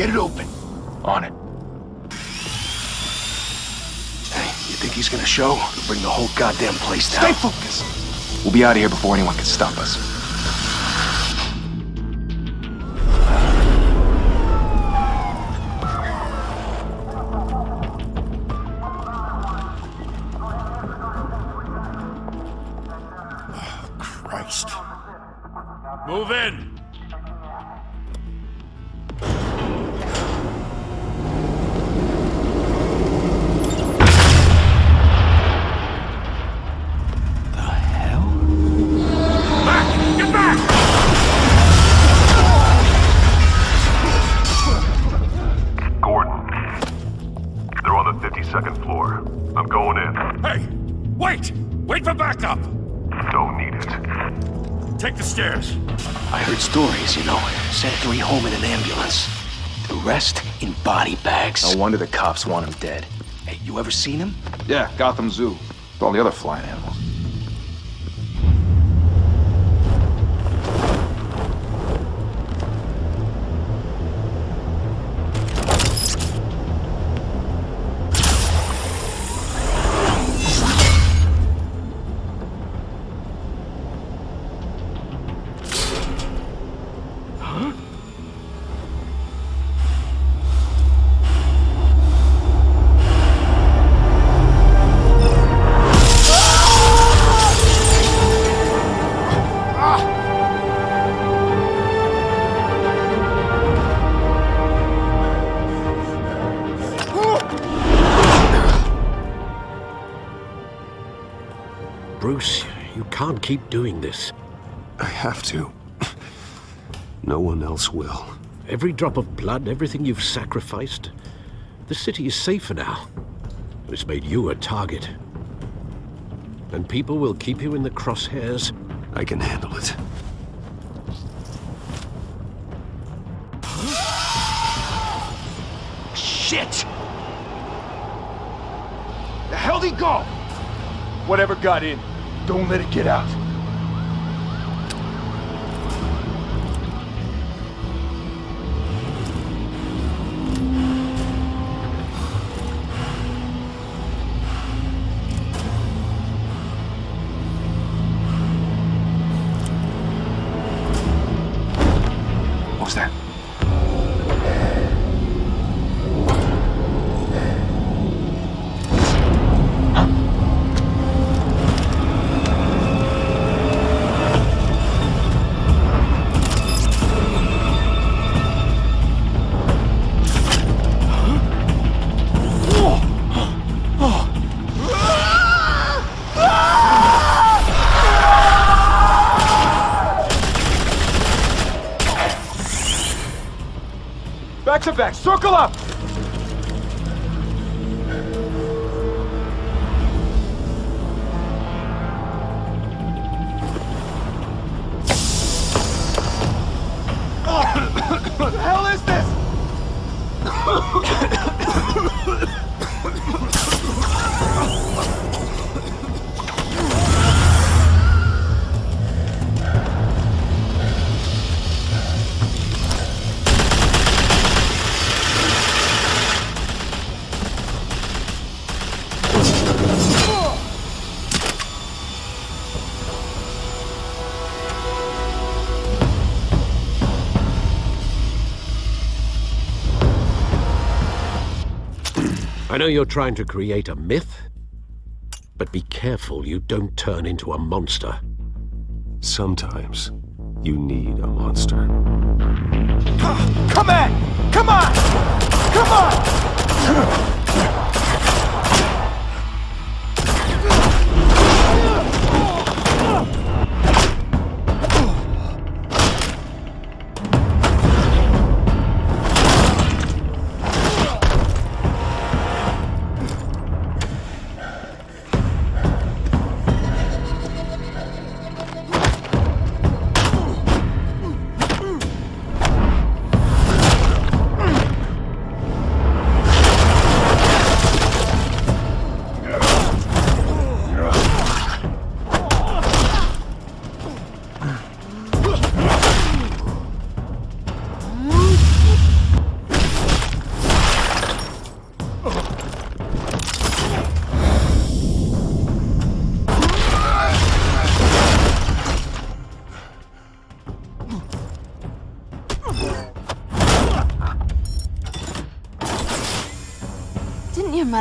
Get it open. On it. Hey, you think he's gonna show? He'll bring the whole goddamn place down. Stay focused! We'll be out of here before anyone can stop us. Christ. Move in! Second floor. I'm going in. Hey! Wait! Wait for backup! Don't need it. Take the stairs. I heard stories, you know. Sent 3 home in an ambulance. The rest in body bags. No wonder the cops want him dead. Hey, you ever seen him? Yeah, Gotham Zoo. With all the other flying animals. Bruce, you can't keep doing this. I have to. No one else will. Every drop of blood, everything you've sacrificed. The city is safer now. It's made you a target. And people will keep you in the crosshairs. I can handle it. Shit! The hell'd he go? Whatever got in, don't let it get out. What was that? Back to back, circle up! What the hell is this? I know you're trying to create a myth, but be careful you don't turn into a monster. Sometimes you need a monster. Come on! Come on! Come on!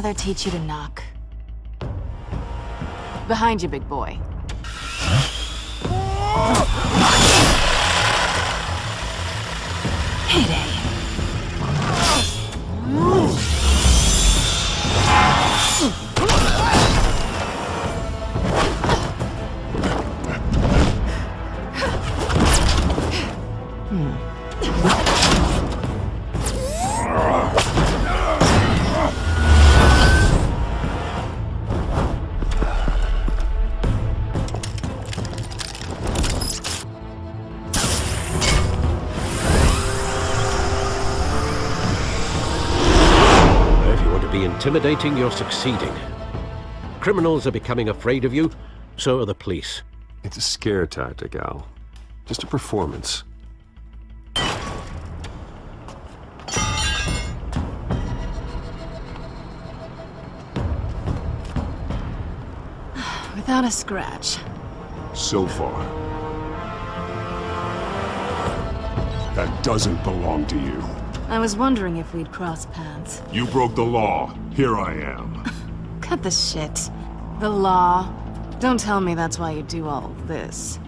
mother teach you to knock? Behind you, big boy. Heyday. Intimidating, you're succeeding. Criminals are becoming afraid of you, so are the police. It's a scare tactic, Al. Just a performance. Without a scratch. So far. That doesn't belong to you. I was wondering if we'd cross paths. You broke the law. Here I am. Cut the shit. The law. Don't tell me that's why you do all this.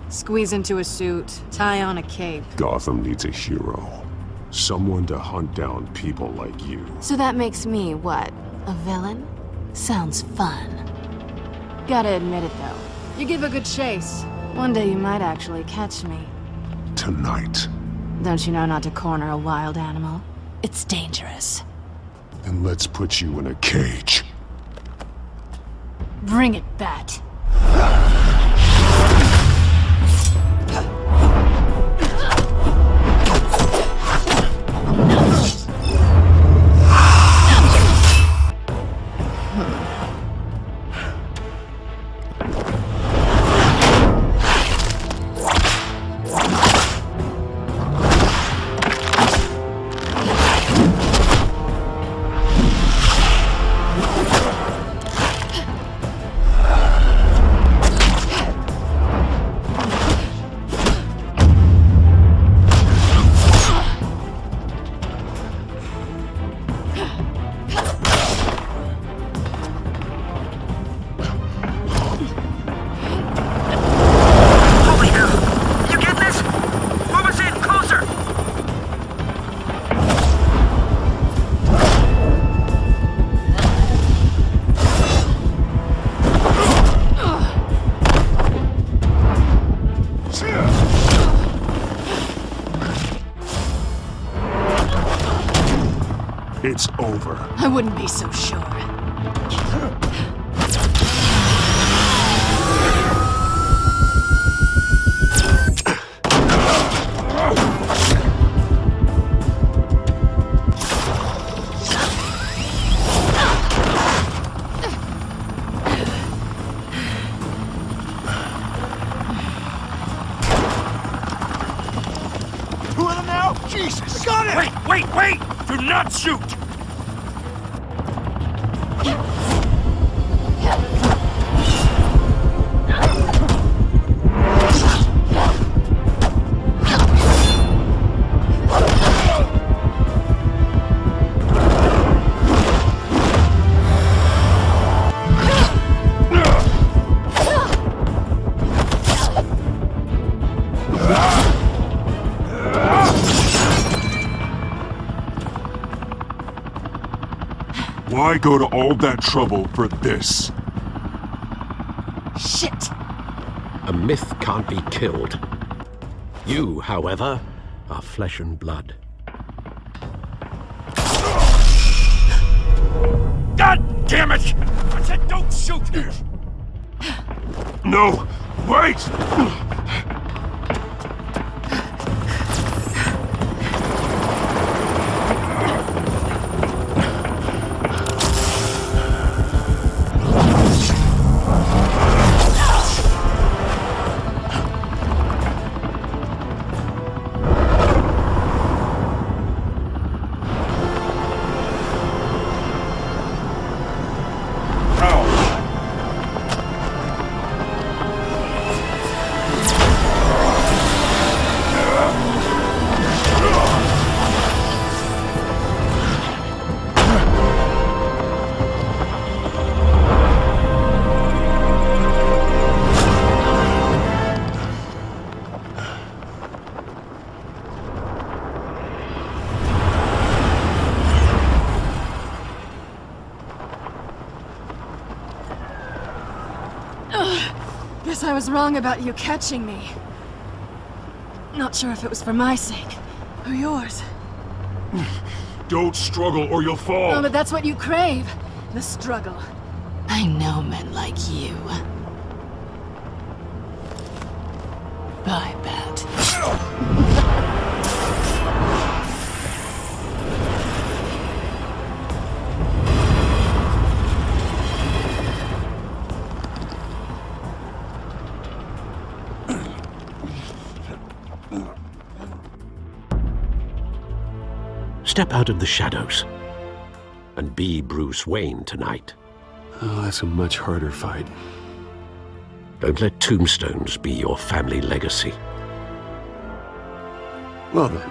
Squeeze into a suit, tie on a cape. Gotham needs a hero. Someone to hunt down people like you. So that makes me, what, a villain? Sounds fun. Gotta admit it, though. You give a good chase. One day you might actually catch me. Tonight. Don't you know not to corner a wild animal? It's dangerous. Then let's put you in a cage. Bring it, Bat. It's over. I wouldn't be so sure. Two of them now? Jesus! I got it! Wait! Do not shoot! Why go to all that trouble for this? Shit! A myth can't be killed. You, however, are flesh and blood. God damn it! I said don't shoot! No! Wait! I was wrong about you catching me. Not sure if it was for my sake, or yours. Don't struggle or you'll fall! Oh, but that's what you crave. The struggle. I know men like you. I bet. Step out of the shadows and be Bruce Wayne tonight. Oh, that's a much harder fight. Don't let tombstones be your family legacy. Well then.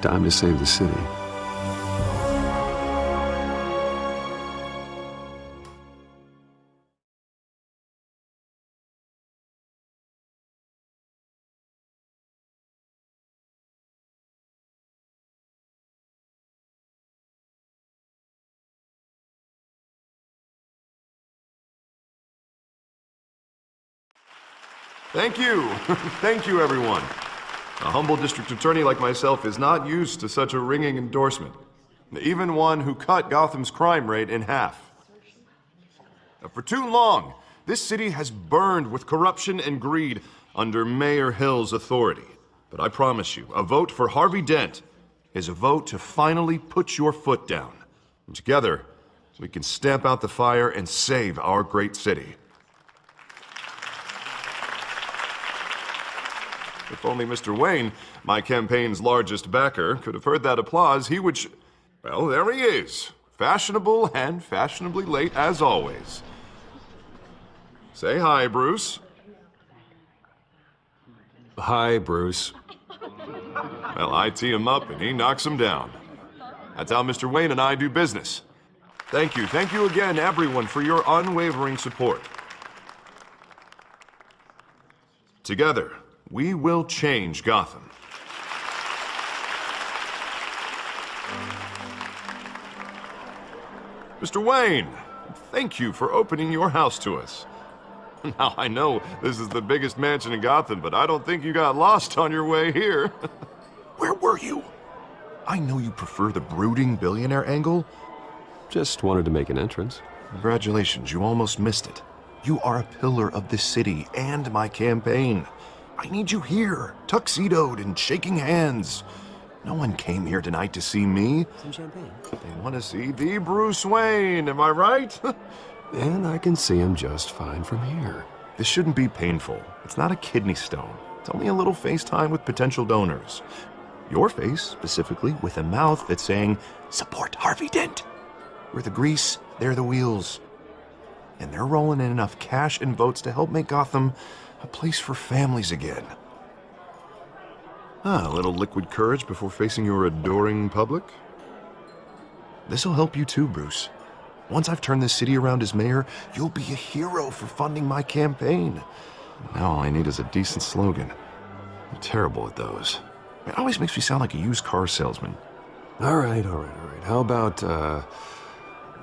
Time to save the city. Thank you. Thank you, everyone. A humble district attorney like myself is not used to such a ringing endorsement. Even one who cut Gotham's crime rate in half. For too long, this city has burned with corruption and greed under Mayor Hill's authority. But I promise you, a vote for Harvey Dent is a vote to finally put your foot down. And together, we can stamp out the fire and save our great city. If only Mr. Wayne, my campaign's largest backer, could have heard that applause, he would well, there he is. Fashionable and fashionably late as always. Say hi, Bruce. Hi, Bruce. Well, I tee him up and he knocks him down. That's how Mr. Wayne and I do business. Thank you again, everyone, for your unwavering support. Together, we will change Gotham. Mr. Wayne, thank you for opening your house to us. Now, I know this is the biggest mansion in Gotham, but I don't think you got lost on your way here. Where were you? I know you prefer the brooding billionaire angle. Just wanted to make an entrance. Congratulations, you almost missed it. You are a pillar of this city and my campaign. I need you here, tuxedoed and shaking hands. No one came here tonight to see me. Some champagne. They want to see the Bruce Wayne, am I right? And I can see him just fine from here. This shouldn't be painful. It's not a kidney stone. It's only a little FaceTime with potential donors. Your face, specifically, with a mouth that's saying, support Harvey Dent. We're the grease, they're the wheels. And they're rolling in enough cash and votes to help make Gotham a place for families again. A little liquid courage before facing your adoring public. This'll help you too, Bruce. Once I've turned this city around as mayor, you'll be a hero for funding my campaign. Now all I need is a decent slogan. I'm terrible at those. It always makes me sound like a used car salesman. All right. How about,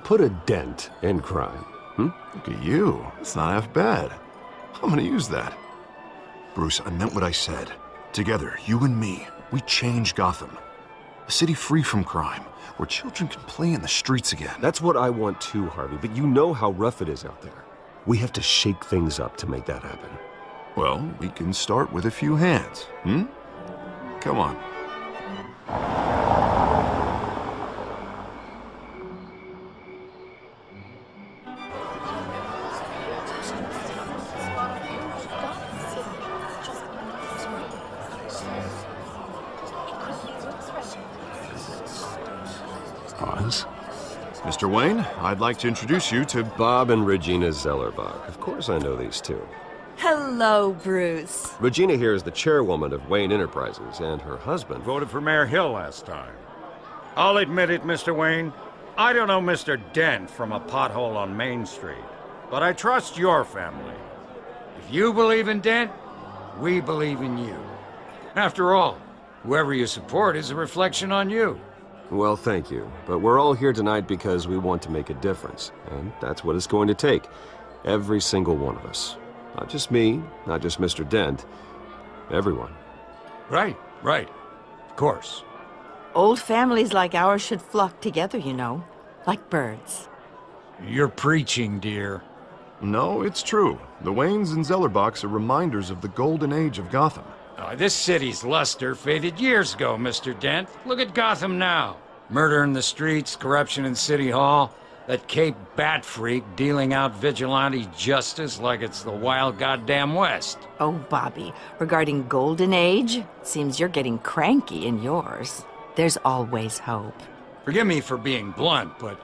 put a dent in crime? Look at you. It's not half bad. I'm gonna use that. Bruce, I meant what I said. Together, you and me, we change Gotham. A city free from crime, where children can play in the streets again. That's what I want too, Harvey, but you know how rough it is out there. We have to shake things up to make that happen. Well, we can start with a few hands, Come on. Pause. Mr. Wayne, I'd like to introduce you to Bob and Regina Zellerbach. Of course I know these two. Hello, Bruce. Regina here is the chairwoman of Wayne Enterprises, and her husband... Voted for Mayor Hill last time. I'll admit it, Mr. Wayne. I don't know Mr. Dent from a pothole on Main Street, but I trust your family. If you believe in Dent, we believe in you. After all, whoever you support is a reflection on you. Well, thank you. But we're all here tonight because we want to make a difference. And that's what it's going to take. Every single one of us. Not just me, not just Mr. Dent. Everyone. Right. Of course. Old families like ours should flock together, you know, like birds. You're preaching, dear. No, it's true. The Waynes and Zellerbachs are reminders of the golden age of Gotham. This city's luster faded years ago, Mr. Dent. Look at Gotham now. Murder in the streets, corruption in City Hall, that Cape Bat freak dealing out vigilante justice like it's the wild goddamn West. Oh, Bobby, regarding Golden Age, seems you're getting cranky in yours. There's always hope. Forgive me for being blunt, but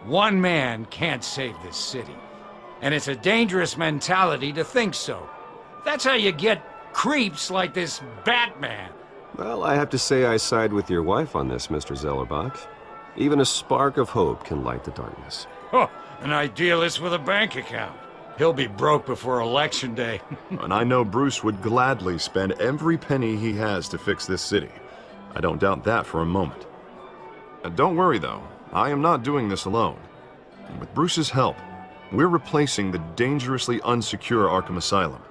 one man can't save this city. And it's a dangerous mentality to think so. That's how you get creeps like this Batman. Well, I have to say I side with your wife on this, Mr. Zellerbach. Even a spark of hope can light the darkness. Oh, an idealist with a bank account. He'll be broke before Election Day. And I know Bruce would gladly spend every penny he has to fix this city. I don't doubt that for a moment. Don't worry, though. I am not doing this alone. And with Bruce's help, we're replacing the dangerously unsecure Arkham Asylum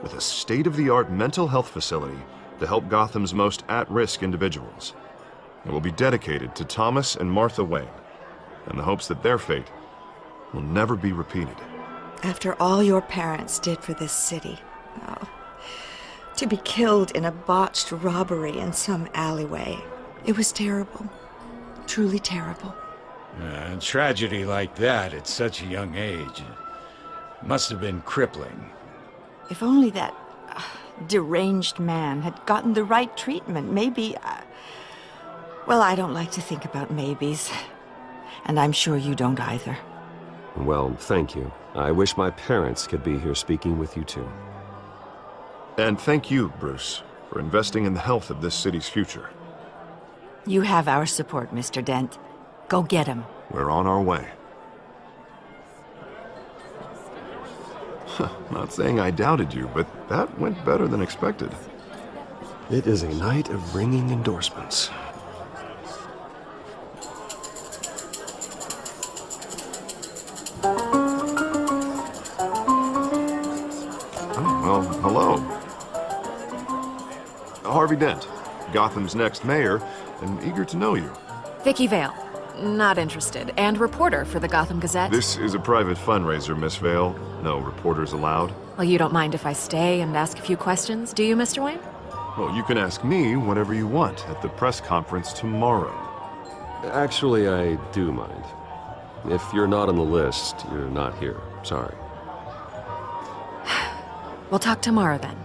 with a state-of-the-art mental health facility to help Gotham's most at-risk individuals. It will be dedicated to Thomas and Martha Wayne, in the hopes that their fate will never be repeated. After all your parents did for this city, oh, to be killed in a botched robbery in some alleyway, it was terrible. Truly terrible. A tragedy like that at such a young age must have been crippling. If only that deranged man had gotten the right treatment, maybe... Well, I don't like to think about maybes. And I'm sure you don't either. Well, thank you. I wish my parents could be here speaking with you too. And thank you, Bruce, for investing in the health of this city's future. You have our support, Mr. Dent. Go get him. We're on our way. Not saying I doubted you, but that went better than expected. It is a night of ringing endorsements. Well, hello. Harvey Dent, Gotham's next mayor, and eager to know you. Vicky Vale. Not interested. And reporter for the Gotham Gazette. This is a private fundraiser, Miss Vale. No reporters allowed. Well, you don't mind if I stay and ask a few questions, do you, Mr. Wayne? Well, you can ask me whatever you want at the press conference tomorrow. Actually, I do mind. If you're not on the list, you're not here. Sorry. We'll talk tomorrow then.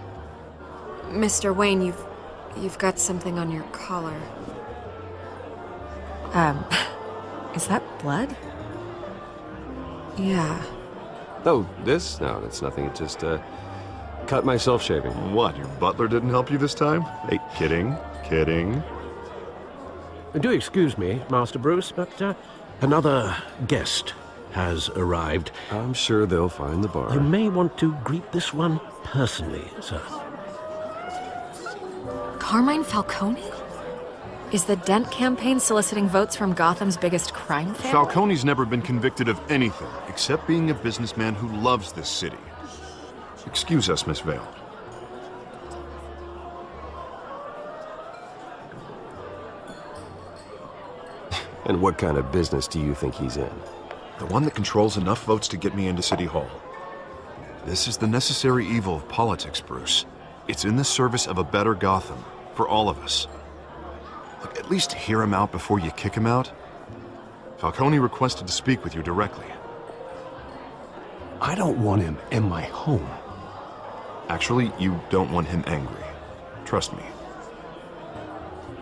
Mr. Wayne, you've got something on your collar. Is that blood? Yeah. Oh, this? No, that's nothing. It just, cut myself shaving. What, your butler didn't help you this time? Hey, kidding. Do excuse me, Master Bruce, but another guest has arrived. I'm sure they'll find the bar. You may want to greet this one personally, sir. Carmine Falcone? Is the Dent campaign soliciting votes from Gotham's biggest crime family? Falcone's never been convicted of anything except being a businessman who loves this city. Excuse us, Miss Vale. And what kind of business do you think he's in? The one that controls enough votes to get me into City Hall. This is the necessary evil of politics, Bruce. It's in the service of a better Gotham, for all of us. Look, at least hear him out before you kick him out. Falcone requested to speak with you directly. I don't want him in my home. Actually, you don't want him angry. Trust me.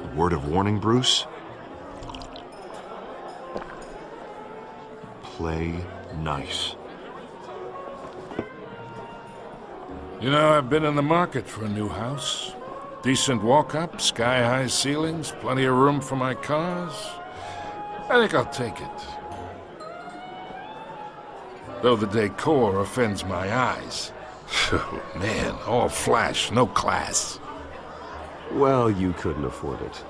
A word of warning, Bruce. Play nice. You know, I've been in the market for a new house. Decent walk-up, sky-high ceilings, plenty of room for my cars. I think I'll take it. Though the decor offends my eyes. Oh, man, all flash, no class. Well, you couldn't afford it.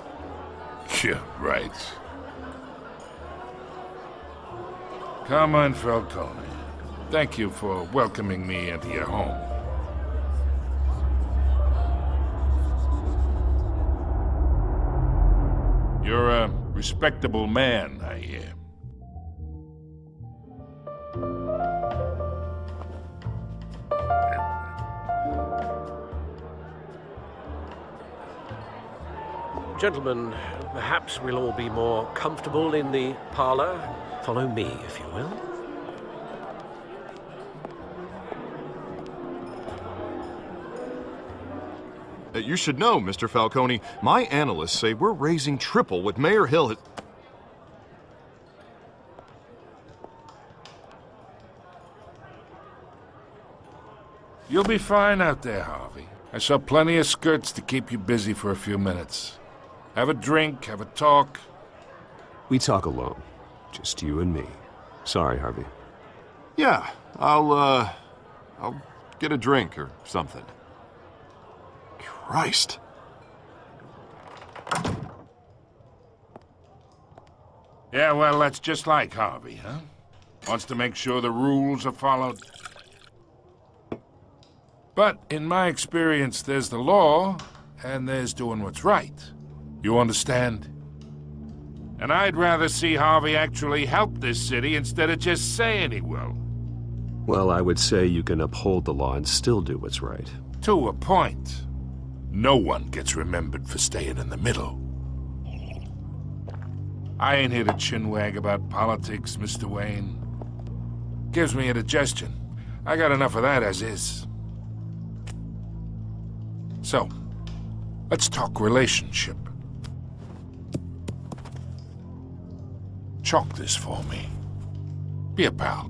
Yeah, right. Carmine Falcone, thank you for welcoming me into your home. You're a respectable man, I hear. Gentlemen, perhaps we'll all be more comfortable in the parlor. Follow me, if you will. You should know, Mr. Falcone, my analysts say we're raising triple what Mayor Hill has... You'll be fine out there, Harvey. I saw plenty of skirts to keep you busy for a few minutes. Have a drink, have a talk. We talk alone. Just you and me. Sorry, Harvey. Yeah, I'll get a drink or something. Christ. Yeah, well, that's just like Harvey, huh? Wants to make sure the rules are followed. But in my experience, there's the law, and there's doing what's right. You understand? And I'd rather see Harvey actually help this city instead of just saying he will. Well, I would say you can uphold the law and still do what's right. To a point. No one gets remembered for staying in the middle. I ain't here to chinwag about politics, Mr. Wayne. Gives me indigestion. I got enough of that as is. So, let's talk relationship. Chalk this for me. Be a pal.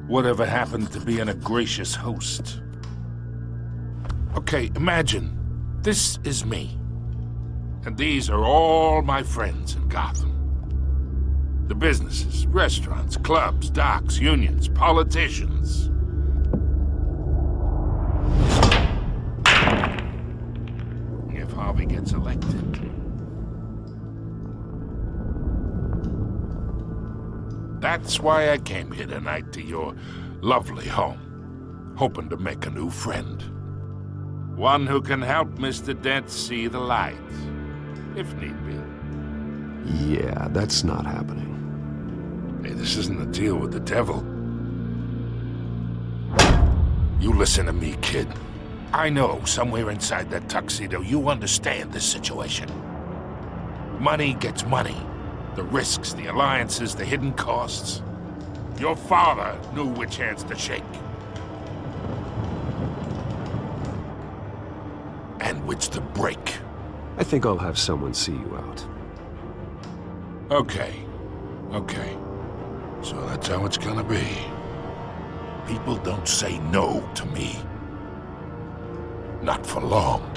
Whatever happened to being a gracious host? Okay, imagine, this is me. And these are all my friends in Gotham. The businesses, restaurants, clubs, docks, unions, politicians. If Harvey gets elected. That's why I came here tonight to your lovely home, hoping to make a new friend. One who can help Mr. Dent see the light, if need be. Yeah, that's not happening. Hey, this isn't a deal with the devil. You listen to me, kid. I know somewhere inside that tuxedo you understand this situation. Money gets money. The risks, the alliances, the hidden costs. Your father knew which hands to shake. And which to break. I think I'll have someone see you out. Okay. So that's how it's gonna be. People don't say no to me. Not for long.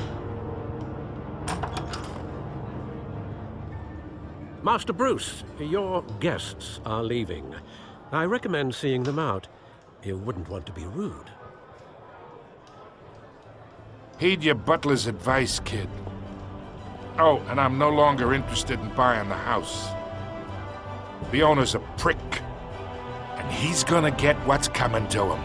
Master Bruce, your guests are leaving. I recommend seeing them out. You wouldn't want to be rude. Heed your butler's advice, kid. Oh, and I'm no longer interested in buying the house. The owner's a prick. And he's gonna get what's coming to him.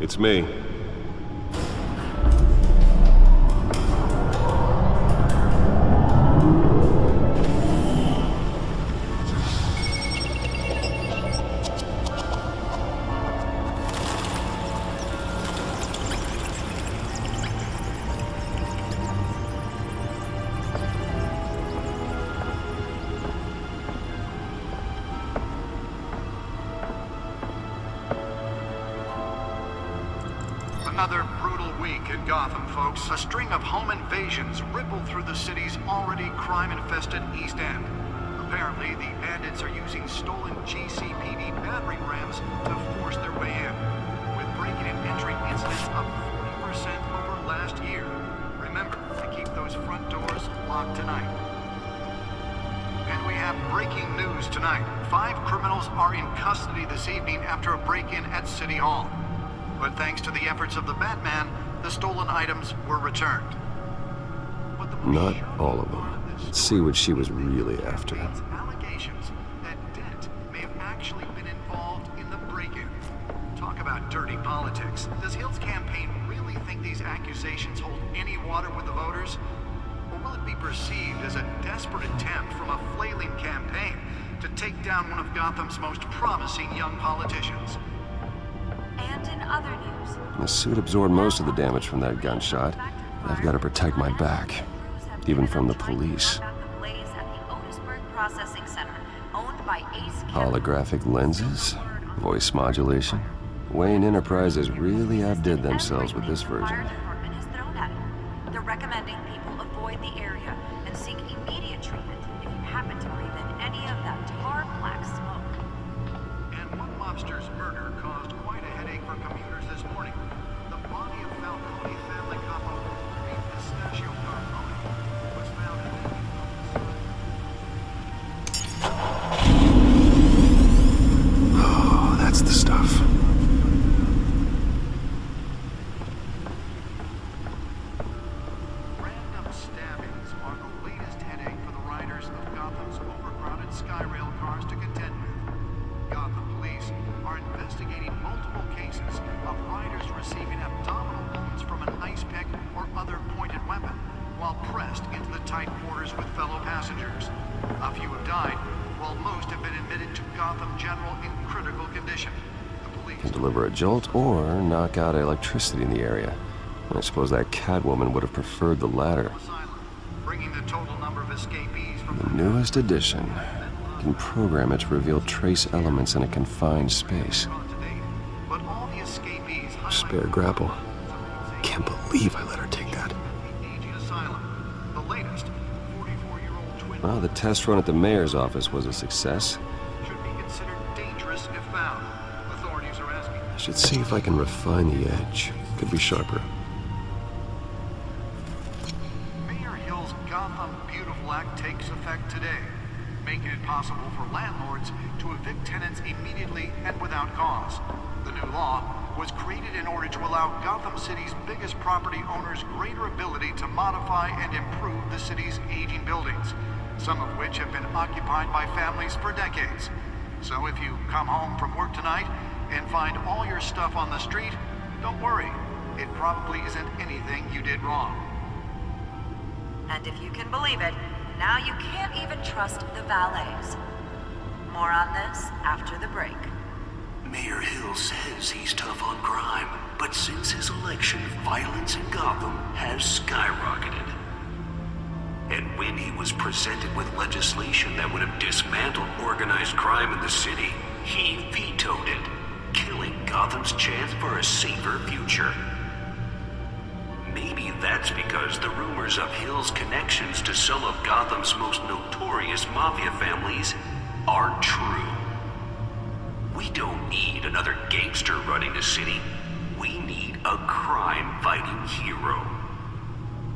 It's me. another brutal week in Gotham, folks. A string of home invasions ripple through the city's already crime-infested East End. Apparently, the bandits are using stolen GCPD battering rams to force their way in, with breaking and entering incidents up 40% over last year. Remember to keep those front doors locked tonight. And we have breaking news tonight. 5 criminals are in custody this evening after a break-in at City Hall. But thanks to the efforts of the Batman, the stolen items were returned. Not all of them. Let's see what she was really after. Allegations that Dent may have actually been involved in the break-in. Talk about dirty politics. Does Hill's campaign really think these accusations hold any water with the voters? Or will it be perceived as a desperate attempt from a flailing campaign to take down one of Gotham's most promising young politicians? And in other news, The suit absorbed most of the damage from that gunshot. I've got to protect my back, even from the police. Processing Center, owned by Ace Holographic lenses? Voice modulation? Wayne Enterprises really outdid themselves with this version. They're recommending people avoid the area and seek immediate treatment if you happen to breathe in any of that tar black smoke. And one mobster's murder caused quite a headache for commuters this morning. The body of Falcone family couple, Pistachio Falcone, was found in the Oh, that's the stuff. Random stabbings are the latest headache for the riders of Gotham's overcrowded Skyrail cars to contend with. Gotham police are investigating multiple cases of riders receiving abdominal wounds from an ice pick or other pointed weapon while pressed into the tight quarters with fellow passengers. A few have died, while most have been admitted to Gotham General in critical condition. The police Can deliver a jolt or knock out electricity in the area. I suppose that Catwoman would have preferred the latter. bringing the total number of escapees from The newest edition. You can program it to reveal trace elements in a confined space. but all the escapees Spare grapple. Can't believe I let her take that. aging asylum. The latest, 44-year-old twin Well, the test run at the mayor's office was a success. should be considered dangerous if found. Authorities are asking. I should see if I can refine the edge. Could be sharper. Mayor Hill's Gotham Beautiful Act takes effect today, making it possible for landlords to evict tenants immediately and without cause. The new law was created in order to allow Gotham City's biggest property owners greater ability to modify and improve the city's aging buildings, some of which have been occupied by families for decades. So if you come home from work tonight and find all your stuff on the street, don't worry. It probably isn't anything you did wrong. And if you can believe it, now you can't even trust the valets. More on this after the break. Mayor Hill says he's tough on crime, but since his election, violence in Gotham has skyrocketed. And when he was presented with legislation that would have dismantled organized crime in the city, he vetoed it, killing Gotham's chance for a safer future. Maybe that's because the rumors of Hill's connections to some of Gotham's most notorious mafia families are true. We don't need another gangster running the city. We need a crime-fighting hero.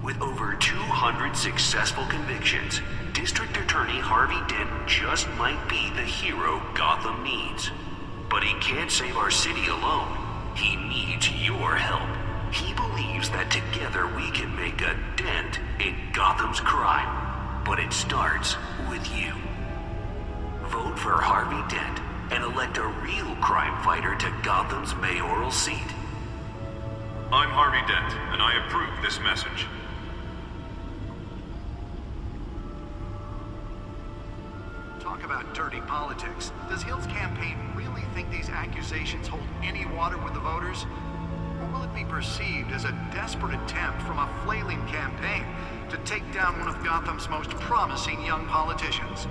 With over 200 successful convictions, District Attorney Harvey Dent just might be the hero Gotham needs. But he can't save our city alone. He needs your help. He believes that together we can make a dent in Gotham's crime. But it starts with you. Vote for Harvey Dent and elect a real crime fighter to Gotham's mayoral seat. I'm Harvey Dent, and I approve this message. Talk about dirty politics. Does Hill's campaign really think these accusations hold any water with the voters? Or will it be perceived as a desperate attempt from a flailing campaign to take down one of Gotham's most promising young politicians?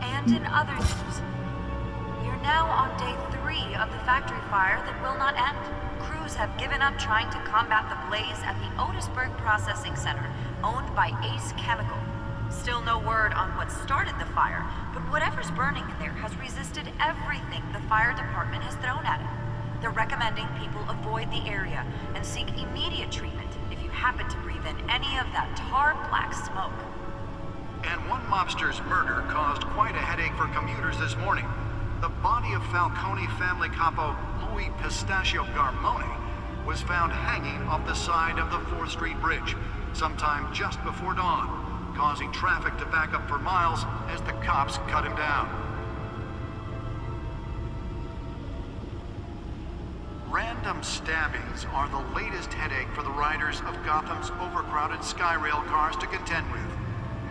And in other news, we're now on day 3 of the factory fire that will not end. Crews crews have given up trying to combat the blaze at the Otisburg Processing Center, owned by Ace Chemical. Still no word on what started the fire, but whatever's burning in there has resisted everything the fire department has thrown at it. They're recommending people avoid the area and seek immediate treatment if you happen to breathe in any of that tar black smoke. And one mobster's murder caused quite a headache for commuters this morning. The body of Falcone family capo Louis Pistachio Garmone was found hanging off the side of the 4th Street Bridge sometime just before dawn, causing traffic to back up for miles as the cops cut him down. Random stabbings are the latest headache for the riders of Gotham's overcrowded Skyrail cars to contend with.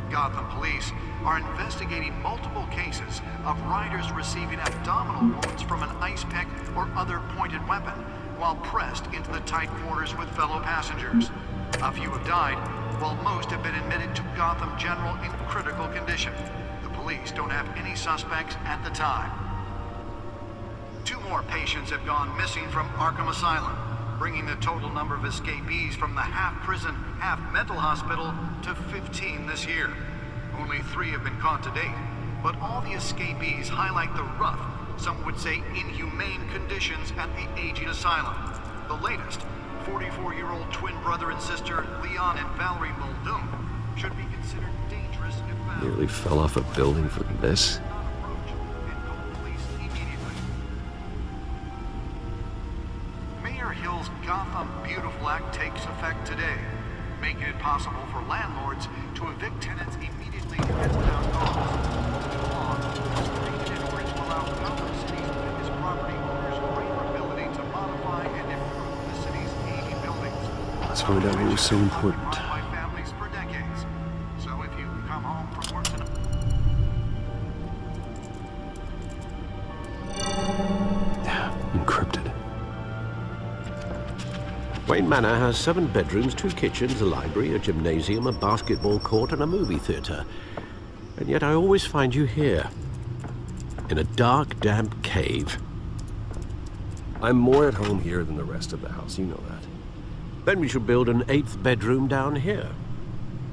Gotham police are investigating multiple cases of riders receiving abdominal wounds from an ice pick or other pointed weapon while pressed into the tight quarters with fellow passengers. A few have died, while most have been admitted to Gotham General in critical condition. The police don't have any suspects at the time. 2 more patients have gone missing from Arkham Asylum, bringing the total number of escapees from the half-prison, half-mental hospital to 15 this year. Only 3 have been caught to date, but all the escapees highlight the rough, some would say inhumane conditions at the aging asylum. The latest, 44-year-old twin brother and sister Leon and Valerie Muldoon, should be considered dangerous if found. Nearly fell off a building for this. Mayor Hill's Gotham Beautiful Act takes effect today, making it possible for landlords to evict tenants immediately and without cause. The law was created in order to allow Gotham City's biggest property owners greater ability to modify and improve the city's aging buildings. Let's find out what was so important. By families for decades. So if you come home from work tonight. Encrypted. Wayne Manor has 7 bedrooms, 2 kitchens, a library, a gymnasium, a basketball court, and a movie theater. And yet I always find you here, in a dark, damp cave. I'm more at home here than the rest of the house, you know that. Then we should build an 8th bedroom down here.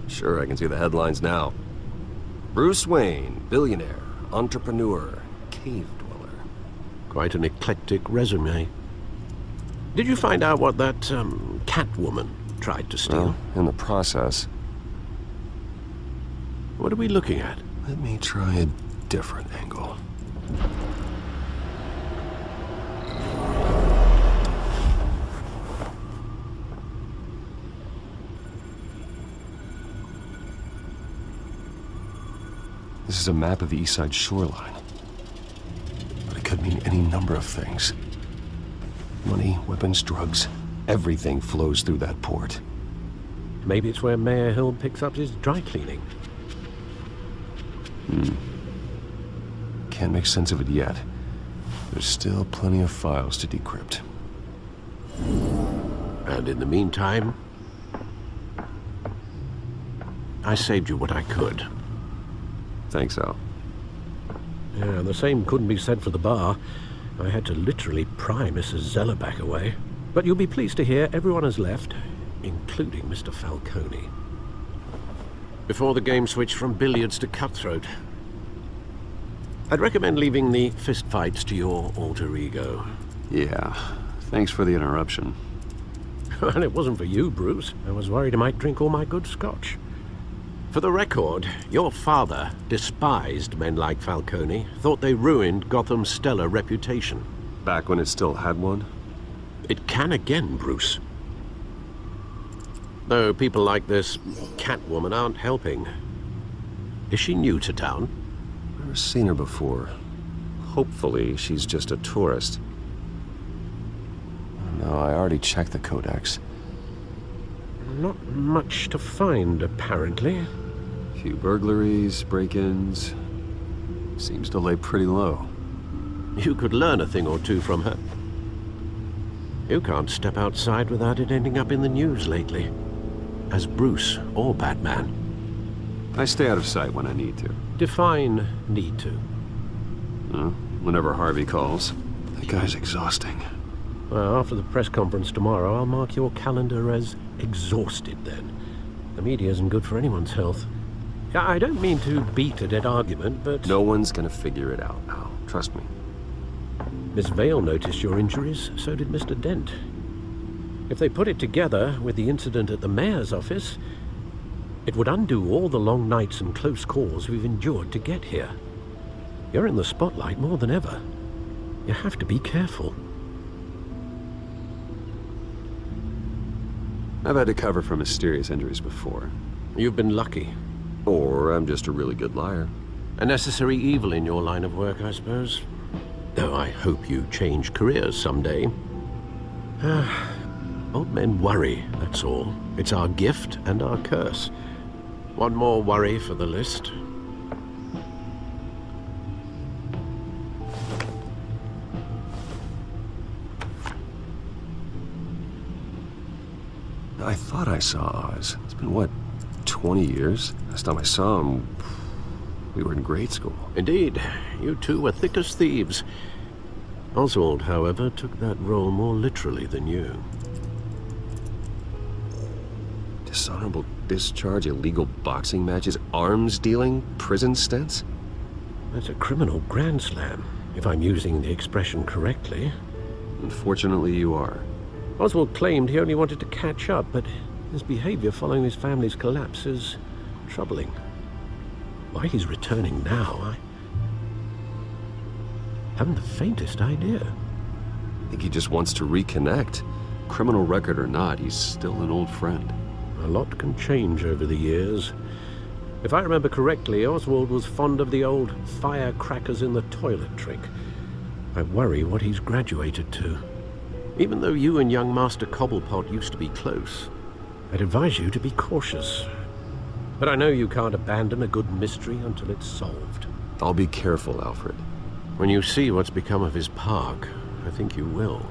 Sure, I can see the headlines now. Bruce Wayne, billionaire, entrepreneur, cave dweller. Quite an eclectic resume. Did you find out what that, Catwoman tried to steal? Well, in the process. What are we looking at? Let me try a different angle. This is a map of the East Side shoreline. But it could mean any number of things. Money, weapons, drugs, everything flows through that port. Maybe it's where Mayor Hill picks up his dry cleaning. Can't make sense of it yet. There's still plenty of files to decrypt. And in the meantime, I saved you what I could. Thanks, Al. Yeah, the same couldn't be said for the bar. I had to literally pry Mrs. Zellerback away. But you'll be pleased to hear everyone has left, including Mr. Falcone. Before the game switched from billiards to cutthroat. I'd recommend leaving the fistfights to your alter ego. Yeah, thanks for the interruption. Well, it wasn't for you, Bruce. I was worried I might drink all my good scotch. For the record, your father despised men like Falcone, thought they ruined Gotham's stellar reputation. Back when it still had one? It can again, Bruce. Though people like this Catwoman aren't helping. Is she new to town? Never seen her before. Hopefully, she's just a tourist. No, I already checked the codex. Not much to find, apparently. Few burglaries, break-ins. Seems to lay pretty low. You could learn a thing or two from her. You can't step outside without it ending up in the news lately. As Bruce or Batman. I stay out of sight when I need to. Define need to. Whenever Harvey calls. That guy's exhausting. Well, after the press conference tomorrow, I'll mark your calendar as exhausted then. The media isn't good for anyone's health. I don't mean to beat a dead argument, but... No one's gonna figure it out now. Trust me. Miss Vale noticed your injuries, so did Mr. Dent. If they put it together with the incident at the mayor's office, it would undo all the long nights and close calls we've endured to get here. You're in the spotlight more than ever. You have to be careful. I've had to cover for mysterious injuries before. You've been lucky. Or I'm just a really good liar. A necessary evil in your line of work, I suppose. Though I hope you change careers someday. Old men worry, that's all. It's our gift and our curse. One more worry for the list. I thought I saw Oz. It's been, what, 20 years? Last time I saw him, we were in grade school. Indeed. You two were thick as thieves. Oswald, however, took that role more literally than you. Dishonorable discharge, illegal boxing matches, arms dealing, prison stints? That's a criminal grand slam, if I'm using the expression correctly. Unfortunately, you are. Oswald claimed he only wanted to catch up, but his behavior following his family's collapse is troubling. Why he's returning now, I haven't the faintest idea. I think he just wants to reconnect. Criminal record or not, he's still an old friend. A lot can change over the years. If I remember correctly, Oswald was fond of the old firecrackers in the toilet trick. I worry what he's graduated to. Even though you and young Master Cobblepot used to be close, I'd advise you to be cautious. But I know you can't abandon a good mystery until it's solved. I'll be careful, Alfred. When you see what's become of his park, I think you will.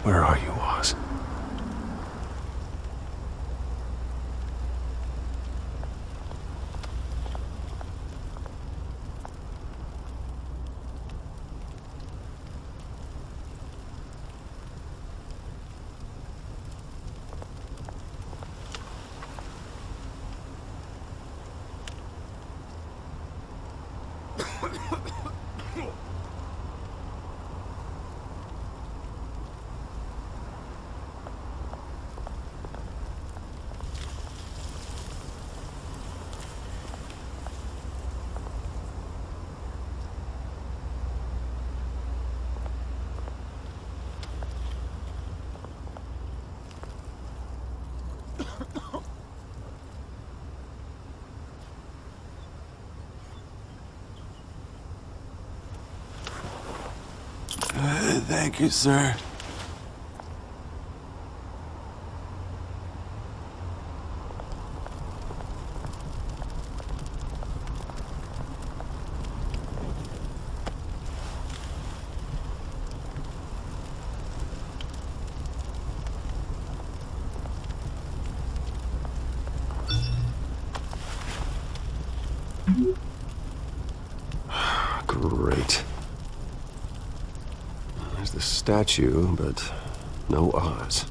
Where are you, Oz? Thank you, sir. Great. There's the statue, but no Oz.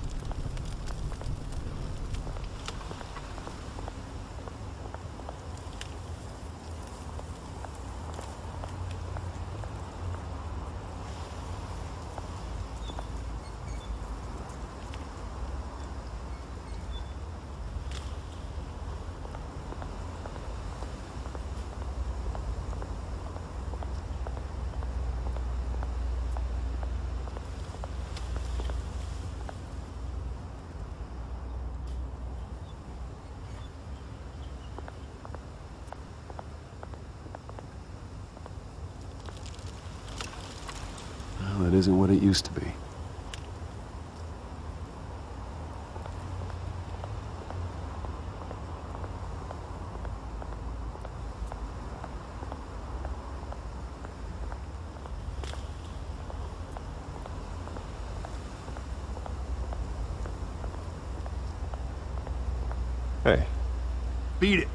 isn't what it used to be. Hey. Beat it.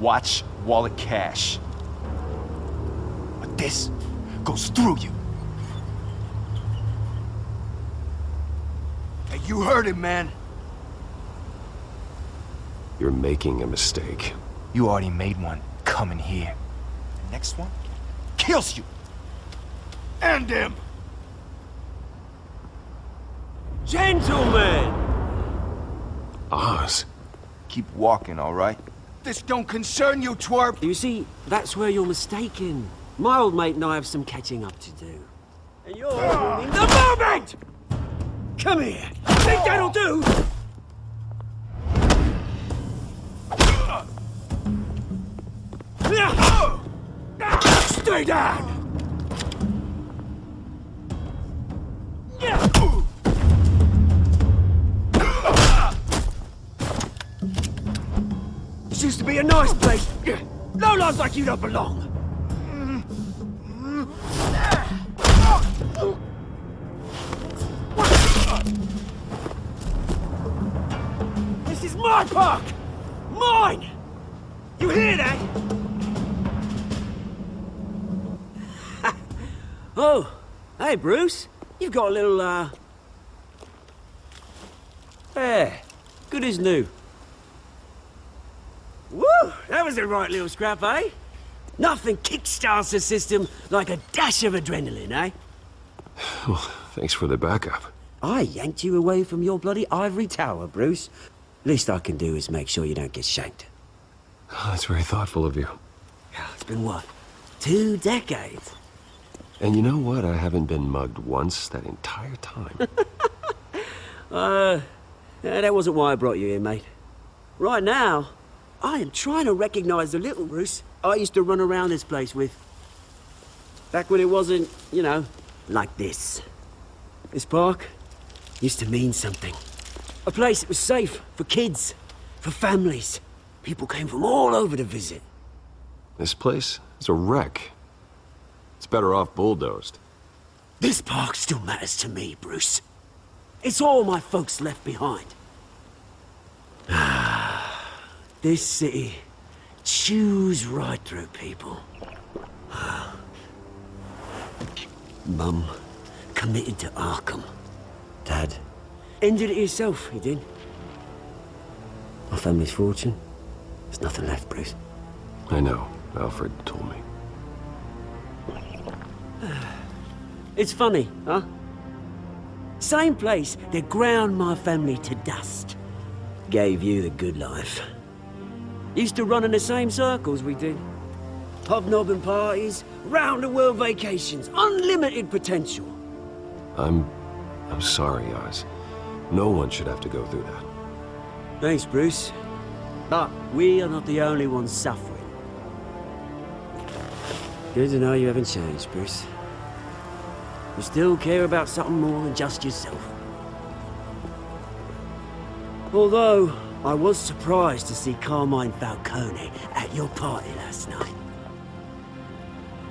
Watch wallet cash. But this goes through you. Hey, you heard him, man. You're making a mistake. You already made one coming here. The next one kills you. And him. Gentlemen! Oz. Keep walking, all right? This don't concern you, twerp! You see, that's where you're mistaken. My old mate and I have some catching up to do. And you're ruining the moment! Come here! Think that'll do? Stay down! This used to be a nice place. Lowlifes like you don't belong. This is my park! Mine! You hear that? Oh, hey, Bruce. You've got a little, There. Good as new. Woo! That was a right little scrap, eh? Nothing kickstarts the system like a dash of adrenaline, eh? Well, thanks for the backup. I yanked you away from your bloody ivory tower, Bruce. Least I can do is make sure you don't get shanked. Oh, that's very thoughtful of you. It's been what? 2 decades? And you know what? I haven't been mugged once that entire time. Yeah, that wasn't why I brought you here, mate. Right now, I am trying to recognize the little Bruce I used to run around this place with. Back when it wasn't, you know, like this. This park used to mean something. A place that was safe for kids, for families. People came from all over to visit. This place is a wreck. It's better off bulldozed. This park still matters to me, Bruce. It's all my folks left behind. This city chews right through people. Mum committed to Arkham. Dad ended it himself, he did. My family's fortune, there's nothing left, Bruce. I know. Alfred told me. It's funny, huh? Same place that ground my family to dust. Gave you the good life. Used to run in the same circles we did. Hobnobbing parties, round-the-world vacations, unlimited potential. I'm sorry, Oz. No one should have to go through that. Thanks, Bruce. But we are not the only ones suffering. Good to know you haven't changed, Bruce. You still care about something more than just yourself. Although, I was surprised to see Carmine Falcone at your party last night.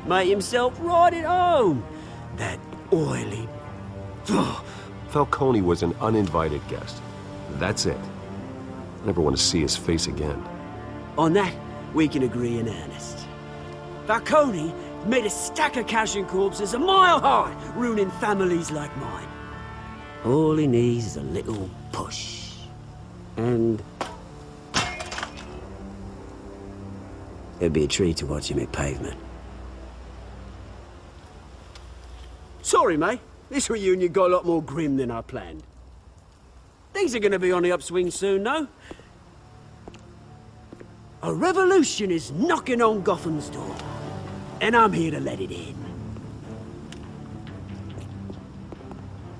Made himself right at home. That oily... Falcone was an uninvited guest. That's it. I never want to see his face again. On that, we can agree in earnest. Falcone made a stack of cash and corpses a mile high, ruining families like mine. All he needs is a little push. And... it'd be a treat to watch him hit pavement. Sorry, mate. This reunion got a lot more grim than I planned. Things are gonna be on the upswing soon, though. A revolution is knocking on Gotham's door. and I'm here to let it in.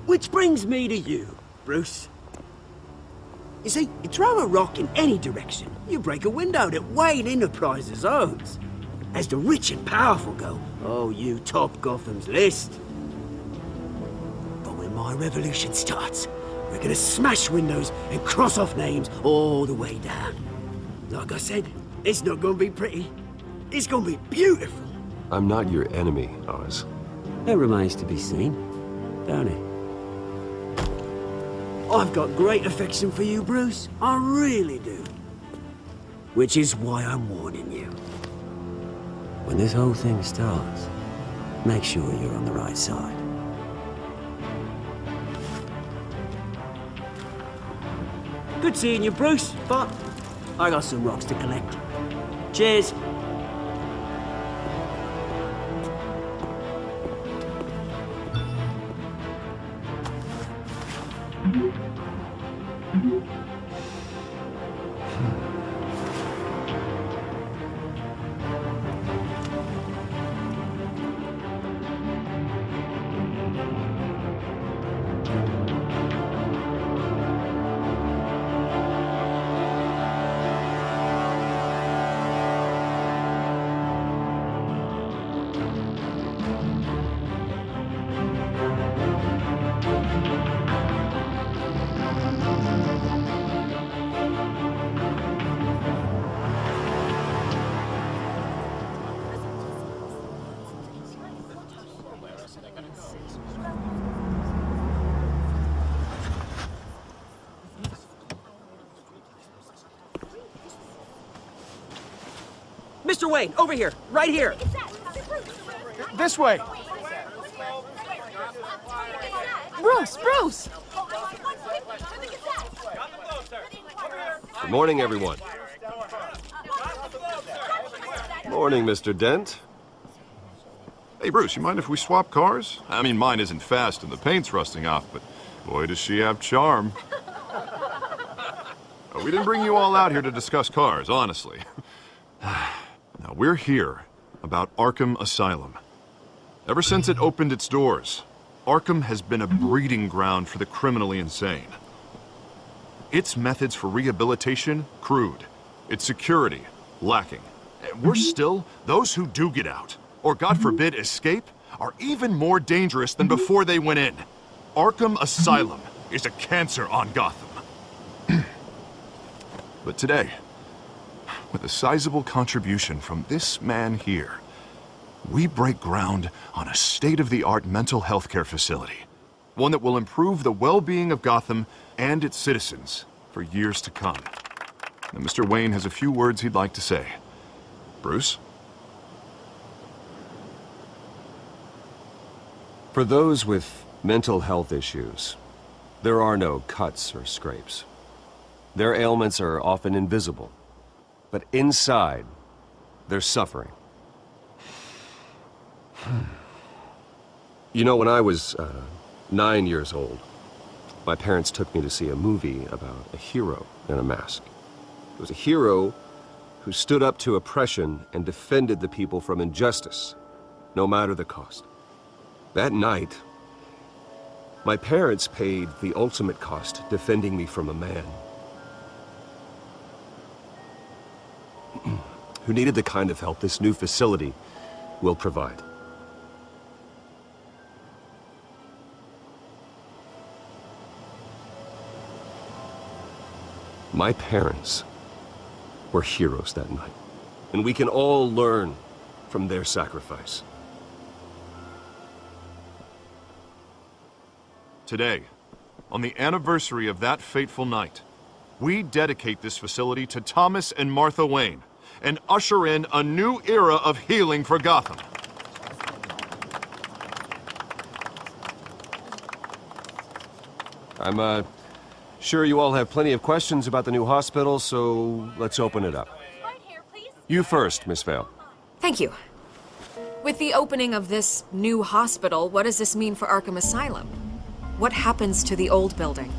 Which brings me to you, Bruce. You see, you throw a rock in any direction, you break a window that Wayne Enterprises owns. As the rich and powerful go, oh, you top Gotham's list. But when my revolution starts, we're gonna smash windows and cross off names all the way down. Like I said, it's not gonna be pretty. It's gonna be beautiful. I'm not your enemy, Oz. That remains to be seen, don't it? I've got great affection for you, Bruce. I really do. Which is why I'm warning you. When this whole thing starts, make sure you're on the right side. Good seeing you, Bruce, but I got some rocks to collect. Cheers. Mr. Wayne, over here, right here. This way. Bruce! Good morning, everyone. Morning, Mr. Dent. Hey, Bruce, you mind if we swap cars? I mean, mine isn't fast and the paint's rusting off, but boy, does she have charm. We didn't bring you all out here to discuss cars, honestly. Now, we're here about Arkham Asylum. Ever since it opened its doors, Arkham has been a breeding ground for the criminally insane. Its methods for rehabilitation, crude. Its security, lacking. And worse still, those who do get out, or God forbid escape, are even more dangerous than before they went in. Arkham Asylum is a cancer on Gotham. But today, with a sizable contribution from this man here, we break ground on a state-of-the-art mental health care facility. One that will improve the well-being of Gotham and its citizens for years to come. Now, Mr. Wayne has a few words he'd like to say. Bruce? For those with mental health issues, there are no cuts or scrapes. Their ailments are often invisible, but inside, they're suffering. You know, when I was 9 years old, my parents took me to see a movie about a hero in a mask. It was a hero who stood up to oppression and defended the people from injustice, no matter the cost. That night, my parents paid the ultimate cost defending me from a man who needed the kind of help this new facility will provide. My parents were heroes that night, and we can all learn from their sacrifice. Today, on the anniversary of that fateful night, we dedicate this facility to Thomas and Martha Wayne and usher in a new era of healing for Gotham. I'm sure you all have plenty of questions about the new hospital, so let's open it up. You first, Miss Vale. Thank you. With the opening of this new hospital, what does this mean for Arkham Asylum? What happens to the old building?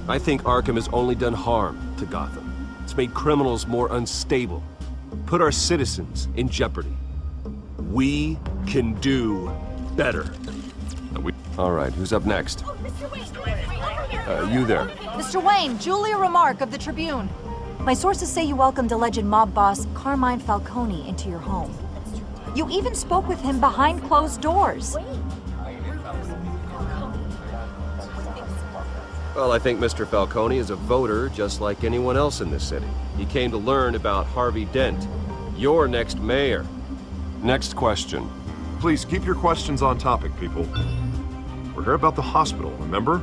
I think Arkham has only done harm to Gotham. It's made criminals more unstable, put our citizens in jeopardy. We can do better. All right, who's up next? You there. Mr. Wayne, Julia Remark of the Tribune. My sources say you welcomed alleged mob boss Carmine Falcone into your home. You even spoke with him behind closed doors. Well, I think Mr. Falcone is a voter just like anyone else in this city. He came to learn about R.B.I. Dent, your next mayor. Next question. Please keep your questions on topic, people. We're here about the hospital, remember?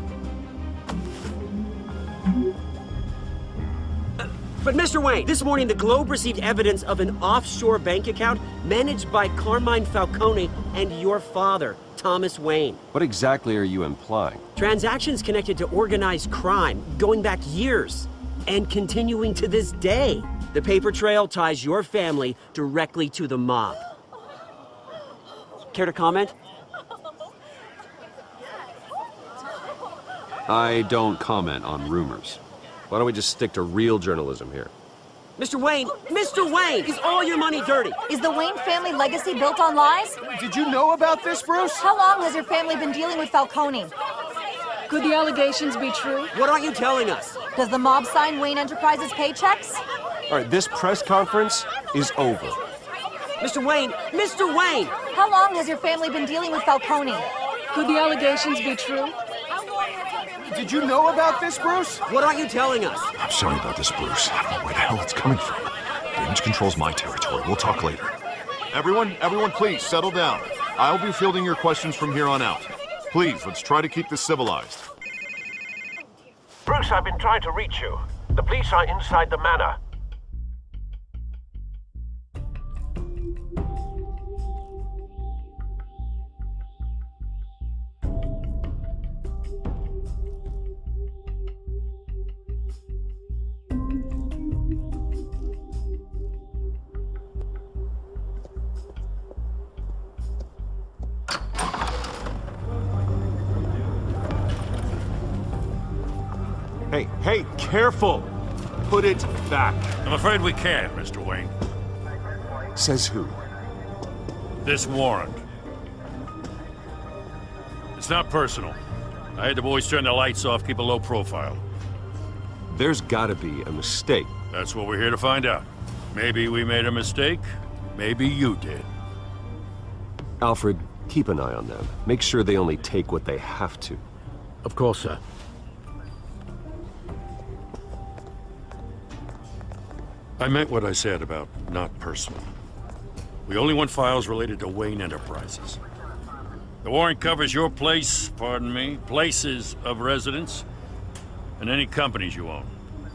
But Mr. Wayne, this morning the Globe received evidence of an offshore bank account managed by Carmine Falcone and your father, Thomas Wayne. What exactly are you implying? Transactions connected to organized crime, going back years, and continuing to this day. The paper trail ties your family directly to the mob. Care to comment? I don't comment on rumors. Why don't we just stick to real journalism here? Mr. Wayne, is all your money dirty? Is the Wayne family legacy built on lies? Did you know about this, Bruce? How long has your family been dealing with Falcone? Could the allegations be true? What aren't you telling us? Does the mob sign Wayne Enterprises paychecks? All right, this press conference is over. Mr. Wayne! How long has your family been dealing with Falcone? Could the allegations be true? Did you know about this, Bruce? What aren't you telling us? I'm sorry about this, Bruce. I don't know where the hell it's coming from. Damage control's my territory. We'll talk later. Everyone, please, settle down. I'll be fielding your questions from here on out. Please, let's try to keep this civilized. Bruce, I've been trying to reach you. The police are inside the manor. Hey, careful! Put it back. I'm afraid we can't, Mr. Wayne. Says who? This warrant. It's not personal. I had the boys turn the lights off, keep a low profile. There's gotta be a mistake. That's what we're here to find out. Maybe we made a mistake. Maybe you did. Alfred, keep an eye on them. Make sure they only take what they have to. Of course, sir. I meant what I said about not personal. We only want files related to Wayne Enterprises. The warrant covers your place, places of residence, and any companies you own.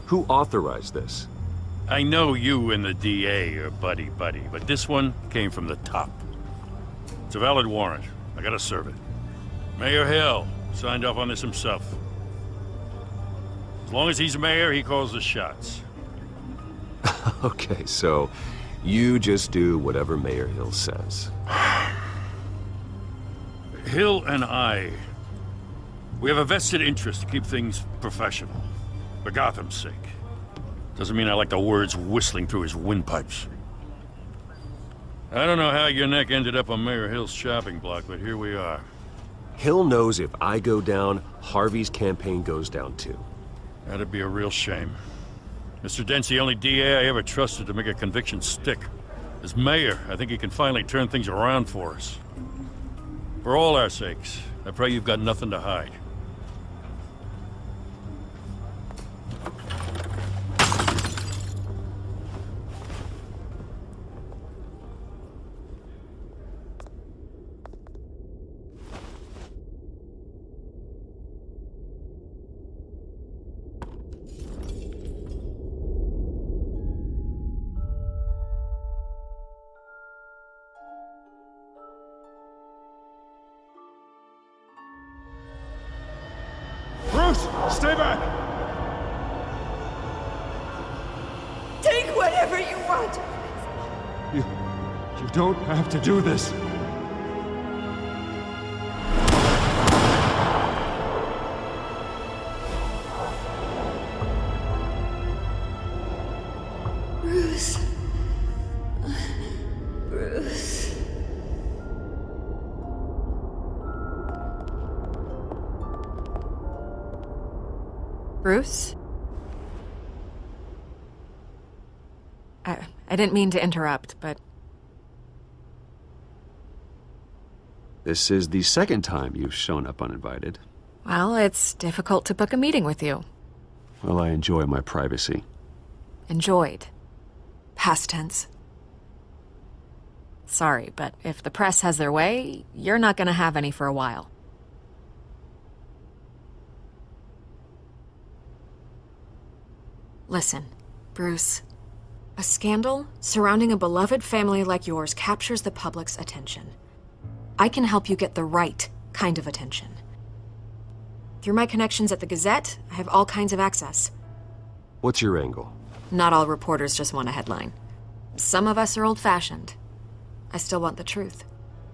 Who authorized this? I know you and the DA are buddy-buddy, but this one came from the top. It's a valid warrant. I gotta serve it. Mayor Hill signed off on this himself. As long as he's mayor, he calls the shots. Okay, so you just do whatever Mayor Hill says. Hill and we have a vested interest to keep things professional. For Gotham's sake. Doesn't mean I like the words whistling through his windpipes. I don't know how your neck ended up on Mayor Hill's shopping block, but here we are. Hill knows if I go down, Harvey's campaign goes down too. That'd be a real shame. Mr. Dent's the only DA I ever trusted to make a conviction stick. As mayor, I think he can finally turn things around for us. For all our sakes, I pray you've got nothing to hide. Stay back! Take whatever you want! You don't have to do this. Bruce. Bruce? I didn't mean to interrupt, but... This is the second time you've shown up uninvited. Well, it's difficult to book a meeting with you. Well, I enjoy my privacy. Enjoyed. Past tense. Sorry, but if the press has their way, you're not gonna have any for a while. Listen, Bruce. A scandal surrounding a beloved family like yours captures the public's attention. I can help you get the right kind of attention. Through my connections at the Gazette, I have all kinds of access. What's your angle? Not all reporters just want a headline. Some of us are old-fashioned. I still want the truth.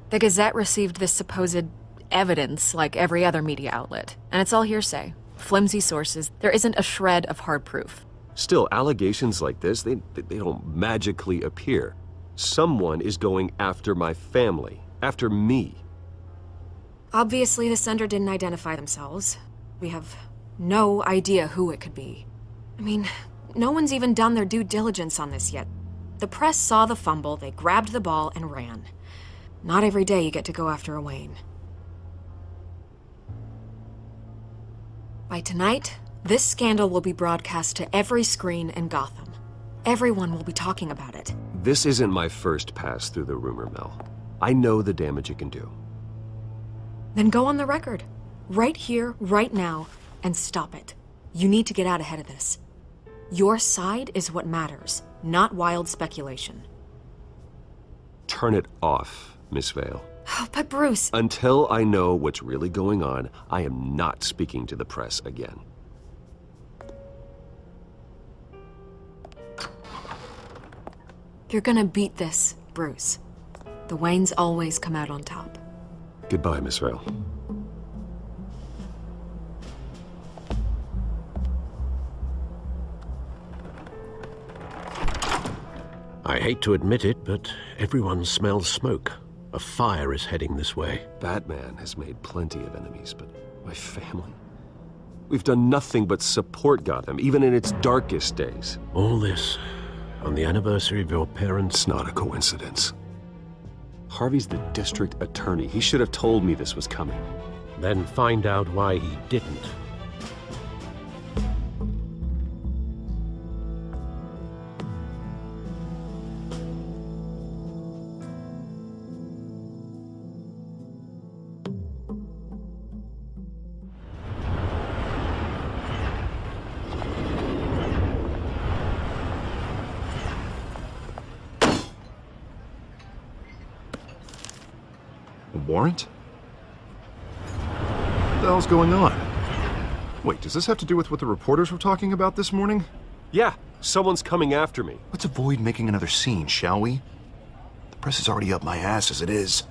The Gazette received this supposed evidence like every other media outlet, and it's all hearsay. Flimsy sources. There isn't a shred of hard proof. Still, allegations like this, they don't magically appear. Someone is going after my family, after me. Obviously, the sender didn't identify themselves. We have no idea who it could be. I mean, no one's even done their due diligence on this yet. The press saw the fumble, they grabbed the ball and ran. Not every day you get to go after a Wayne. By tonight, this scandal will be broadcast to every screen in Gotham. Everyone will be talking about it. This isn't my first pass through the rumor mill. I know the damage it can do. Then go on the record. Right here, right now, and stop it. You need to get out ahead of this. Your side is what matters, not wild speculation. Turn it off, Miss Vale. Oh, but Bruce... Until I know what's really going on, I am not speaking to the press again. You're gonna beat this, Bruce. The Waynes always come out on top. Goodbye, Miss Vale. I hate to admit it, but everyone smells smoke. A fire is heading this way. Batman has made plenty of enemies, but my family? We've done nothing but support Gotham, even in its darkest days. All this on the anniversary of your parents'... It's not a coincidence. Harvey's the district attorney. He should have told me this was coming. Then find out why he didn't. Warrant? What the hell's going on? Wait, does this have to do with what the reporters were talking about this morning? Yeah, someone's coming after me. Let's avoid making another scene, shall we? The press is already up my ass as it is.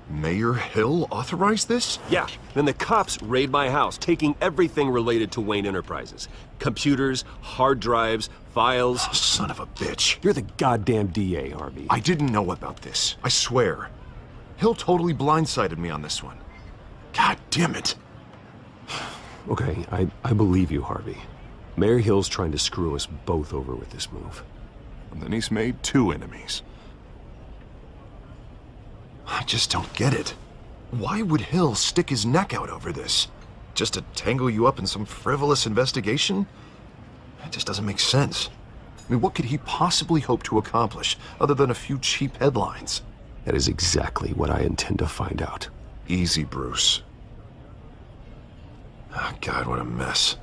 Mayor Hill authorized this? Yeah, then the cops raid my house, taking everything related to Wayne Enterprises. Computers, hard drives, files. Oh, son of a bitch. You're the goddamn DA, R.B. I didn't know about this. I swear. Hill totally blindsided me on this one. God damn it. Okay, I believe you, Harvey. Mayor Hill's trying to screw us both over with this move. And then he's made 2 enemies. I just don't get it. Why would Hill stick his neck out over this? Just to tangle you up in some frivolous investigation? It just doesn't make sense. I mean, what could he possibly hope to accomplish other than a few cheap headlines? That is exactly what I intend to find out. Easy, Bruce. Oh, God, what a mess.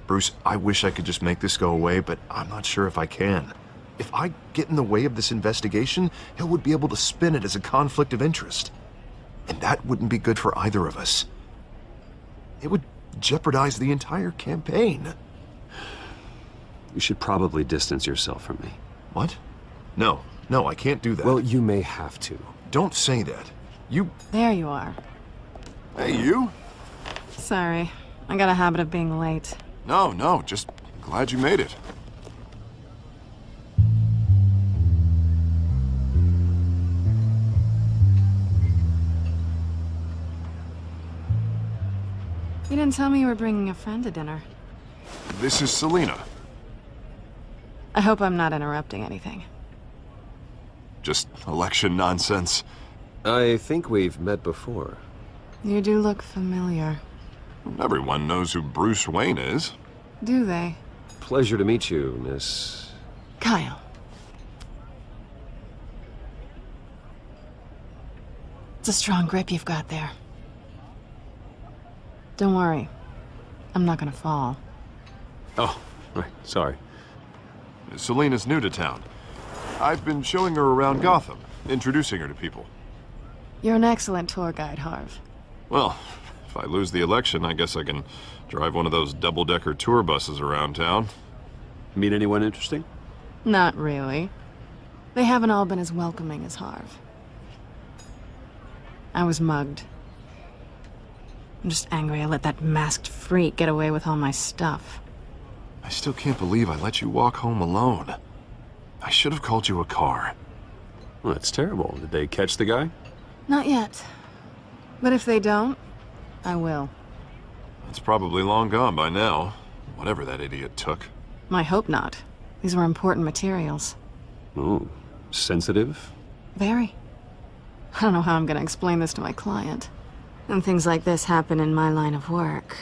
Bruce, I wish I could just make this go away, but I'm not sure if I can. If I get in the way of this investigation, Hill would be able to spin it as a conflict of interest. And that wouldn't be good for either of us. It would jeopardize the entire campaign. You should probably distance yourself from me. What? No, I can't do that. Well, you may have to. Don't say that. You... There you are. Hey, you? Sorry. I got a habit of being late. No, just glad you made it. didn't tell me you were bringing a friend to dinner. This is Selina. I hope I'm not interrupting anything. Just election nonsense. I think we've met before. You do look familiar. Everyone knows who Bruce Wayne is. Do they? Pleasure to meet you, Miss... Kyle. It's a strong grip you've got there. Don't worry. I'm not gonna fall. Oh, right. Sorry. Selina's new to town. I've been showing her around Gotham, introducing her to people. You're an excellent tour guide, Harv. Well, if I lose the election, I guess I can drive one of those double-decker tour buses around town. Meet anyone interesting? Not really. They haven't all been as welcoming as Harv. I was mugged. I'm just angry I let that masked freak get away with all my stuff. I still can't believe I let you walk home alone. I should have called you a car. Well, that's terrible. Did they catch the guy? Not yet. But if they don't, I will. It's probably long gone by now, whatever that idiot took. I hope not. These were important materials. Ooh, sensitive? Very. I don't know how I'm gonna explain this to my client. And things like this happen in my line of work.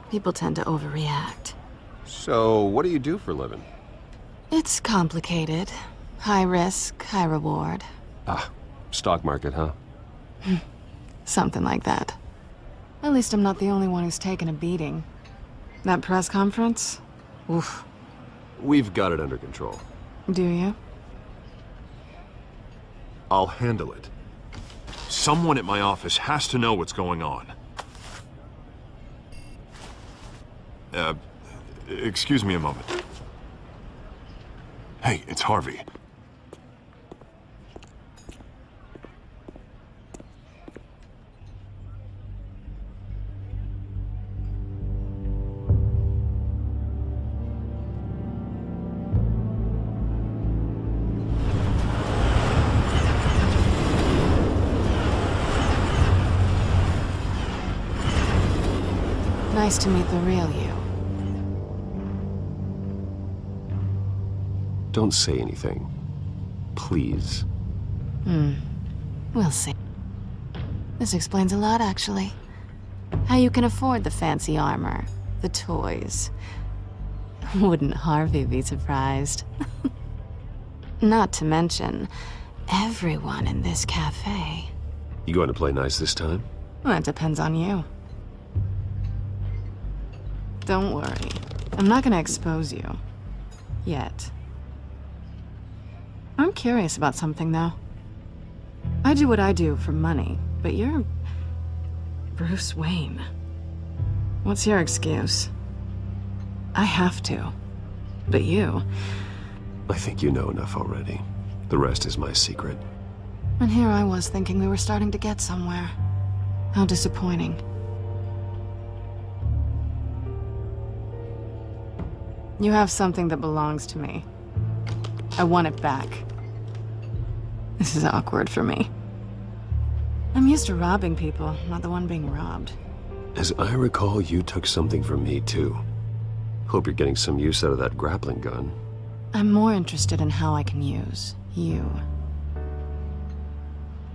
People tend to overreact. So, what do you do for a living? It's complicated. High risk, high reward. Ah, stock market, huh? Something like that. At least I'm not the only one who's taken a beating. That press conference? Oof. We've got it under control. Do you? I'll handle it. Someone at my office has to know what's going on. Excuse me a moment. Hey, it's Harvey. Nice to meet the real you. Don't say anything. Please. We'll see. This explains a lot, actually. How you can afford the fancy armor, the toys. Wouldn't Harvey be surprised? Not to mention, everyone in this cafe. You going to play nice this time? Well, that depends on you. Don't worry. I'm not gonna expose you. Yet. I'm curious about something, though. I do what I do for money, but you're... Bruce Wayne. What's your excuse? I have to. But you... I think you know enough already. The rest is my secret. And here I was thinking we were starting to get somewhere. How disappointing. You have something that belongs to me. I want it back. This is awkward for me. I'm used to robbing people, not the one being robbed. As I recall, you took something from me, too. Hope you're getting some use out of that grappling gun. I'm more interested in how I can use you.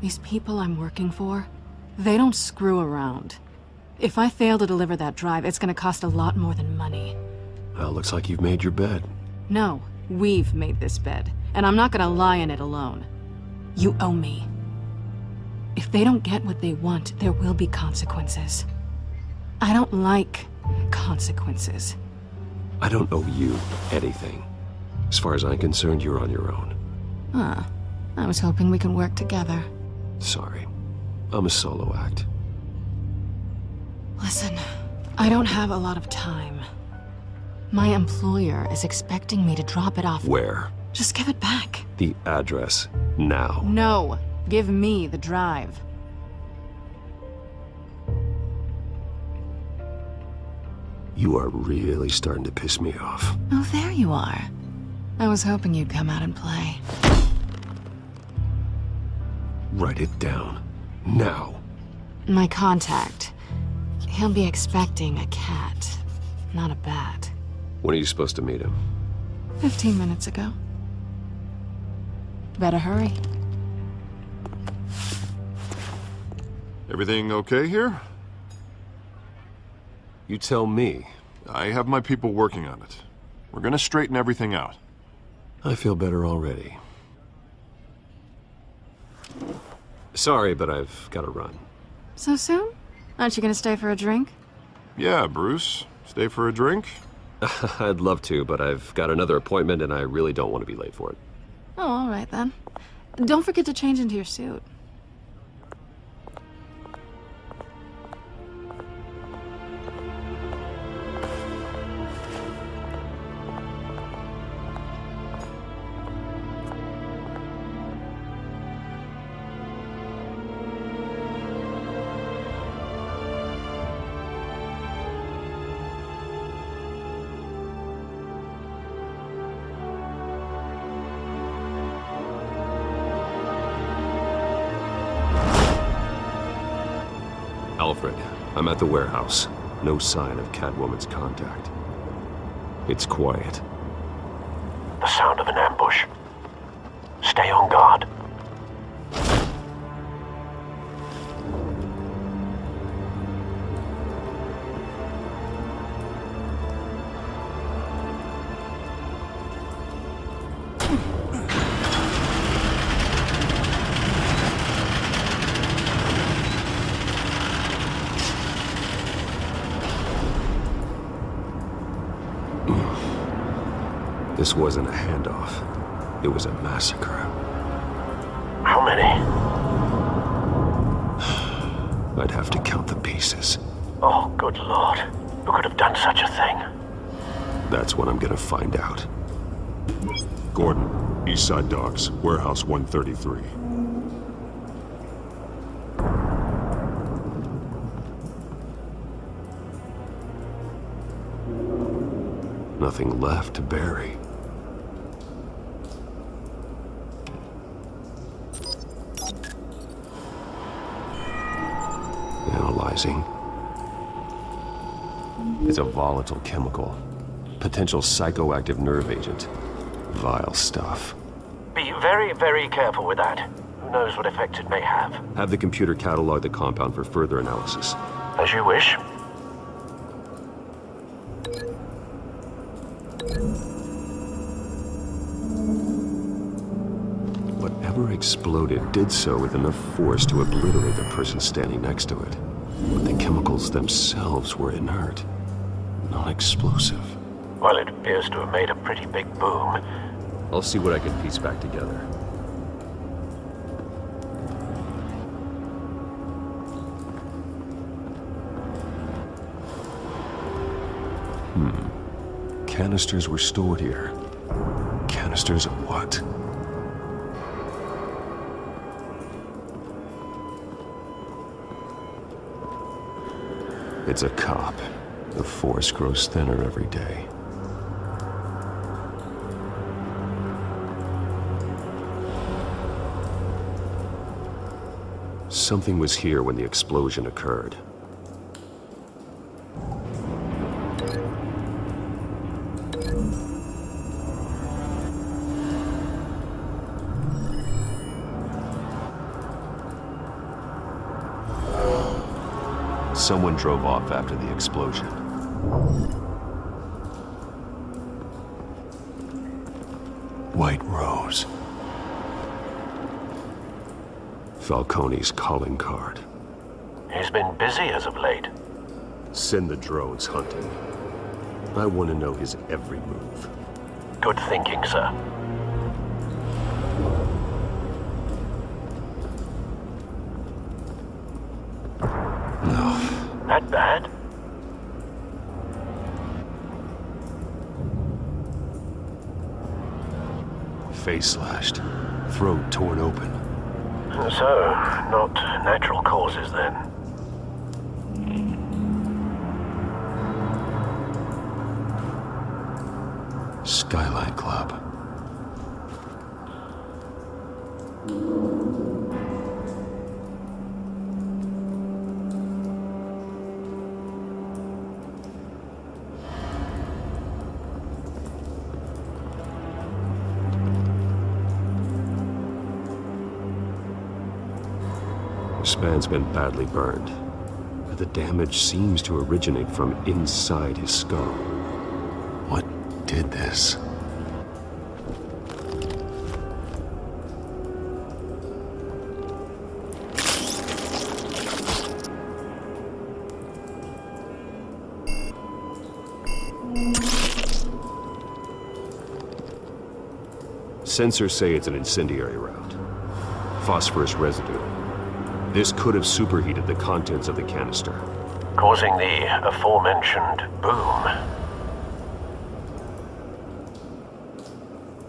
These people I'm working for, they don't screw around. If I fail to deliver that drive, it's gonna cost a lot more than money. Well, looks like you've made your bed. No, we've made this bed, and I'm not gonna lie in it alone. You owe me. If they don't get what they want, there will be consequences. I don't like consequences. I don't owe you anything. As far as I'm concerned, you're on your own. I was hoping we could work together. Sorry. I'm a solo act. Listen, I don't have a lot of time. My employer is expecting me to drop it off. Where? Just give it back. The address, now. No, give me the drive. You are really starting to piss me off. Oh, there you are. I was hoping you'd come out and play. Write it down. Now. My contact. He'll be expecting a cat, not a bat. When are you supposed to meet him? 15 minutes ago. Better hurry. Everything okay here? You tell me. I have my people working on it. We're gonna straighten everything out. I feel better already. Sorry, but I've got to run. So soon? Aren't you gonna stay for a drink? Yeah, Bruce. Stay for a drink? I'd love to, but I've got another appointment and I really don't want to be late for it. Oh, all right then. Don't forget to change into your suit. Alfred, I'm at the warehouse. No sign of Catwoman's contact. It's quiet. The sound of an ambush. Stay on guard. This wasn't a handoff. It was a massacre. How many? I'd have to count the pieces. Oh, good lord. Who could have done such a thing? That's what I'm gonna find out. Gordon, Eastside Docks, Warehouse 133. Nothing left to bury. Analyzing. It's a volatile chemical. Potential psychoactive nerve agent. Vile stuff. Be very, very careful with that. Who knows what effect it may have. Have the computer catalog the compound for further analysis. As you wish. Whatever exploded did so with enough force to obliterate the person standing next to it. But the chemicals themselves were inert, non-explosive. Well, it appears to have made a pretty big boom. I'll see what I can piece back together. Canisters were stored here. Canisters of what? It's a cop. The force grows thinner every day. Something was here when the explosion occurred. Someone drove off after the explosion. White Rose. Falcone's calling card. He's been busy as of late. Send the drones hunting. I want to know his every move. Good thinking, sir. That bad? Face slashed, throat torn open. So, not natural causes then. Skylight Club. Span's been badly burned. But the damage seems to originate from inside his skull. What did this? Sensors say it's an incendiary route. Phosphorus residue. This could have superheated the contents of the canister, causing the aforementioned boom.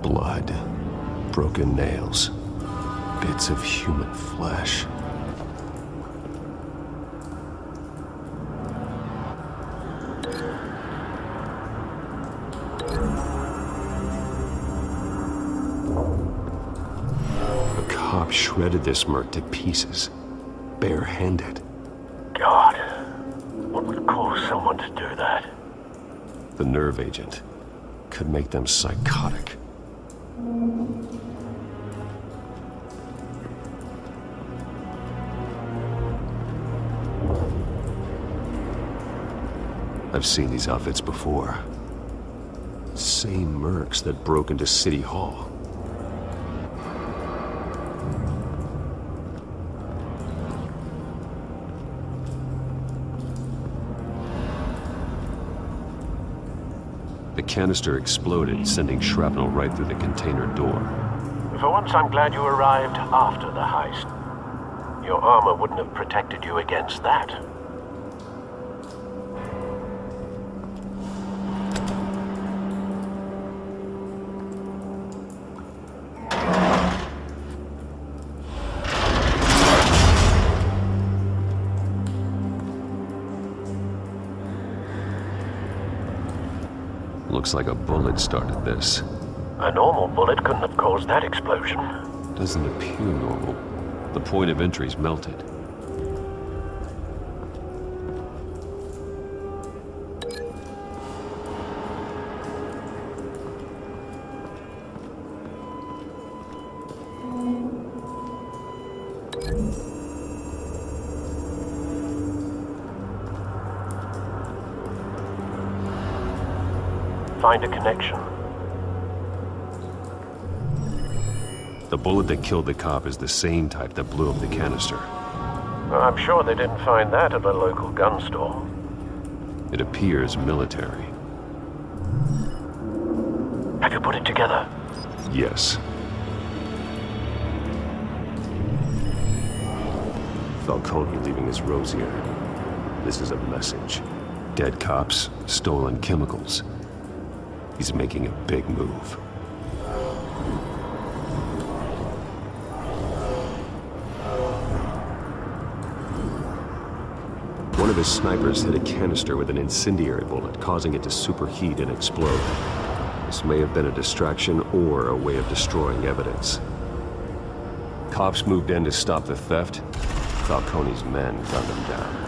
Blood, broken nails, bits of human flesh. Shredded this merc to pieces, barehanded. God, what would cause someone to do that? The nerve agent could make them psychotic. I've seen these outfits before. Same mercs that broke into City Hall. The canister exploded, sending shrapnel right through the container door. For once, I'm glad you arrived after the heist. Your armor wouldn't have protected you against that. Looks like a bullet started this. A normal bullet couldn't have caused that explosion. Doesn't appear normal. The point of entry's melted. Find a connection. The bullet that killed the cop is the same type that blew up the canister. I'm sure they didn't find that at a local gun store. It appears military. Have you put it together? Yes. Falcone leaving his rosier. This is a message. Dead cops, stolen chemicals. He's making a big move. One of his snipers hit a canister with an incendiary bullet, causing it to superheat and explode. This may have been a distraction or a way of destroying evidence. Cops moved in to stop the theft. Falcone's men gunned them down.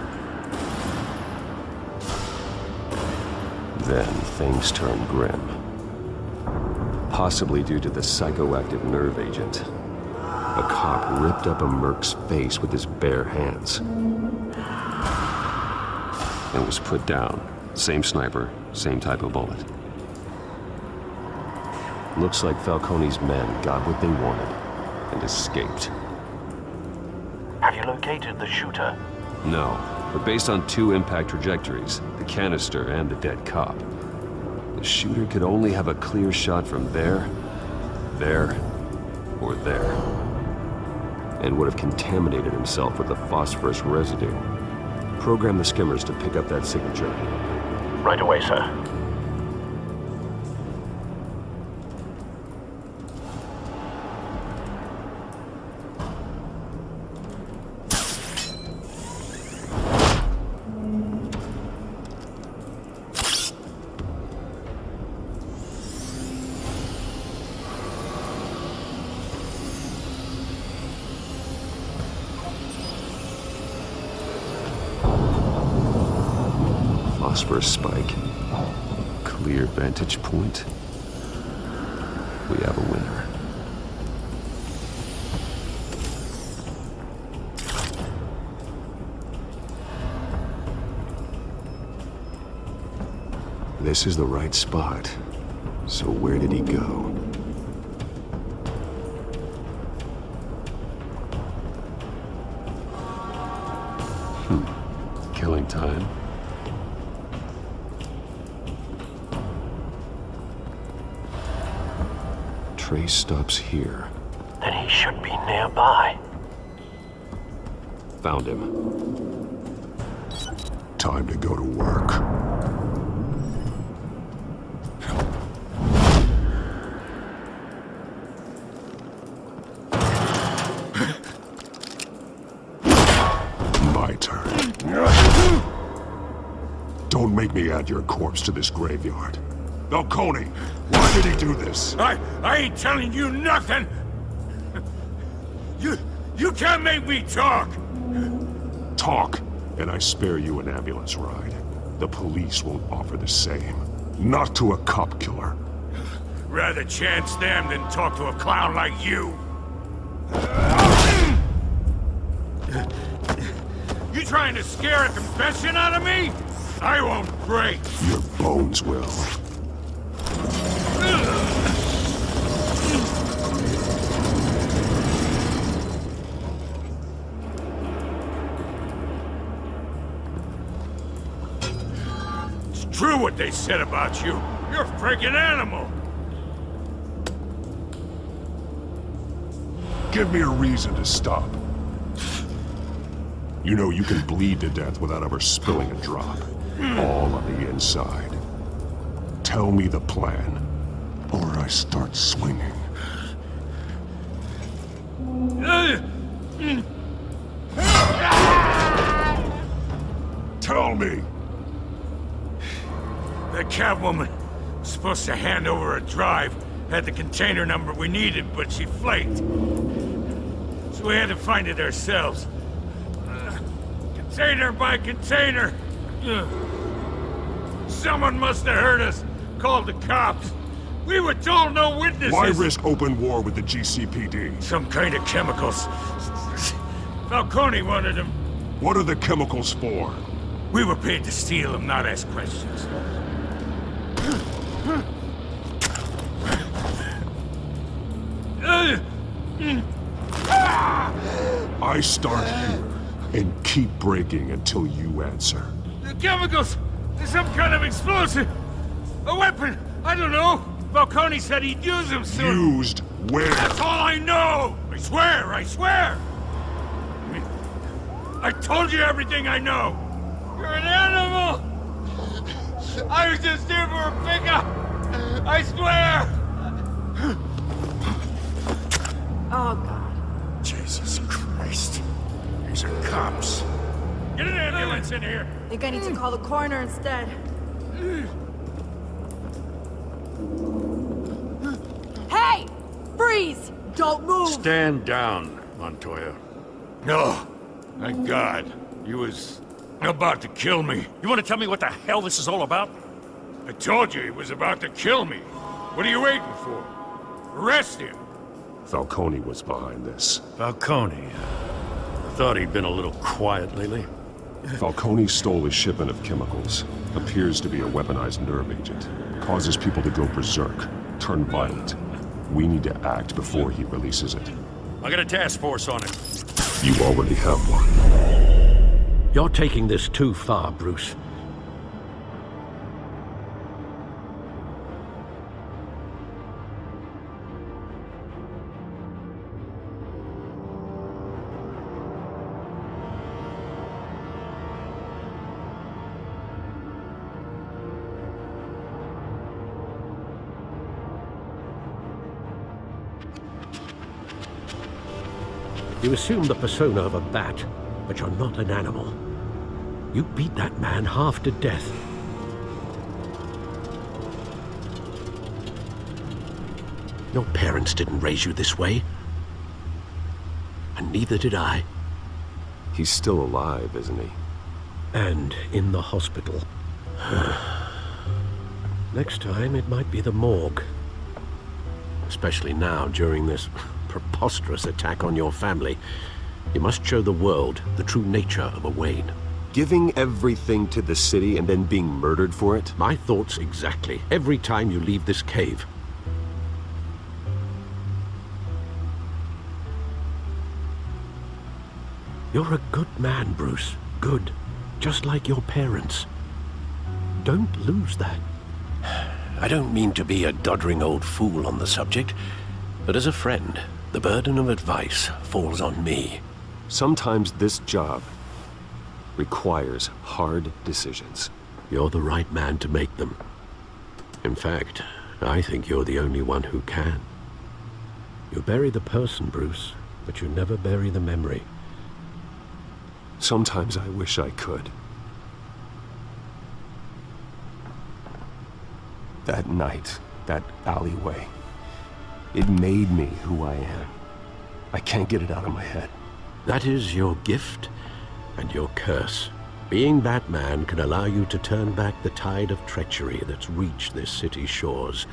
Then things turned grim. Possibly due to the psychoactive nerve agent. A cop ripped up a merc's face with his bare hands. And was put down. Same sniper, same type of bullet. Looks like Falcone's men got what they wanted and escaped. Have you located the shooter? No, but based on two impact trajectories, the canister and the dead cop, the shooter could only have a clear shot from there, or there, and would have contaminated himself with the phosphorus residue. Program the skimmers to pick up that signature. Right away, sir. Phosphorus spike. Clear vantage point. We have a winner. This is the right spot. So where did he go? Killing time. Trace stops here. Then he should be nearby. Found him. Time to go to work. My turn. Don't make me add your corpse to this graveyard. Falcone, why did he do this? I ain't telling you nothing! You can't make me talk! Talk, and I spare you an ambulance ride. The police won't offer the same. Not to a cop killer. Rather chance them than talk to a clown like you. You trying to scare a confession out of me? I won't break. Your bones will. It's true what they said about you. You're a freaking animal. Give me a reason to stop. You know you can bleed to death without ever spilling a drop. All on the inside. Tell me the plan, or I start swinging. Tell me! The Catwoman was supposed to hand over a drive, had the container number we needed, but she flaked. So we had to find it ourselves. Container by container. Someone must have heard us, called the cops. We were told no witnesses. Why risk open war with the GCPD? Some kind of chemicals. Falcone wanted them. What are the chemicals for? We were paid to steal them, not ask questions. I start here and keep breaking until you answer. The chemicals! There's some kind of explosive! A weapon! I don't know! Falcone said he'd use them soon! Used where? That's all I know! I swear! I swear! I told you everything I know! You're an animal! I was just here for a pickup! I swear! Oh, God. Jesus Christ. These are cops. Get an ambulance in here! I think I need to call the coroner instead. Hey! Freeze! Don't move! Stand down, Montoya. No. Thank God. He was about to kill me. You want to tell me what the hell this is all about? I told you he was about to kill me. What are you waiting for? Arrest him. Falcone was behind this. Falcone. I thought he'd been a little quiet lately. Falcone stole a shipment of chemicals. Appears to be a weaponized nerve agent. Causes people to go berserk, turn violent. We need to act before he releases it. I got a task force on it. You already have one. You're taking this too far, Bruce. You assume the persona of a bat, but you're not an animal. You beat that man half to death. Your parents didn't raise you this way. And neither did I. He's still alive, isn't he? And in the hospital. Next time, it might be the morgue. Especially now, during this preposterous attack on your family. You must show the world the true nature of a Wayne. Giving everything to the city and then being murdered for it? My thoughts exactly. Every time you leave this cave. You're a good man, Bruce. Good. Just like your parents. Don't lose that. I don't mean to be a doddering old fool on the subject, but as a friend, the burden of advice falls on me. Sometimes this job requires hard decisions. You're the right man to make them. In fact, I think you're the only one who can. You bury the person, Bruce, but you never bury the memory. Sometimes I wish I could. That night, that alleyway, it made me who I am. I can't get it out of my head. That is your gift and your curse. Being Batman can allow you to turn back the tide of treachery that's reached this city's shores,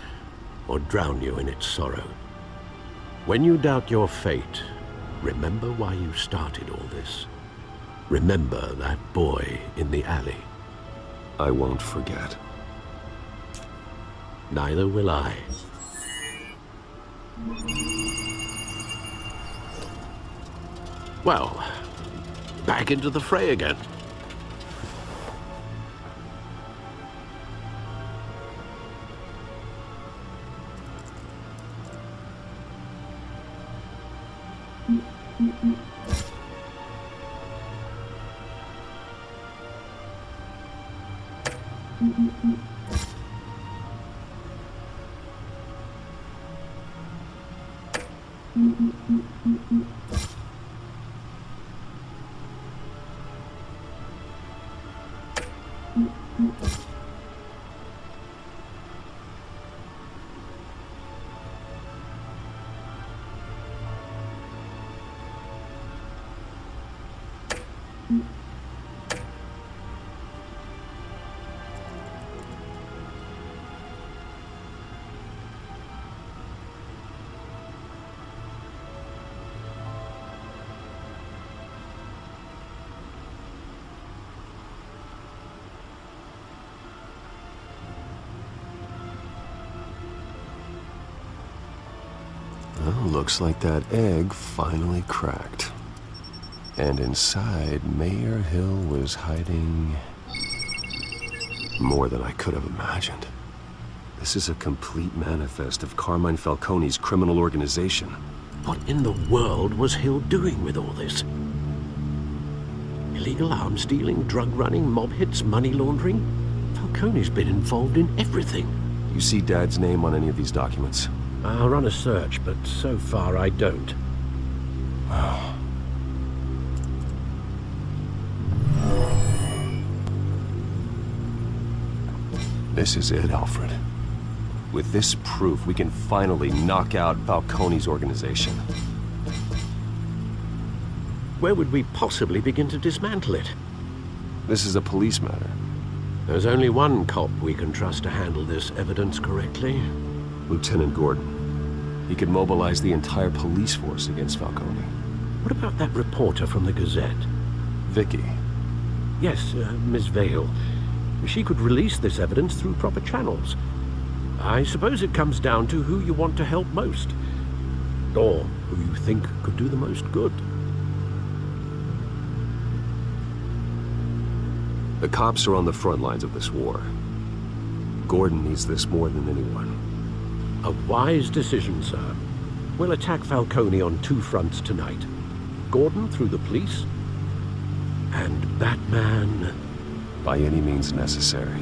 or drown you in its sorrow. When you doubt your fate, remember why you started all this. Remember that boy in the alley. I won't forget. Neither will I. Well, back into the fray again. Well, looks like that egg finally cracked. And inside, Mayor Hill was hiding more than I could have imagined. This is a complete manifest of Carmine Falcone's criminal organization. What in the world was Hill doing with all this? Illegal arms dealing, drug running, mob hits, money laundering? Falcone's been involved in everything. You see Dad's name on any of these documents? I'll run a search, but so far I don't. Wow. This is it, Alfred. With this proof, we can finally knock out Falcone's organization. Where would we possibly begin to dismantle it? This is a police matter. There's only one cop we can trust to handle this evidence correctly. Lieutenant Gordon. He could mobilize the entire police force against Falcone. What about that reporter from the Gazette? Vicky. Yes, Miss Vale. She could release this evidence through proper channels. I suppose it comes down to who you want to help most. Or who you think could do the most good. The cops are on the front lines of this war. Gordon needs this more than anyone. A wise decision, sir. We'll attack Falcone on two fronts tonight. Gordon through the police, and Batman... by any means necessary.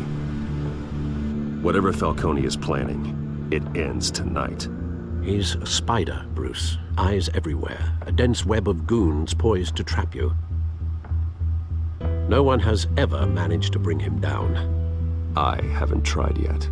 Whatever Falcone is planning, it ends tonight. He's a spider, Bruce. Eyes everywhere. A dense web of goons poised to trap you. No one has ever managed to bring him down. I haven't tried yet.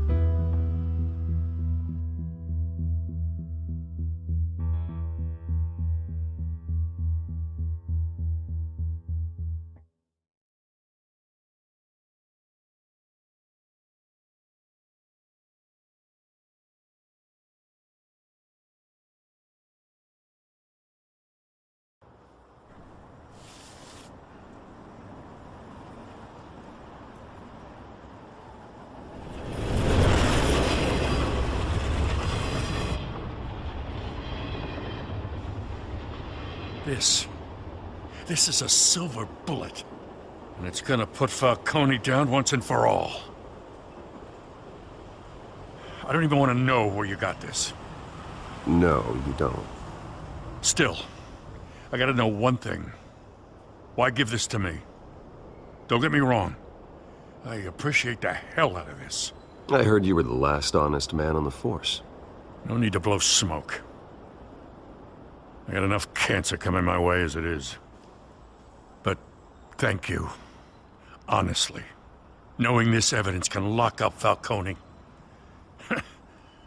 This is a silver bullet. And it's gonna put Falcone down once and for all. I don't even want to know where you got this. No, you don't. Still, I gotta know one thing. Why give this to me? Don't get me wrong. I appreciate the hell out of this. I heard you were the last honest man on the force. No need to blow smoke. I got enough cancer coming my way as it is. But thank you. Honestly. Knowing this evidence can lock up Falcone.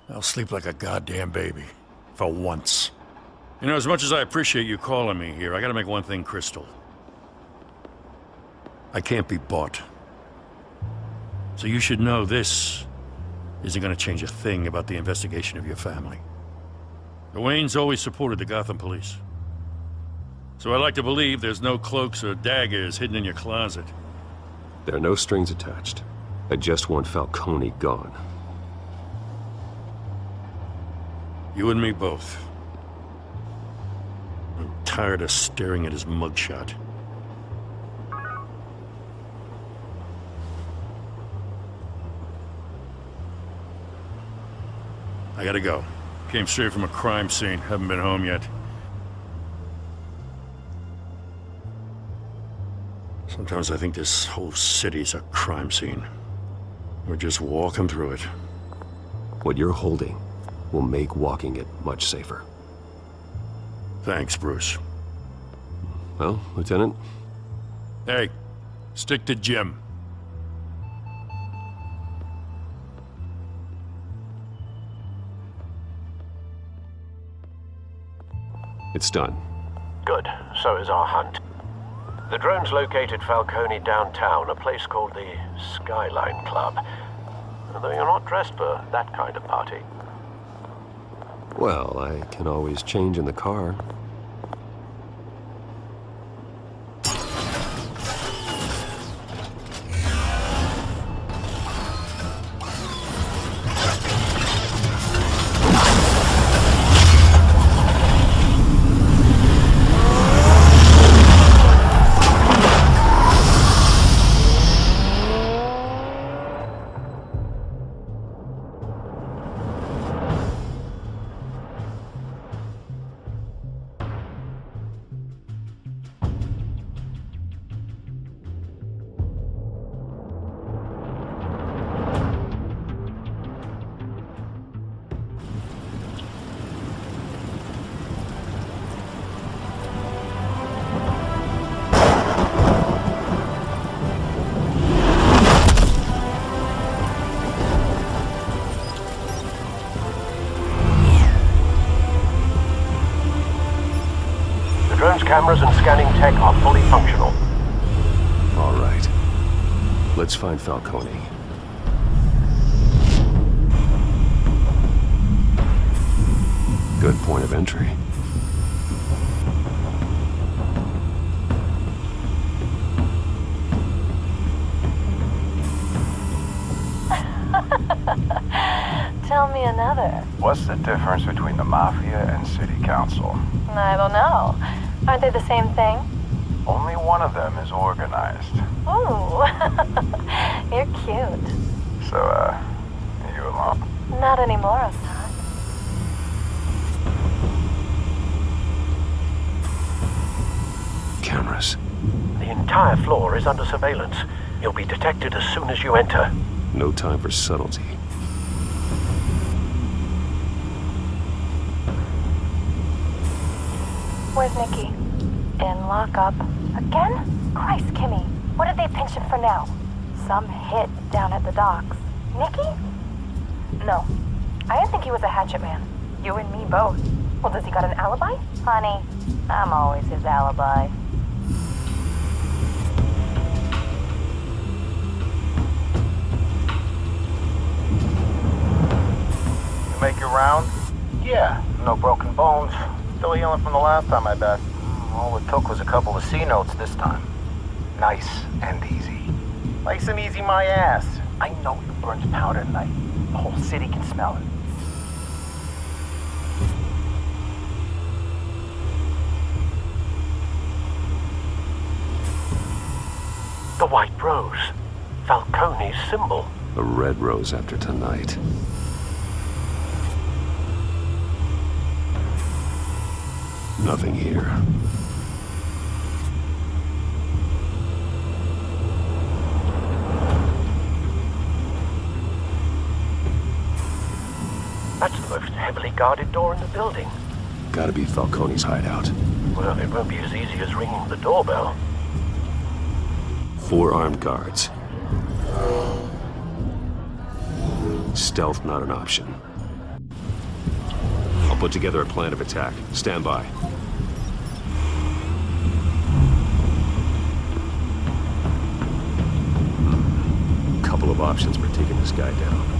I'll sleep like a goddamn baby. For once. You know, as much as I appreciate you calling me here, I gotta make one thing crystal. I can't be bought. So you should know this isn't gonna change a thing about the investigation of your family. The Waynes always supported the Gotham police. So I like to believe there's no cloaks or daggers hidden in your closet. There are no strings attached. I just want Falcone gone. You and me both. I'm tired of staring at his mugshot. I gotta go. Came straight from a crime scene. Haven't been home yet. Sometimes I think this whole city's a crime scene. We're just walking through it. What you're holding will make walking it much safer. Thanks, Bruce. Well, Lieutenant? Hey, stick to Jim. It's done. Good. So is our hunt. The drones located Falcone downtown, a place called the Skyline Club. Though you're not dressed for that kind of party. Well, I can always change in the car. Cameras and scanning tech are fully functional. All right. Let's find Falcone. Good point of entry. Tell me another. What's the difference between the Mafia and City Council? I don't know. Aren't they the same thing? Only one of them is organized. Ooh, you're cute. So, you alone? Not anymore, I'm not. Cameras. The entire floor is under surveillance. You'll be detected as soon as you enter. No time for subtlety. Where's Nikki? In lockup. Again? Christ, Kimmy. What did they pinch him for now? Some hit down at the docks. Nikki? No. I didn't think he was a hatchet man. You and me both. Well, does he got an alibi? Honey, I'm always his alibi. You make your round? Yeah, no broken bones. Still healing from the last time, I bet. All it took was a couple of C notes this time. Nice and easy. Nice and easy my ass. I know you burned powder at night. The whole city can smell it. The white rose. Falcone's symbol. A red rose after tonight. Nothing here. That's the most heavily guarded door in the building. Gotta be Falcone's hideout. Well, it won't be as easy as ringing the doorbell. 4 armed guards. Stealth not an option. I'll put together a plan of attack. Stand by. Couple of options for taking this guy down.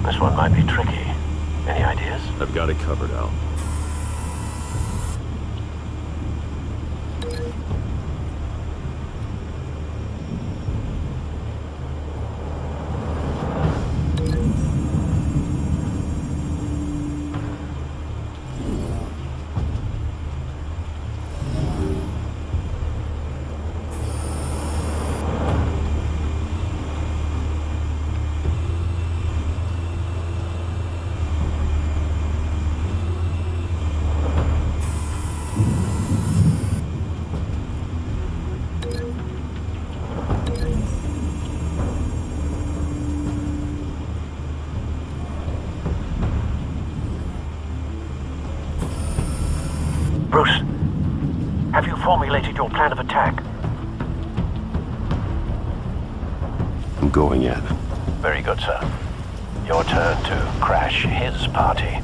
This one might be tricky. Any ideas? I've got it covered, Al. Bruce, have you formulated your plan of attack? I'm going in. Very good, sir. Your turn to crash his party.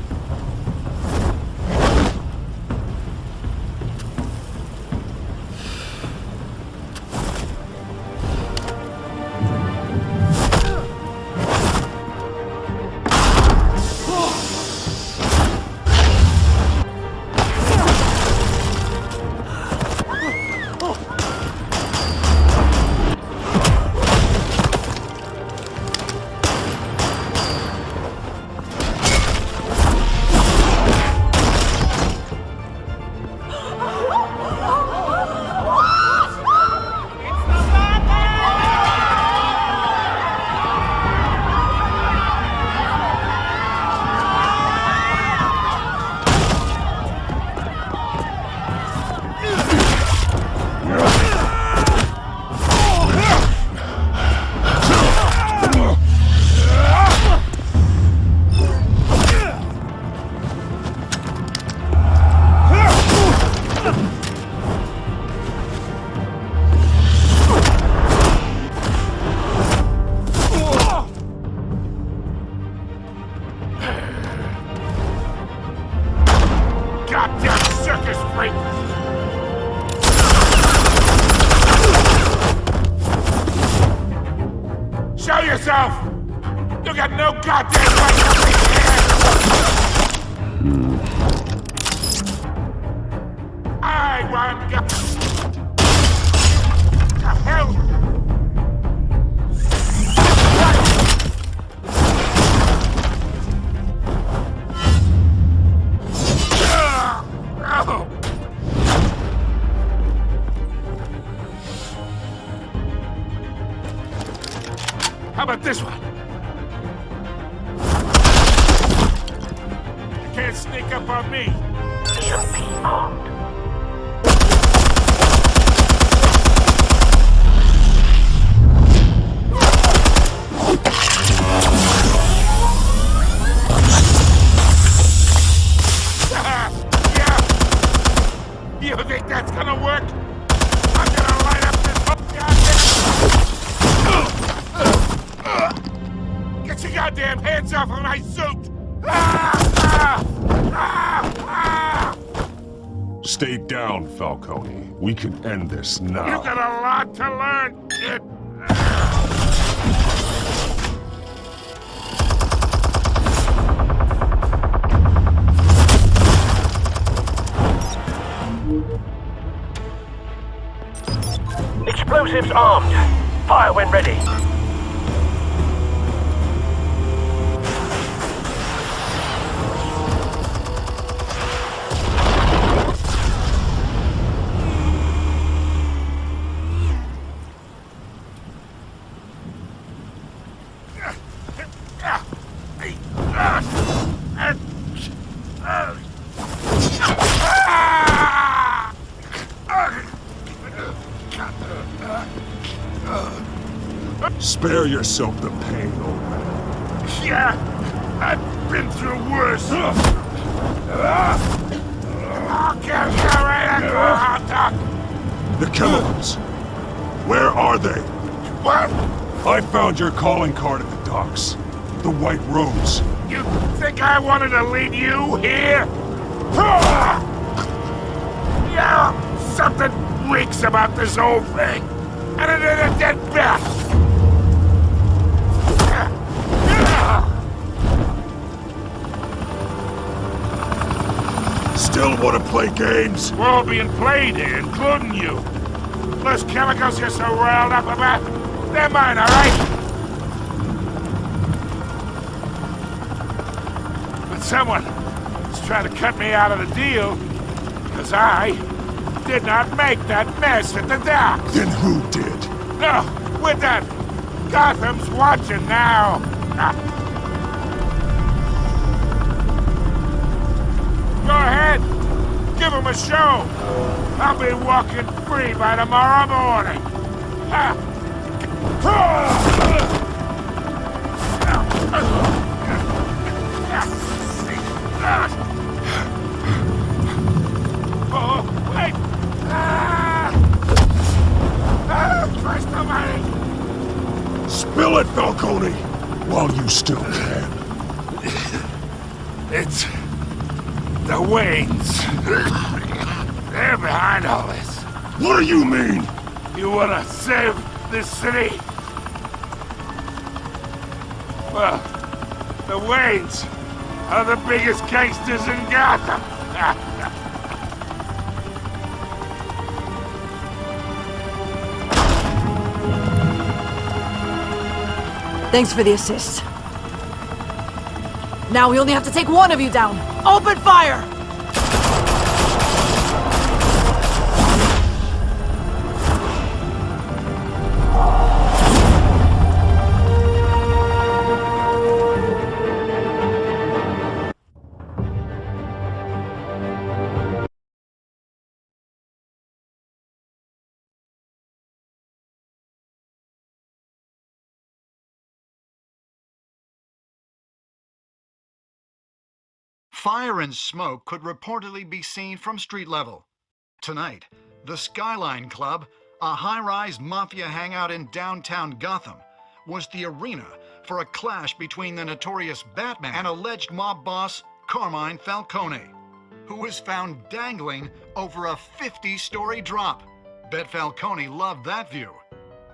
Show yourself! You got no goddamn right to be here! I want to hell! sneak up on me. Shouldn't be armed. You think that's gonna work? I'm gonna light up this whole goddamn... Get your goddamn hands off of my suit! Stay down, Falcone. We can end this now. You got a lot to learn, kid. Explosives armed. Fire when ready. Spare yourself the pain, old man. Yeah, I've been through worse. I'll kill you right after a hot dog. The chemicals. Where are they? What? I found your calling card at the docks. The White Rose. You think I wanted to lead you here? Yeah, something reeks about this whole thing. And it is a dead bat. Still want to play games? We're all being played here, including you. Those chemicals you're so riled up about, they're mine, all right? But someone is trying to cut me out of the deal, because I did not make that mess at the docks. Then who did? No, we're done. Gotham's watching now. Go ahead. Give him a show. I'll be walking free by tomorrow morning. Oh, wait. Christ almighty. Spill it, Falcone, while you still can. It's the Waynes. They're behind all this. What do you mean? You wanna save this city? Well, the Waynes are the biggest gangsters in Gotham. Thanks for the assist. Now we only have to take one of you down. Open fire! Fire and smoke could reportedly be seen from street level. Tonight, the Skyline Club, a high-rise mafia hangout in downtown Gotham, was the arena for a clash between the notorious Batman and alleged mob boss Carmine Falcone, who was found dangling over a 50-story drop. Bet Falcone loved that view.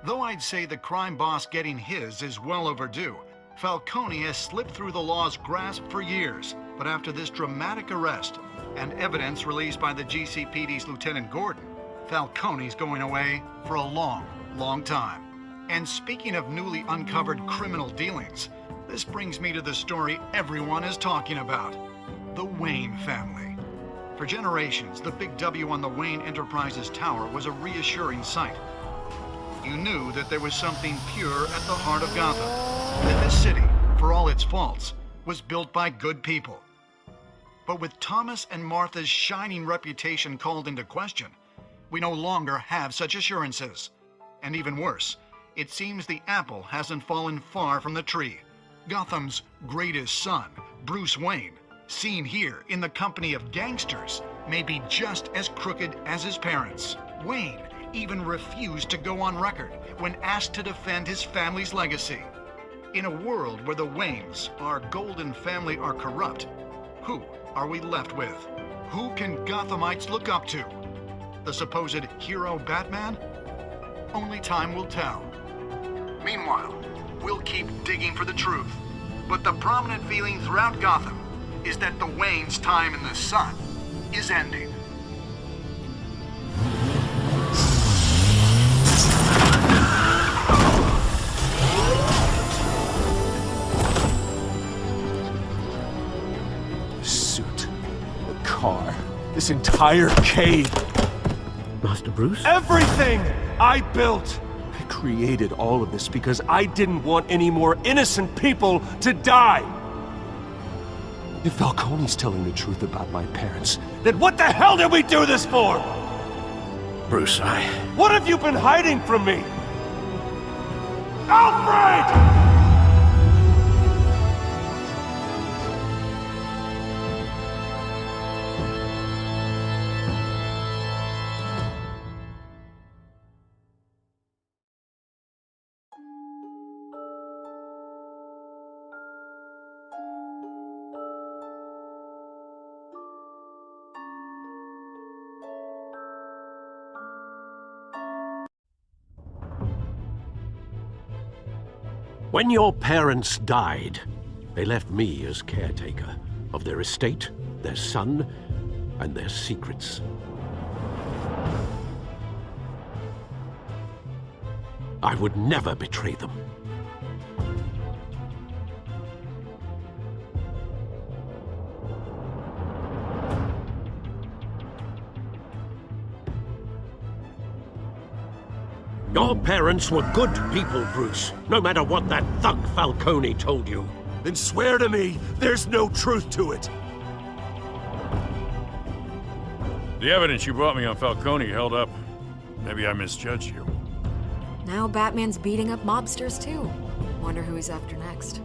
Though I'd say the crime boss getting his is well overdue, Falcone has slipped through the law's grasp for years. But after this dramatic arrest and evidence released by the GCPD's Lieutenant Gordon, Falcone's going away for a long, long time. And speaking of newly uncovered criminal dealings, this brings me to the story everyone is talking about: the Wayne family. For generations, the big W on the Wayne Enterprises tower was a reassuring sight. You knew that there was something pure at the heart of Gotham, that this city, for all its faults, was built by good people. But with Thomas and Martha's shining reputation called into question, we no longer have such assurances. And even worse, it seems the apple hasn't fallen far from the tree. Gotham's greatest son, Bruce Wayne, seen here in the company of gangsters, may be just as crooked as his parents. Wayne even refused to go on record when asked to defend his family's legacy. In a world where the Waynes, our golden family, are corrupt, who are we left with? Who can Gothamites look up to? The supposed hero Batman? Only time will tell. Meanwhile, we'll keep digging for the truth. But the prominent feeling throughout Gotham is that the Waynes' time in the sun is ending. The suit, the car, this entire cave. Master Bruce? Everything I built! I created all of this because I didn't want any more innocent people to die! If Falcone's telling the truth about my parents, then what the hell did we do this for? Bruce, What have you been hiding from me? Alfred! When your parents died, they left me as caretaker of their estate, their son, and their secrets. I would never betray them. Your parents were good people, Bruce, no matter what that thug Falcone told you. Then swear to me there's no truth to it. The evidence you brought me on Falcone held up. Maybe I misjudged you. Now Batman's beating up mobsters too. Wonder who he's after next.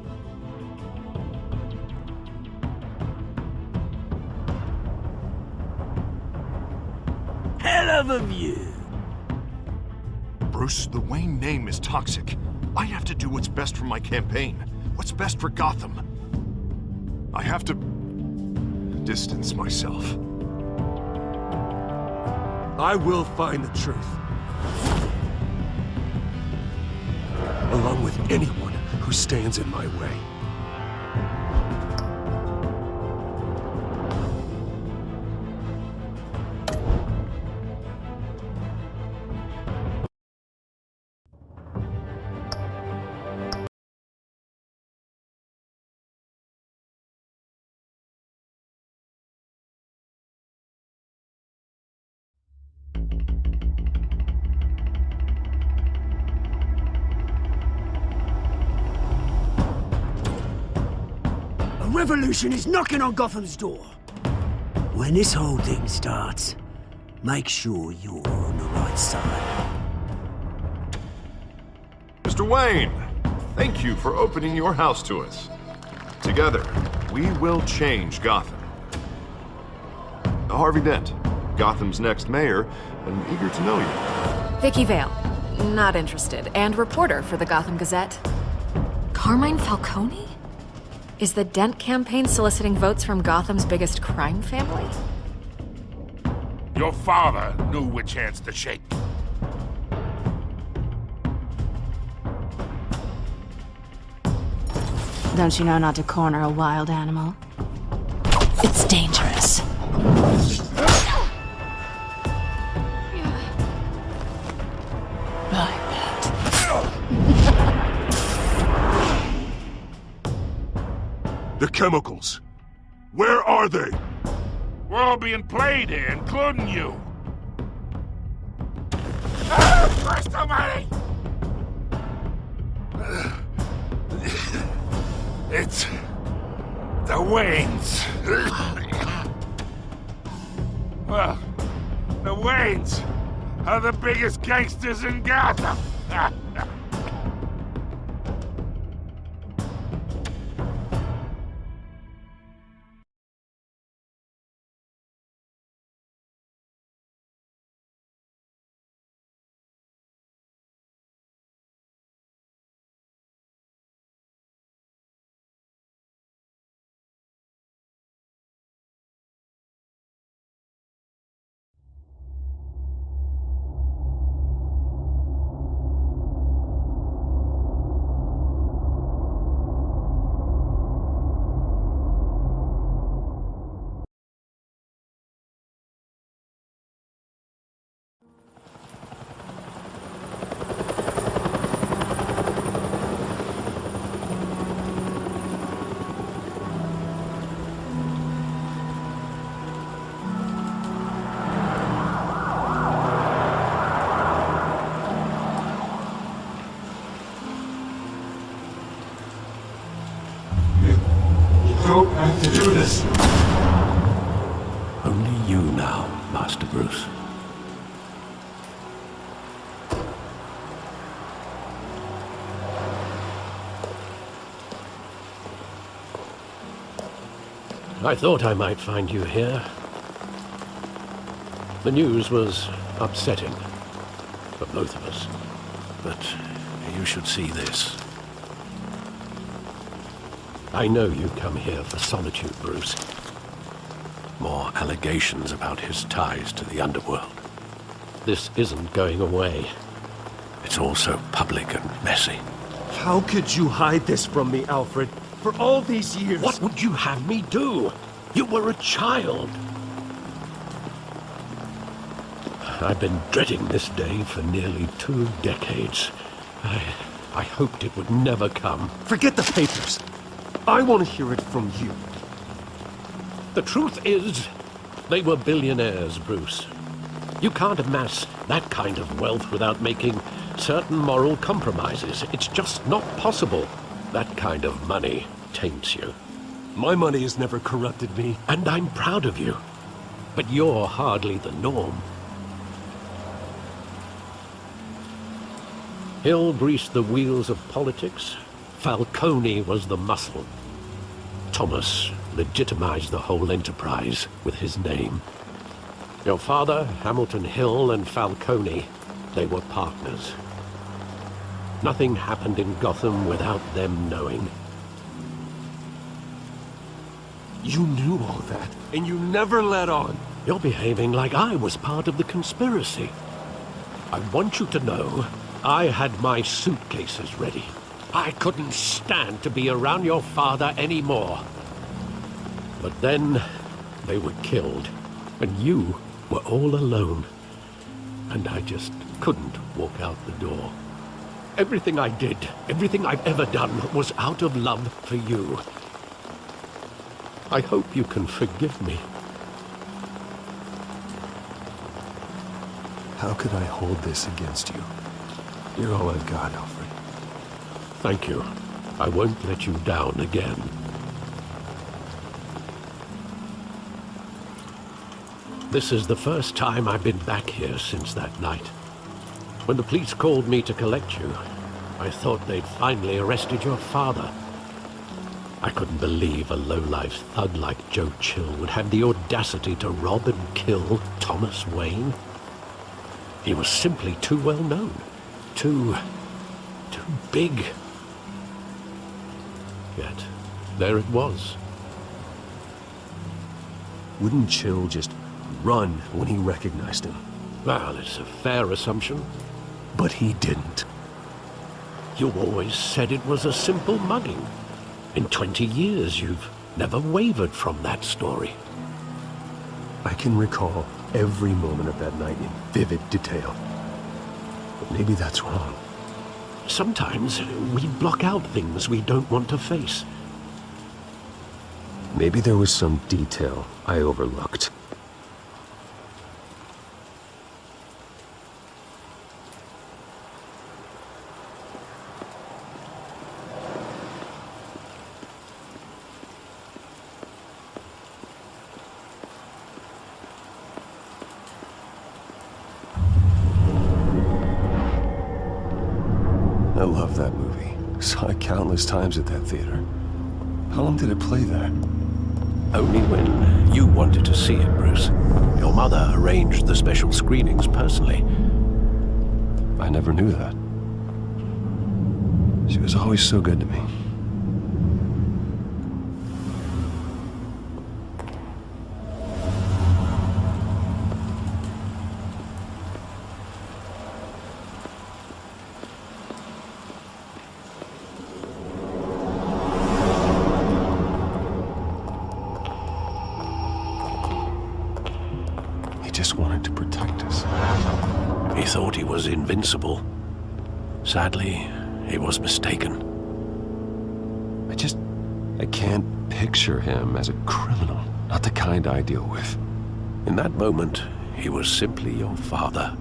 Hell of a view. Bruce, the Wayne name is toxic. I have to do what's best for my campaign. What's best for Gotham. I have to distance myself. I will find the truth. Along with anyone who stands in my way. A revolution is knocking on Gotham's door. When this whole thing starts, make sure you're on the right side. Mr. Wayne, thank you for opening your house to us. Together, we will change Gotham. Harvey Dent, Gotham's next mayor, and eager to know you. Vicky Vale, not interested, and reporter for the Gotham Gazette. Carmine Falcone? Is the Dent campaign soliciting votes from Gotham's biggest crime family? Your father knew which hands to shake. Don't you know not to corner a wild animal? It's dangerous. The chemicals. Where are they? We're all being played here, including you. Christ almighty! It's the Waynes. Well, the Waynes are the biggest gangsters in Gotham. Don't have to do this. Only you now, Master Bruce. I thought I might find you here. The news was upsetting for both of us, but you should see this. I know you come here for solitude, Bruce. More allegations about his ties to the underworld. This isn't going away. It's all so public and messy. How could you hide this from me, Alfred? For all these years... What would you have me do? You were a child. I've been dreading this day for nearly 2 decades. I hoped it would never come. Forget the papers. I want to hear it from you. The truth is, they were billionaires, Bruce. You can't amass that kind of wealth without making certain moral compromises. It's just not possible. That kind of money taints you. My money has never corrupted me. And I'm proud of you. But you're hardly the norm. Hill greased the wheels of politics. Falcone was the muscle. Thomas legitimized the whole enterprise with his name. Your father, Hamilton Hill, and Falcone, they were partners. Nothing happened in Gotham without them knowing. You knew all that, and you never let on. You're behaving like I was part of the conspiracy. I want you to know I had my suitcases ready. I couldn't stand to be around your father anymore. But then they were killed, and you were all alone. And I just couldn't walk out the door. Everything I did, everything I've ever done, was out of love for you. I hope you can forgive me. How could I hold this against you? You're all I've got, Alfred. Thank you. I won't let you down again. This is the first time I've been back here since that night. When the police called me to collect you, I thought they'd finally arrested your father. I couldn't believe a low-life thug like Joe Chill would have the audacity to rob and kill Thomas Wayne. He was simply too well known. Too big. Yet, there it was. Wouldn't Chill just run when he recognized him? Well, it's a fair assumption. But he didn't. You always said it was a simple mugging. In 20 years, you've never wavered from that story. I can recall every moment of that night in vivid detail. But maybe that's wrong. Sometimes we block out things we don't want to face. Maybe there was some detail I overlooked. love that movie. Saw it countless times at that theater. How long did it play there? Only when you wanted to see it, Bruce. Your mother arranged the special screenings personally. I never knew that. She was always so good to me. He just wanted to protect us. He thought he was invincible. Sadly, he was mistaken. I can't picture him as a criminal. Not the kind I deal with. In that moment, he was simply your father.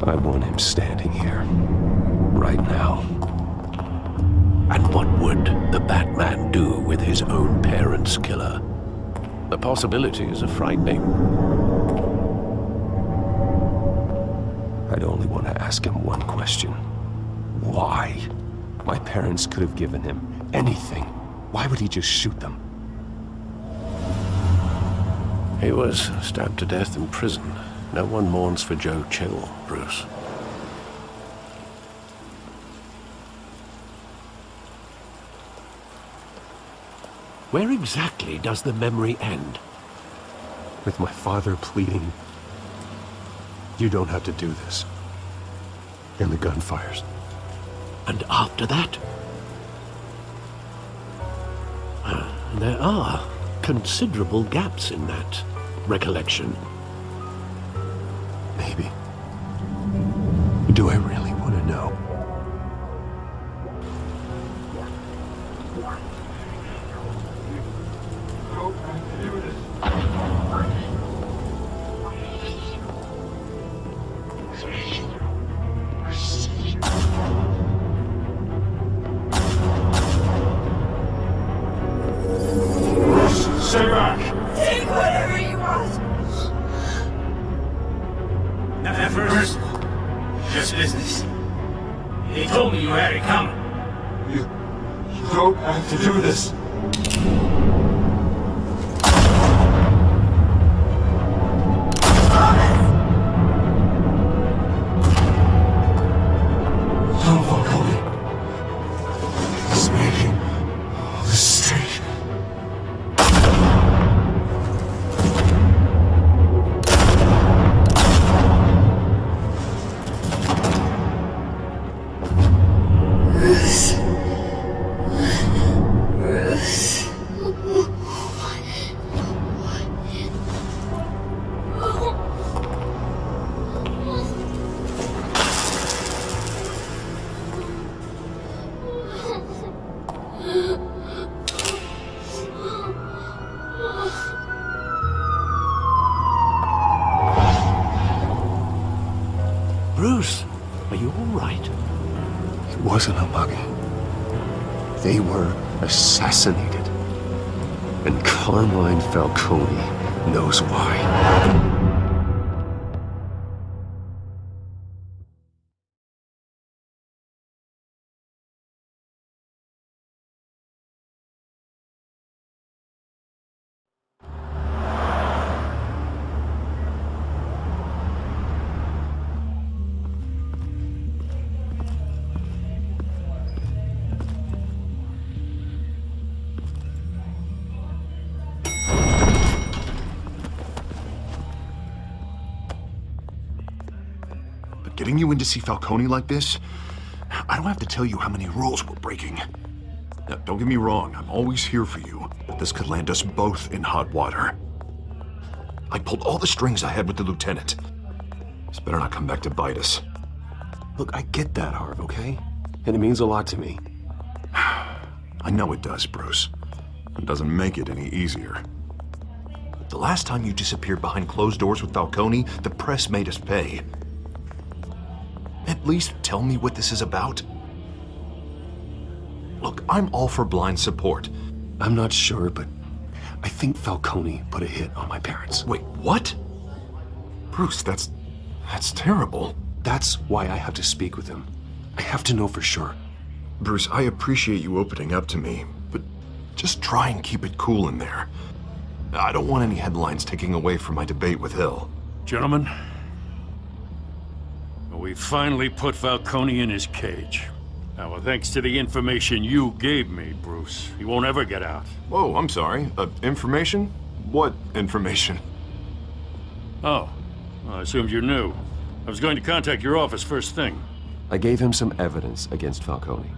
I want him standing here, right now. And what would the Batman do with his own parents' killer? The possibilities are frightening. I'd only want to ask him one question. Why? My parents could have given him anything. Why would he just shoot them? He was stabbed to death in prison. No one mourns for Joe Chill, Bruce. Where exactly does the memory end? With my father pleading, "You don't have to do this." And the gun fires. And after that? There are considerable gaps in that recollection. Maybe. Do I really want to know? Stay back! Take whatever you want! Nothing personal. Just business. He told me you had it coming. You don't have to do this. Tom Falcone. He's making all this straight. Bruce, are you all right? It wasn't a mugging. They were assassinated. And Carmine Falcone knows why. Getting you in to see Falcone like this, I don't have to tell you how many rules we're breaking. Now, don't get me wrong, I'm always here for you, but this could land us both in hot water. I pulled all the strings I had with the lieutenant. This better not come back to bite us. Look, I get that, Harv, okay? And it means a lot to me. I know it does, Bruce. It doesn't make it any easier. The The last time you disappeared behind closed doors with Falcone, the press made us pay. At least tell me what this is about. Look, I'm all for blind support. I'm not sure, but I think Falcone put a hit on my parents. Wait, what? Bruce, that's terrible. That's why I have to speak with him. I have to know for sure. Bruce, I appreciate you opening up to me, but just try and keep it cool in there. I don't want any headlines taking away from my debate with Hill. Gentlemen, we finally put Falcone in his cage. Now, thanks to the information you gave me, Bruce, he won't ever get out. Whoa, I'm sorry. Information? What information? Oh, well, I assumed you knew. I was going to contact your office first thing. I gave him some evidence against Falcone.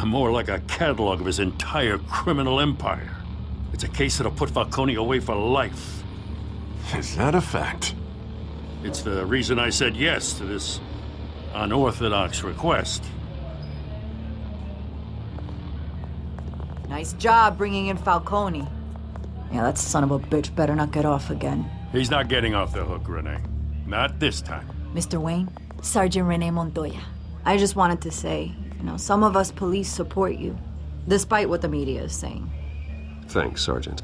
More like a catalog of his entire criminal empire. It's a case that'll put Falcone away for life. Is that a fact? It's the reason I said yes to this unorthodox request. Nice job bringing in Falcone. Yeah, that son of a bitch better not get off again. He's not getting off the hook, Renee. Not this time. Mr. Wayne, Sergeant Renee Montoya. I just wanted to say, some of us police support you, despite what the media is saying. Thanks, Sergeant.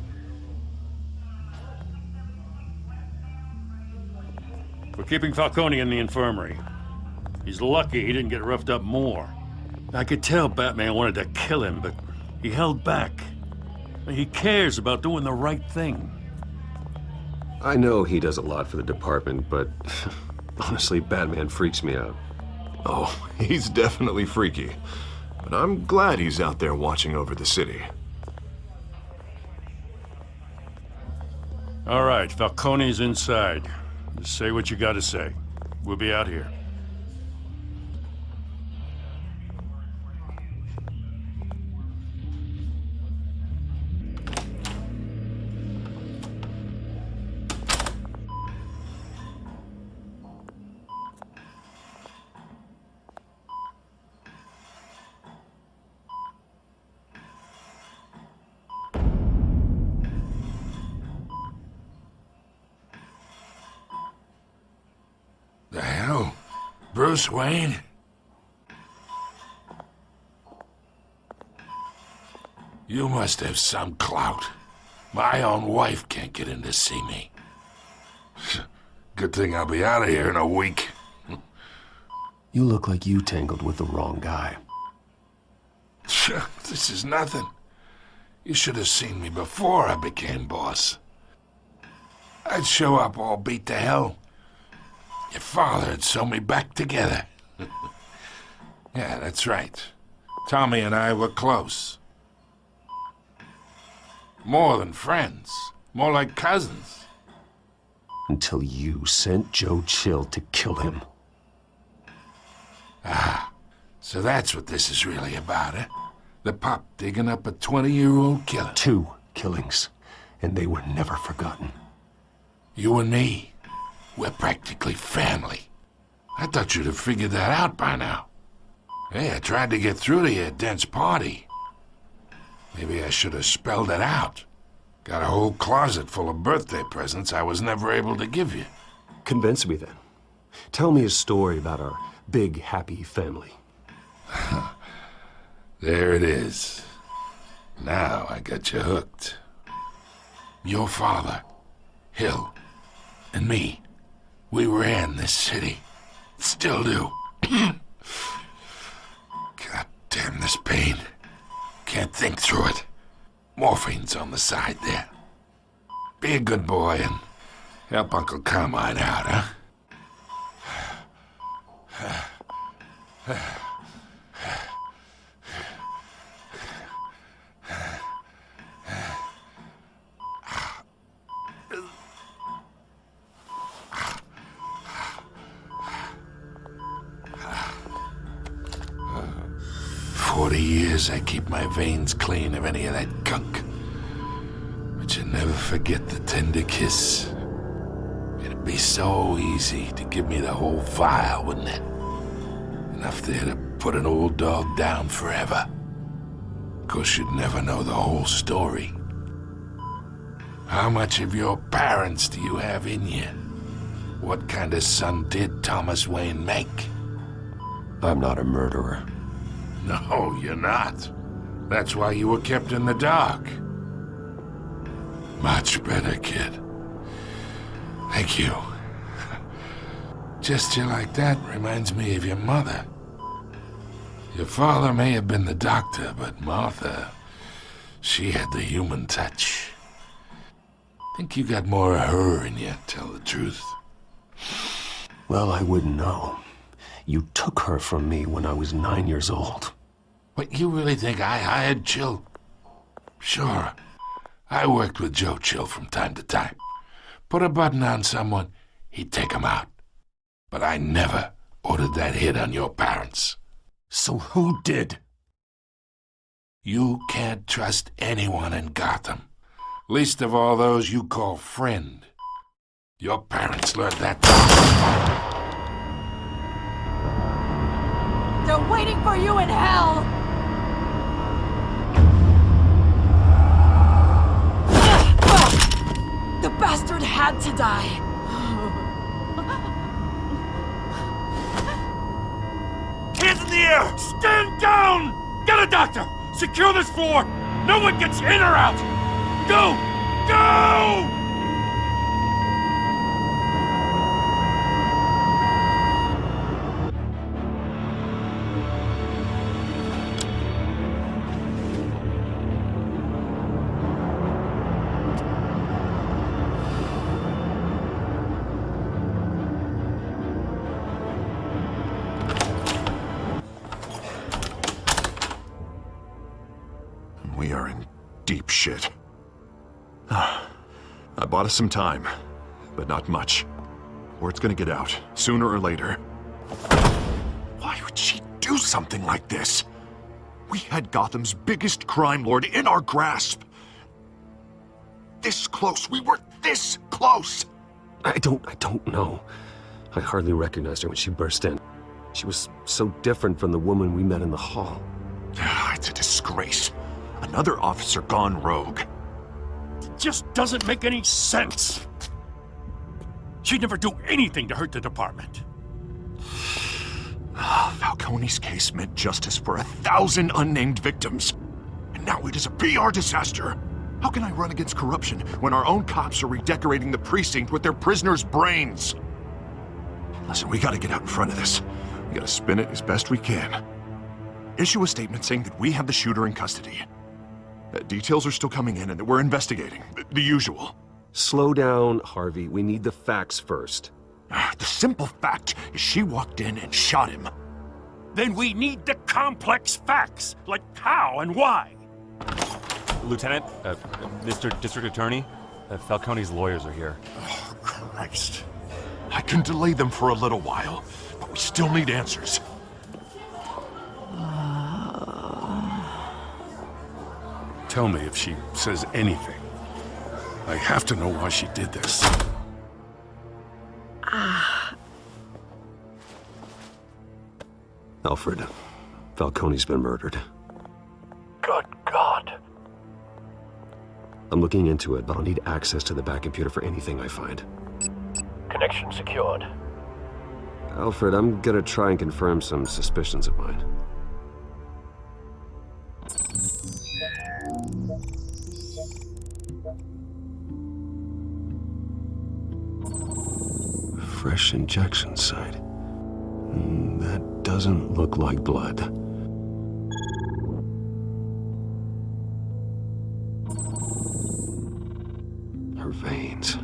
We're keeping Falcone in the infirmary. He's lucky he didn't get roughed up more. I could tell Batman wanted to kill him, but he held back. He cares about doing the right thing. I know he does a lot for the department, but honestly, Batman freaks me out. Oh, he's definitely freaky. But I'm glad he's out there watching over the city. All right, Falcone's inside. Just say what you gotta say. We'll be out here. The hell? Bruce Wayne? You must have some clout. My own wife can't get in to see me. Good thing I'll be out of here in a week. You look like you tangled with the wrong guy. This is nothing. You should have seen me before I became boss. I'd show up all beat to hell. Your father had sewn me back together. Yeah, that's right. Tommy and I were close. More than friends. More like cousins. Until you sent Joe Chill to kill him. Ah, so that's what this is really about, eh? The pup digging up a 20-year-old killer. 2 killings, and they were never forgotten. You and me, we're practically family. I thought you'd have figured that out by now. Hey, I tried to get through to your dense party. Maybe I should have spelled it out. Got a whole closet full of birthday presents I was never able to give you. Convince me then. Tell me a story about our big, happy family. There it is. Now I got you hooked. Your father, Hill, and me, we ran this city. Still do. God damn this pain. Can't think through it. Morphine's on the side there. Be a good boy and help Uncle Carmine out, huh? 40 years I keep my veins clean of any of that gunk. But you never forget the tender kiss. It'd be so easy to give me the whole vial, wouldn't it? Enough there to put an old dog down forever. Of course, you'd never know the whole story. How much of your parents do you have in you? What kind of son did Thomas Wayne make? I'm not a murderer. No, you're not. That's why you were kept in the dark. Much better, kid. Thank you. Gesture like that reminds me of your mother. Your father may have been the doctor, but Martha, she had the human touch. Think you got more of her in you, tell the truth. Well, I wouldn't know. You took her from me when I was 9 years old. What, you really think I hired Chill? Sure. I worked with Joe Chill from time to time. Put a button on someone, he'd take him out. But I never ordered that hit on your parents. So who did? You can't trust anyone in Gotham. Least of all those you call friend. Your parents learned that. They're waiting for you in hell! The bastard had to die. Hands in the air! Stand down! Get a doctor! Secure this floor! No one gets in or out! Go! Go! We are in deep shit. I bought us some time, but not much. Word's gonna get out, sooner or later. Why would she do something like this? We had Gotham's biggest crime lord in our grasp. This close, we were this close! I don't know. I hardly recognized her when she burst in. She was so different from the woman we met in the hall. It's a disgrace. Another officer gone rogue. It just doesn't make any sense. She'd never do anything to hurt the department. Falcone's case meant justice for 1,000 unnamed victims. And now it is a PR disaster. How can I run against corruption when our own cops are redecorating the precinct with their prisoners' brains? Listen, we gotta get out in front of this. We gotta spin it as best we can. Issue a statement saying that we have the shooter in custody. Details are still coming in and that we're investigating. The usual. Slow down, Harvey. We need the facts first. The simple fact is she walked in and shot him. Then we need the complex facts, like how and why. Lieutenant, Mr. District Attorney, Falcone's lawyers are here. Oh, Christ. I can delay them for a little while, but we still need answers. Tell me if she says anything. I have to know why she did this. Alfred, Falcone's been murdered. Good God. I'm looking into it, but I'll need access to the back computer for anything I find. Connection secured. Alfred, I'm gonna try and confirm some suspicions of mine. Fresh injection site. That doesn't look like blood. Her veins,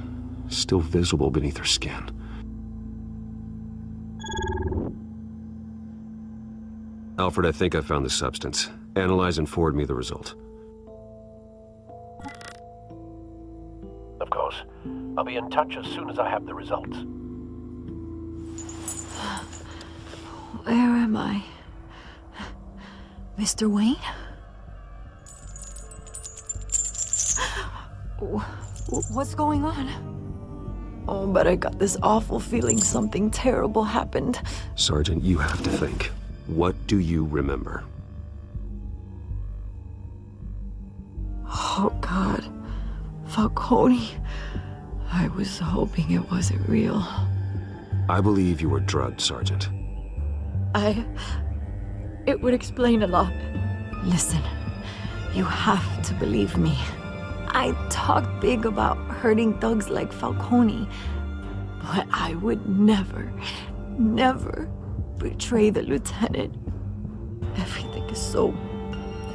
still visible beneath her skin. Alfred, I think I found the substance. Analyze and forward me the result. Of course. I'll be in touch as soon as I have the results. Where am I? Mr. Wayne? What's going on? Oh, but I got this awful feeling something terrible happened. Sergeant, you have to think. What do you remember? Oh, God. Falcone. I was hoping it wasn't real. I believe you were drugged, Sergeant. It would explain a lot. Listen, you have to believe me. I talked big about hurting thugs like Falcone, but I would never betray the lieutenant. Everything is so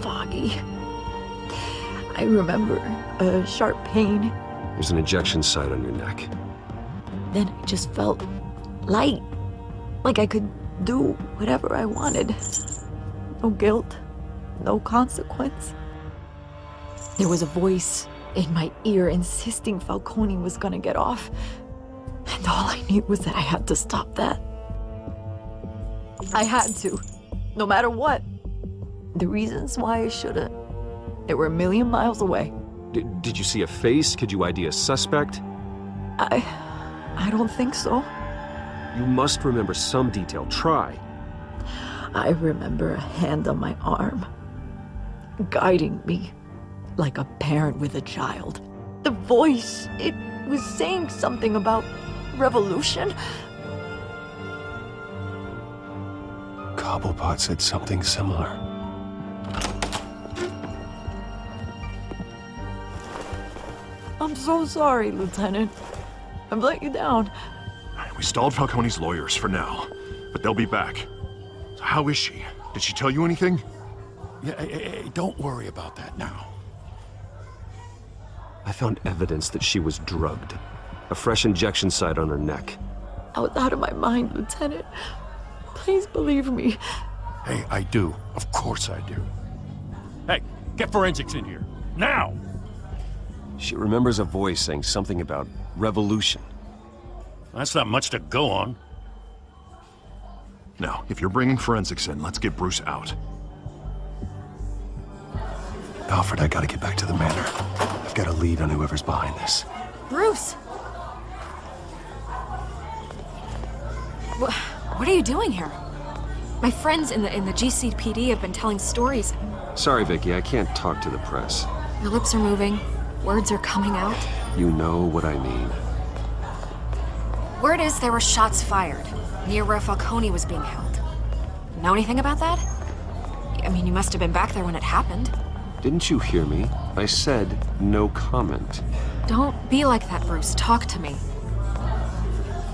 foggy. I remember a sharp pain. There's an injection site on your neck. Then I just felt light, like I could do whatever I wanted. No guilt, no consequence. There was a voice in my ear insisting Falcone was gonna get off. And all I knew was that I had to stop that. I had to, no matter what. The reasons why I shouldn't, they were a million miles away. Did you see a face? Could you ID a suspect? I don't think so. You must remember some detail. Try. I remember a hand on my arm, guiding me like a parent with a child. The voice, it was saying something about revolution. Cobblepot said something similar. I'm so sorry, Lieutenant. I've let you down. We stalled Falcone's lawyers for now, but they'll be back. So how is she? Did she tell you anything? Yeah, don't worry about that now. I found evidence that she was drugged. A fresh injection site on her neck. I was out of my mind, Lieutenant. Please believe me. Hey, I do. Of course I do. Hey, get forensics in here. Now! She remembers a voice saying something about revolution. That's not much to go on. Now, if you're bringing forensics in, let's get Bruce out. Alfred, I gotta get back to the manor. I've got a lead on whoever's behind this. Bruce! What are you doing here? My friends in the GCPD have been telling stories. Sorry, Vicky, I can't talk to the press. Your lips are moving. Words are coming out. You know what I mean. Word is there were shots fired near where Falcone was being held. Know anything about that? I mean, you must have been back there when it happened. Didn't you hear me? I said no comment. Don't be like that, Bruce. Talk to me.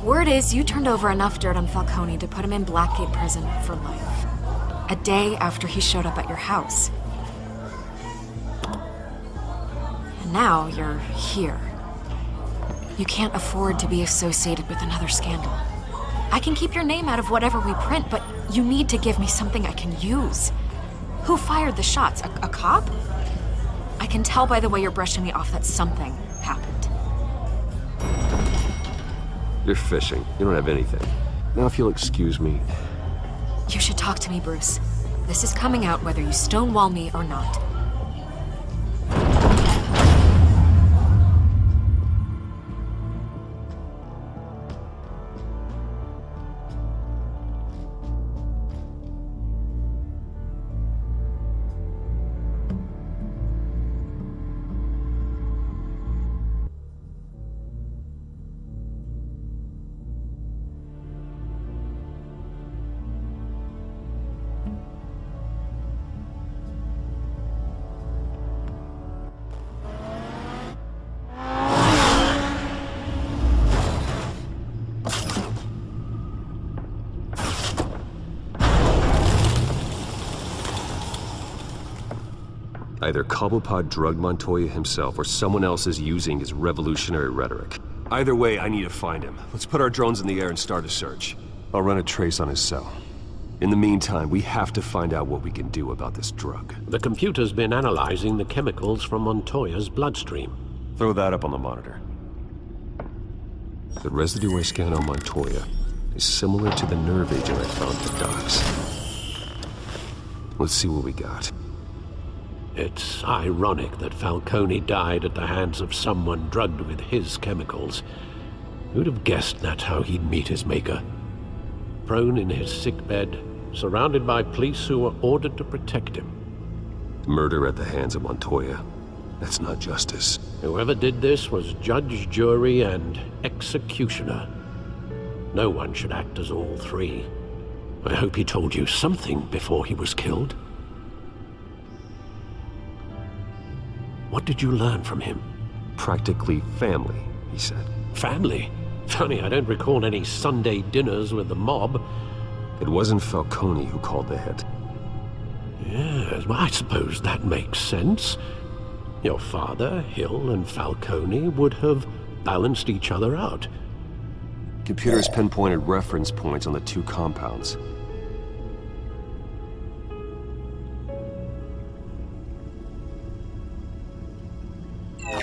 Word is you turned over enough dirt on Falcone to put him in Blackgate Prison for life. A day after he showed up at your house. And now you're here. You can't afford to be associated with another scandal. I can keep your name out of whatever we print, but you need to give me something I can use. Who fired the shots? A cop? I can tell by the way you're brushing me off that something happened. You're fishing. You don't have anything. Now, if you'll excuse me. You should talk to me, Bruce. This is coming out whether you stonewall me or not. Either Cobblepot drugged Montoya himself or someone else is using his revolutionary rhetoric. Either way, I need to find him. Let's put our drones in the air and start a search. I'll run a trace on his cell. In the meantime, we have to find out what we can do about this drug. The computer's been analyzing the chemicals from Montoya's bloodstream. Throw that up on the monitor. The residue I scan on Montoya is similar to the nerve agent I found at the docks. Let's see what we got. It's ironic that Falcone died at the hands of someone drugged with his chemicals. Who'd have guessed that's how he'd meet his maker? Prone in his sickbed, surrounded by police who were ordered to protect him. Murder at the hands of Montoya. That's not justice. Whoever did this was judge, jury, and executioner. No one should act as all three. I hope he told you something before he was killed. What did you learn from him? Practically family, he said. Family? Funny, I don't recall any Sunday dinners with the mob. It wasn't Falcone who called the hit. Yes, well, I suppose that makes sense. Your father, Hill, and Falcone would have balanced each other out. Computers pinpointed reference points on the two compounds.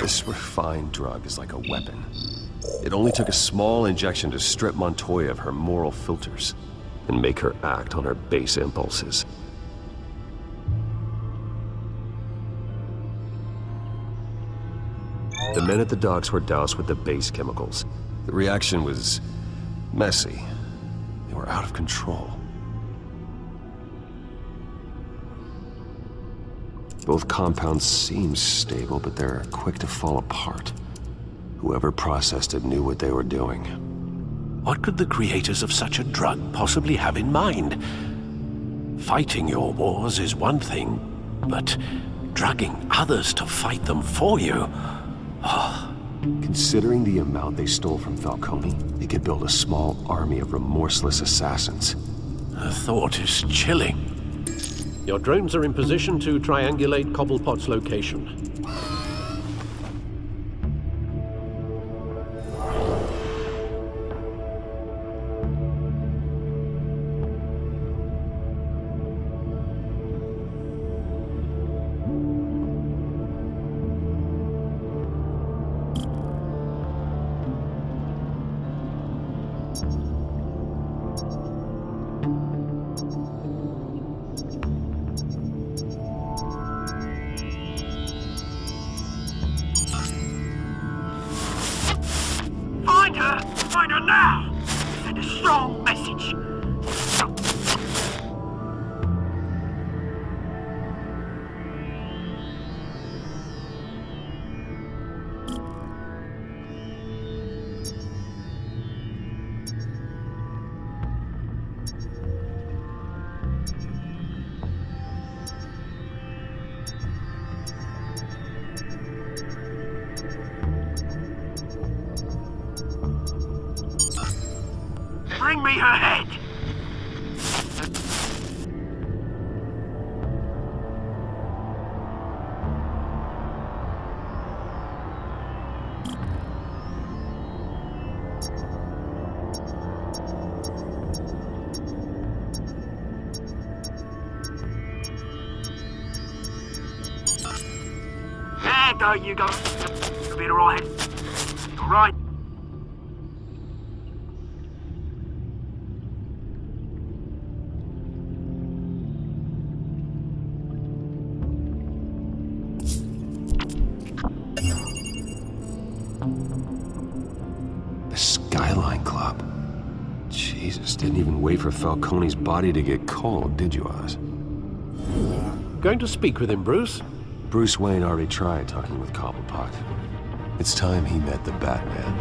This refined drug is like a weapon. It only took a small injection to strip Montoya of her moral filters and make her act on her base impulses. The men at the docks were doused with the base chemicals. The reaction was messy. They were out of control. Both compounds seem stable, but they're quick to fall apart. Whoever processed it knew what they were doing. What could the creators of such a drug possibly have in mind? Fighting your wars is one thing, but drugging others to fight them for you? Oh. Considering the amount they stole from Falcone, they could build a small army of remorseless assassins. The thought is chilling. Your drones are in position to triangulate Cobblepot's location. Find her now! Send a strong message. Bring me her head! There you go. You'll be alright. Alright. The Skyline Club. Jesus, didn't even wait for Falcone's body to get cold, did you, Oz? Going to speak with him, Bruce? Bruce Wayne already tried talking with Cobblepot. It's time he met the Batman.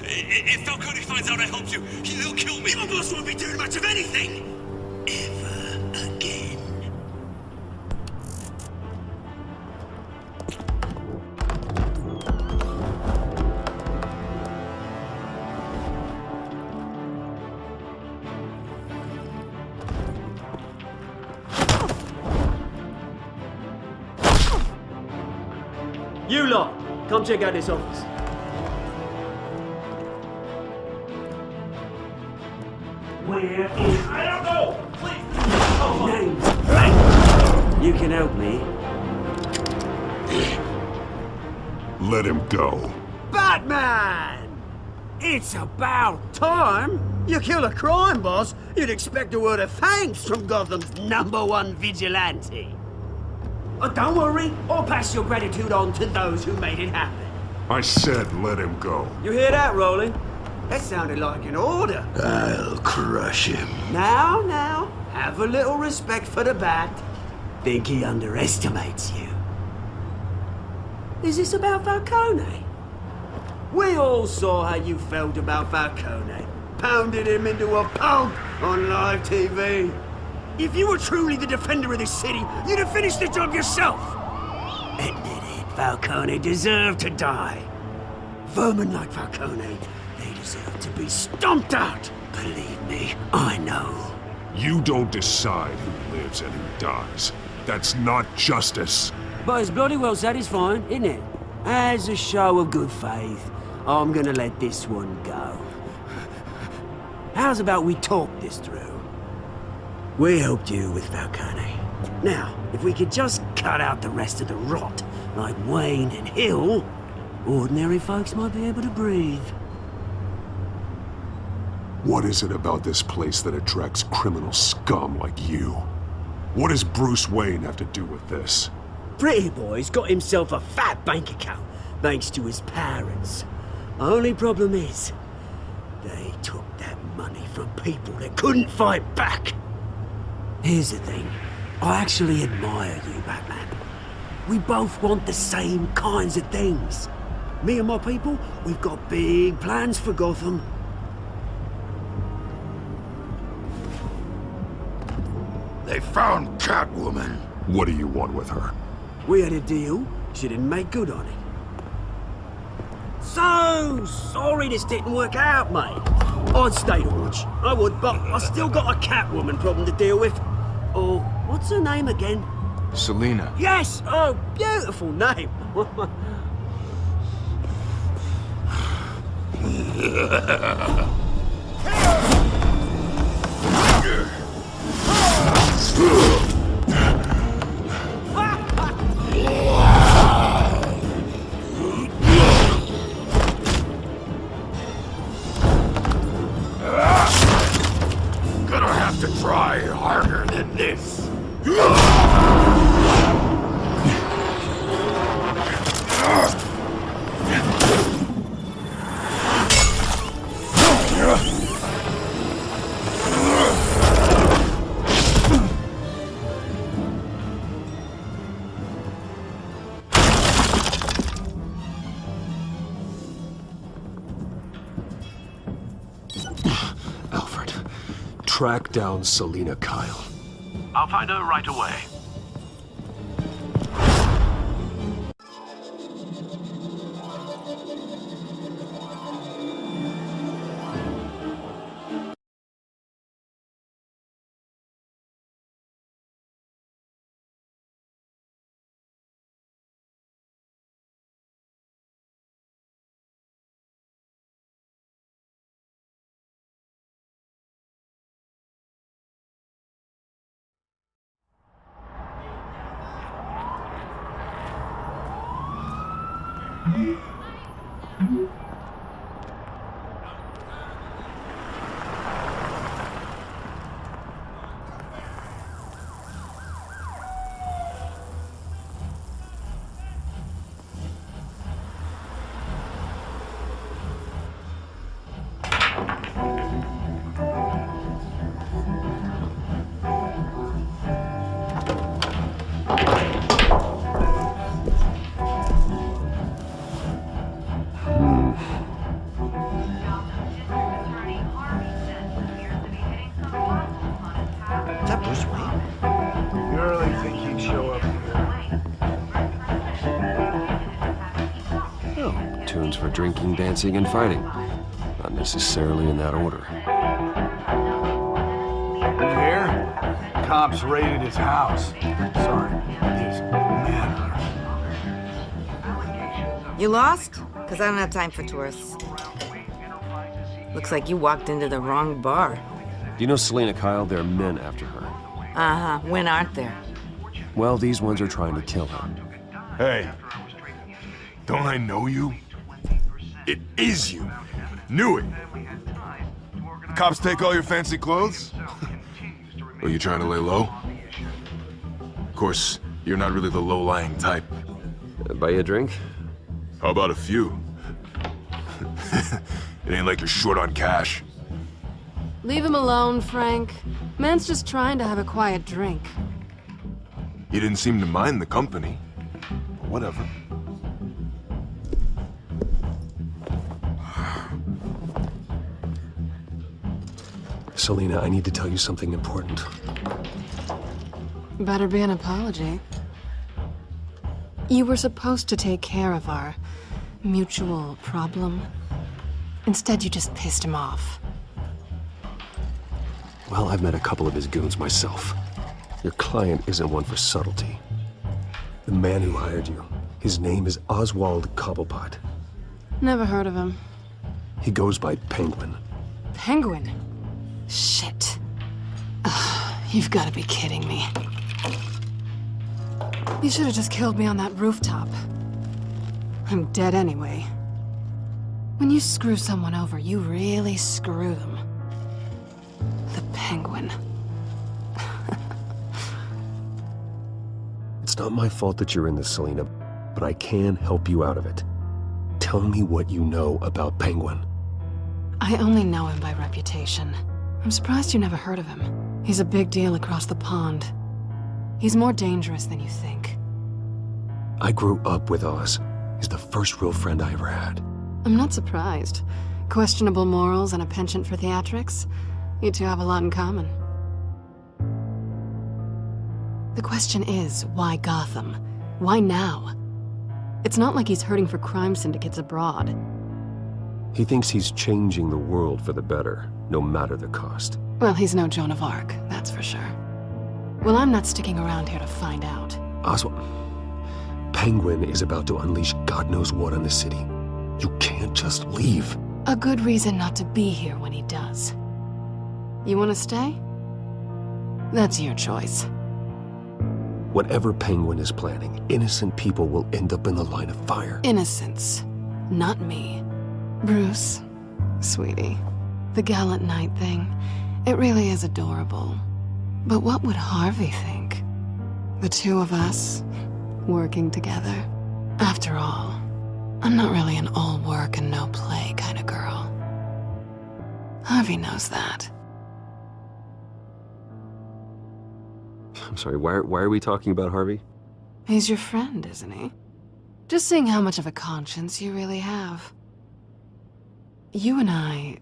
If Falcone finds out I helped you, he'll kill me. My boss won't be doing much of anything. Ever again. You lot, come check out this office. Where is... I don't know! Please! You can help me. Let him go. Bad Batman! It's about time. You kill a crime boss, you'd expect a word of thanks from Gotham's #1 vigilante. Oh, don't worry, I'll pass your gratitude on to those who made it happen. I said let him go. You hear that, Roland? That sounded like an order. I'll crush him. Now, have a little respect for the Bat. Think he underestimates you. Is this about Falcone? We all saw how you felt about Falcone. Pounded him into a pulp on live TV. If you were truly the defender of this city, you'd have finished the job yourself. Admit it, Falcone deserved to die. Vermin like Falcone, they deserve to be stomped out. Believe me, I know. You don't decide who lives and who dies. That's not justice. But it's bloody well satisfying, isn't it? As a show of good faith, I'm gonna let this one go. How's about we talk this through? We helped you with Falcone. Now, if we could just cut out the rest of the rot, like Wayne and Hill, ordinary folks might be able to breathe. What is it about this place that attracts criminal scum like you? What does Bruce Wayne have to do with this? Pretty Boy's got himself a fat bank account, thanks to his parents. Only problem is, they took that money from people that couldn't fight back. Here's the thing, I actually admire you, Batman. We both want the same kinds of things. Me and my people, we've got big plans for Gotham. They found Catwoman. What do you want with her? We had a deal, she didn't make good on it. So sorry this didn't work out, mate. I'd stay to watch, I would, but I still got a Catwoman problem to deal with. Oh, what's her name again? Selina. Yes! Oh, beautiful name. Gonna have to try harder than this. Alfred, track down Selina Kyle. I'll find her right away. Is that Bruce Wayne? You really think he'd show up here? Oh, tunes for drinking, dancing, and fighting. Not necessarily in that order. You hear? Cops raided his house. Sorry, his manor. You lost? Because I don't have time for tourists. Looks like you walked into the wrong bar. Do you know Selina Kyle? There are men after her. Uh-huh. When aren't there? Well, these ones are trying to kill her. Hey, don't I know you? It is you. Knew it. Cops take all your fancy clothes? Are you trying to lay low? Of course, you're not really the low-lying type. Buy you a drink? How about a few? It ain't like you're short on cash. Leave him alone, Frank. Man's just trying to have a quiet drink. You didn't seem to mind the company. Whatever. Selina, I need to tell you something important. Better be an apology. You were supposed to take care of our mutual problem. Instead, you just pissed him off. Well, I've met a couple of his goons myself. Your client isn't one for subtlety. The man who hired you, his name is Oswald Cobblepot. Never heard of him. He goes by Penguin. Penguin? Shit. Ugh, you've got to be kidding me. You should have just killed me on that rooftop. I'm dead anyway. When you screw someone over, you really screw them. The Penguin. It's not my fault that you're in this, Selina, but I can help you out of it. Tell me what you know about Penguin. I only know him by reputation. I'm surprised you never heard of him. He's a big deal across the pond. He's more dangerous than you think. I grew up with Oz. He's the first real friend I ever had. I'm not surprised. Questionable morals and a penchant for theatrics. You two have a lot in common. The question is, why Gotham? Why now? It's not like he's hurting for crime syndicates abroad. He thinks he's changing the world for the better, no matter the cost. Well, he's no Joan of Arc, that's for sure. Well, I'm not sticking around here to find out. Oswald, Penguin is about to unleash God knows what on the city. You can't just leave. A good reason not to be here when he does. You want to stay? That's your choice. Whatever Penguin is planning, innocent people will end up in the line of fire. Innocence, not me. Bruce, sweetie, the gallant knight thing, it really is adorable. But what would Harvey think? The two of us, working together. After all, I'm not really an all work and no play kind of girl. Harvey knows that. I'm sorry, why are we talking about Harvey? He's your friend, isn't he? Just seeing how much of a conscience you really have. You and I...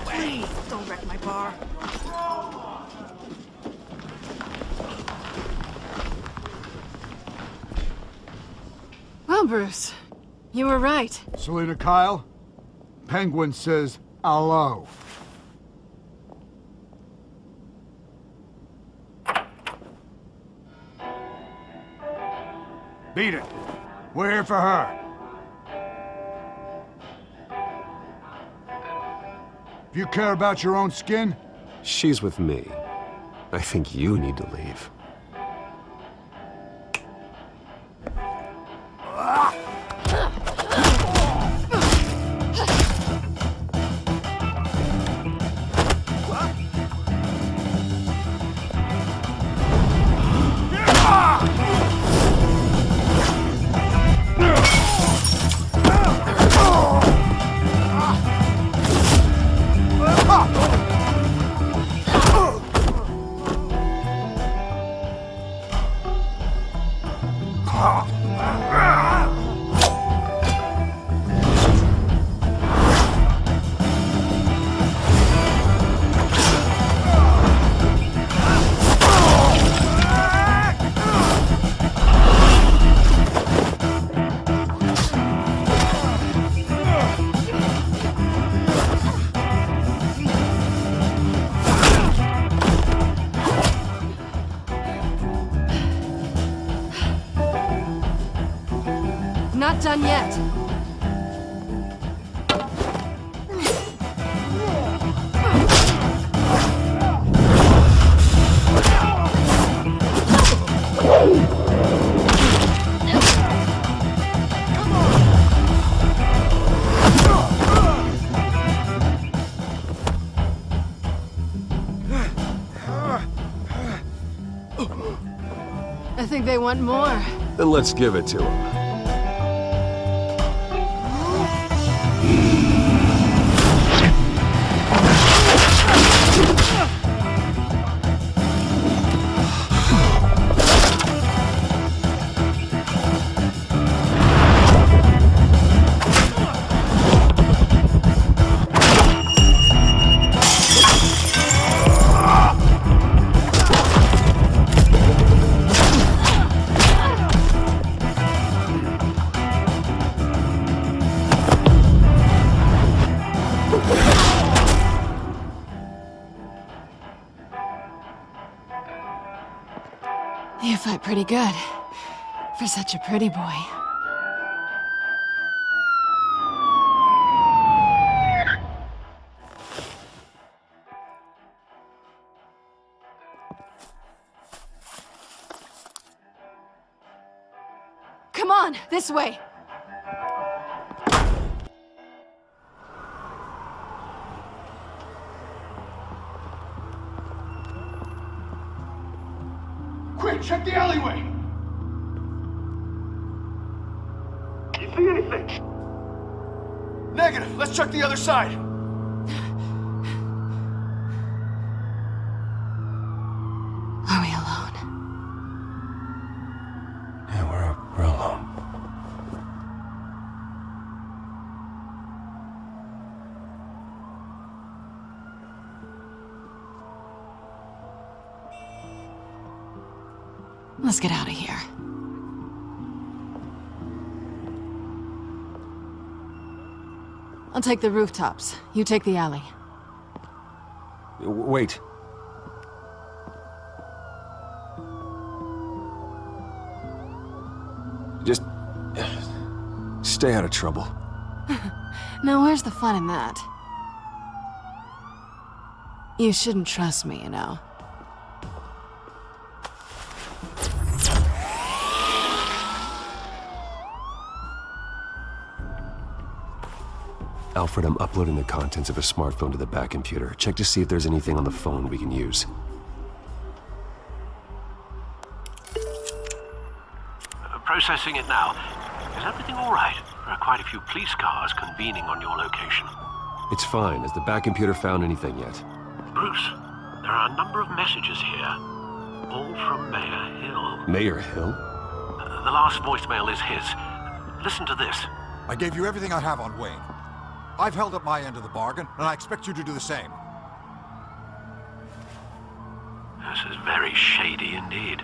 Please, don't wreck my bar. Well, Bruce, you were right. Selina Kyle, Penguin says hello. Beat it. We're here for her. If you care about your own skin... She's with me. I think you need to leave. Not done yet. I think they want more. Then let's give it to them. You fight pretty good. For such a pretty boy. Come on, this way! Quick, check the alleyway! You see anything? Negative. Let's check the other side. Are we alone? Yeah, we're alone. Let's get out of here. I'll take the rooftops. You take the alley. Wait. Just stay out of trouble. Now where's the fun in that? You shouldn't trust me, you know. Alfred, I'm uploading the contents of a smartphone to the back computer. Check to see if there's anything on the phone we can use. Processing it now. Is everything all right? There are quite a few police cars convening on your location. It's fine. Has the back computer found anything yet? Bruce, there are a number of messages here. All from Mayor Hill. Mayor Hill? The last voicemail is his. Listen to this. I gave you everything I have on Wayne. I've held up my end of the bargain, and I expect you to do the same. This is very shady indeed.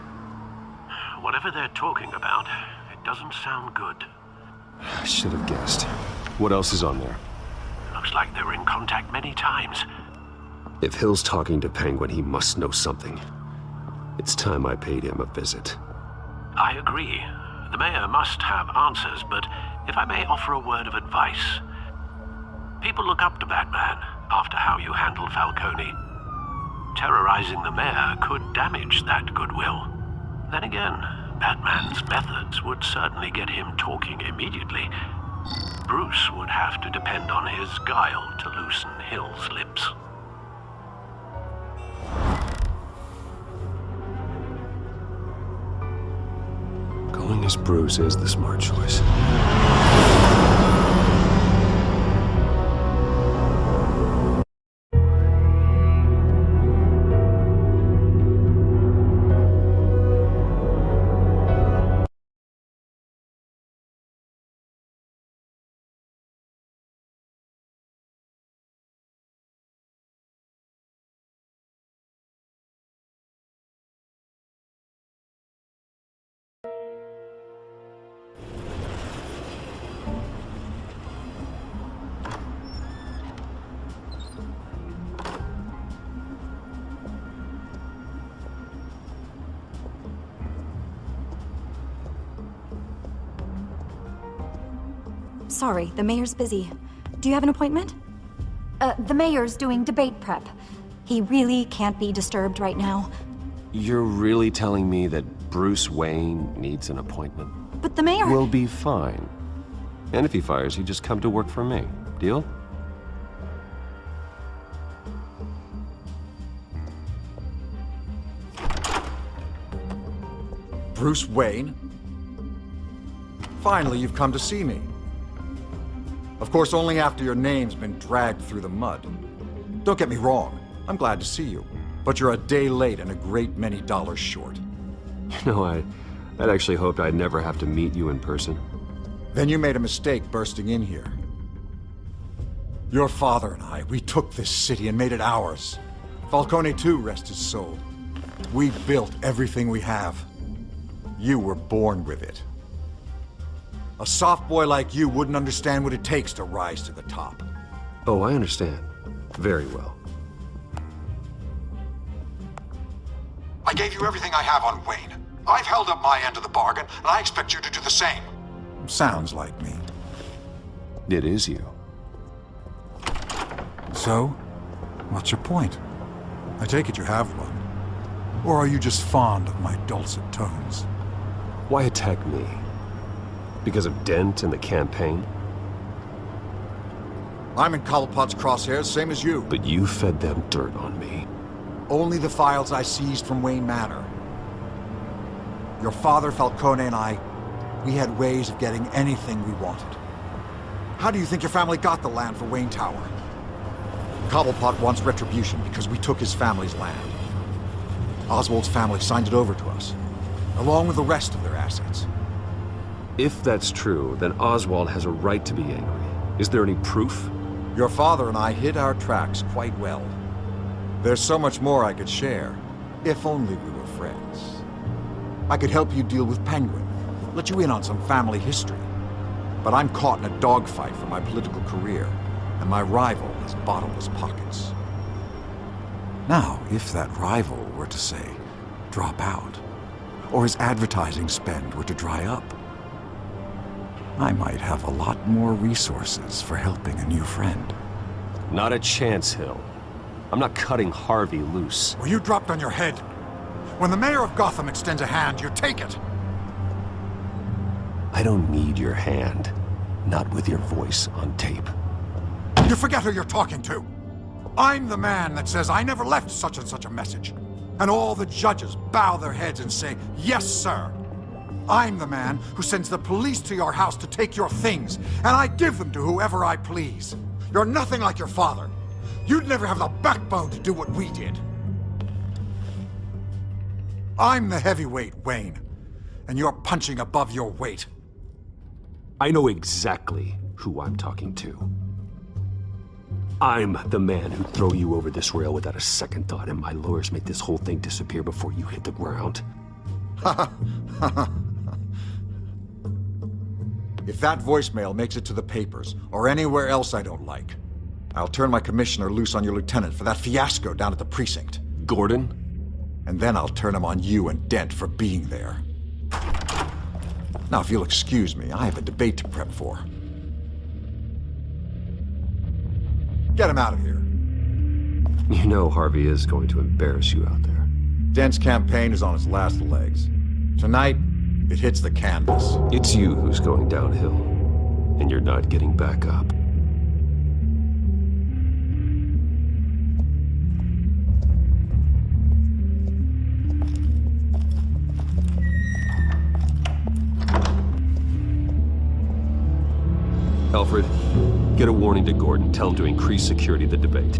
Whatever they're talking about, it doesn't sound good. I should have guessed. What else is on there? Looks like they were in contact many times. If Hill's talking to Penguin, he must know something. It's time I paid him a visit. I agree. The mayor must have answers, but if I may offer a word of advice. People look up to Batman after how you handled Falcone. Terrorizing the mayor could damage that goodwill. Then again, Batman's methods would certainly get him talking immediately. Bruce would have to depend on his guile to loosen Hill's lips. Going as Bruce is the smart choice. Sorry, the mayor's busy. Do you have an appointment? The mayor's doing debate prep. He really can't be disturbed right now. You're really telling me that Bruce Wayne needs an appointment? But the mayor... We'll be fine. And if he fires you, just come to work for me. Deal? Bruce Wayne? Finally, you've come to see me. Of course, only after your name's been dragged through the mud. Don't get me wrong, I'm glad to see you. But you're a day late and a great many dollars short. You know, I'd actually hoped I'd never have to meet you in person. Then you made a mistake bursting in here. Your father and I, we took this city and made it ours. Falcone too, rest his soul. We built everything we have. You were born with it. A soft boy like you wouldn't understand what it takes to rise to the top. Oh, I understand. Very well. I gave you everything I have on Wayne. I've held up my end of the bargain, and I expect you to do the same. Sounds like me. It is you. So, what's your point? I take it you have one. Or are you just fond of my dulcet tones? Why attack me? Because of Dent and the campaign? I'm in Cobblepot's crosshairs, same as you. But you fed them dirt on me. Only the files I seized from Wayne Manor. Your father, Falcone, and I, we had ways of getting anything we wanted. How do you think your family got the land for Wayne Tower? Cobblepot wants retribution because we took his family's land. Oswald's family signed it over to us, along with the rest of their assets. If that's true, then Oswald has a right to be angry. Is there any proof? Your father and I hid our tracks quite well. There's so much more I could share, if only we were friends. I could help you deal with Penguin, let you in on some family history. But I'm caught in a dogfight for my political career, and my rival has bottomless pockets. Now, if that rival were to say, drop out, or his advertising spend were to dry up, I might have a lot more resources for helping a new friend. Not a chance, Hill. I'm not cutting Harvey loose. Well, you dropped on your head. When the mayor of Gotham extends a hand, you take it. I don't need your hand. Not with your voice on tape. You forget who you're talking to. I'm the man that says I never left such and such a message. And all the judges bow their heads and say, yes, sir. I'm the man who sends the police to your house to take your things, and I give them to whoever I please. You're nothing like your father. You'd never have the backbone to do what we did. I'm the heavyweight, Wayne, and you're punching above your weight. I know exactly who I'm talking to. I'm the man who'd throw you over this rail without a second thought, and my lawyers make this whole thing disappear before you hit the ground. If that voicemail makes it to the papers, or anywhere else I don't like, I'll turn my commissioner loose on your lieutenant for that fiasco down at the precinct. Gordon? And then I'll turn him on you and Dent for being there. Now, if you'll excuse me, I have a debate to prep for. Get him out of here. You know Harvey is going to embarrass you out there. Dent's campaign is on its last legs. Tonight, it hits the canvas. It's you who's going downhill, and you're not getting back up. Alfred, get a warning to Gordon. Tell him to increase security of the debate.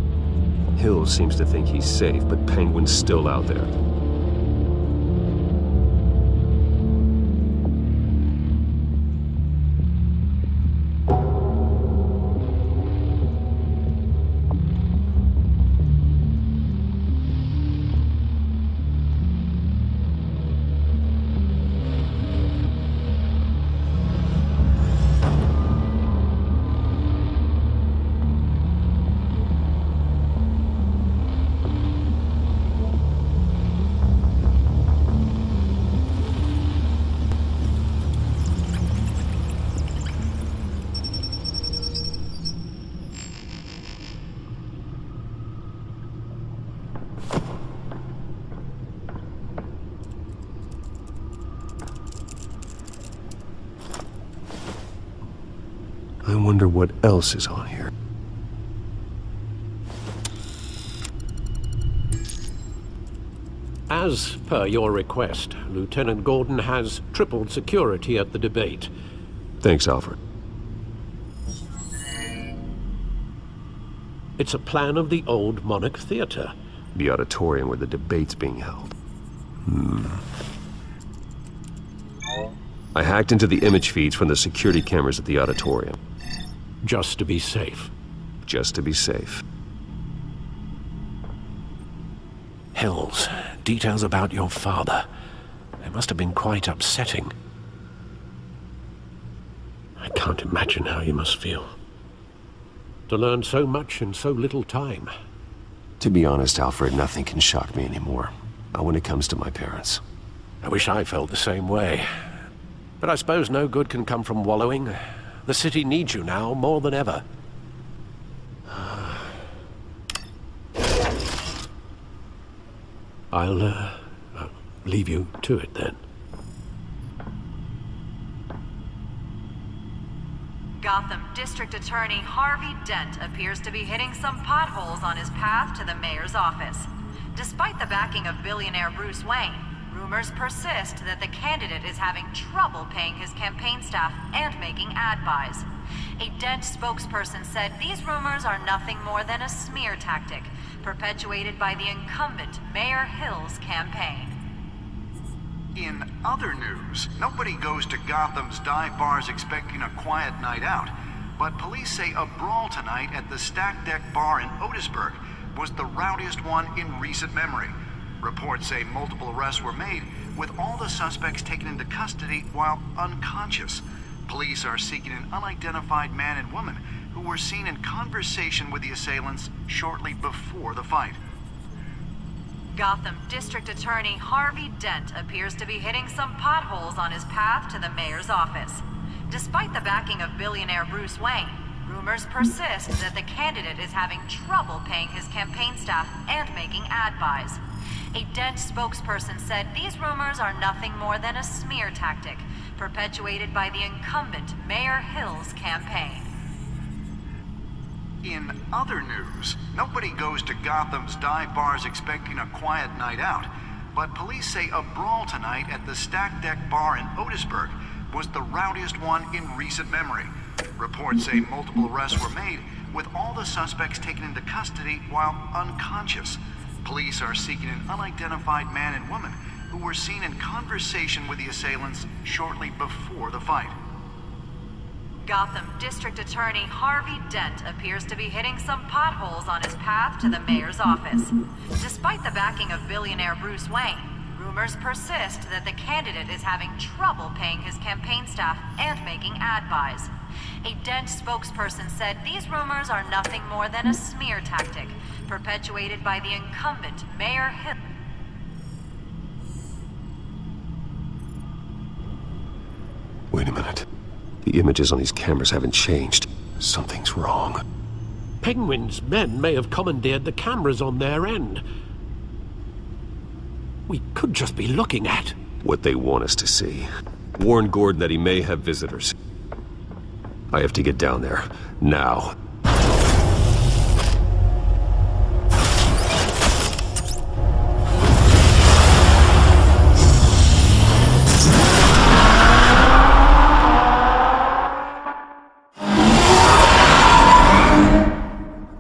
Hill seems to think he's safe, but Penguin's still out there. I wonder what else is on here. As per your request, Lieutenant Gordon has tripled security at the debate. Thanks, Alfred. It's a plan of the old Monarch Theater. The auditorium where the debate's being held. I hacked into the image feeds from the security cameras at the auditorium. Just to be safe. Just to be safe. Hills, details about your father. They must have been quite upsetting. I can't imagine how you must feel. To learn so much in so little time. To be honest, Alfred, nothing can shock me anymore. Not when it comes to my parents. I wish I felt the same way. But I suppose no good can come from wallowing. The city needs you now more than ever. I'll leave you to it then. Gotham District Attorney Harvey Dent appears to be hitting some potholes on his path to the mayor's office. Despite the backing of billionaire Bruce Wayne, rumors persist that the candidate is having trouble paying his campaign staff and making ad buys. A Dent spokesperson said these rumors are nothing more than a smear tactic, perpetuated by the incumbent Mayor Hill's campaign. In other news, nobody goes to Gotham's dive bars expecting a quiet night out, but police say a brawl tonight at the Stack Deck Bar in Otisburg was the rowdiest one in recent memory. Reports say multiple arrests were made, with all the suspects taken into custody while unconscious. Police are seeking an unidentified man and woman who were seen in conversation with the assailants shortly before the fight. Gotham District Attorney Harvey Dent appears to be hitting some potholes on his path to the mayor's office. Despite the backing of billionaire Bruce Wayne, rumors persist that the candidate is having trouble paying his campaign staff and making ad buys. A Dent spokesperson said these rumors are nothing more than a smear tactic, perpetuated by the incumbent Mayor Hill's campaign. In other news, nobody goes to Gotham's dive bars expecting a quiet night out, but police say a brawl tonight at the Stack Deck Bar in Otisburg was the rowdiest one in recent memory. Reports say multiple arrests were made, with all the suspects taken into custody while unconscious. Police are seeking an unidentified man and woman who were seen in conversation with the assailants shortly before the fight. Gotham District Attorney Harvey Dent appears to be hitting some potholes on his path to the mayor's office. Despite the backing of billionaire Bruce Wayne, rumors persist that the candidate is having trouble paying his campaign staff and making ad buys. A Dent spokesperson said these rumors are nothing more than a smear tactic, perpetuated by the incumbent Mayor Hill. Wait a minute. The images on these cameras haven't changed. Something's wrong. Penguin's men may have commandeered the cameras on their end. We could just be looking at what they want us to see. Warn Gordon that he may have visitors. I have to get down there. Now.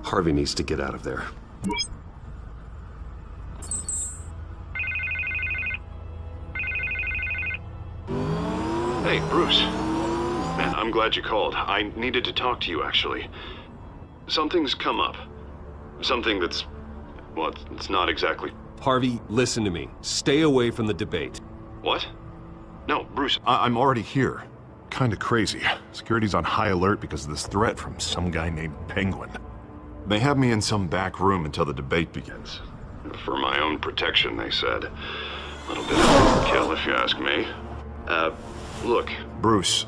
Harvey needs to get out of there. Hey, Bruce. Man, I'm glad you called. I needed to talk to you, actually. Something's come up. Something that's... well, it's not exactly... Harvey, listen to me. Stay away from the debate. What? No, Bruce... I'm already here. Kinda crazy. Security's on high alert because of this threat from some guy named Penguin. They have me in some back room until the debate begins. For my own protection, they said. A little bit of overkill, if you ask me. Look. Bruce,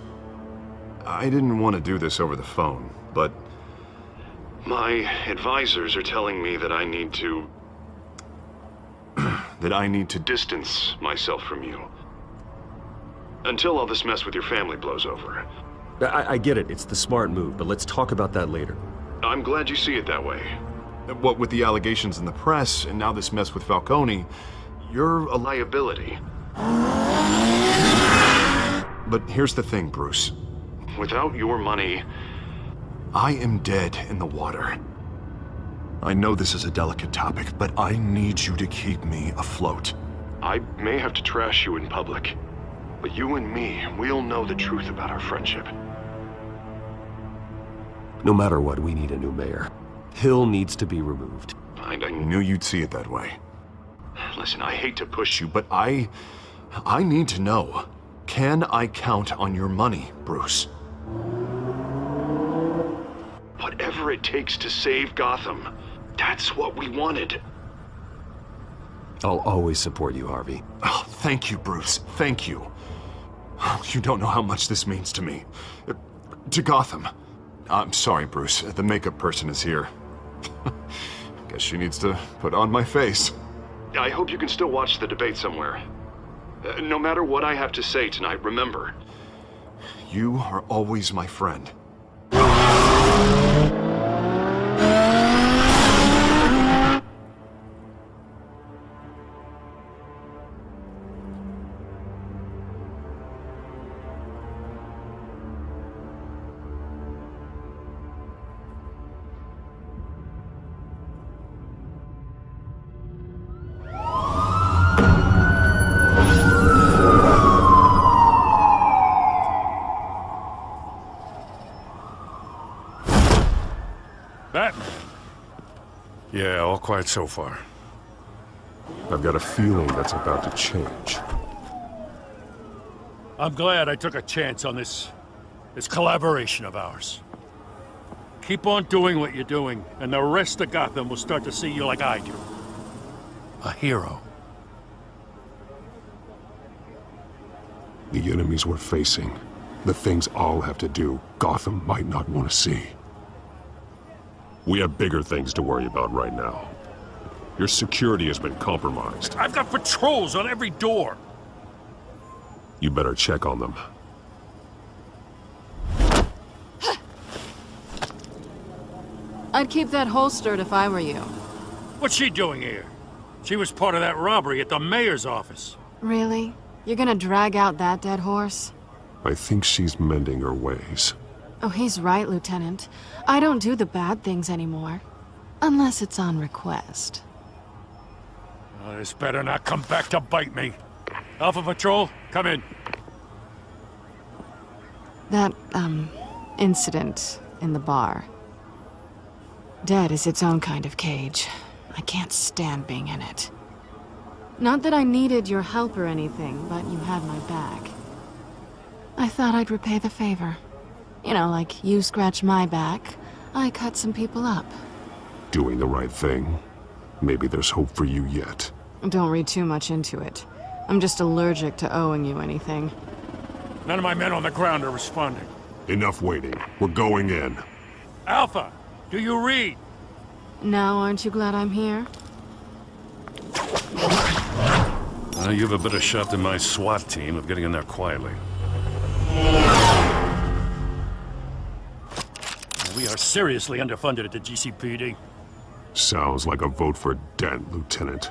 I didn't want to do this over the phone, but... my advisors are telling me that I need to... that I need to distance myself from you. Until all this mess with your family blows over. I get it. It's the smart move, but let's talk about that later. I'm glad you see it that way. What with the allegations in the press, and now this mess with Falcone, You're a liability. But here's the thing, Bruce. Without your money, I am dead in the water. I know this is a delicate topic, but I need you to keep me afloat. I may have to trash you in public, but you and me, we'll know the truth about our friendship. No matter what, we need a new mayor. Hill needs to be removed. I knew you'd see it that way. Listen, I hate to push you, but I need to know. Can I count on your money, Bruce? Whatever it takes to save Gotham, that's what we wanted. I'll always support you, Harvey. Oh, thank you, Bruce. Thank you. You don't know how much this means to me. To Gotham. I'm sorry, Bruce. The makeup person is here. Guess she needs to put on my face. I hope you can still watch the debate somewhere. No matter what I have to say tonight, remember, you are always my friend. Batman. Yeah, all quiet so far. I've got a feeling that's about to change. I'm glad I took a chance on this collaboration of ours. Keep on doing what you're doing, and the rest of Gotham will start to see you like I do. A hero. The enemies we're facing, the things I'll have to do, Gotham might not want to see. We have bigger things to worry about right now. Your security has been compromised. I've got patrols on every door. You better check on them. I'd keep that holstered if I were you. What's she doing here? She was part of that robbery at the mayor's office. Really? You're gonna drag out that dead horse? I think she's mending her ways. Oh, he's right, Lieutenant. I don't do the bad things anymore. Unless it's on request. Oh, this better not come back to bite me. Alpha Patrol, come in. That, incident in the bar. Dead is its own kind of cage. I can't stand being in it. Not that I needed your help or anything, but you had my back. I thought I'd repay the favor. You know, like you scratch my back, I cut some people up. Doing the right thing. Maybe there's hope for you yet. Don't read too much into it. I'm just allergic to owing you anything. None of my men on the ground are responding. Enough waiting. We're going in. Alpha, do you read? Now aren't you glad I'm here? You have a better shot than my SWAT team of getting in there quietly. We are seriously underfunded at the GCPD. Sounds like a vote for Dent, Lieutenant.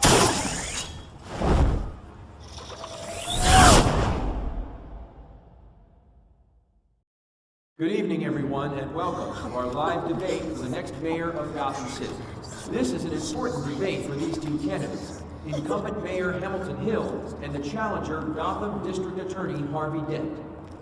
Good evening, everyone, and welcome to our live debate for the next mayor of Gotham City. This is an important debate for these two candidates, incumbent Mayor Hamilton Hill and the challenger, Gotham District Attorney Harvey Dent.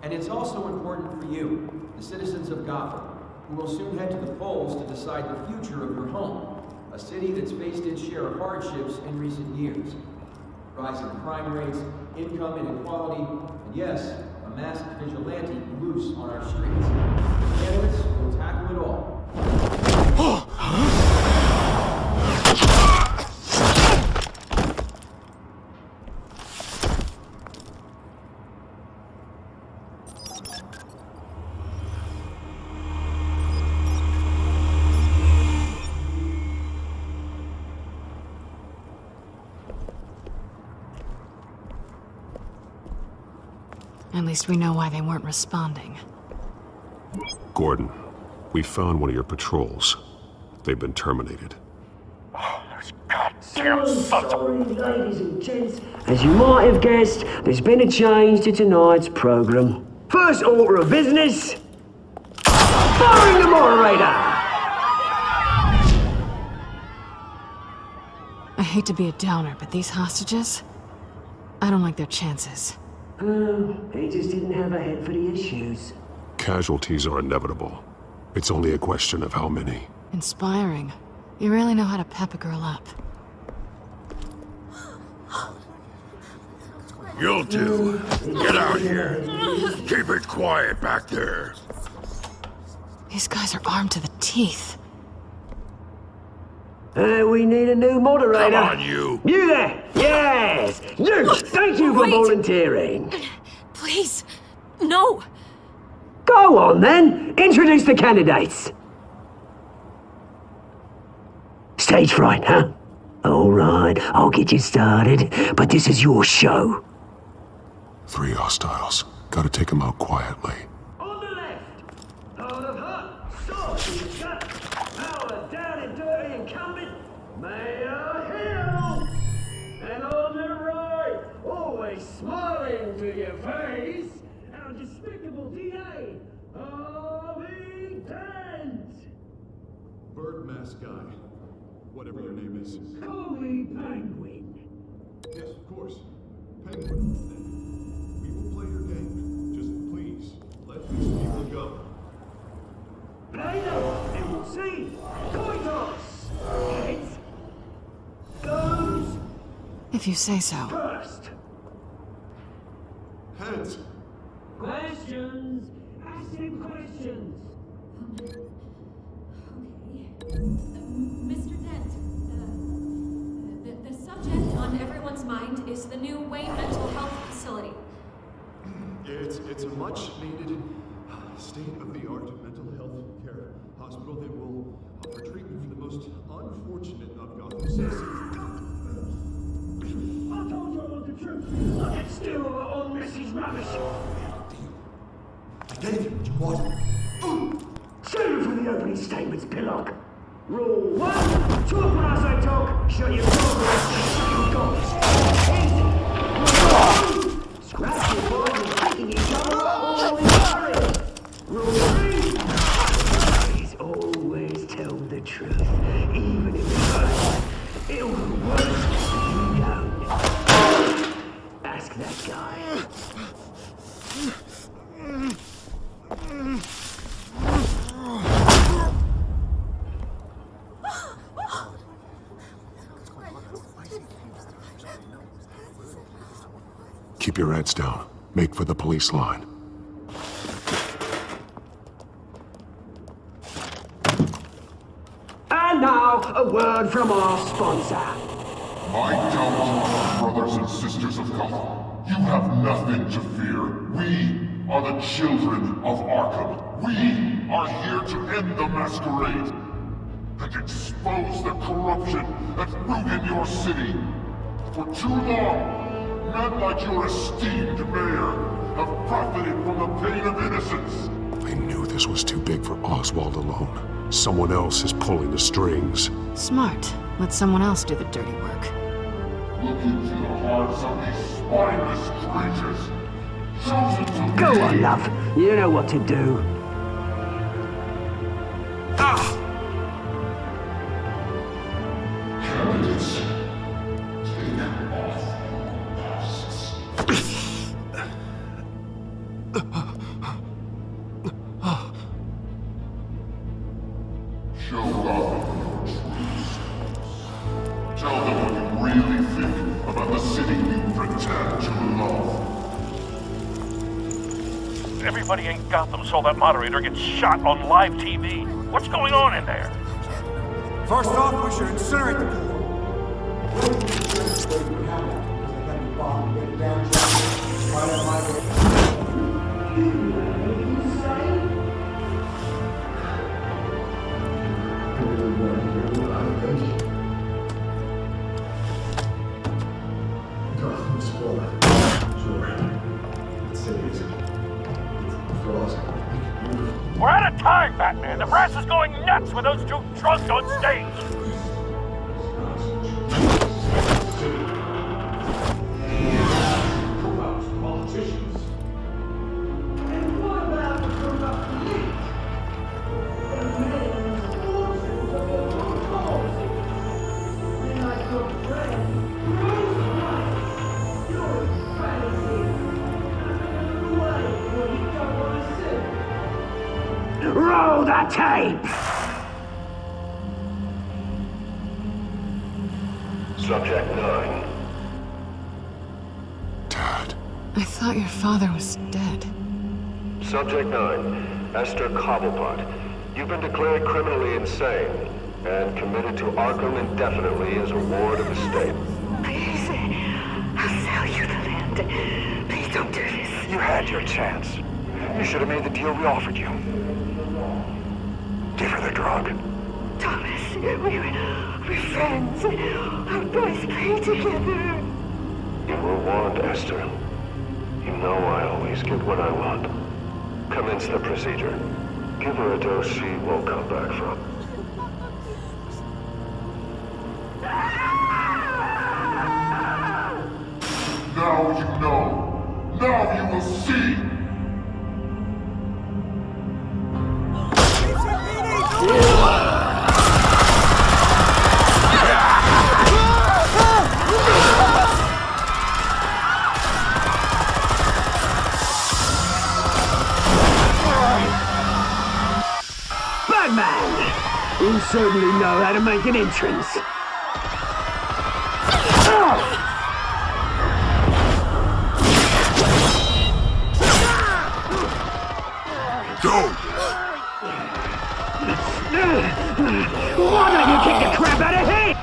And it's also important for you, the citizens of Gotham, who will soon head to the polls to decide the future of your home, a city that's faced its share of hardships in recent years. Rising crime rates, income inequality, and yes, a masked vigilante loose on our streets. The candidates will tackle it all. At least we know why they weren't responding. Gordon, we found one of your patrols. They've been terminated. Oh, those guts. damn sons of... Sorry, ladies and gents. As you might have guessed, there's been a change to tonight's program. First order of business, firing the moderator! I hate to be a downer, but these hostages, I don't like their chances. He just didn't have a head for the issues. Casualties are inevitable. It's only a question of how many. Inspiring. You really know how to pep a girl up. You'll do. Get out here. Keep it quiet back there. These guys are armed to the teeth. We need a new moderator. Come on, you. You there! Yes! You! Thank you for volunteering. Please, no! Go on then. Introduce the candidates. Stage fright, huh? All right, I'll get you started, but this is your show. 3 hostiles. Gotta take them out quietly. On the left, out of hut, sword in the gut, power down and dirty incumbent, Mayor Hill! And on the right, always smiling to your face, our despicable DA, R.B.I. Bird mask guy. Whatever your name is. Call me Penguin. Yes, of course. Penguin. We will play your game. Just please, let these people go. Play them, and we'll see. Coin toss. Heads. Goes. If you say so. First. Heads. Questions. Ask him questions. Mr. Dent, the subject on everyone's mind is the new Wayne Mental Health Facility. It's a much-needed, state-of-the-art mental health care hospital that will offer treatment for the most unfortunate of Gotham citizens. I told you I want the truth. I get still on Mrs. Rubbish. I gave you what you wanted. Save for the opening statements, Pillock. Rule 1, talk when I say talk, shut your mouth and shut your doors. Easy. Rule 2, scratch your boys and kicking each other all encouraged. Rule 3, please always tell the truth, even if it hurts. It will work if you don't. Ask that guy. Keep your heads down. Make for the police line. And now, a word from our sponsor. My downfall, brothers and sisters of Gotham, you have nothing to fear. We are the children of Arkham. We are here to end the masquerade and expose the corruption that rooted your city. For too long, men like your esteemed mayor have profited from the pain of innocence. I knew this was too big for Oswald alone. Someone else is pulling the strings. Smart. Let someone else do the dirty work. Look into the hearts of these spineless creatures. Chosen to Go lead. on, love. You know what to do. Candidates, take off your masks. Show Gotham your true selves. Tell them what you really think about the city you pretend to love. Everybody in Gotham saw that moderator get shot on live TV. What's going on in there? First off, we should incinerate the pool. We're out of time, Batman. The brass is going nuts with those two drunks on stage. Roll that tape! Subject 9. I thought your father was dead. Subject 9, Esther Cobblepot. You've been declared criminally insane and committed to Arkham indefinitely as a ward of the state. Please, I'll sell you the land. Please don't do this. You had your chance. You should have made the deal we offered you. Give her the drug. Thomas, we're friends. Our boys play together. You were warned, Esther. You know I always get what I want. Commence the procedure. Give her a dose she won't come back from. Now you know. Now you will see. Batman! You certainly know how to make an entrance. Why don't you kick the crap out of him?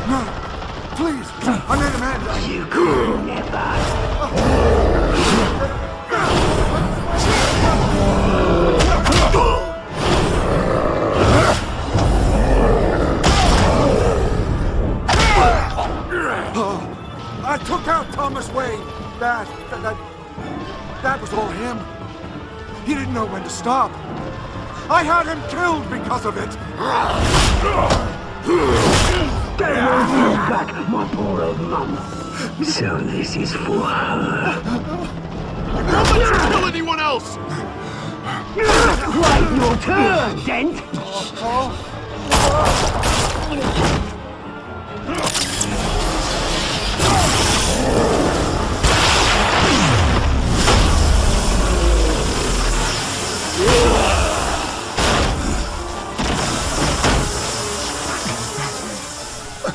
No, please, I made a man. You could never. I took out Thomas Wayne. That was all him. He didn't know when to stop. I had him killed because of it. They won't bring back my poor old mum. So this is for her. Don't let you kill anyone else! Right, your turn, Dent!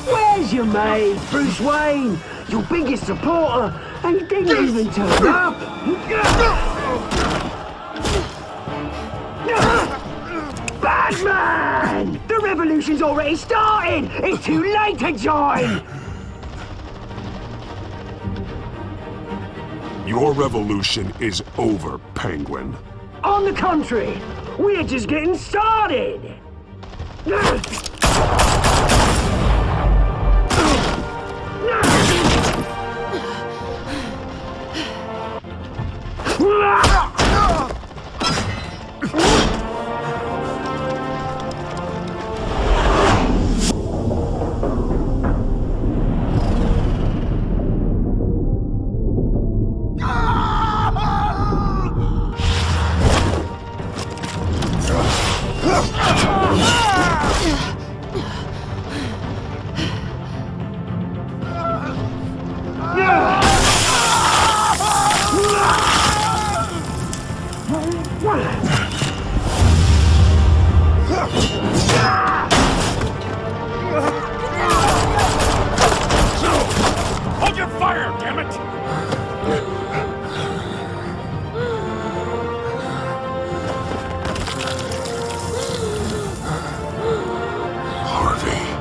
Where's your mate, Bruce Wayne? Your biggest supporter, and he didn't even turn up! Batman! The revolution's already started! It's too late to join! Your revolution is over, Penguin. On the contrary, we're just getting started! Hold your fire, damn it!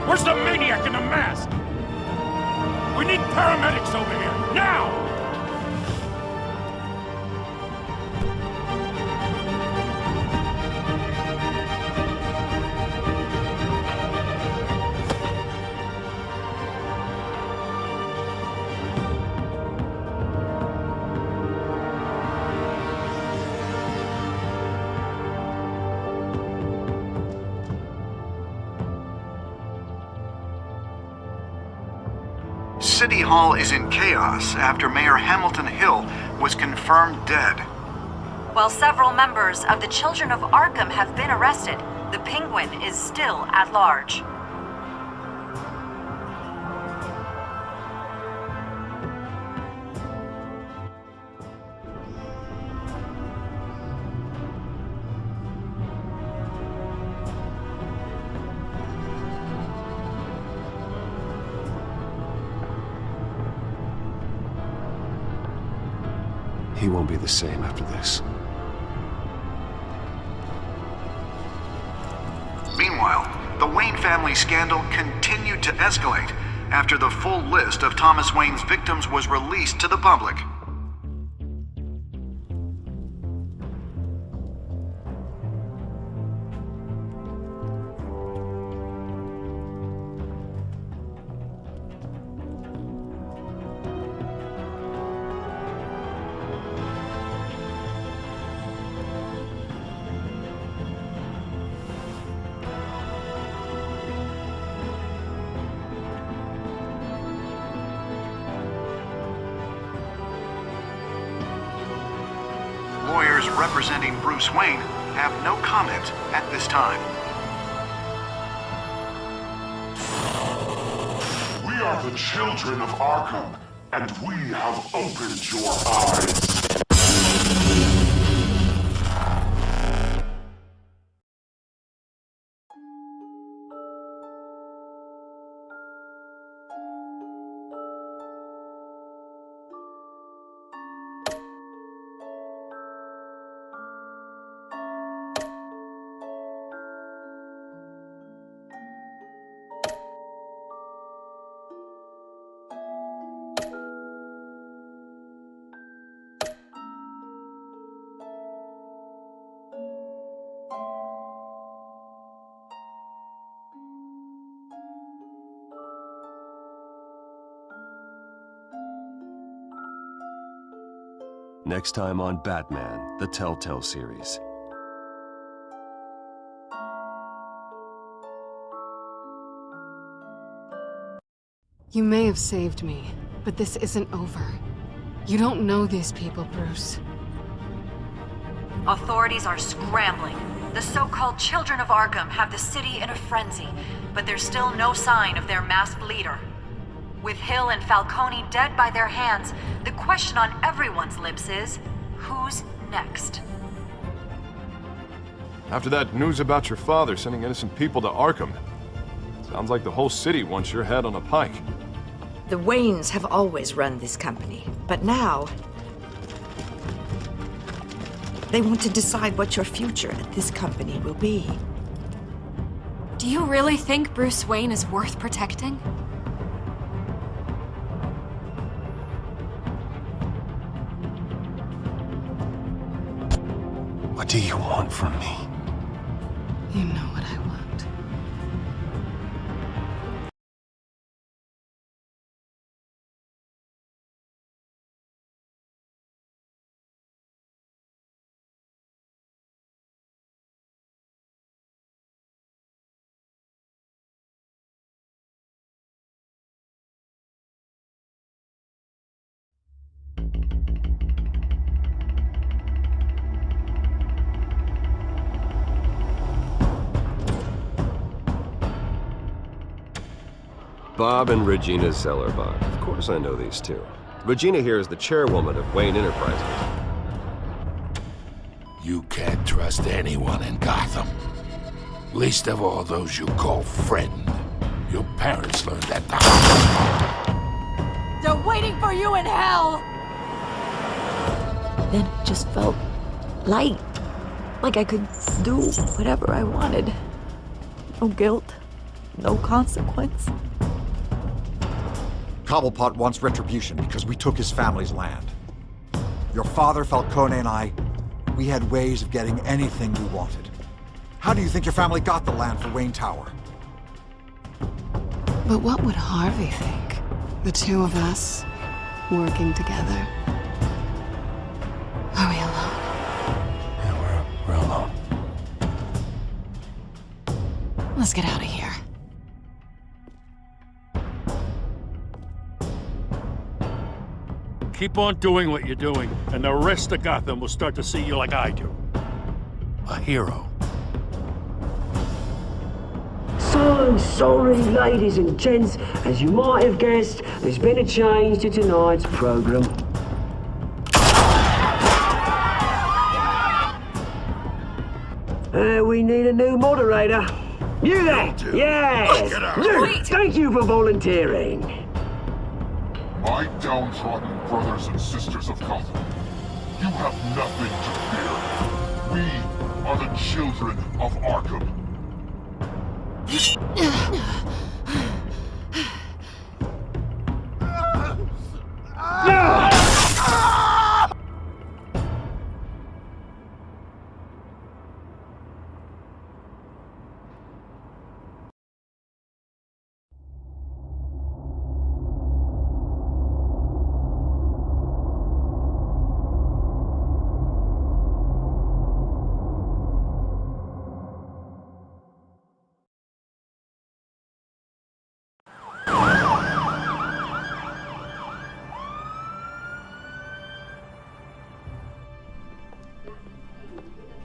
Where's the maniac in the mask? We need paramedics over here, now! City Hall is in chaos after Mayor Hamilton Hill was confirmed dead. While several members of the Children of Arkham have been arrested, The Penguin is still at large. He won't be the same after this. Meanwhile, the Wayne family scandal continued to escalate after the full list of Thomas Wayne's victims was released to the public. Lawyers representing Bruce Wayne have no comment at this time. We are the children of Arkham, and we have opened your eyes. Next time on Batman, the Telltale series. You may have saved me, but this isn't over. You don't know these people, Bruce. Authorities are scrambling. The so-called Children of Arkham have the city in a frenzy, but there's still no sign of their masked leader. With Hill and Falcone dead by their hands, the question on everyone's lips is, who's next? After that news about your father sending innocent people to Arkham, sounds like the whole city wants your head on a pike. The Waynes have always run this company, but now they want to decide what your future at this company will be. Do you really think Bruce Wayne is worth protecting? What do you want from me? You know what I want. Bob and Regina Zellerbach. Of course I know these two. Regina here is the chairwoman of Wayne Enterprises. You can't trust anyone in Gotham. Least of all those you call friend. Your parents learned that the They're waiting for you in hell! Then it just felt light. Like I could do whatever I wanted. No guilt, no consequence. Cobblepot wants retribution because we took his family's land. Your father, Falcone, and I, we had ways of getting anything we wanted. How do you think your family got the land for Wayne Tower? But what would Harvey think? The two of us, working together. Are we alone? Yeah, we're alone. Let's get out of here. Keep on doing what you're doing, and the rest of Gotham will start to see you like I do. A hero. I'm sorry, ladies and gents. As you might have guessed, there's been a change to tonight's program. We need a new moderator. You there? Yes! Wait. Thank you for volunteering. My downtrodden brothers and sisters of Gotham, you have nothing to fear. We are the children of Arkham.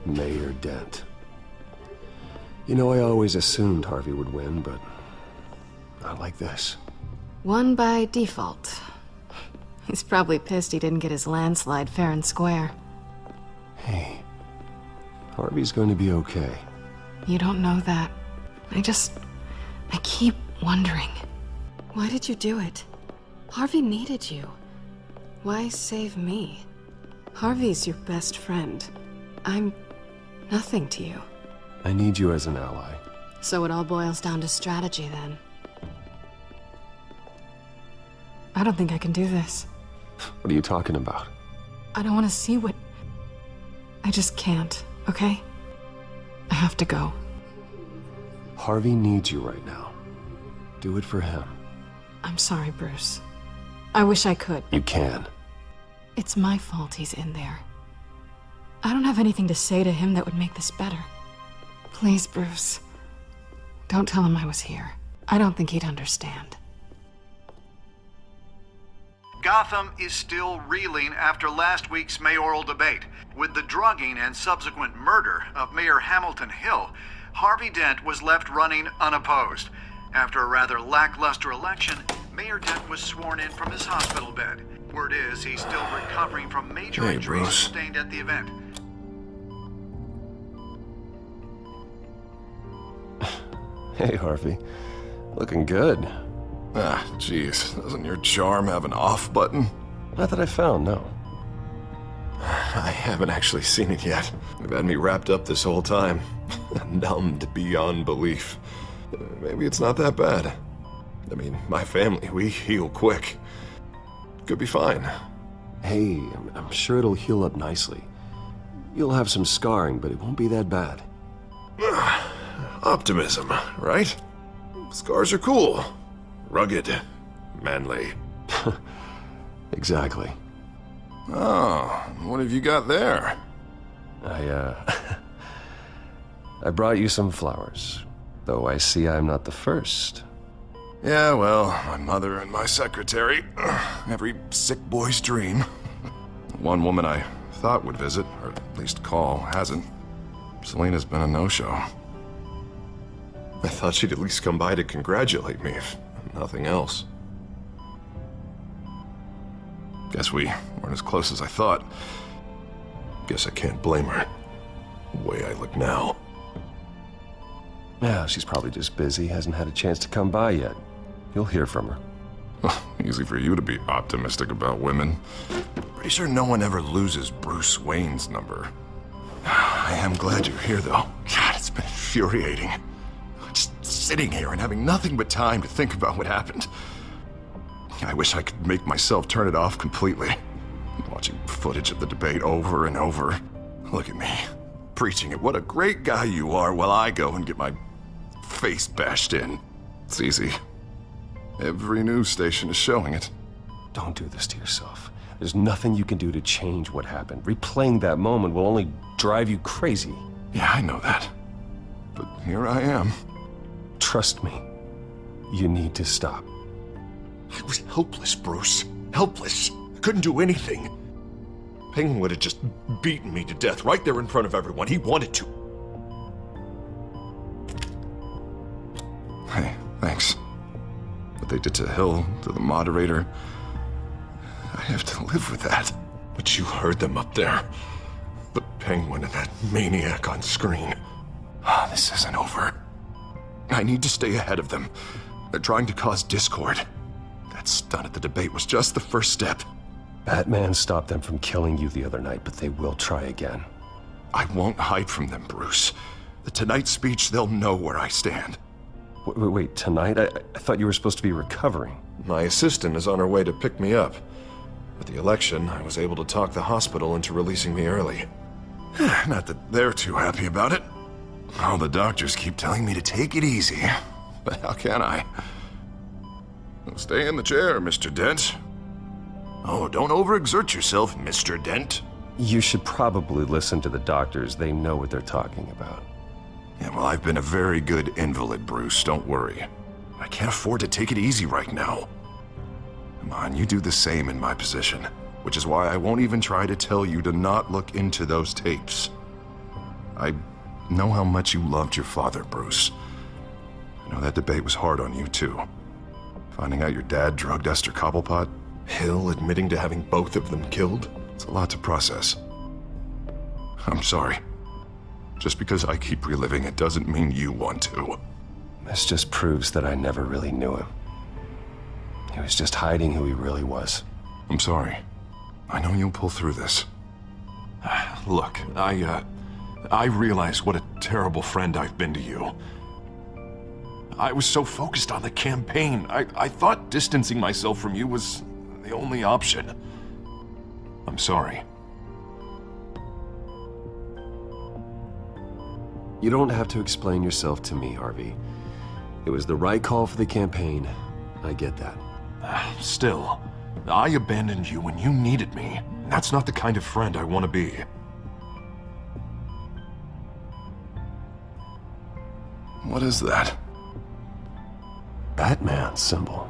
Mayor Dent. You know, I always assumed Harvey would win, but not like this. Won by default. He's probably pissed he didn't get his landslide fair and square. Hey, Harvey's going to be okay. You don't know that. I keep wondering. Why did you do it? Harvey needed you. Why save me? Harvey's your best friend. I'm nothing to you. I need you as an ally. So it all boils down to strategy, then. I don't think I can do this. What are you talking about? I don't want to see what... I just can't, okay? I have to go. Harvey needs you right now. Do it for him. I'm sorry, Bruce. I wish I could. You can. It's my fault he's in there. I don't have anything to say to him that would make this better. Please, Bruce. Don't tell him I was here. I don't think he'd understand. Gotham is still reeling after last week's mayoral debate. With the drugging and subsequent murder of Mayor Hamilton Hill, Harvey Dent was left running unopposed. After a rather lackluster election, Mayor Dent was sworn in from his hospital bed. Word is he's still recovering from major injuries sustained at the event. Hey, Harvey. Looking good. Ah, jeez. Doesn't your charm have an off button? Not that I found, no. I haven't actually seen it yet. You've had me wrapped up this whole time. Numbed beyond belief. Maybe it's not that bad. I mean, my family, we heal quick. Could be fine. Hey, I'm sure it'll heal up nicely. You'll have some scarring, but it won't be that bad. Optimism, right? Scars are cool. Rugged. Manly. Exactly. Oh, what have you got there? I brought you some flowers. Though I see I'm not the first. Yeah, well, my mother and my secretary. Every sick boy's dream. One woman I thought would visit, or at least call, hasn't. Selena's been a no-show. I thought she'd at least come by to congratulate me, if nothing else. Guess we weren't as close as I thought. Guess I can't blame her. The way I look now. Yeah, she's probably just busy, hasn't had a chance to come by yet. You'll hear from her. Easy for you to be optimistic about women. Pretty sure no one ever loses Bruce Wayne's number. I am glad you're here, though. God, it's been infuriating. Just sitting here and having nothing but time to think about what happened. I wish I could make myself turn it off completely. Watching footage of the debate over and over. Look at me, preaching at what a great guy you are while I go and get my face bashed in. It's easy. Every news station is showing it. Don't do this to yourself. There's nothing you can do to change what happened. Replaying that moment will only drive you crazy. Yeah, I know that. But here I am. Trust me. You need to stop. I was helpless, Bruce. Helpless. I couldn't do anything. Penguin would have just beaten me to death right there in front of everyone. He wanted to. Thanks. What they did to Hill, to the moderator, I have to live with that. But you heard them up there. The Penguin and that maniac on screen. This isn't over. I need to stay ahead of them. They're trying to cause discord. That stunt at the debate was just the first step. Batman stopped them from killing you the other night, but they will try again. I won't hide from them, Bruce. The tonight speech, they'll know where I stand. Wait, tonight? I thought you were supposed to be recovering. My assistant is on her way to pick me up. With the election, I was able to talk the hospital into releasing me early. Not that they're too happy about it. All the doctors keep telling me to take it easy. But how can I? Stay in the chair, Mr. Dent. Oh, don't overexert yourself, Mr. Dent. You should probably listen to the doctors. They know what they're talking about. Yeah, well, I've been a very good invalid, Bruce. Don't worry. I can't afford to take it easy right now. Come on, you do the same in my position. Which is why I won't even try to tell you to not look into those tapes. I know how much you loved your father, Bruce. I know that debate was hard on you, too. Finding out your dad drugged Esther Cobblepot, Hill admitting to having both of them killed, it's a lot to process. I'm sorry. Just because I keep reliving it doesn't mean you want to. This just proves that I never really knew him. He was just hiding who he really was. I'm sorry. I know you'll pull through this. Look, I realize what a terrible friend I've been to you. I was so focused on the campaign. I thought distancing myself from you was the only option. I'm sorry. You don't have to explain yourself to me, R.B. It was the right call for the campaign. I get that. Still, I abandoned you when you needed me. That's not the kind of friend I want to be. What is that? Batman symbol.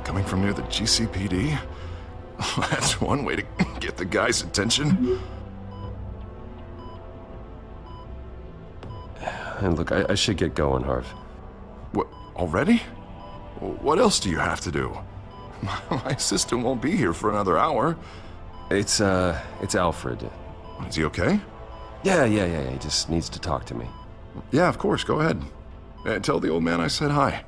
Coming from near the GCPD? That's one way to get the guy's attention. And look, I should get going, Harv. What, already? What else do you have to do? My assistant won't be here for another hour. It's Alfred. Is he okay? Yeah, he just needs to talk to me. Yeah, of course, go ahead. Tell the old man I said hi.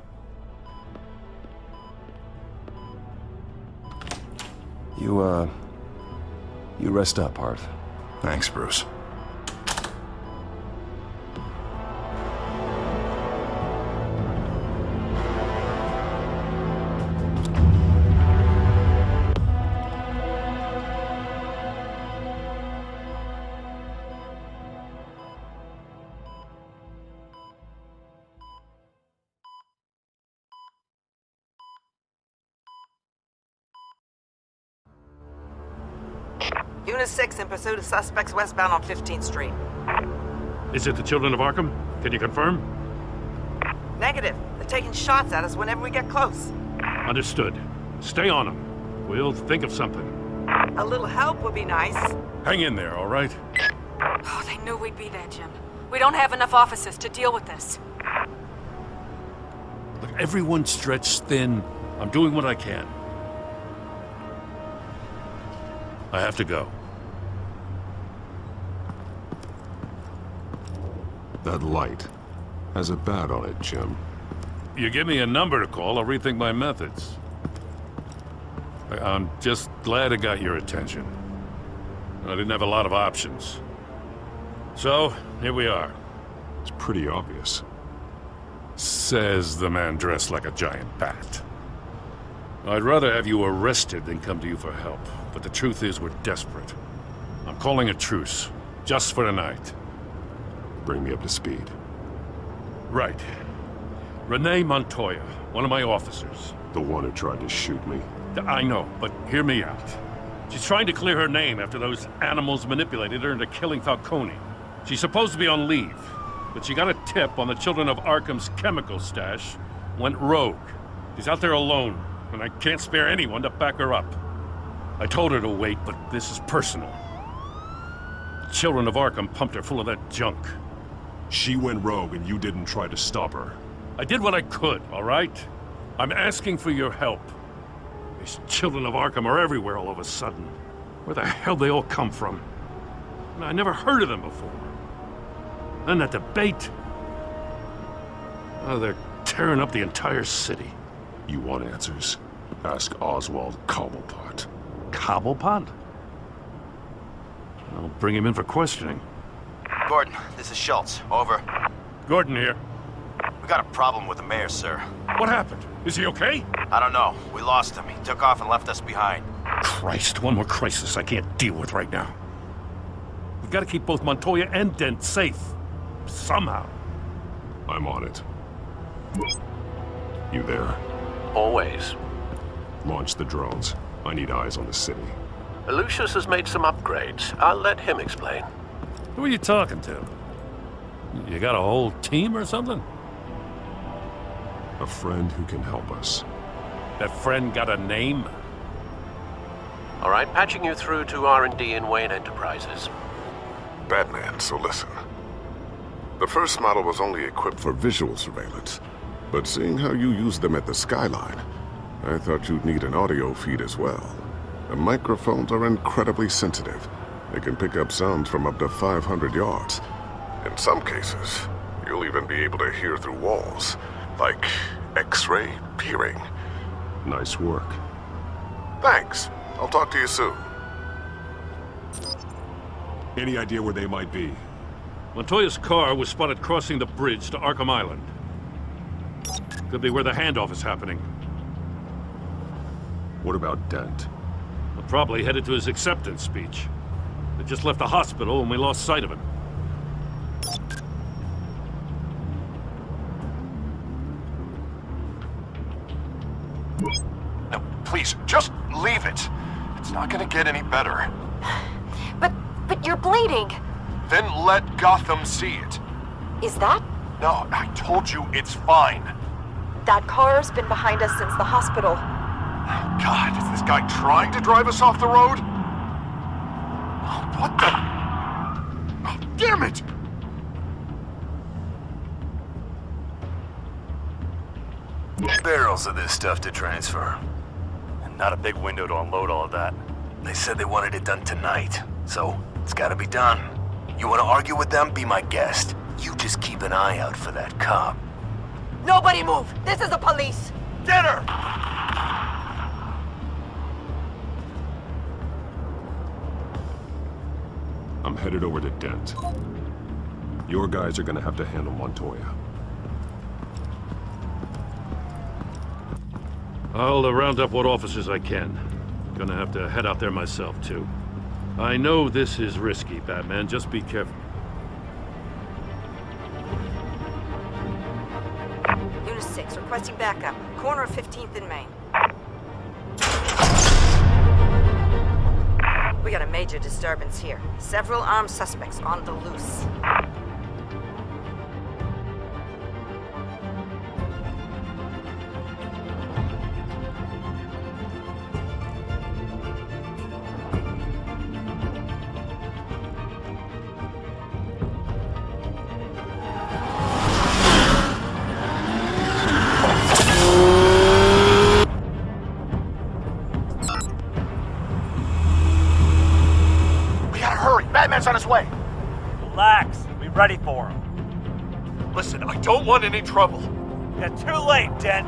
You rest up, Harv. Thanks, Bruce. Unit 6 in pursuit of suspects westbound on 15th Street. Is it the Children of Arkham? Can you confirm? Negative. They're taking shots at us whenever we get close. Understood. Stay on them. We'll think of something. A little help would be nice. Hang in there, all right? Oh, they knew we'd be there, Jim. We don't have enough officers to deal with this. Look, everyone's stretched thin. I'm doing what I can. I have to go. That light has a bat on it, Jim. You give me a number to call, I'll rethink my methods. I'm just glad it got your attention. I didn't have a lot of options. So, here we are. It's pretty obvious. Says the man dressed like a giant bat. I'd rather have you arrested than come to you for help, but the truth is we're desperate. I'm calling a truce, just for tonight. Bring me up to speed. Right. Renee Montoya, one of my officers. The one who tried to shoot me? I know, but hear me out. She's trying to clear her name after those animals manipulated her into killing Falcone. She's supposed to be on leave, but she got a tip on the Children of Arkham's chemical stash, went rogue. She's out there alone, and I can't spare anyone to back her up. I told her to wait, but this is personal. The Children of Arkham pumped her full of that junk. She went rogue and you didn't try to stop her. I did what I could, all right? I'm asking for your help. These children of Arkham are everywhere all of a sudden. Where the hell they all come from? I never heard of them before. Then that debate. Oh, they're tearing up the entire city. You want answers? Ask Oswald Cobblepot. Cobblepot? I'll bring him in for questioning. Gordon, this is Schultz. Over. Gordon here. We got a problem with the mayor, sir. What happened? Is he okay? I don't know. We lost him. He took off and left us behind. Christ, one more crisis I can't deal with right now. We've got to keep both Montoya and Dent safe. Somehow. I'm on it. You there? Always. Launch the drones. I need eyes on the city. Lucius has made some upgrades. I'll let him explain. Who are you talking to? You got a whole team or something? A friend who can help us. That friend got a name? All right, patching you through to R&D in Wayne Enterprises. Batman, so listen. The first model was only equipped for visual surveillance, but seeing how you use them at the skyline, I thought you'd need an audio feed as well. The microphones are incredibly sensitive. They can pick up sounds from up to 500 yards. In some cases, you'll even be able to hear through walls, like X-ray peering. Nice work. Thanks. I'll talk to you soon. Any idea where they might be? Montoya's car was spotted crossing the bridge to Arkham Island. Could be where the handoff is happening. What about Dent? Well, probably headed to his acceptance speech. They just left the hospital and we lost sight of him. Now, please, just leave it. It's not gonna get any better. But you're bleeding. Then let Gotham see it. Is that? No, I told you it's fine. That car's been behind us since the hospital. God, is this guy trying to drive us off the road? What the? Oh, damn it! Barrels of this stuff to transfer. And not a big window to unload all of that. They said they wanted it done tonight, so it's gotta be done. You wanna argue with them? Be my guest. You just keep an eye out for that cop. Nobody move! This is the police! Get her! I'm headed over to Dent. Your guys are gonna have to handle Montoya. I'll round up what officers I can. Gonna have to head out there myself, too. I know this is risky, Batman. Just be careful. Unit 6, requesting backup. Corner of 15th and Main. We got a major disturbance here. Several armed suspects on the loose. Batman's on his way. Relax. We're ready for him. Listen, I don't want any trouble. You're too late, Dent.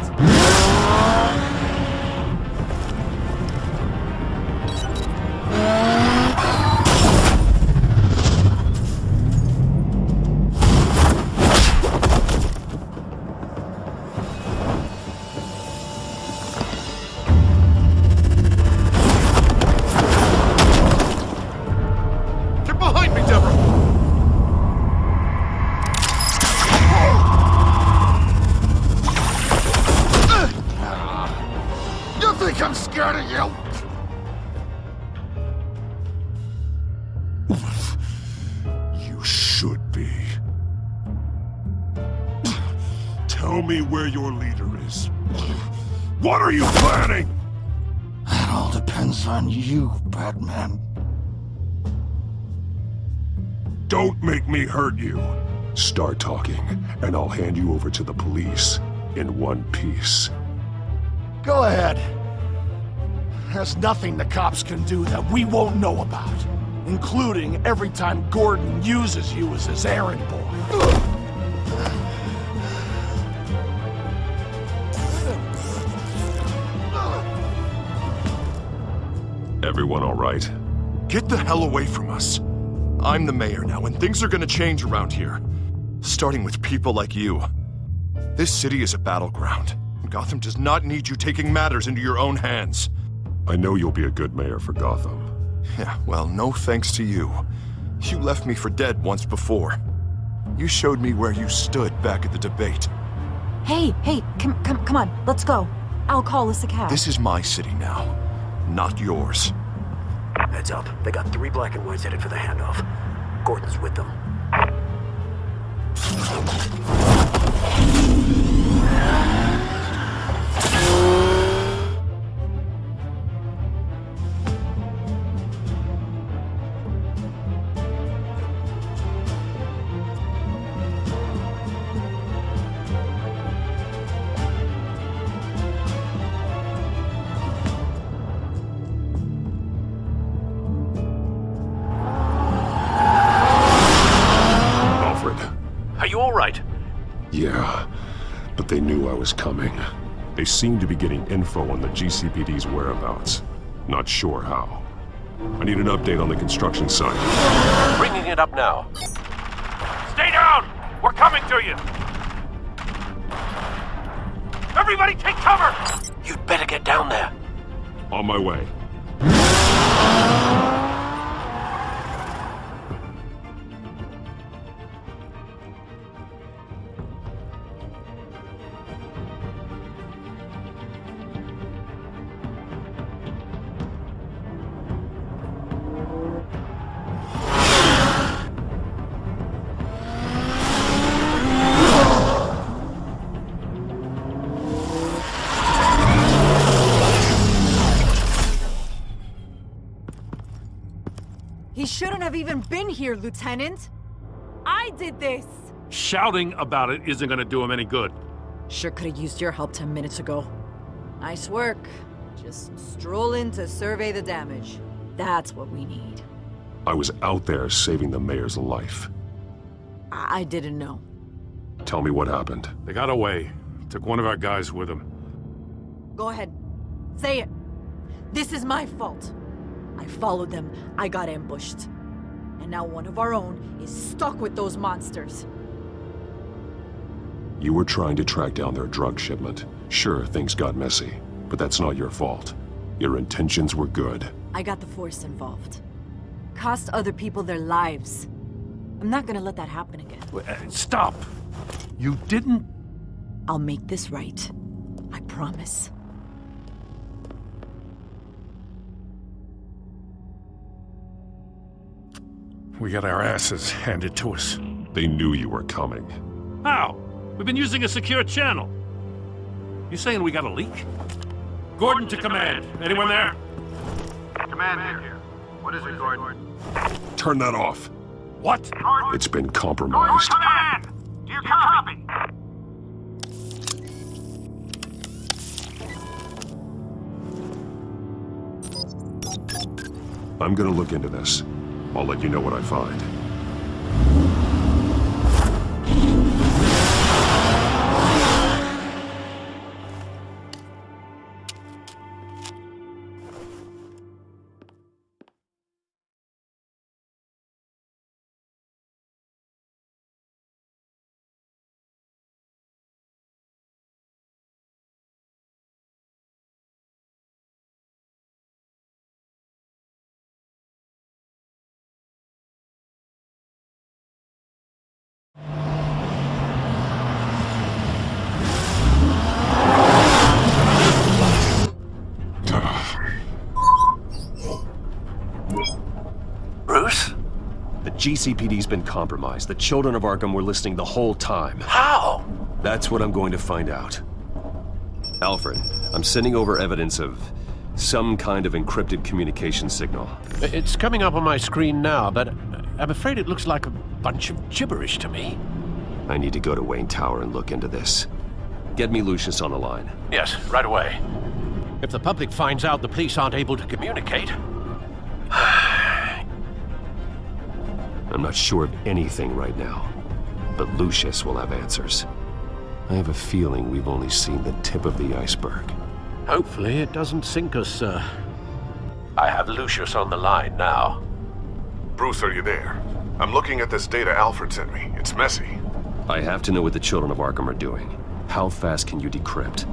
I'm scared of you! You should be. Tell me where your leader is. What are you planning? That all depends on you, Batman. Don't make me hurt you. Start talking, and I'll hand you over to the police in one piece. Go ahead. There's nothing the cops can do that we won't know about, including every time Gordon uses you as his errand boy. Everyone all right? Get the hell away from us. I'm the mayor now, and things are gonna change around here. Starting with people like you. This city is a battleground. Gotham does not need you taking matters into your own hands. I know you'll be a good mayor for Gotham. Yeah, well, no thanks to you. You left me for dead once before. You showed me where you stood back at the debate. Hey, come on, let's go. I'll call us a cab. This is my city now, not yours. Heads up. They got 3 black and whites headed for the handoff. Gordon's with them. Yeah, but they knew I was coming. They seem to be getting info on the GCPD's whereabouts. Not sure how. I need an update on the construction site. Bringing it up now. Stay down! We're coming to you! Everybody take cover! You'd better get down there. On my way. He shouldn't have even been here, Lieutenant. I did this. Shouting about it isn't gonna do him any good. Sure could have used your help 10 minutes ago. Nice work. Just stroll in to survey the damage. That's what we need. I was out there saving the mayor's life. I didn't know. Tell me what happened. They got away. Took one of our guys with them. Go ahead. Say it. This is my fault. I followed them, I got ambushed. And now one of our own is stuck with those monsters. You were trying to track down their drug shipment. Sure, things got messy, but that's not your fault. Your intentions were good. I got the Force involved. Cost other people their lives. I'm not gonna let that happen again. Stop! You didn't... I'll make this right. I promise. We got our asses handed to us. They knew you were coming. How? We've been using a secure channel. You saying we got a leak? Gordon to command. Anyone there? Command here. What is it, Gordon? Turn that off. What? It's been compromised. Command! Do you copy? I'm gonna look into this. I'll let you know what I find. Bruce? The GCPD's been compromised. The children of Arkham were listening the whole time. How? That's what I'm going to find out. Alfred, I'm sending over evidence of some kind of encrypted communication signal. It's coming up on my screen now, but I'm afraid it looks like a bunch of gibberish to me. I need to go to Wayne Tower and look into this. Get me Lucius on the line. Yes, right away. If the public finds out the police aren't able to communicate... I'm not sure of anything right now, but Lucius will have answers. I have a feeling we've only seen the tip of the iceberg. Hopefully it doesn't sink us, sir. I have Lucius on the line now. Bruce, are you there? I'm looking at this data Alfred sent me. It's messy. I have to know what the children of Arkham are doing. How fast can you decrypt?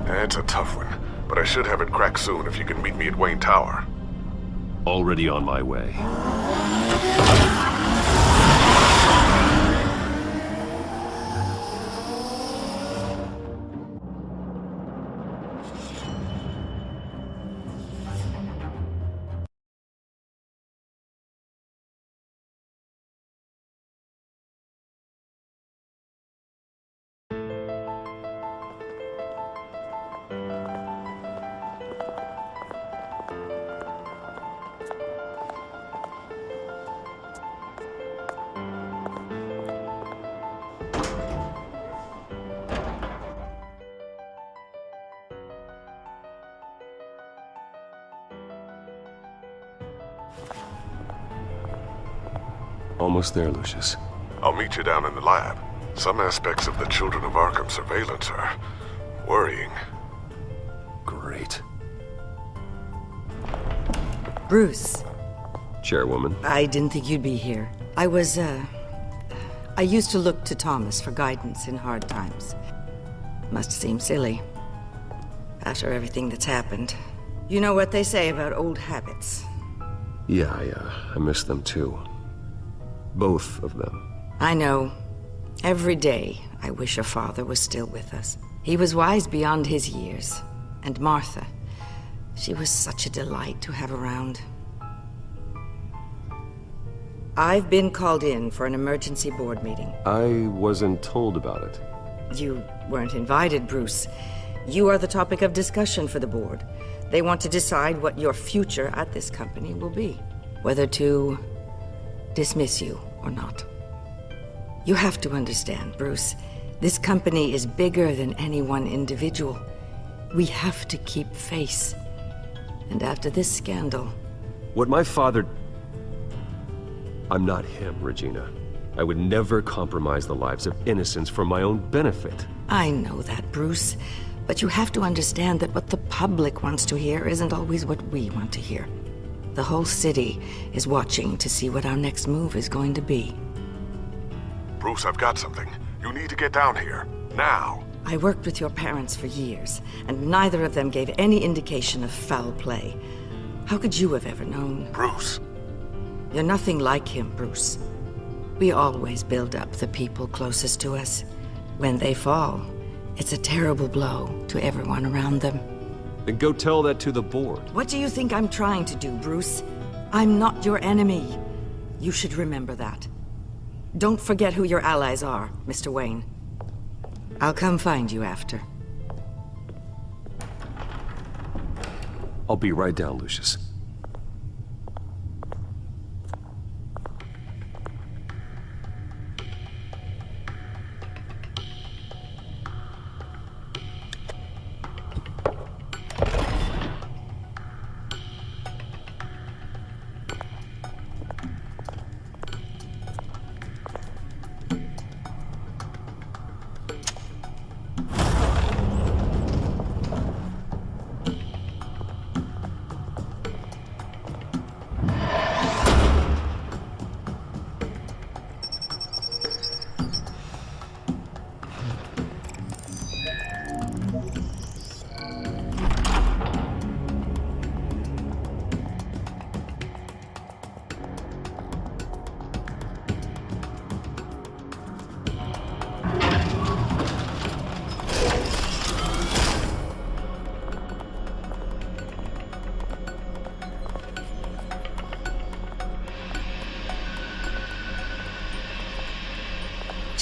It's a tough one, but I should have it cracked soon if you can meet me at Wayne Tower. Already on my way. Almost there, Lucius. I'll meet you down in the lab. Some aspects of the Children of Arkham surveillance are worrying. Great. Bruce. Chairwoman. I didn't think you'd be here. I used to look to Thomas for guidance in hard times. Must seem silly. After everything that's happened. You know what they say about old habits. Yeah, I miss them too. Both of them. I know. Every day, I wish your father was still with us. He was wise beyond his years. And Martha, she was such a delight to have around. I've been called in for an emergency board meeting. I wasn't told about it. You weren't invited, Bruce. You are the topic of discussion for the board. They want to decide what your future at this company will be. Whether to dismiss you or not. You have to understand, Bruce. This company is bigger than any one individual. We have to keep face. And after this scandal... What my father... I'm not him, Regina. I would never compromise the lives of innocents for my own benefit. I know that, Bruce. But you have to understand that what the public wants to hear isn't always what we want to hear. The whole city is watching to see what our next move is going to be. Bruce, I've got something. You need to get down here. Now. I worked with your parents for years, and neither of them gave any indication of foul play. How could you have ever known? Bruce. You're nothing like him, Bruce. We always build up the people closest to us. When they fall, it's a terrible blow to everyone around them. Then go tell that to the board. What do you think I'm trying to do, Bruce? I'm not your enemy. You should remember that. Don't forget who your allies are, Mr. Wayne. I'll come find you after. I'll be right down, Lucius.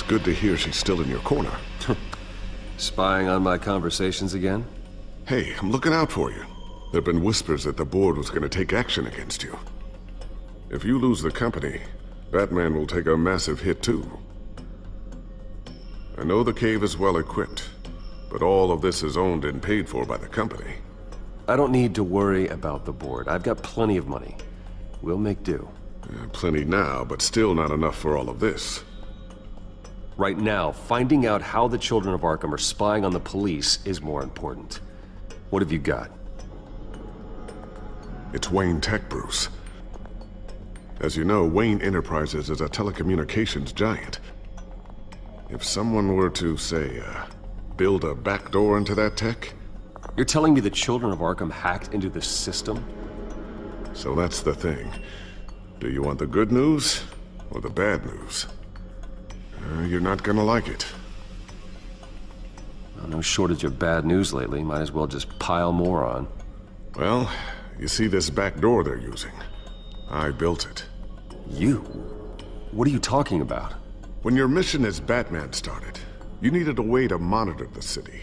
Good to hear she's still in your corner. Spying on my conversations again? Hey, I'm looking out for you. There have been whispers that the board was going to take action against you. If you lose the company, Batman will take a massive hit too. I know the cave is well equipped, but all of this is owned and paid for by the company. I don't need to worry about the board. I've got plenty of money. We'll make do. Plenty now, but still not enough for all of this. Right now, finding out how the Children of Arkham are spying on the police is more important. What have you got? It's Wayne Tech, Bruce. As you know, Wayne Enterprises is a telecommunications giant. If someone were to, say, build a backdoor into that tech... You're telling me the Children of Arkham hacked into this system? So that's the thing. Do you want the good news or the bad news? You're not gonna like it. Well, no shortage of bad news lately. Might as well just pile more on. Well, you see this back door they're using? I built it. You? What are you talking about? When your mission as Batman started, you needed a way to monitor the city.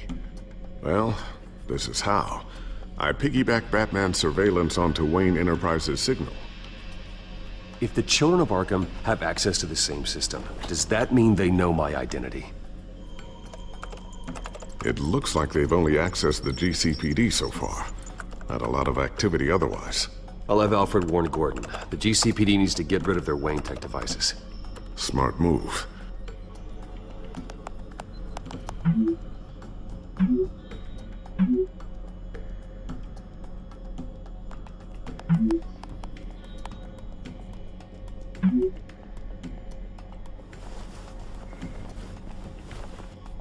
Well, this is how. I piggybacked Batman's surveillance onto Wayne Enterprises' signal. If the Children of Arkham have access to the same system, does that mean they know my identity? It looks like they've only accessed the GCPD so far. Not a lot of activity otherwise. I'll have Alfred warn Gordon. The GCPD needs to get rid of their Wayne Tech devices. Smart move.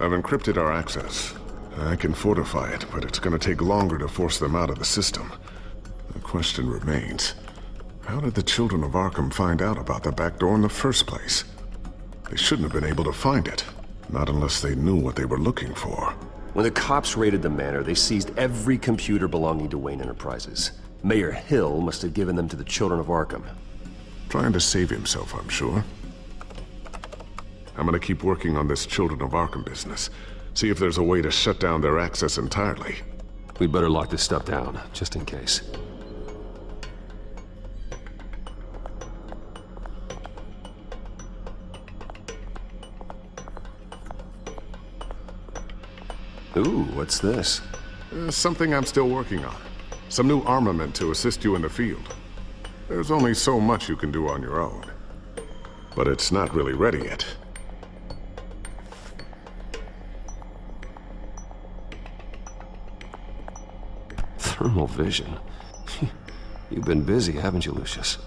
I've encrypted our access. I can fortify it, but it's gonna take longer to force them out of the system. The question remains, how did the Children of Arkham find out about the back door in the first place? They shouldn't have been able to find it, not unless they knew what they were looking for. When the cops raided the manor, they seized every computer belonging to Wayne Enterprises. Mayor Hill must have given them to the Children of Arkham. Trying to save himself, I'm sure. I'm gonna keep working on this Children of Arkham business. See if there's a way to shut down their access entirely. We better lock this stuff down, just in case. Ooh, what's this? Something I'm still working on. Some new armament to assist you in the field. There's only so much you can do on your own. But it's not really ready yet. Thermal vision. You've been busy, haven't you, Lucius?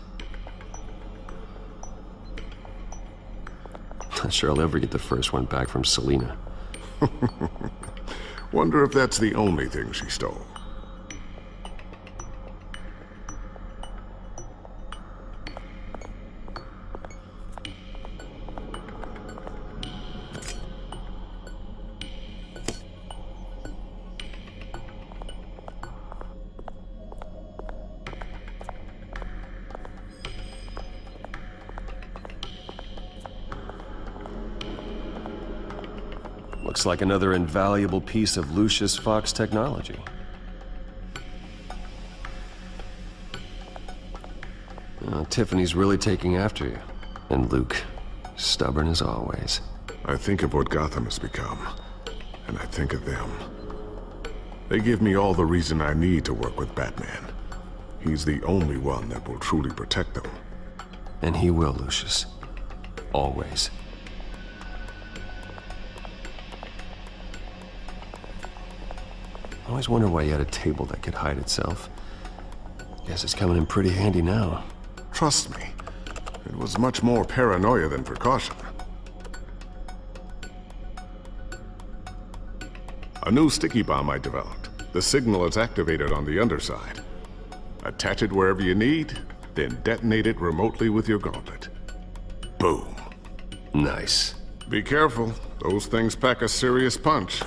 Not sure I'll ever get the first one back from Selina. Wonder if that's the only thing she stole. Looks like another invaluable piece of Lucius Fox technology. Tiffany's really taking after you. And Luke, stubborn as always. I think of what Gotham has become, and I think of them. They give me all the reason I need to work with Batman. He's the only one that will truly protect them. And he will, Lucius. Always. I always wonder why you had a table that could hide itself. Guess it's coming in pretty handy now. Trust me, it was much more paranoia than precaution. A new sticky bomb I developed. The signal is activated on the underside. Attach it wherever you need, then detonate it remotely with your gauntlet. Boom. Nice. Be careful. Those things pack a serious punch.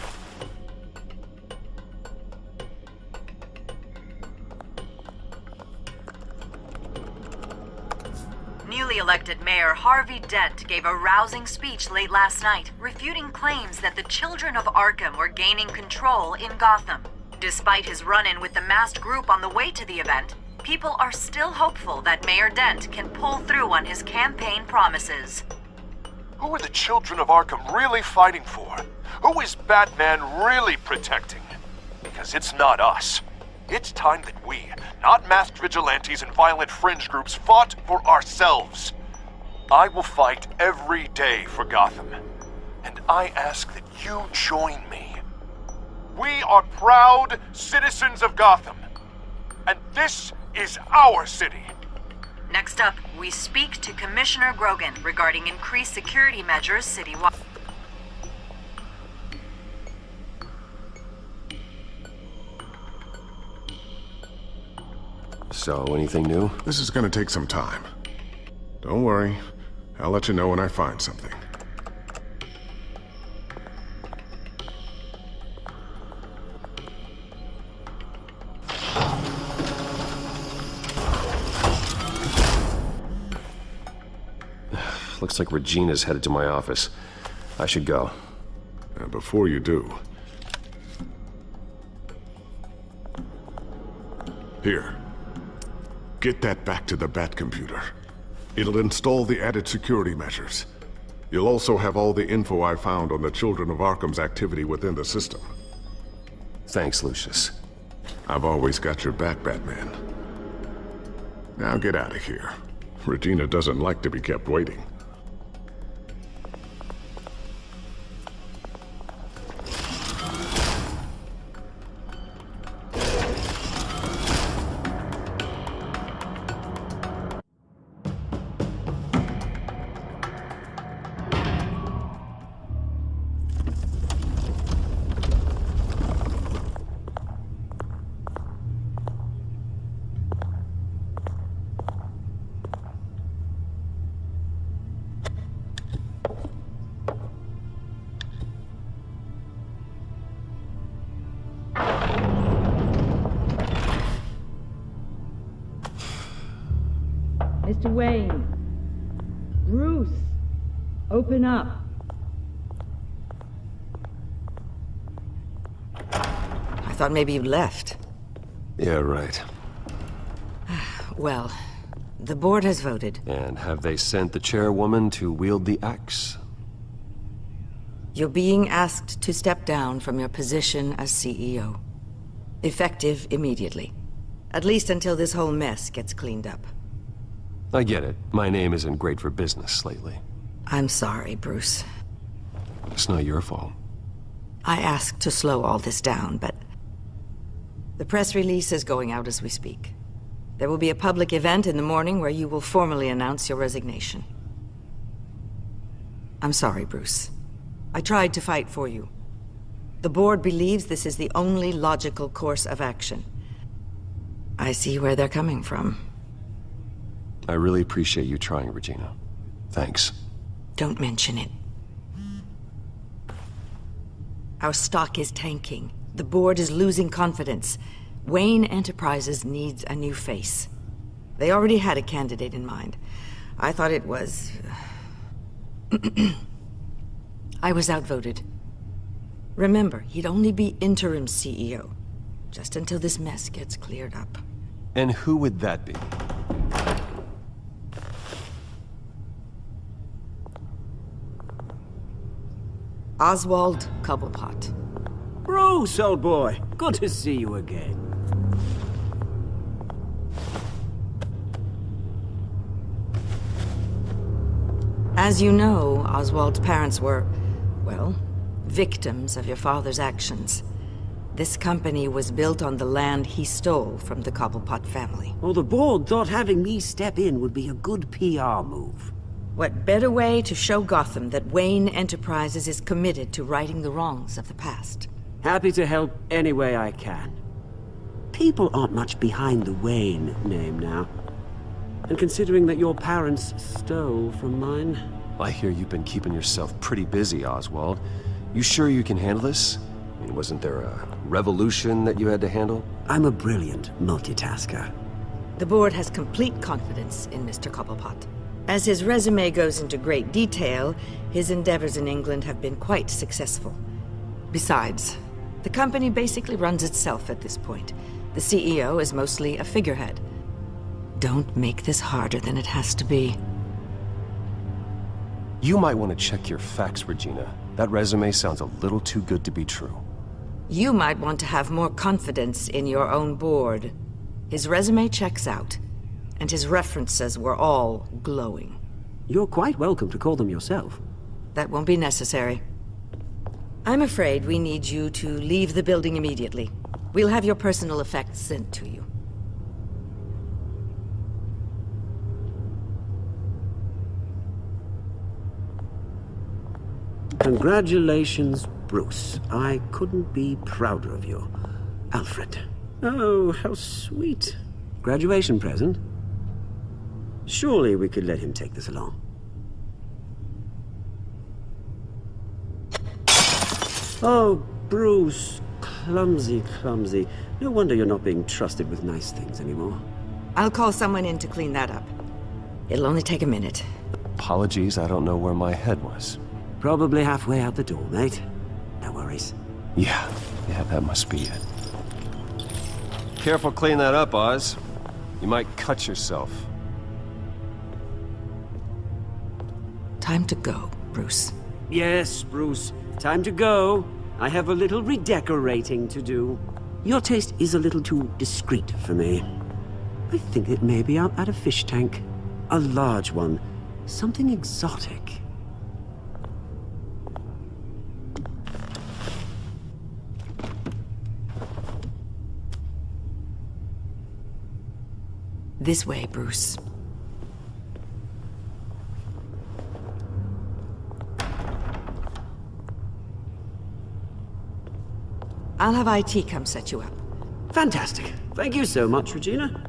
Newly elected Mayor R.B.I. gave a rousing speech late last night, refuting claims that the Children of Arkham were gaining control in Gotham. Despite his run-in with the masked group on the way to the event, people are still hopeful that Mayor Dent can pull through on his campaign promises. Who are the children of Arkham really fighting for? Who is Batman really protecting? Because it's not us. It's time that we, not masked vigilantes and violent fringe groups, fought for ourselves. I will fight every day for Gotham. And I ask that you join me. We are proud citizens of Gotham. And this is our city. Next up, we speak to Commissioner Grogan regarding increased security measures citywide. So, anything new? This is gonna take some time. Don't worry. I'll let you know when I find something. Looks like Regina's headed to my office. I should go. And before you do... Here. Get that back to the Bat computer. It'll install the added security measures. You'll also have all the info I found on the Children of Arkham's activity within the system. Thanks, Lucius. I've always got your back, Batman. Now get out of here. Regina doesn't like to be kept waiting. Mr. Wayne. Bruce. Open up. I thought maybe you left. Yeah, right. Well, the board has voted. And have they sent the chairwoman to wield the axe? You're being asked to step down from your position as CEO. Effective immediately. At least until this whole mess gets cleaned up. I get it. My name isn't great for business lately. I'm sorry, Bruce. It's not your fault. I asked to slow all this down, but... the press release is going out as we speak. There will be a public event in the morning where you will formally announce your resignation. I'm sorry, Bruce. I tried to fight for you. The board believes this is the only logical course of action. I see where they're coming from. I really appreciate you trying, Regina. Thanks. Don't mention it. Our stock is tanking. The board is losing confidence. Wayne Enterprises needs a new face. They already had a candidate in mind. I thought it was... I was outvoted. Remember, he'd only be interim CEO. Just until this mess gets cleared up. And who would that be? Oswald Cobblepot. Bruce, old boy. Good to see you again. As you know, Oswald's parents were, well, victims of your father's actions. This company was built on the land he stole from the Cobblepot family. Well, the board thought having me step in would be a good PR move. What better way to show Gotham that Wayne Enterprises is committed to righting the wrongs of the past? Happy to help any way I can. People aren't much behind the Wayne name now. And considering that your parents stole from mine... I hear you've been keeping yourself pretty busy, Oswald. You sure you can handle this? I mean, wasn't there a revolution that you had to handle? I'm a brilliant multitasker. The board has complete confidence in Mr. Cobblepot. As his resume goes into great detail, his endeavors in England have been quite successful. Besides, the company basically runs itself at this point. The CEO is mostly a figurehead. Don't make this harder than it has to be. You might want to check your facts, Regina. That resume sounds a little too good to be true. You might want to have more confidence in your own board. His resume checks out, and his references were all glowing. You're quite welcome to call them yourself. That won't be necessary. I'm afraid we need you to leave the building immediately. We'll have your personal effects sent to you. Congratulations, Bruce. I couldn't be prouder of you. Alfred. Oh, how sweet. Graduation present? Surely we could let him take this along. Oh, Bruce. Clumsy, clumsy. No wonder you're not being trusted with nice things anymore. I'll call someone in to clean that up. It'll only take a minute. Apologies, I don't know where my head was. Probably halfway out the door, mate. No worries. Yeah, that must be it. Careful cleaning that up, Oz. You might cut yourself. Time to go, Bruce. Yes, Bruce. Time to go. I have a little redecorating to do. Your taste is a little too discreet for me. I think that maybe I'll add a fish tank. A large one. Something exotic. This way, Bruce. I'll have IT come set you up. Fantastic. Thank you so much, Regina.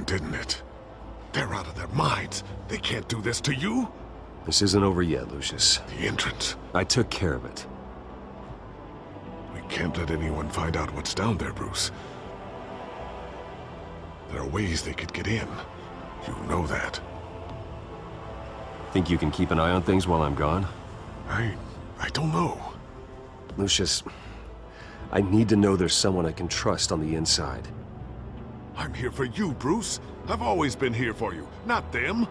Didn't it? They're out of their minds. They can't do this to you? This isn't over yet, Lucius. The entrance. I took care of it. We can't let anyone find out what's down there, Bruce. There are ways they could get in. You know that. Think you can keep an eye on things while I'm gone? I don't know. Lucius, I need to know there's someone I can trust on the inside. I'm here for you, Bruce. I've always been here for you, not them.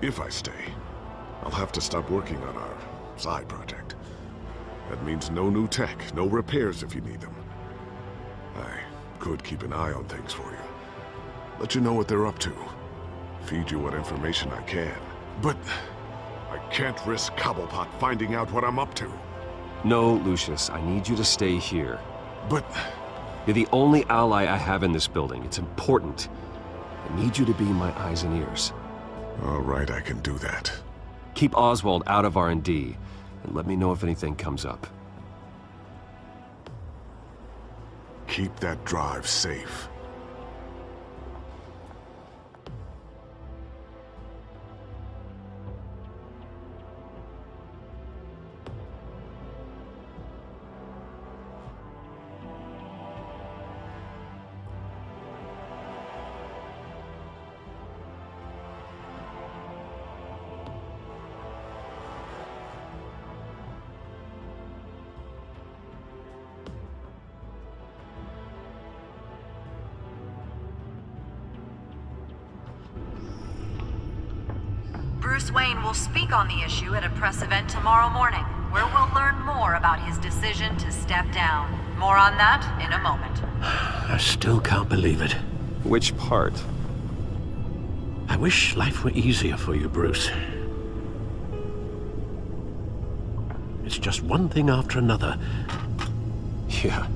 If I stay, I'll have to stop working on our side project. That means no new tech, no repairs if you need them. I could keep an eye on things for you. Let you know what they're up to. Feed you what information I can. But I can't risk Cobblepot finding out what I'm up to. No, Lucius, I need you to stay here. But... You're the only ally I have in this building. It's important. I need you to be my eyes and ears. All right, I can do that. Keep Oswald out of R&D, and let me know if anything comes up. Keep that drive safe. Bruce Wayne will speak on the issue at a press event tomorrow morning, where we'll learn more about his decision to step down. More on that in a moment. I still can't believe it. Which part? I wish life were easier for you, Bruce. It's just one thing after another. Yeah,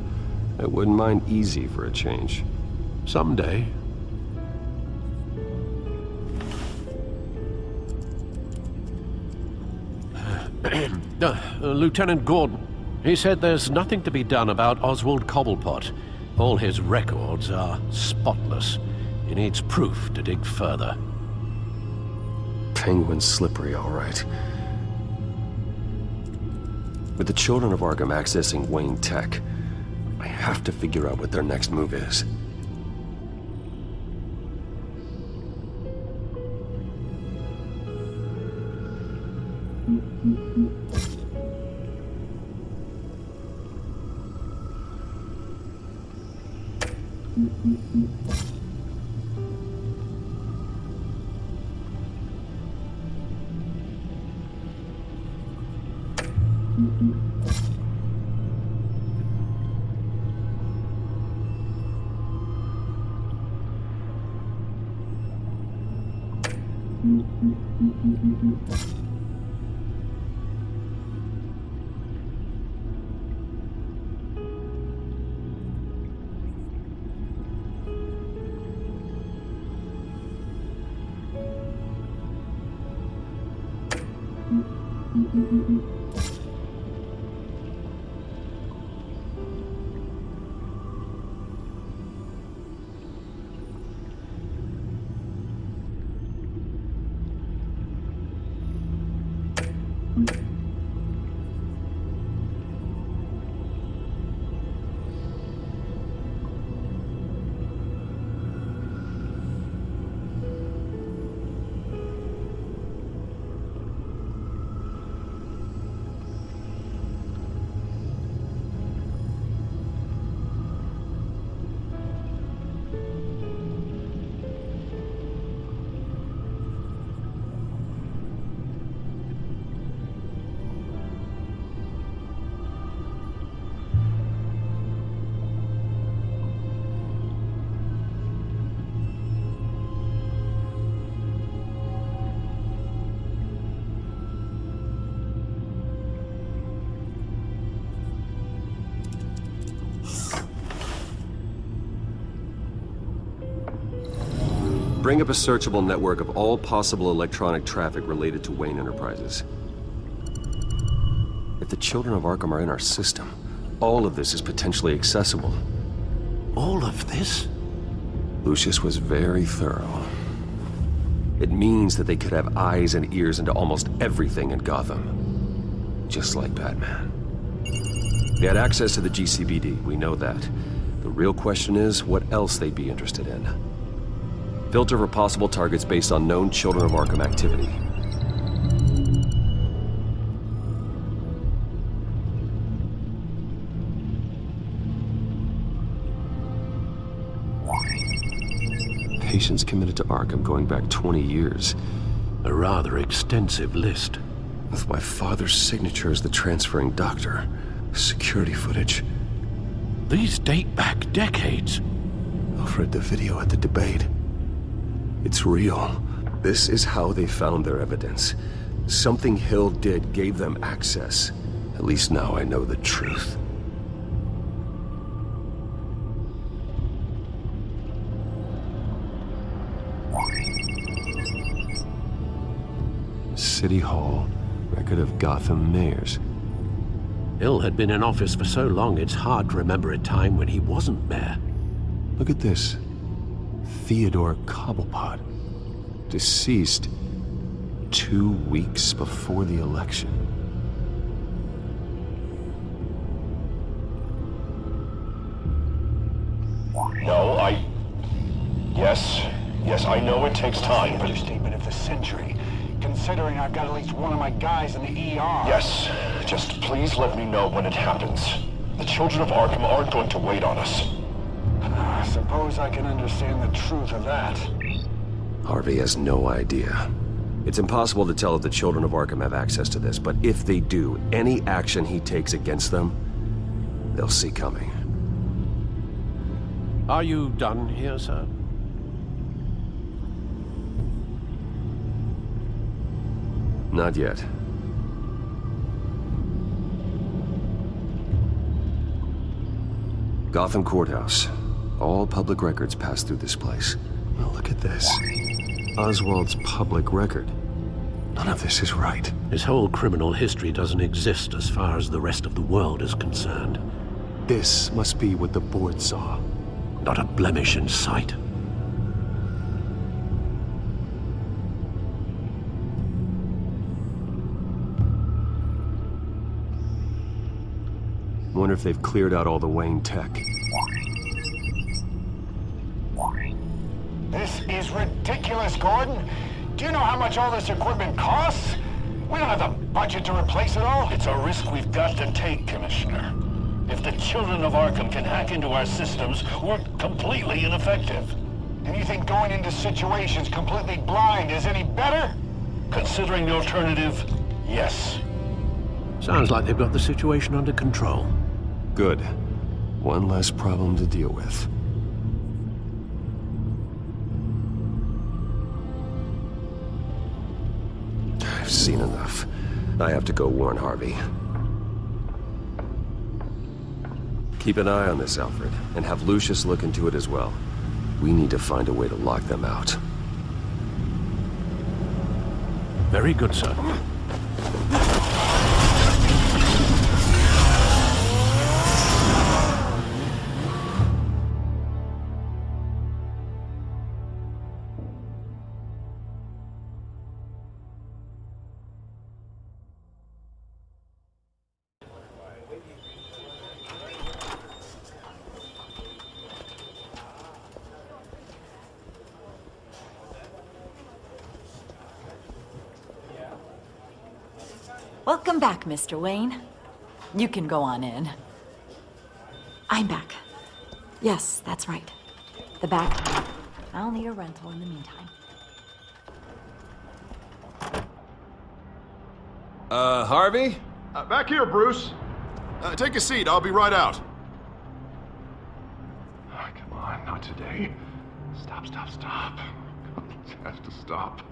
I wouldn't mind easy for a change. Someday. Lieutenant Gordon, he said there's nothing to be done about Oswald Cobblepot. All his records are spotless. He needs proof to dig further. Penguin's slippery, all right. With the children of Arkham accessing Wayne Tech, I have to figure out what their next move is. Bring up a searchable network of all possible electronic traffic related to Wayne Enterprises. If the children of Arkham are in our system, all of this is potentially accessible. All of this? Lucius was very thorough. It means that they could have eyes and ears into almost everything in Gotham. Just like Batman. They had access to the GCPD, we know that. The real question is, what else they'd be interested in. Filter for possible targets based on known Children of Arkham activity. Patients committed to Arkham going back 20 years. A rather extensive list. With my father's signature as the transferring doctor. Security footage. These date back decades. I've read the video at the debate. It's real. This is how they found their evidence. Something Hill did gave them access. At least now I know the truth. City Hall, record of Gotham mayors. Hill had been in office for so long, it's hard to remember a time when he wasn't mayor. Look at this. Theodore Cobblepot. Deceased 2 weeks before the election. No, Yes, I know it takes time, but... Understatement of the century, considering I've got at least one of my guys in the ER. Yes, just please let me know when it happens. The children of Arkham aren't going to wait on us. I suppose I can understand the truth of that. Harvey has no idea. It's impossible to tell if the children of Arkham have access to this, but if they do, any action he takes against them, they'll see coming. Are you done here, sir? Not yet. Gotham Courthouse. All public records pass through this place. Well, look at this. Oswald's public record. None of this is right. His whole criminal history doesn't exist as far as the rest of the world is concerned. This must be what the board saw. Not a blemish in sight. Wonder if they've cleared out all the Wayne tech. This is ridiculous, Gordon. Do you know how much all this equipment costs? We don't have the budget to replace it all. It's a risk we've got to take, Commissioner. If the children of Arkham can hack into our systems, we're completely ineffective. And you think going into situations completely blind is any better? Considering the alternative, yes. Sounds like they've got the situation under control. Good. One less problem to deal with. I've seen enough. I have to go warn Harvey. Keep an eye on this, Alfred, and have Lucius look into it as well. We need to find a way to lock them out. Very good, sir. Welcome back, Mr. Wayne. You can go on in. I'm back. Yes, that's right. The back. I'll need a rental in the meantime. Harvey? Back here, Bruce. Take a seat, I'll be right out. Oh, come on, not today. Stop. It has to stop.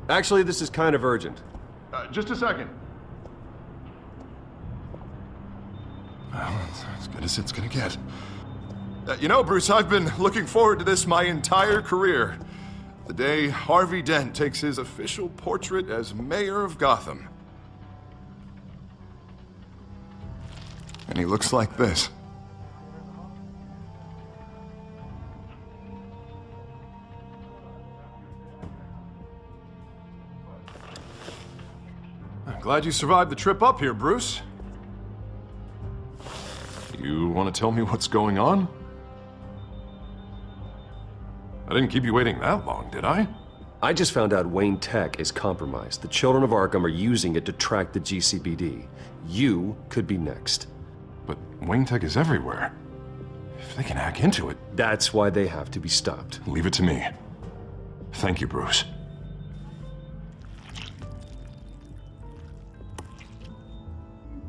Actually, this is kind of urgent. Just a second. Well, it's as good as it's gonna get. You know, Bruce, I've been looking forward to this my entire career. The day Harvey Dent takes his official portrait as mayor of Gotham. And he looks like this. I'm glad you survived the trip up here, Bruce. You want to tell me what's going on? I didn't keep you waiting that long, did I? I just found out Wayne Tech is compromised. The children of Arkham are using it to track the GCPD. You could be next. But Wayne Tech is everywhere. If they can hack into it... That's why they have to be stopped. Leave it to me. Thank you, Bruce.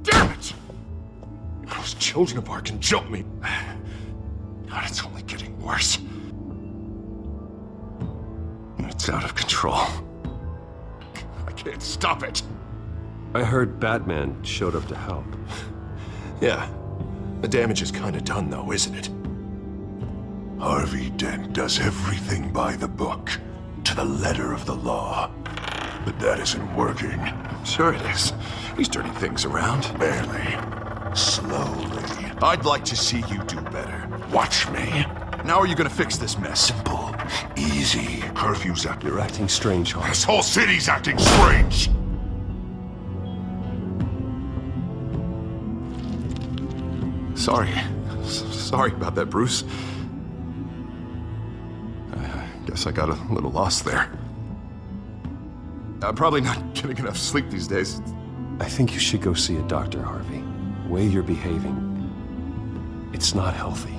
Damn it! Those children of Arkham jumped me. God, it's only getting worse. It's out of control. I can't stop it. I heard Batman showed up to help. Yeah. The damage is kind of done, though, isn't it? Harvey Dent does everything by the book, to the letter of the law. But that isn't working. Sure it is. He's turning things around. Barely. Slowly. I'd like to see you do better. Watch me. Now are you gonna fix this mess? Simple. Easy. Curfew's up. You're acting strange, Harvey. This whole city's acting strange! Sorry about that, Bruce. I guess I got a little lost there. I'm probably not getting enough sleep these days. I think you should go see a doctor, Harvey. The way you're behaving, it's not healthy.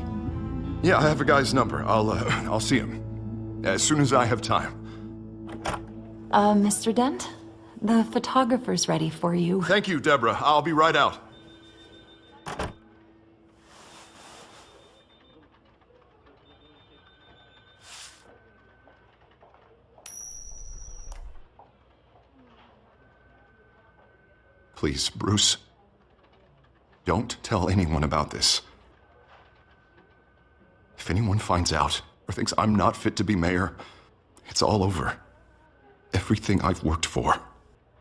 Yeah, I have a guy's number. I'll see him as soon as I have time. Mr. Dent? The photographer's ready for you. Thank you, Deborah. I'll be right out. Please, Bruce. Don't tell anyone about this. If anyone finds out or thinks I'm not fit to be mayor, it's all over. Everything I've worked for.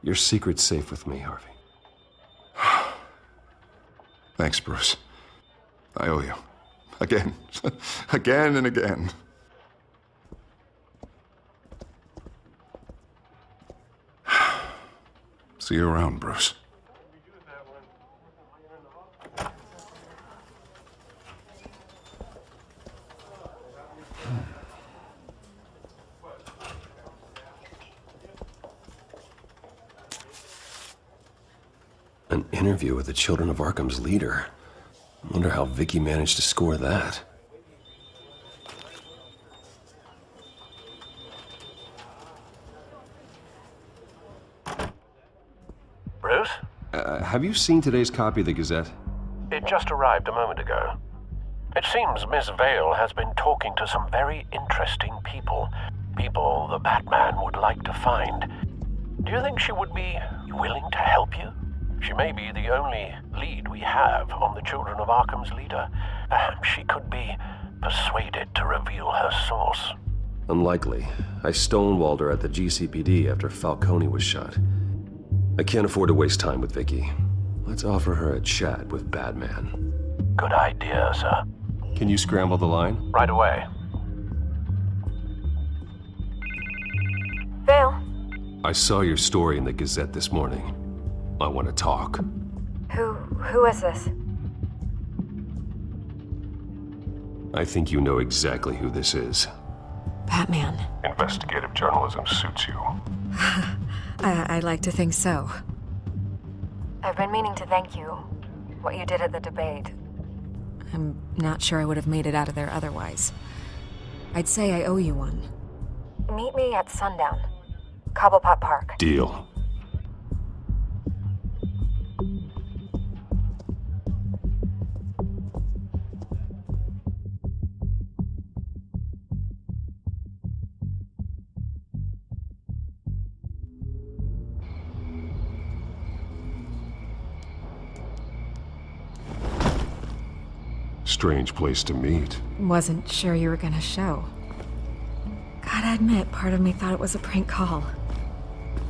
Your secret's safe with me, Harvey. Thanks, Bruce. I owe you. Again. Again and again. See you around, Bruce. An interview with the Children of Arkham's leader. I wonder how Vicky managed to score that. Bruce? Have you seen today's copy of the Gazette? It just arrived a moment ago. It seems Miss Vale has been talking to some very interesting people. People the Batman would like to find. Do you think she would be willing to help you? She may be the only lead we have on the Children of Arkham's leader. Perhaps she could be persuaded to reveal her source. Unlikely. I stonewalled her at the GCPD after Falcone was shot. I can't afford to waste time with Vicky. Let's offer her a chat with Batman. Good idea, sir. Can you scramble the line? Right away. Vale? I saw your story in the Gazette this morning. I want to talk. Who is this? I think you know exactly who this is. Batman. Investigative journalism suits you. I'd like to think so. I've been meaning to thank you. What you did at the debate. I'm not sure I would have made it out of there otherwise. I'd say I owe you one. Meet me at sundown. Cobblepot Park. Deal. Strange place to meet. Wasn't sure you were gonna show. Gotta admit, part of me thought it was a prank call.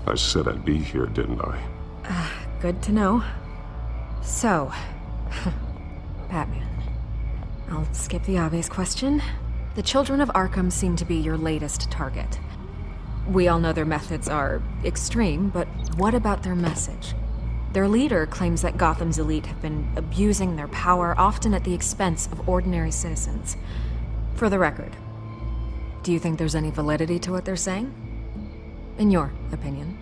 I said I'd be here, didn't I? Good to know. So, Batman. I'll skip the obvious question. The Children of Arkham seem to be your latest target. We all know their methods are extreme, but what about their message? Their leader claims that Gotham's elite have been abusing their power, often at the expense of ordinary citizens. For the record, do you think there's any validity to what they're saying? In your opinion?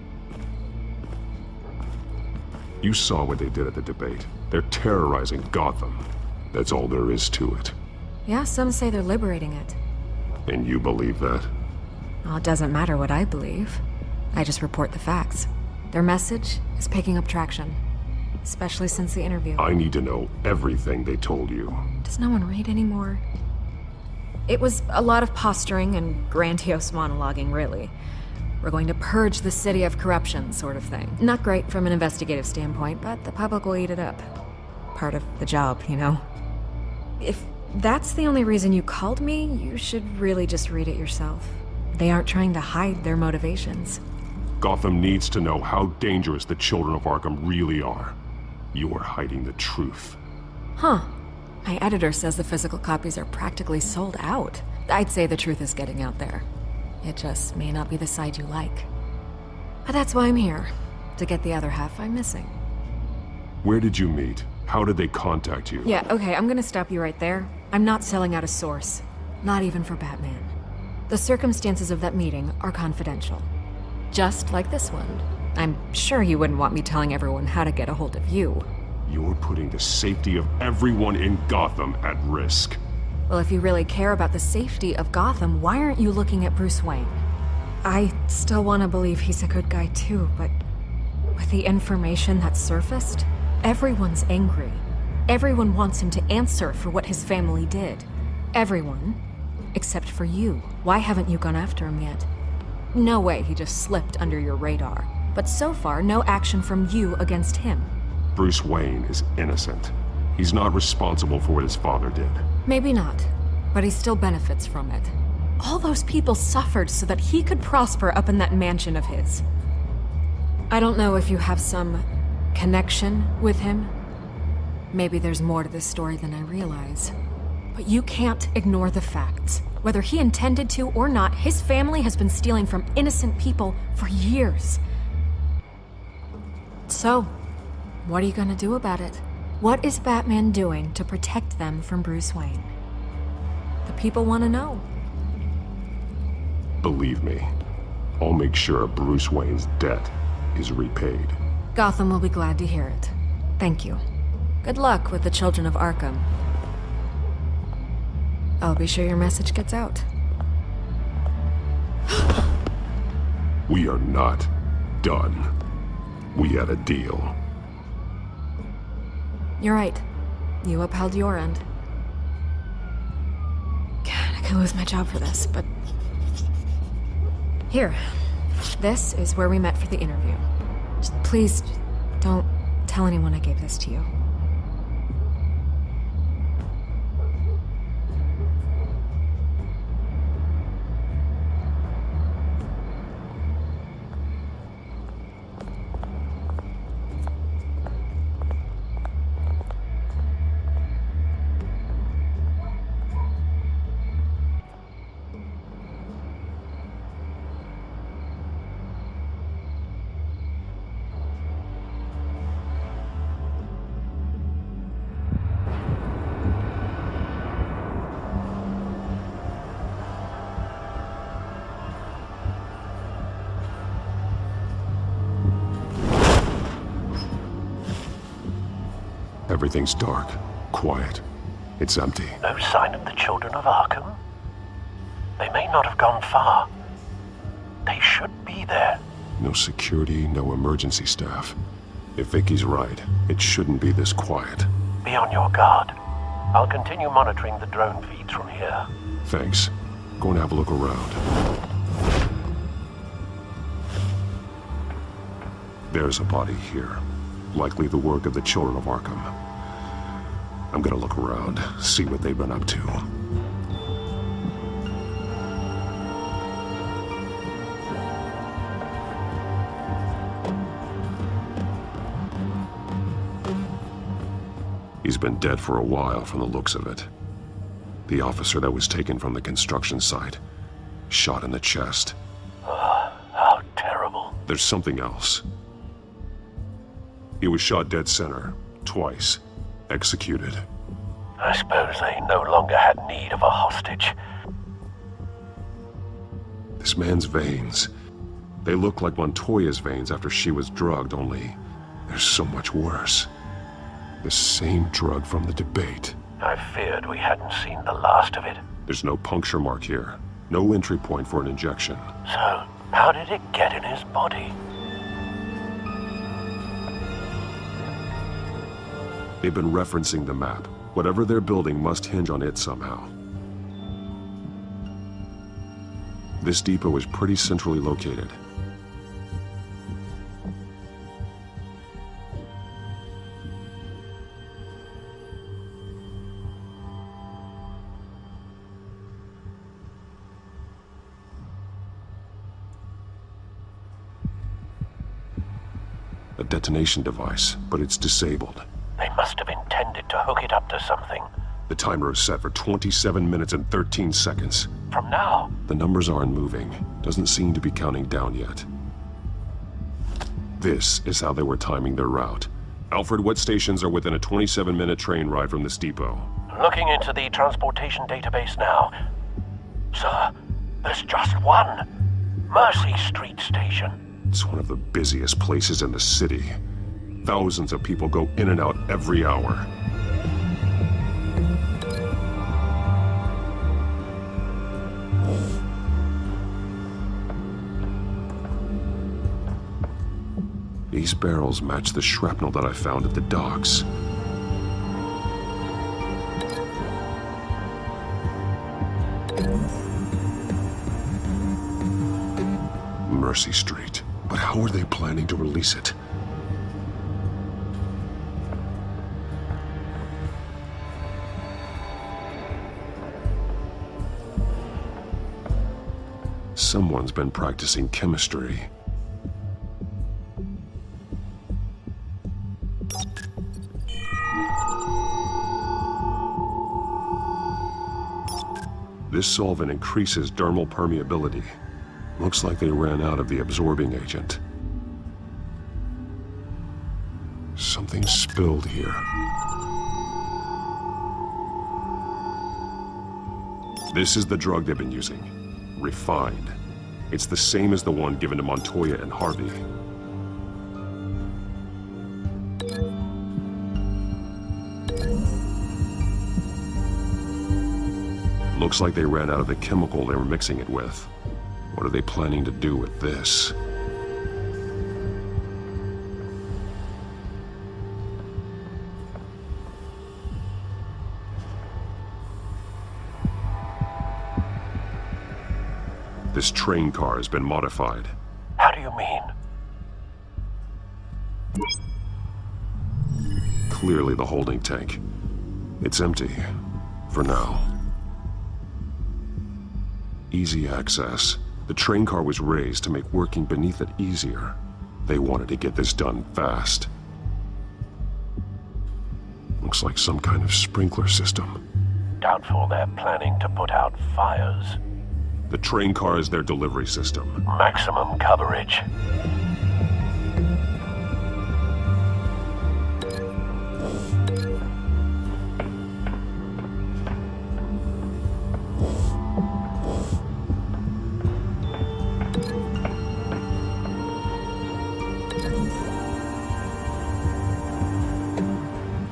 You saw what they did at the debate. They're terrorizing Gotham. That's all there is to it. Yeah, some say they're liberating it. And you believe that? Well, it doesn't matter what I believe. I just report the facts. Their message is picking up traction, especially since the interview. I need to know everything they told you. Does no one read anymore? It was a lot of posturing and grandiose monologuing, really. We're going to purge the city of corruption, sort of thing. Not great from an investigative standpoint, but the public will eat it up. Part of the job, you know? If that's the only reason you called me, you should really just read it yourself. They aren't trying to hide their motivations. Gotham needs to know how dangerous the Children of Arkham really are. You are hiding the truth. Huh. My editor says the physical copies are practically sold out. I'd say the truth is getting out there. It just may not be the side you like. But that's why I'm here, to get the other half I'm missing. Where did you meet? How did they contact you? Yeah, okay, I'm gonna stop you right there. I'm not selling out a source. Not even for Batman. The circumstances of that meeting are confidential. Just like this one. I'm sure you wouldn't want me telling everyone how to get a hold of you. You're putting the safety of everyone in Gotham at risk. Well, if you really care about the safety of Gotham, why aren't you looking at Bruce Wayne? I still want to believe he's a good guy too, but with the information that's surfaced, everyone's angry. Everyone wants him to answer for what his family did. Everyone, except for you. Why haven't you gone after him yet? No way he just slipped under your radar. But so far, no action from you against him. Bruce Wayne is innocent. He's not responsible for what his father did. Maybe not, but he still benefits from it. All those people suffered so that he could prosper up in that mansion of his. I don't know if you have some connection with him. Maybe there's more to this story than I realize. But you can't ignore the facts. Whether he intended to or not, his family has been stealing from innocent people for years. So, what are you gonna do about it? What is Batman doing to protect them from Bruce Wayne? The people want to know. Believe me, I'll make sure Bruce Wayne's debt is repaid. Gotham will be glad to hear it. Thank you. Good luck with the Children of Arkham. I'll be sure your message gets out. We are not done. We had a deal. You're right. You upheld your end. God, I could lose my job for this, but... Here. This is where we met for the interview. Just please, don't tell anyone I gave this to you. Everything's dark, quiet. It's empty. No sign of the Children of Arkham? They may not have gone far. They should be there. No security, no emergency staff. If Vicky's right, it shouldn't be this quiet. Be on your guard. I'll continue monitoring the drone feeds from here. Thanks. Go and have a look around. There's a body here. Likely the work of the Children of Arkham. I'm gonna look around, see what they've been up to. He's been dead for a while from the looks of it. The officer that was taken from the construction site. Shot in the chest. How terrible. There's something else. He was shot dead center, twice. Executed. I suppose they no longer had need of a hostage. This man's veins. They look like Montoya's veins after she was drugged, only they're so much worse. The same drug from the debate. I feared we hadn't seen the last of it. There's no puncture mark here. No entry point for an injection. So, how did it get in his body? They've been referencing the map. Whatever they're building must hinge on it somehow. This depot is pretty centrally located. A detonation device, but it's disabled. They must have intended to hook it up to something. The timer is set for 27 minutes and 13 seconds. From now? The numbers aren't moving. Doesn't seem to be counting down yet. This is how they were timing their route. Alfred, what stations are within a 27-minute train ride from this depot? Looking into the transportation database now. Sir, there's just one. Mercy Street Station. It's one of the busiest places in the city. Thousands of people go in and out every hour. These barrels match the shrapnel that I found at the docks. Mercy Street. But how are they planning to release it? Someone's been practicing chemistry. This solvent increases dermal permeability. Looks like they ran out of the absorbing agent. Something spilled here. This is the drug they've been using. Refined. It's the same as the one given to Montoya and R.B.I. Looks like they ran out of the chemical they were mixing it with. What are they planning to do with this? This train car has been modified. How do you mean? Clearly the holding tank. It's empty. For now. Easy access. The train car was raised to make working beneath it easier. They wanted to get this done fast. Looks like some kind of sprinkler system. Doubtful they're planning to put out fires. The train car is their delivery system. Maximum coverage.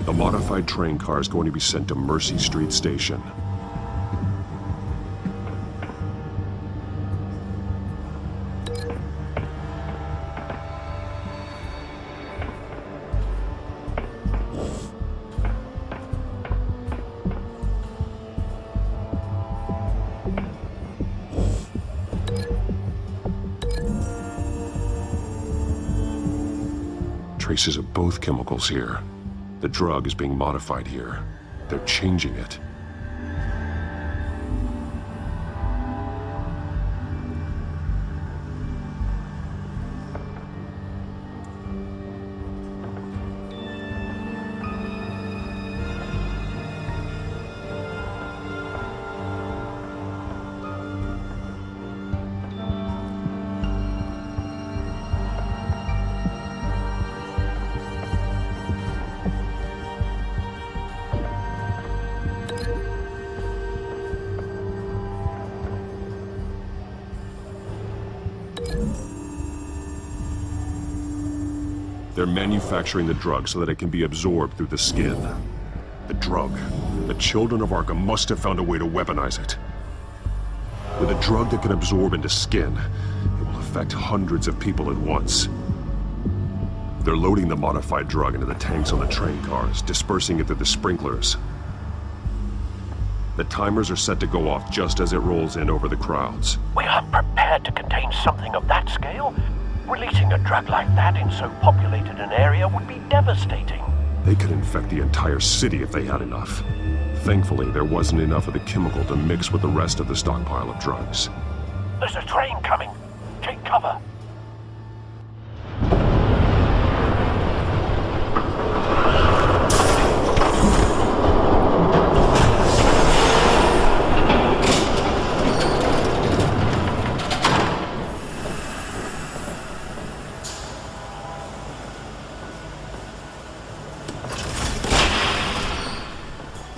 The modified train car is going to be sent to Mercy Street Station. Traces of both chemicals here. The drug is being modified here. They're changing it. They're manufacturing the drug so that it can be absorbed through the skin. The drug. The children of Arkham must have found a way to weaponize it. With a drug that can absorb into skin, it will affect hundreds of people at once. They're loading the modified drug into the tanks on the train cars, dispersing it through the sprinklers. The timers are set to go off just as it rolls in over the crowds. We aren't prepared to contain something of that scale. Releasing a drug like that in so populated an area would be devastating. They could infect the entire city if they had enough. Thankfully, there wasn't enough of the chemical to mix with the rest of the stockpile of drugs. There's a train coming. Take cover.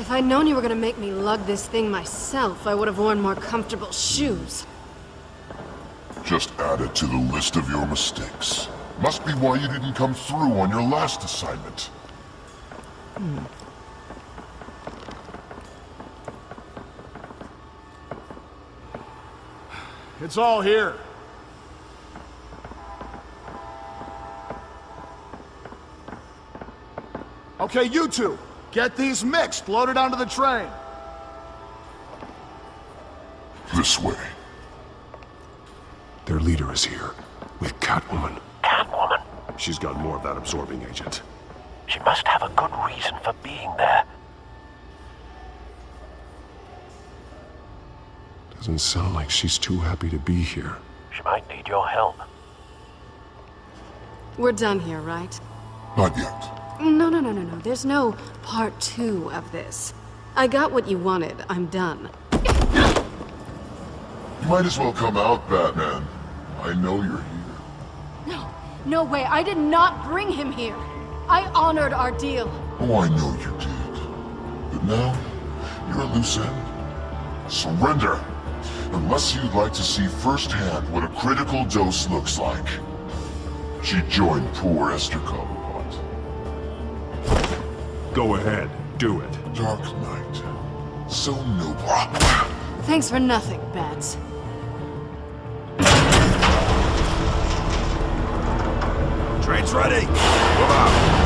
If I'd known you were gonna make me lug this thing myself, I would have worn more comfortable shoes. Just add it to the list of your mistakes. Must be why you didn't come through on your last assignment. It's all here. Okay, you two. Get these mixed, loaded onto the train. This way. Their leader is here, with Catwoman. Catwoman? She's got more of that absorbing agent. She must have a good reason for being there. Doesn't sound like she's too happy to be here. She might need your help. We're done here, right? Not yet. No. There's no part 2 of this. I got what you wanted. I'm done. You might as well come out, Batman. I know you're here. No way. I did not bring him here. I honored our deal. Oh, I know you did. But now, you're a loose end. Surrender! Unless you'd like to see firsthand what a critical dose looks like. She joined poor Esther Cobblepot. Go ahead, do it. Dark Knight. So noble. Thanks for nothing, Bats. Train's ready! Move out.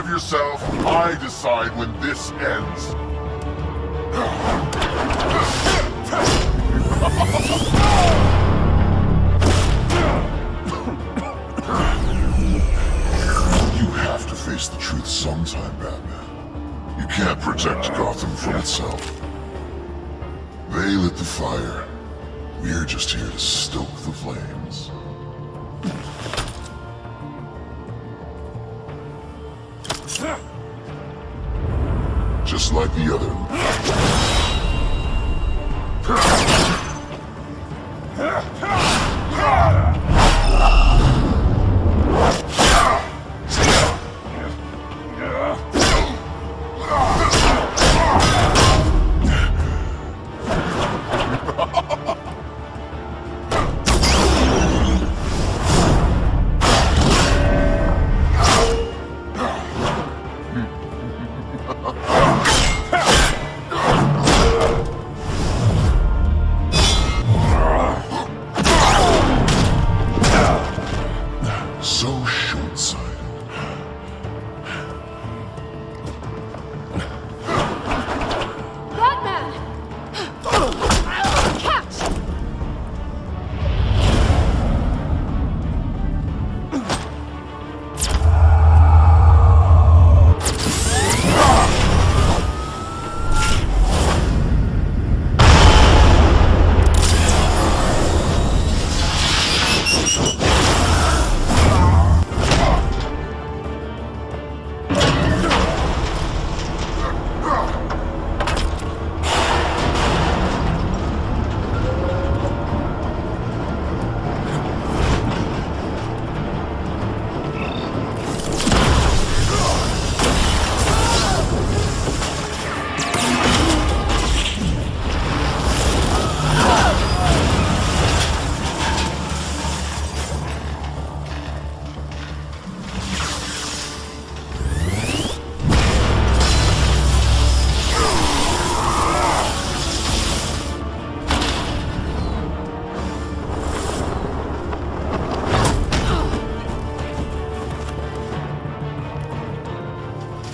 Yourself, I decide when this ends. You have to face the truth sometime, Batman. You can't protect Gotham from itself. They lit the fire. We're just here to stoke the flames. Just like the other. So short-sighted. Batman! Catch!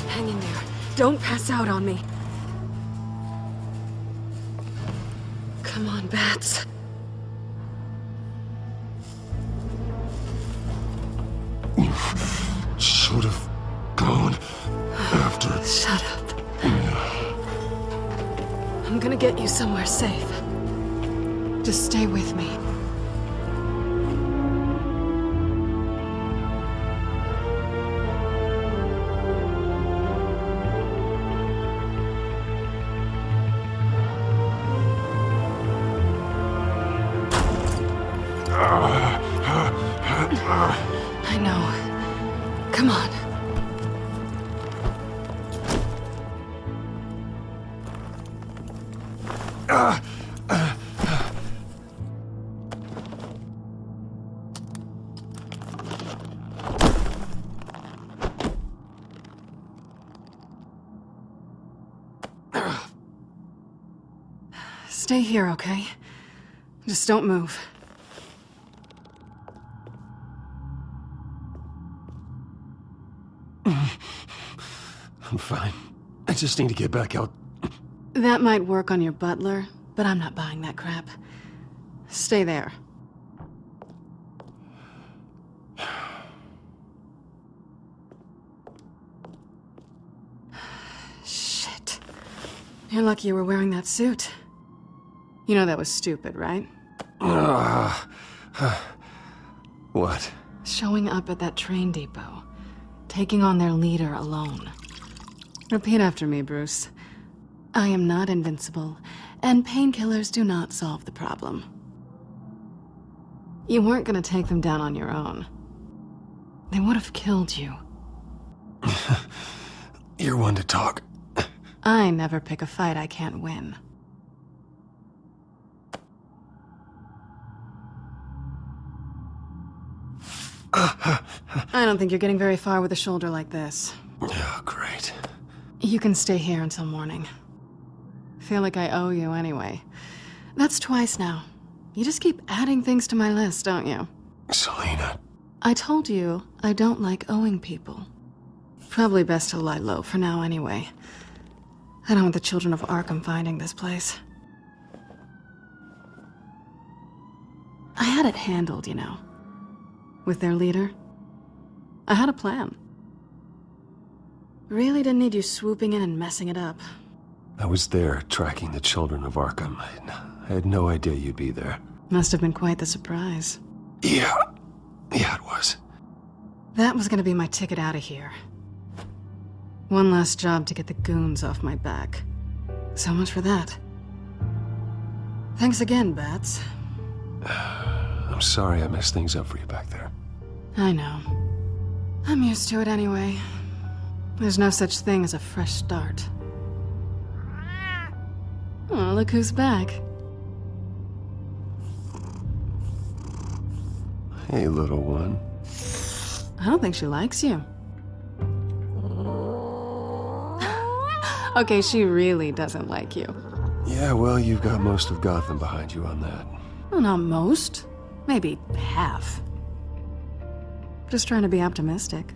Hang in there. Don't pass out on me. Come on, Bats. Should have gone after. Shut up. I'm gonna get you somewhere safe. Just stay with me. I know. Come on. Stay here, okay? Just don't move. I'm fine. I just need to get back out. That might work on your butler, but I'm not buying that crap. Stay there. You're lucky you were wearing that suit. You know that was stupid, right? What? Showing up at that train depot. Taking on their leader alone. Repeat after me, Bruce. I am not invincible, and painkillers do not solve the problem. You weren't gonna take them down on your own. They would have killed you. You're one to talk. I never pick a fight I can't win. I don't think you're getting very far with a shoulder like this. Oh, great. You can stay here until morning. Feel like I owe you anyway. That's twice now. You just keep adding things to my list, don't you? Selina. I told you I don't like owing people. Probably best to lie low for now anyway. I don't want the children of Arkham finding this place. I had it handled, you know. With their leader. I had a plan. Really didn't need you swooping in and messing it up. I was there tracking the children of Arkham. I had no idea you'd be there. Must have been quite the surprise. Yeah, it was. That was gonna be my ticket out of here. One last job to get the goons off my back. So much for that. Thanks again, Bats. I'm sorry I messed things up for you back there. I know. I'm used to it anyway. There's no such thing as a fresh start. Oh, look who's back. Hey, little one. I don't think she likes you. Okay, she really doesn't like you. Yeah, well, you've got most of Gotham behind you on that. Well, not most. Maybe half. Just trying to be optimistic.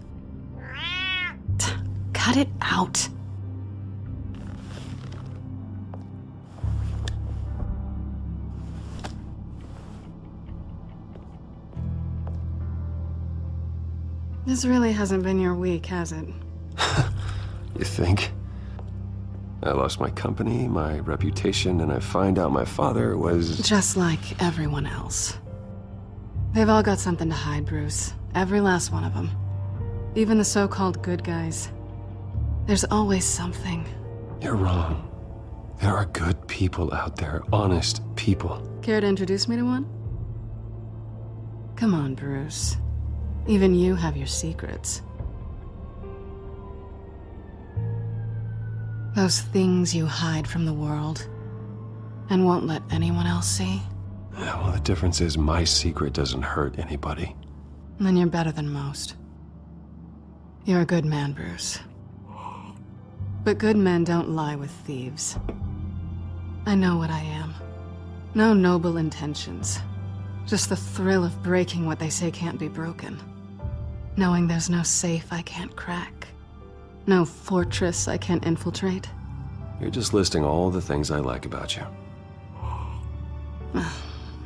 Cut it out. This really hasn't been your week, has it? You think? I lost my company, my reputation, and I find out my father was... Just like everyone else. They've all got something to hide, Bruce. Every last one of them. Even the so-called good guys. There's always something. You're wrong. There are good people out there, honest people. Care to introduce me to one? Come on, Bruce. Even you have your secrets. Those things you hide from the world and won't let anyone else see. Yeah, well, the difference is my secret doesn't hurt anybody. Then you're better than most. You're a good man, Bruce. But good men don't lie with thieves. I know what I am. No noble intentions. Just the thrill of breaking what they say can't be broken. Knowing there's no safe I can't crack. No fortress I can't infiltrate. You're just listing all the things I like about you.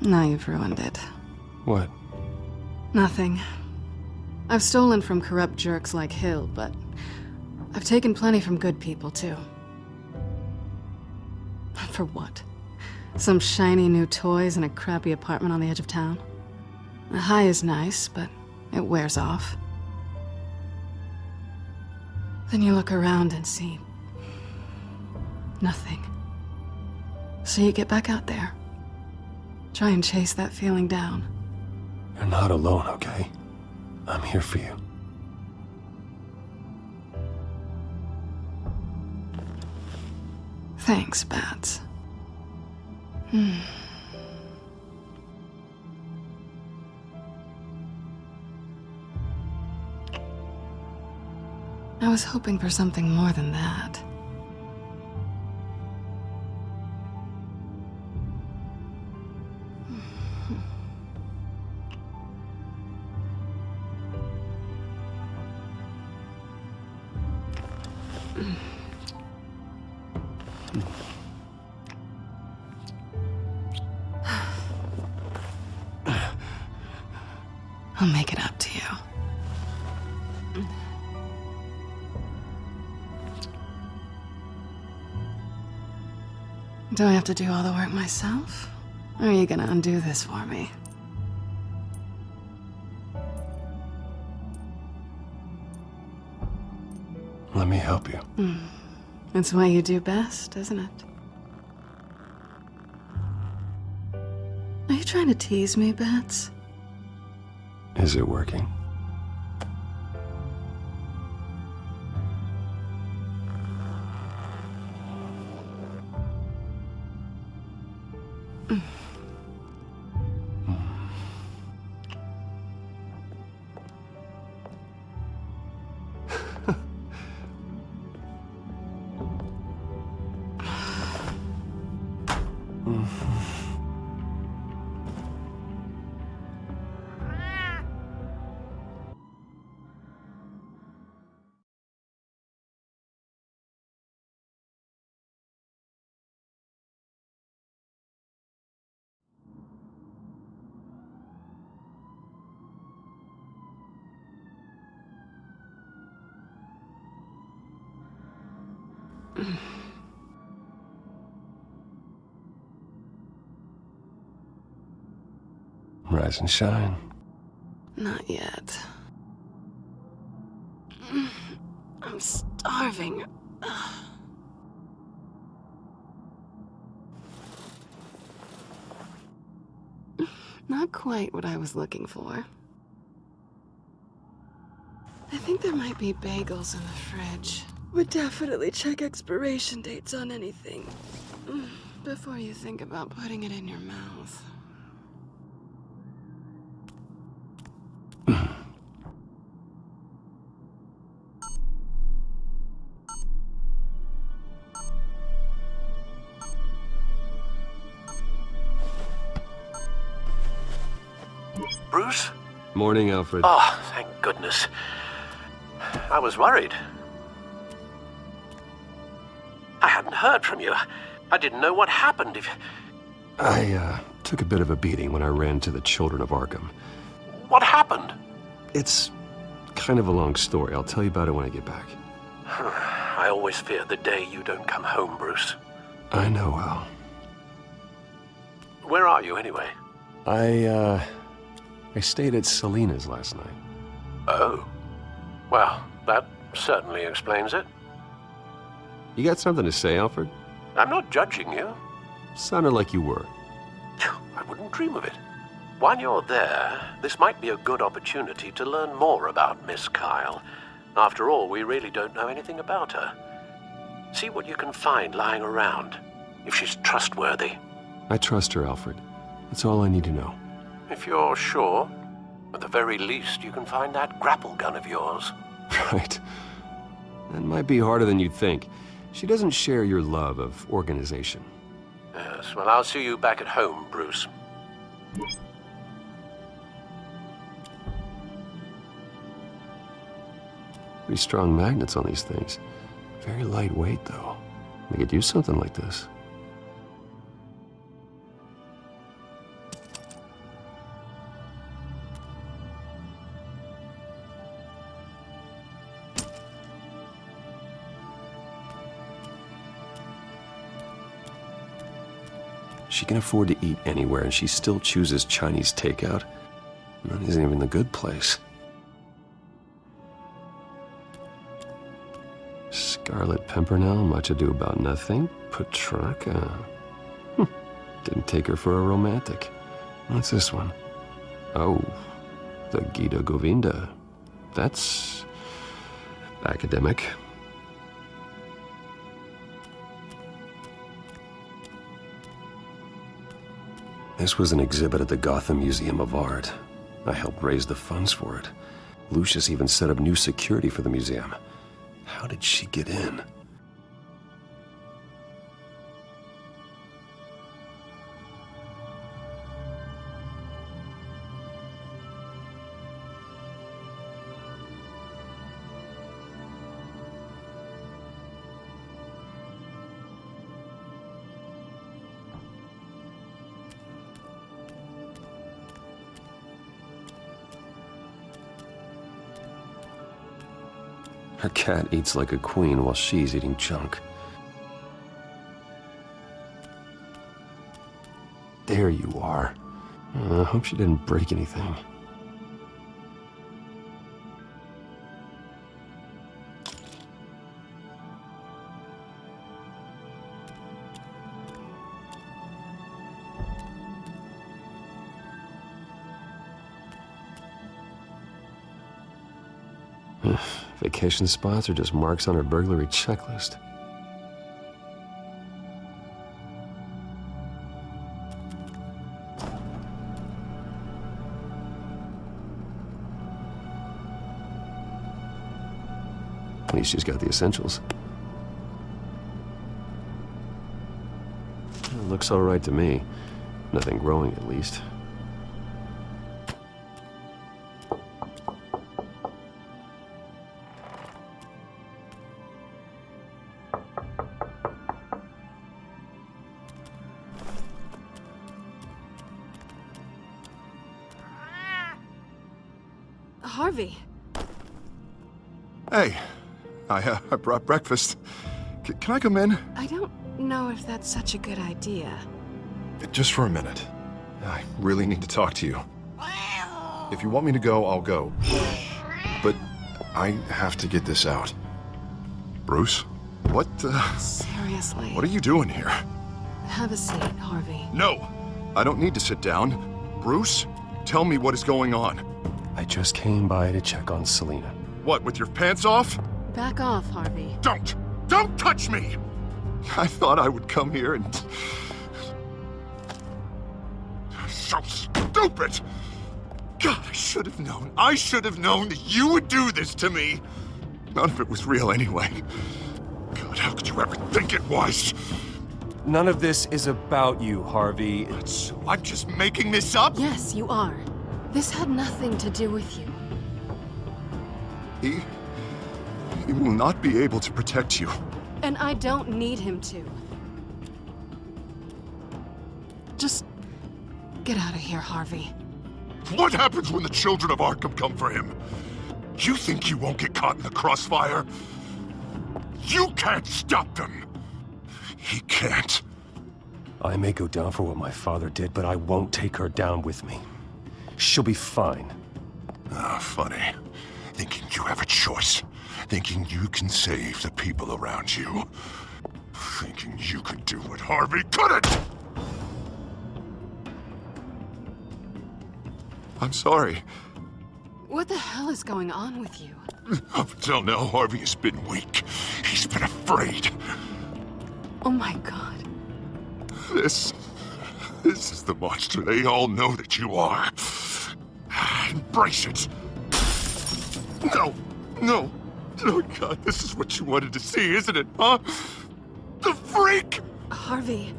Now you've ruined it. What? Nothing. I've stolen from corrupt jerks like Hill, but I've taken plenty from good people, too. For what? Some shiny new toys and a crappy apartment on the edge of town? The high is nice, but it wears off. Then you look around and see nothing. So you get back out there. Try and chase that feeling down. You're not alone, okay? I'm here for you. Thanks, Bats. I was hoping for something more than that. I'll make it up to you. Do I have to do all the work myself? Or are you gonna undo this for me? Let me help you. It's what you do best, isn't it? Are you trying to tease me, Bats? Is it working? Rise and shine. Not yet. I'm starving. Not quite what I was looking for. I think there might be bagels in the fridge. Would definitely check expiration dates on anything before you think about putting it in your mouth. Bruce? Morning, Alfred. Oh, thank goodness. I was worried. I hadn't heard from you. I didn't know what happened. I took a bit of a beating when I ran to the Children of Arkham. What happened? It's kind of a long story. I'll tell you about it when I get back. I always fear the day you don't come home, Bruce. I know, Al. Where are you, anyway? I stayed at Selina's last night. Oh. Well, that certainly explains it. You got something to say, Alfred? I'm not judging you. Sounded like you were. I wouldn't dream of it. While you're there, this might be a good opportunity to learn more about Miss Kyle. After all, we really don't know anything about her. See what you can find lying around, if she's trustworthy. I trust her, Alfred. That's all I need to know. If you're sure, at the very least, you can find that grapple gun of yours. Right. That might be harder than you'd think. She doesn't share your love of organization. Yes, well, I'll see you back at home, Bruce. Pretty strong magnets on these things. Very lightweight, though. They could use something like this. She can afford to eat anywhere, and she still chooses Chinese takeout. That isn't even the good place. Scarlet Pimpernel, Much Ado About Nothing, Petrarca. Didn't take her for a romantic. What's this one? Oh, the Gita Govinda. That's academic. This was an exhibit at the Gotham Museum of Art. I helped raise the funds for it. Lucius even set up new security for the museum. How did she get in? Her cat eats like a queen while she's eating junk. There you are. I hope she didn't break anything. Vacation spots are just marks on her burglary checklist. At least she's got the essentials. It looks all right to me. Nothing growing, at least. Harvey. Hey, I brought breakfast. Can I come in? I don't know if that's such a good idea. Just for a minute. I really need to talk to you. If you want me to go, I'll go. But I have to get this out. Bruce? What Seriously. What are you doing here? Have a seat, Harvey. No! I don't need to sit down. Bruce, tell me what is going on. I just came by to check on Selina. What, with your pants off? Back off, Harvey. Don't! Don't touch me! I thought I would come here and... So stupid! God, I should have known. I should have known that you would do this to me. None of it was real anyway. God, how could you ever think it was? None of this is about you, Harvey. So I'm just making this up? Yes, you are. This had nothing to do with you. He will not be able to protect you. And I don't need him to. Just get out of here, Harvey. What happens when the children of Arkham come for him? You think you won't get caught in the crossfire? You can't stop them! He can't. I may go down for what my father did, but I won't take her down with me. She'll be fine. Ah, funny. Thinking you have a choice. Thinking you can save the people around you. Thinking you could do what Harvey couldn't! I'm sorry. What the hell is going on with you? Up until now, Harvey has been weak. He's been afraid. Oh my God. This is the monster they all know that you are. Embrace it. No. Oh God, this is what you wanted to see, isn't it, huh? The freak! Harvey.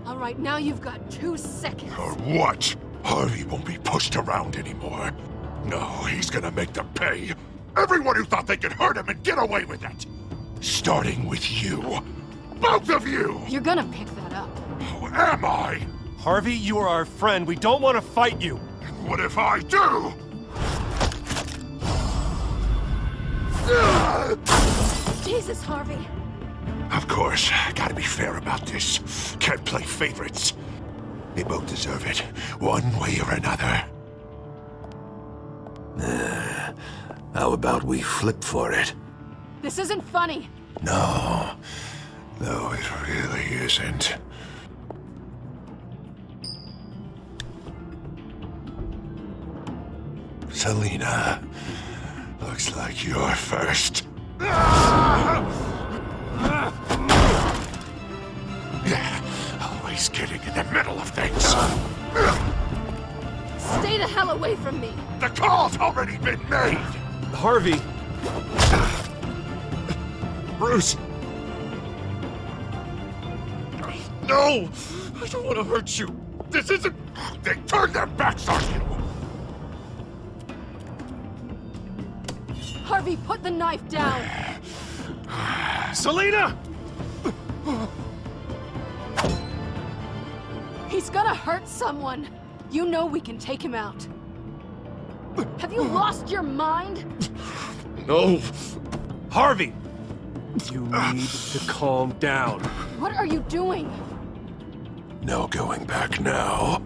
All right, now you've got 2 seconds. Or what? Harvey won't be pushed around anymore. No, he's gonna make them pay. Everyone who thought they could hurt him and get away with it. Starting with you. Both of you! You're gonna pick that up. Who am I? Harvey, you are our friend. We don't want to fight you. What if I do? Jesus, Harvey. Of course, gotta be fair about this. Can't play favorites. They both deserve it, one way or another. How about we flip for it? This isn't funny. No, it really isn't. Selina, looks like you're first. Always getting in the middle of things. Stay the hell away from me. The call's already been made. Harvey. Bruce. No, I don't want to hurt you. This isn't... They turned their backs on you. Harvey, put the knife down. Selina! He's gonna hurt someone. You know we can take him out. Have you lost your mind? No. Harvey! You need to calm down. What are you doing? No going back now.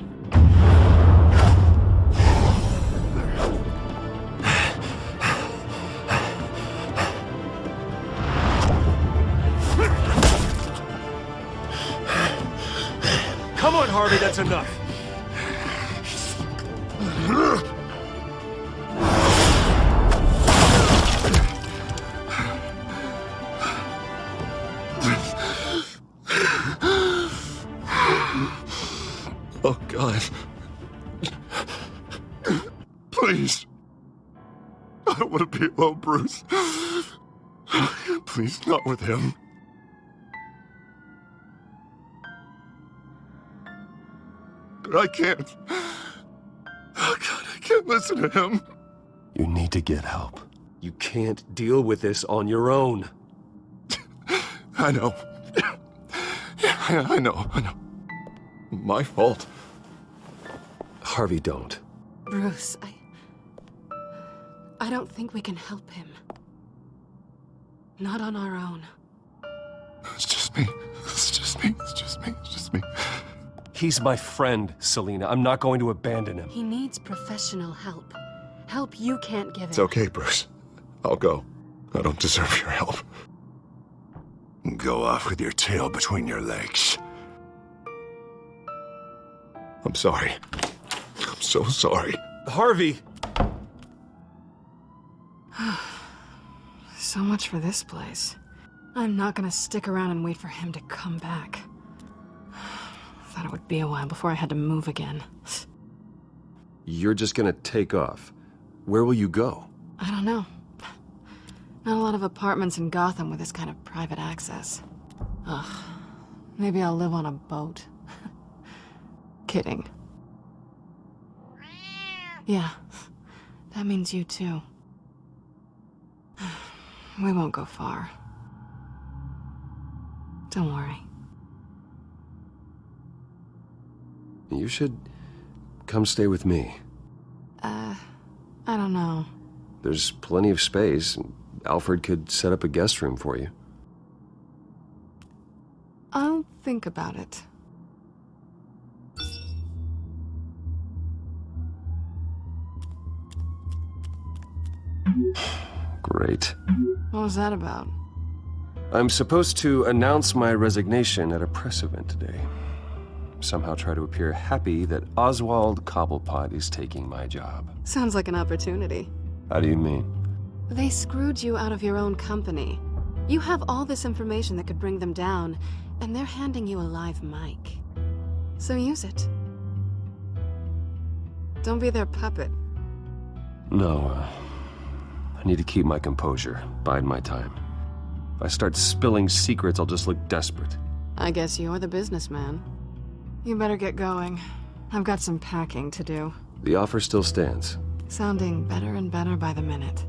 Come on, Harvey, that's enough. Oh, God. Please. I don't want to be alone, Bruce. Please, not with him. But I can't. Oh, God, I can't listen to him. You need to get help. You can't deal with this on your own. I know. Yeah, I know. My fault. Harvey, don't. Bruce, I don't think we can help him. Not on our own. It's just me. He's my friend, Selina. I'm not going to abandon him. He needs professional help. Help you can't give him. It's okay, Bruce. I'll go. I don't deserve your help. Go off with your tail between your legs. I'm sorry. I'm so sorry. Harvey! So much for this place. I'm not gonna stick around and wait for him to come back. Thought it would be a while before I had to move again. You're just gonna take off. Where will you go? I don't know. Not a lot of apartments in Gotham with this kind of private access. Ugh. Maybe I'll live on a boat. Kidding. Yeah. That means you too. We won't go far. Don't worry. You should come stay with me. I don't know. There's plenty of space. Alfred could set up a guest room for you. I'll think about it. Great. What was that about? I'm supposed to announce my resignation at a press event today. Somehow try to appear happy that Oswald Cobblepot is taking my job. Sounds like an opportunity. How do you mean? They screwed you out of your own company. You have all this information that could bring them down, and they're handing you a live mic. So use it. Don't be their puppet. No, I need to keep my composure, bide my time. If I start spilling secrets, I'll just look desperate. I guess you're the businessman. You better get going. I've got some packing to do. The offer still stands. Sounding better and better by the minute.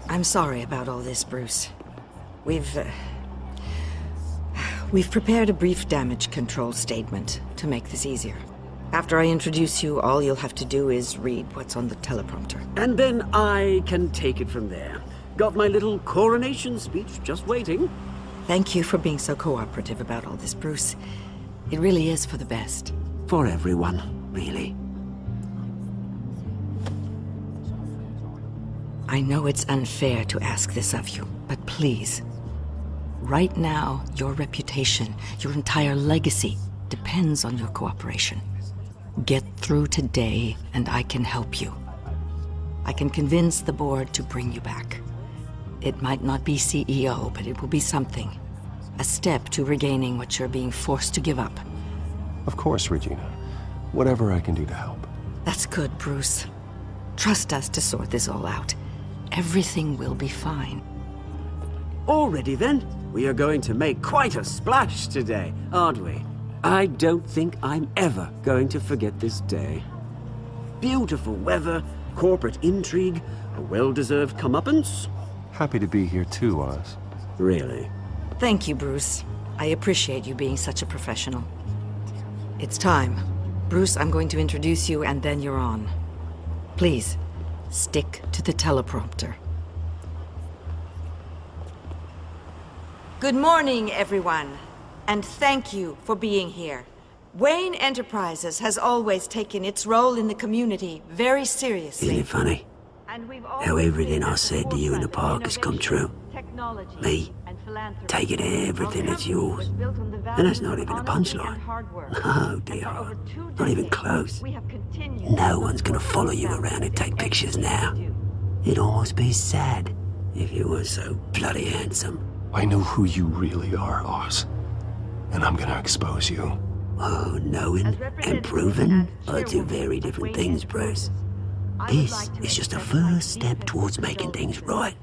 I'm sorry about all this, Bruce. We've prepared a brief damage control statement to make this easier. After I introduce you, all you'll have to do is read what's on the teleprompter. And then I can take it from there. Got my little coronation speech just waiting. Thank you for being so cooperative about all this, Bruce. It really is for the best. For everyone, really. I know it's unfair to ask this of you, but please. Right now, your reputation, your entire legacy, depends on your cooperation. Get through today, and I can help you. I can convince the board to bring you back. It might not be CEO, but it will be something. A step to regaining what you're being forced to give up. Of course, Regina. Whatever I can do to help. That's good, Bruce. Trust us to sort this all out. Everything will be fine. Already then, we are going to make quite a splash today, aren't we? I don't think I'm ever going to forget this day. Beautiful weather, corporate intrigue, a well-deserved comeuppance. Happy to be here too, Oz. Really? Thank you, Bruce. I appreciate you being such a professional. It's time. Bruce, I'm going to introduce you and then you're on. Please, stick to the teleprompter. Good morning, everyone, and thank you for being here. Wayne Enterprises has always taken its role in the community very seriously. Isn't it funny? How everything I said to you in the park has come true. Me, taking everything that's yours. And that's not even a punchline. No, dear. Not even close. No one's gonna follow you around and take pictures now. It'd almost be sad if you were so bloody handsome. I know who you really are, Oz. And I'm gonna expose you. Oh, knowing and proving are two very different things, Bruce. This is just a first step towards making things right.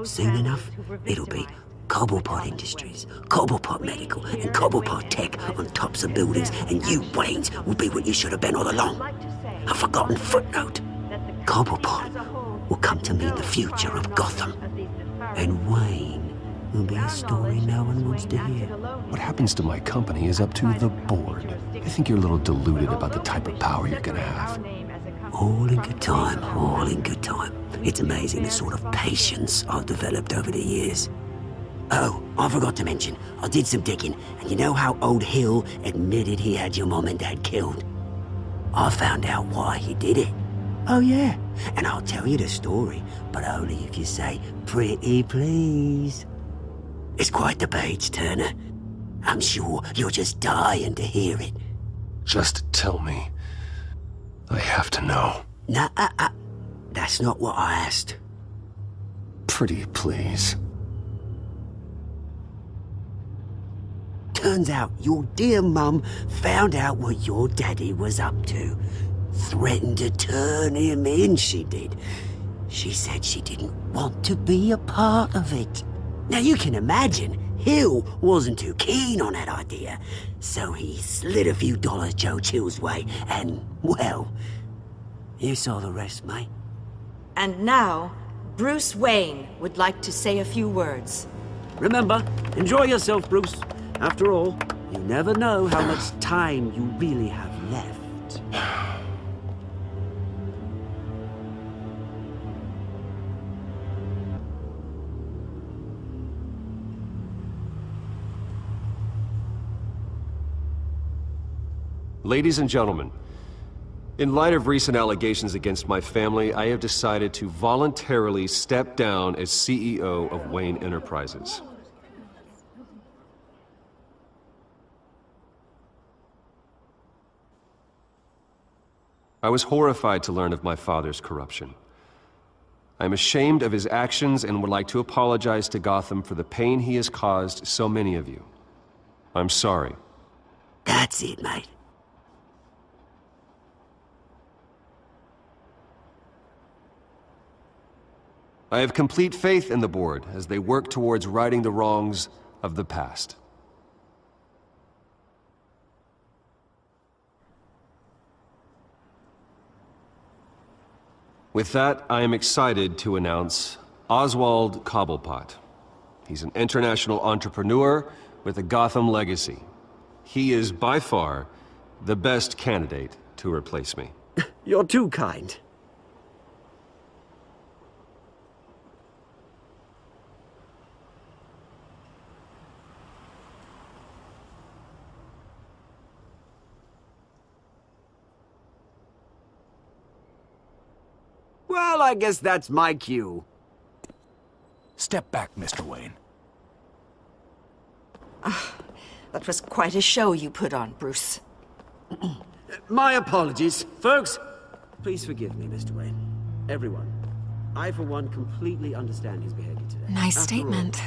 Soon enough, it'll be Cobblepot Industries, Cobblepot Medical, and Cobblepot Tech on tops of buildings, and you, Waynes, will be what you should have been all along. A forgotten footnote. Cobblepot will come to mean the future of Gotham. And Wayne will be a story no one wants to hear. What happens to my company is up to the board. I think you're a little deluded about the type of power you're gonna have. All in good time, all in good time. It's amazing the sort of patience I've developed over the years. Oh, I forgot to mention, I did some digging, and you know how old Hill admitted he had your mom and dad killed? I found out why he did it. Oh yeah, and I'll tell you the story, but only if you say, pretty please. It's quite the page, Turner. I'm sure you're just dying to hear it. Just tell me. I have to know. Nah, that's not what I asked. Pretty please. Turns out your dear mum found out what your daddy was up to. Threatened to turn him in, she did. She said she didn't want to be a part of it. Now you can imagine, Hill wasn't too keen on that idea, so he slid a few dollars Joe Chill's way, and, well, you saw the rest, mate. And now, Bruce Wayne would like to say a few words. Remember, enjoy yourself, Bruce. After all, you never know how much time you really have left. Ladies and gentlemen, in light of recent allegations against my family, I have decided to voluntarily step down as CEO of Wayne Enterprises. I was horrified to learn of my father's corruption. I'm ashamed of his actions and would like to apologize to Gotham for the pain he has caused so many of you. I'm sorry. That's it, mate. I have complete faith in the board as they work towards righting the wrongs of the past. With that, I am excited to announce Oswald Cobblepot. He's an international entrepreneur with a Gotham legacy. He is by far the best candidate to replace me. You're too kind. Well, I guess that's my cue. Step back, Mr. Wayne. That was quite a show you put on, Bruce. My apologies. Folks, please forgive me, Mr. Wayne. Everyone. I, for one, completely understand his behavior today. Nice statement.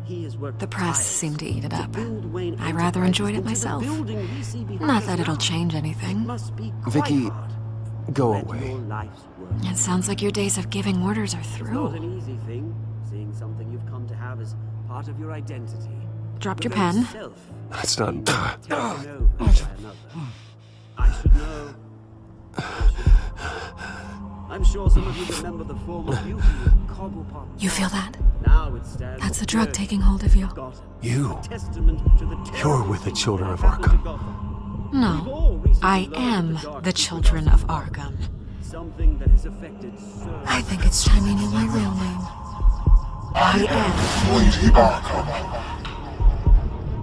The press seemed to eat it up. I rather enjoyed it myself. Not that it'll change anything. Vicky, go away. It sounds like your days of giving orders are It's through. not an easy thing, seeing something you've come to have as part of your identity. Dropped your pen. That's not... Taken over by another. I should know. I'm sure some of you remember the former beauty of Cobblepot. You feel that? Now it stands That's the drug taking hold of you. You. Testament to the You're with the children of Arkham. No, I am the children of Arkham. Something that has affected so I think it's time you knew my real name. I am Lady Arkham.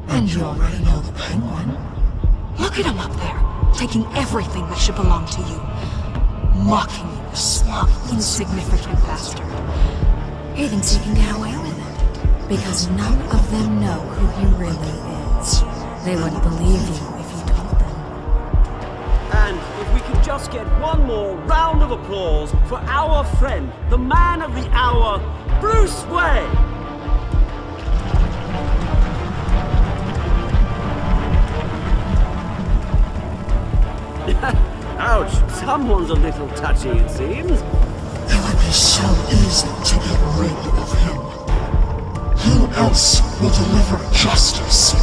And you already know the Penguin. Look at him up there, taking everything that should belong to you. Mocking you, a smug, insignificant bastard. He thinks he can get away with it. Because none of them know who he really is. They wouldn't believe you if you told them. And if we could just get one more round of applause for our friend, the man of the hour, Bruce Wayne! Ouch, someone's a little touchy, it seems. It would be so easy to get rid of him. Who else will deliver justice?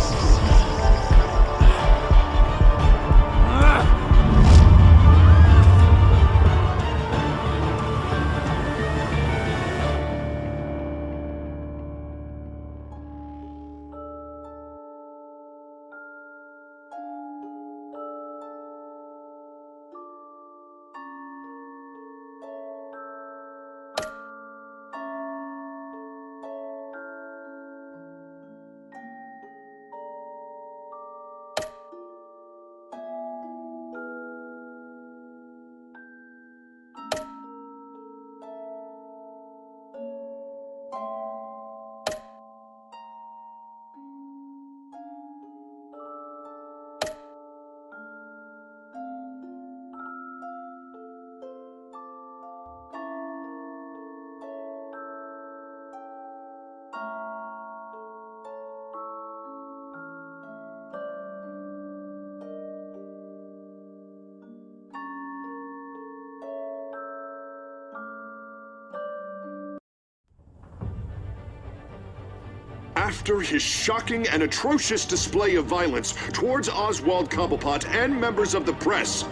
After his shocking and atrocious display of violence towards Oswald Cobblepot and members of the press,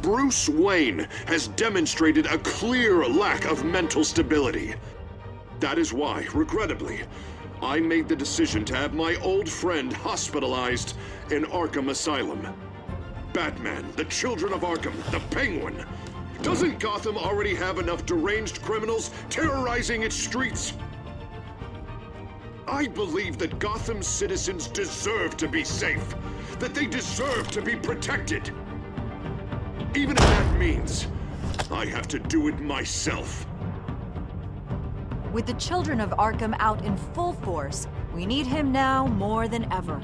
Bruce Wayne has demonstrated a clear lack of mental stability. That is why, regrettably, I made the decision to have my old friend hospitalized in Arkham Asylum. Batman, the Children of Arkham, the Penguin. Doesn't Gotham already have enough deranged criminals terrorizing its streets? I believe that Gotham's citizens deserve to be safe, that they deserve to be protected. Even if that means I have to do it myself. With the Children of Arkham out in full force, we need him now more than ever.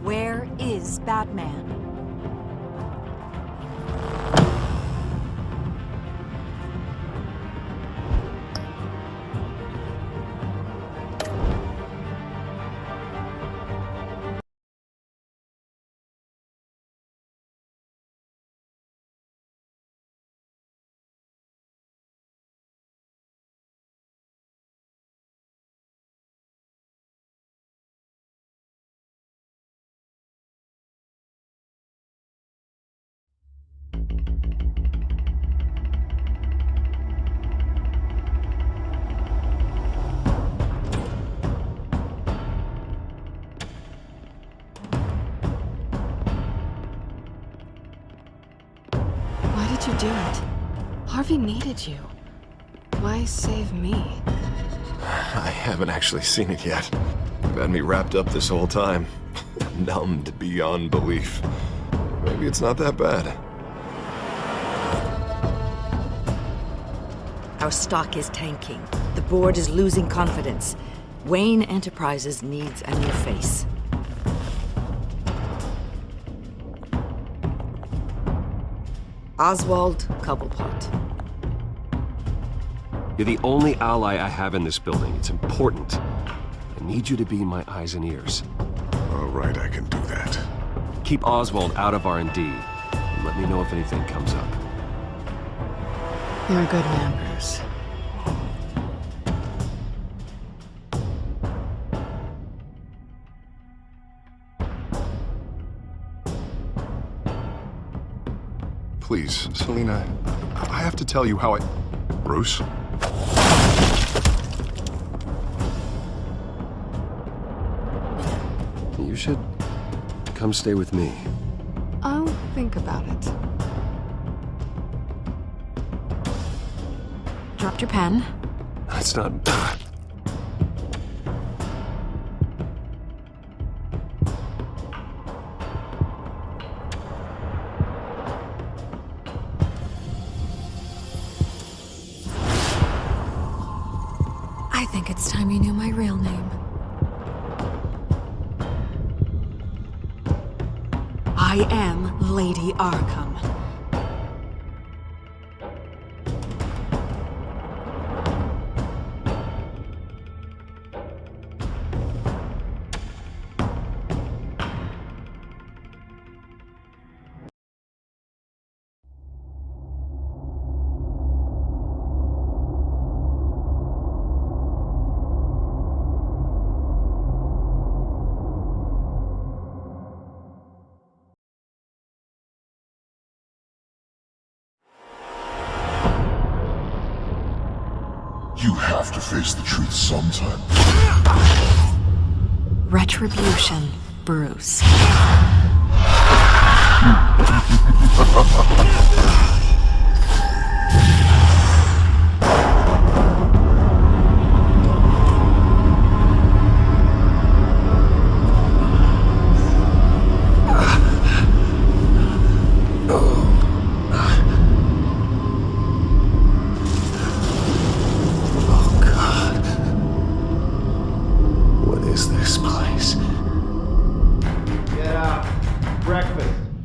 Where is Batman? Why did you do it? Harvey needed you. Why save me? I haven't actually seen it yet. You've had me wrapped up this whole time. Numbed beyond belief. Maybe it's not that bad. Our stock is tanking. The board is losing confidence. Wayne Enterprises needs a new face. Oswald Cobblepot. You're the only ally I have in this building. It's important. I need you to be my eyes and ears. All right, I can do that. Keep Oswald out of R&D, and let me know if anything comes up. You're a good man, Bruce. Please, Selina, I have to tell you how I... Bruce? You should come stay with me. I'll think about it. Dropped your pen. That's not... I think it's time you knew my real name. I am Lady Arkham. You have to face the truth sometime. Retribution, Bruce.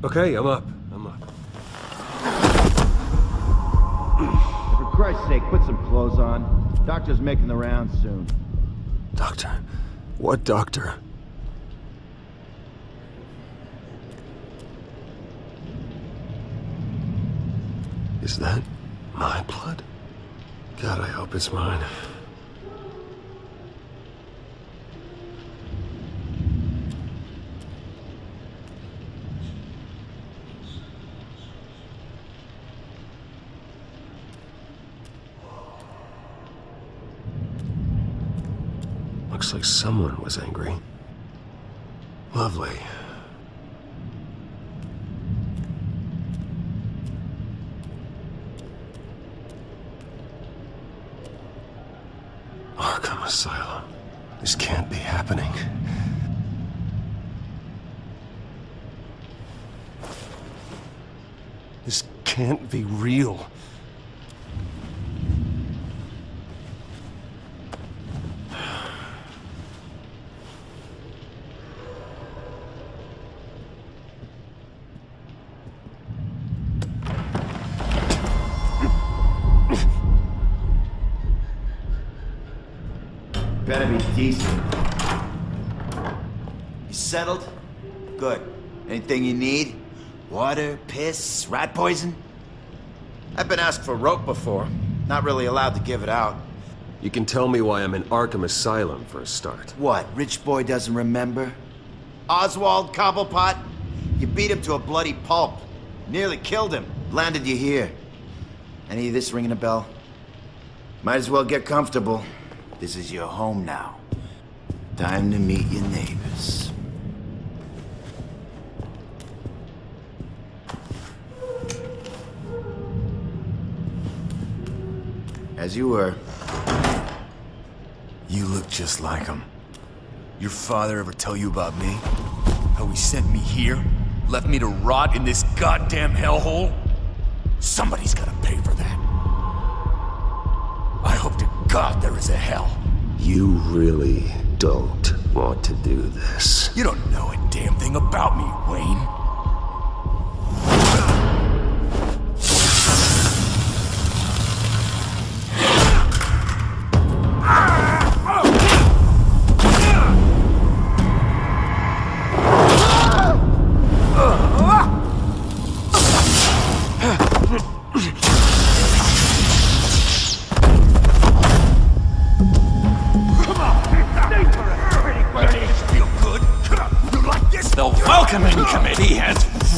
Okay, I'm up. For Christ's sake, put some clothes on. Doctor's making the rounds soon. Doctor? What doctor? Is that my blood? God, I hope it's mine. Looks like someone was angry. Lovely. Arkham Asylum. This can't be happening. This can't be real. Better be decent. You settled? Good. Anything you need? Water, piss, rat poison? I've been asked for rope before. Not really allowed to give it out. You can tell me why I'm in Arkham Asylum for a start. What, rich boy doesn't remember? Oswald Cobblepot? You beat him to a bloody pulp. Nearly killed him. Landed you here. Any of this ringing a bell? Might as well get comfortable. This is your home now. Time to meet your neighbors. As you were. You look just like him. Your father ever tell you about me? How he sent me here? Left me to rot in this goddamn hellhole? Somebody's gotta pay for that. I hope to God there is a hell. You really don't want to do this. You don't know a damn thing about me, Wayne. Welcoming committee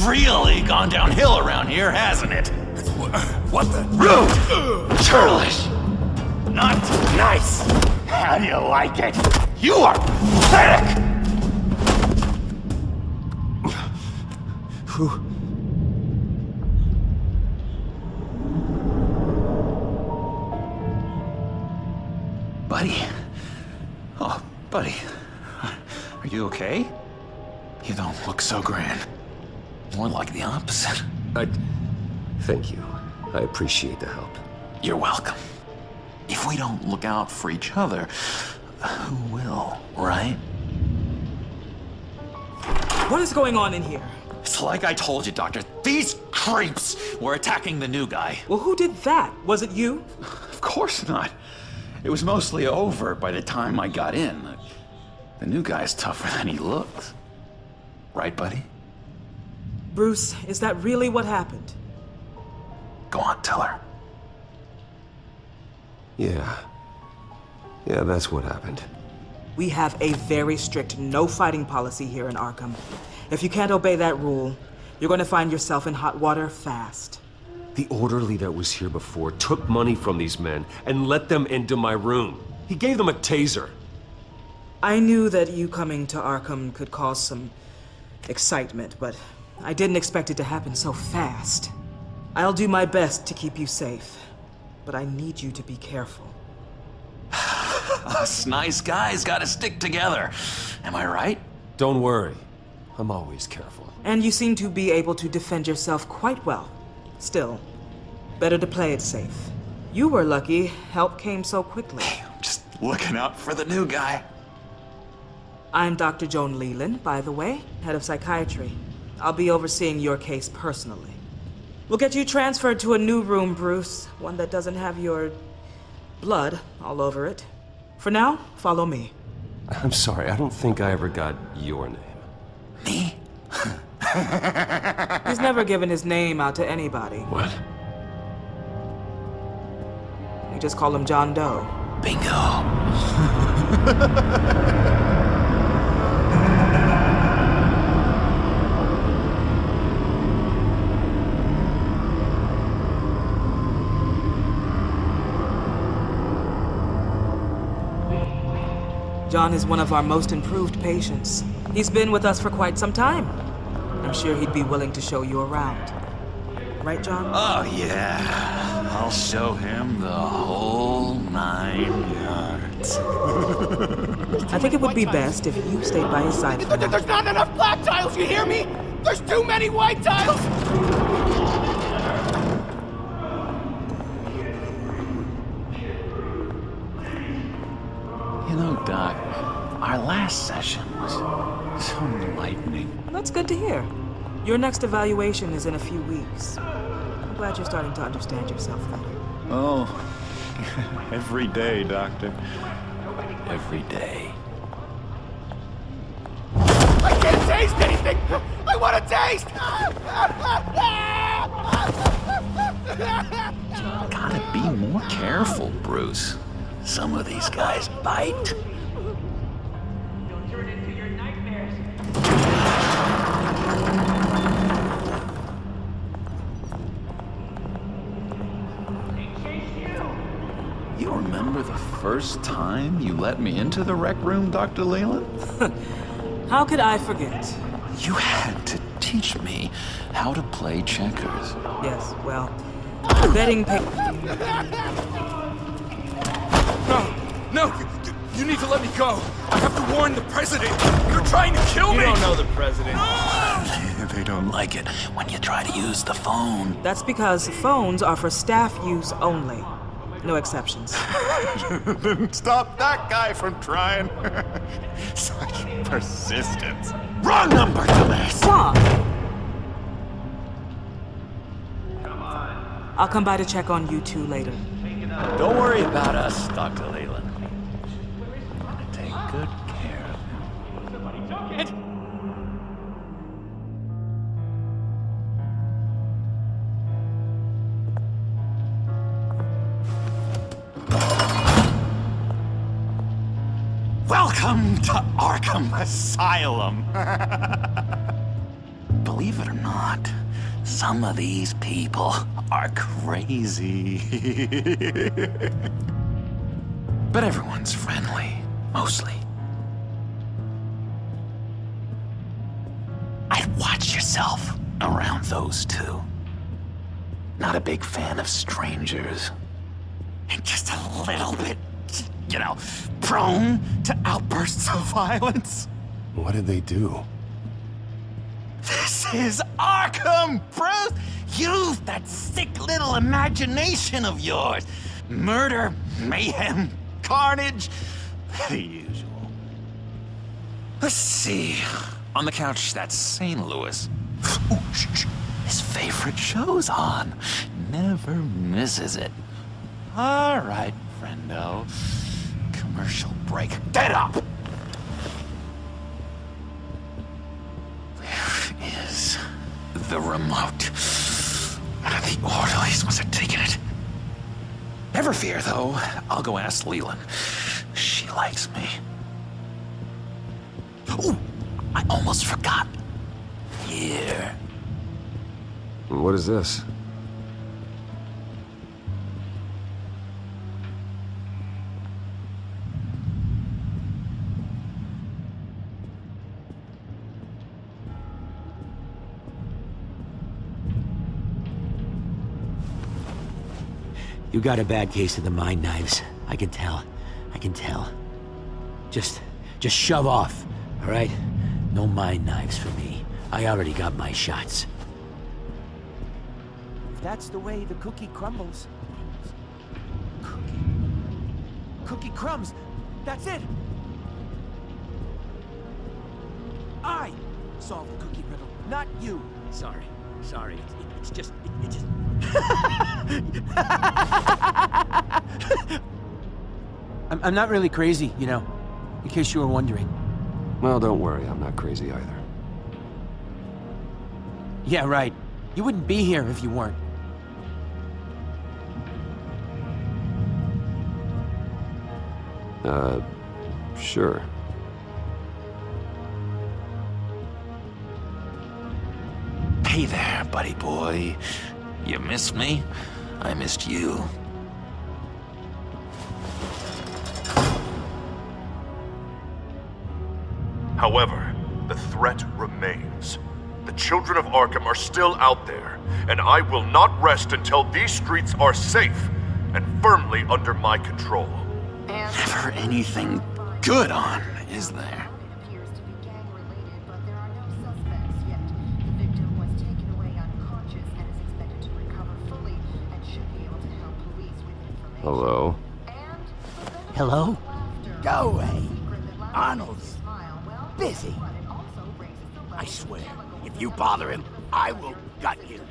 really gone downhill around here, hasn't it? What the? Rude! Churlish! Not nice! How do you like it? You are pathetic! Buddy? Oh, buddy. Are you okay? You don't look so grand. More like the opposite. Thank you. I appreciate the help. You're welcome. If we don't look out for each other, who will, right? What is going on in here? It's like I told you, Doctor. These creeps were attacking the new guy. Well, who did that? Was it you? Of course not. It was mostly over by the time I got in. The new guy's tougher than he looks. Right, buddy? Bruce, is that really what happened? Go on, tell her. Yeah, that's what happened. We have a very strict no fighting policy here in Arkham. If you can't obey that rule, you're going to find yourself in hot water fast. The orderly that was here before took money from these men and let them into my room. He gave them a taser. I knew that you coming to Arkham could cause some excitement, but I didn't expect it to happen so fast. I'll do my best to keep you safe, but I need you to be careful. Us nice guys gotta stick together. Am I right? Don't worry. I'm always careful. And you seem to be able to defend yourself quite well. Still, better to play it safe. You were lucky help came so quickly. Just looking out for the new guy. I'm Dr. Joan Leland, by the way, head of psychiatry. I'll be overseeing your case personally. We'll get you transferred to a new room, Bruce. One that doesn't have your blood all over it. For now, follow me. I'm sorry, I don't think I ever got your name. Me? He's never given his name out to anybody. What? We just call him John Doe. Bingo. John is one of our most improved patients. He's been with us for quite some time. I'm sure he'd be willing to show you around. Right, John? Oh, yeah. I'll show him the whole 9 yards. I think it would be best if you stayed by his side for now. There's not enough black tiles, you hear me? There's too many white tiles! You know, Doc, our last session was so enlightening. That's good to hear. Your next evaluation is in a few weeks. I'm glad you're starting to understand yourself better. Oh, every day, Doctor. Every day. I can't taste anything! I want to taste! Gotta be more careful, Bruce. Some of these guys bite. You remember the first time you let me into the rec room, Dr. Leland? How could I forget? You had to teach me how to play checkers. Yes, well, betting No, you need to let me go. I have to warn the president. You're trying to kill me. You don't know the president. They don't like it when you try to use the phone. That's because phones are for staff use only. No exceptions. Stop that guy from trying. Such persistence. Wrong number, dumbass. Stop! I'll come by to check on you two later. Don't worry about us, Dr. Leland. I'm gonna take good care of him. Welcome to Arkham Asylum. Believe believe it or not, some of these people are crazy. But everyone's friendly, mostly. I'd watch yourself around those two. Not a big fan of strangers. And just a little bit, you know, prone to outbursts of violence. What did they do? This is Arkham, Bruce! Use that sick little imagination of yours. Murder, mayhem, carnage, the usual. Let's see. On the couch, that's St. Louis. Ooh, shh. His favorite show's on. Never misses it. All right, friendo. Commercial break. Get up! Where is the remote? The orderlies must have taken it. Never fear, though. I'll go ask Leland. She likes me. Ooh, I almost forgot. Here. What is this? You got a bad case of the mind knives. I can tell. I can tell. Just shove off, all right? No mind knives for me. I already got my shots. If that's the way the cookie crumbles... Cookie crumbs! That's it! I solved the cookie riddle, not you. Sorry. It's just... I'm not really crazy, you know, in case you were wondering. Well, don't worry, I'm not crazy either. Yeah, right. You wouldn't be here if you weren't. Sure. Hey there, buddy boy. You missed me? I missed you. However, the threat remains. The children of Arkham are still out there, and I will not rest until these streets are safe and firmly under my control. Never anything good on, is there? Hello? Hello? Go away. Arnold's busy. I swear, if you bother him, I will gut you.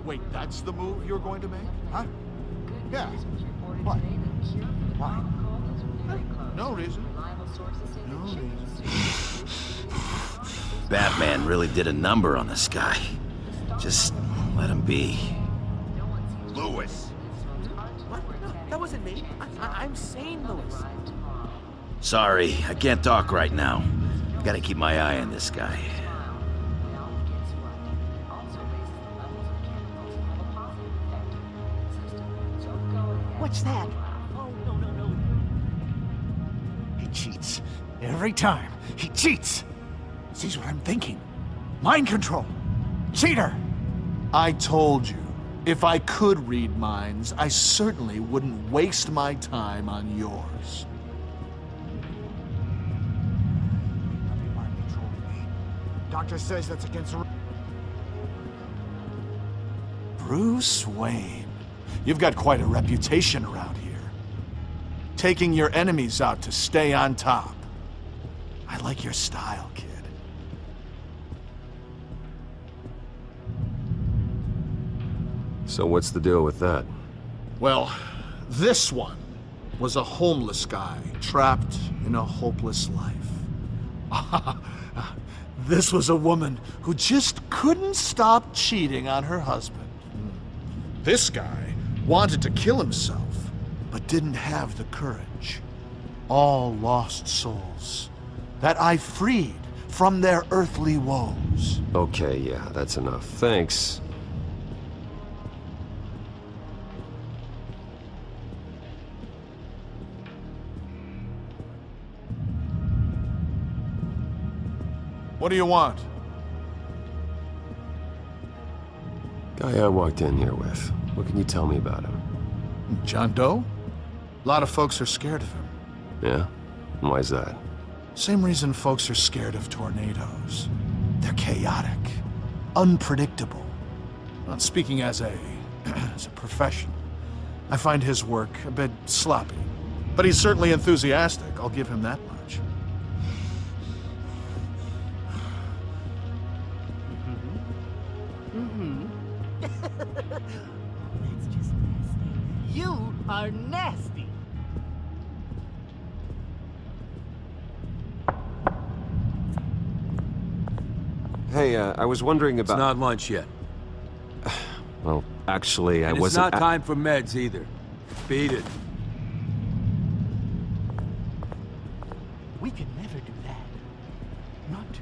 Wait, that's the move you're going to make? Huh? Yeah. What? Why? No reason. No reason. Batman really did a number on this guy. Just let him be. Lewis! What? No, that wasn't me. I'm sane, Lewis. Sorry, I can't talk right now. Gotta keep my eye on this guy. What's that? Oh, no. He cheats. Every time. He cheats! Sees what I'm thinking. Mind control. Cheater! I told you, if I could read minds, I certainly wouldn't waste my time on yours. Doctor says that's against the... Bruce Wayne. You've got quite a reputation around here. Taking your enemies out to stay on top. I like your style, kid. So what's the deal with that? Well, this one was a homeless guy trapped in a hopeless life. This was a woman who just couldn't stop cheating on her husband. This guy wanted to kill himself, but didn't have the courage. all lost souls that I freed from their earthly woes. Okay, yeah, that's enough. Thanks. What do you want? Guy I walked in here with. What can you tell me about him? John Doe? A lot of folks are scared of him. Yeah? And why's that? Same reason folks are scared of tornadoes. They're chaotic, unpredictable. Not speaking as a professional. I find his work a bit sloppy. But he's certainly enthusiastic, I'll give him that much. That's just nasty. You are nasty. Hey, I was wondering about... It's not lunch yet. Well, actually, I And wasn't... it's not time for meds either. Beat it. We could never do that. Not to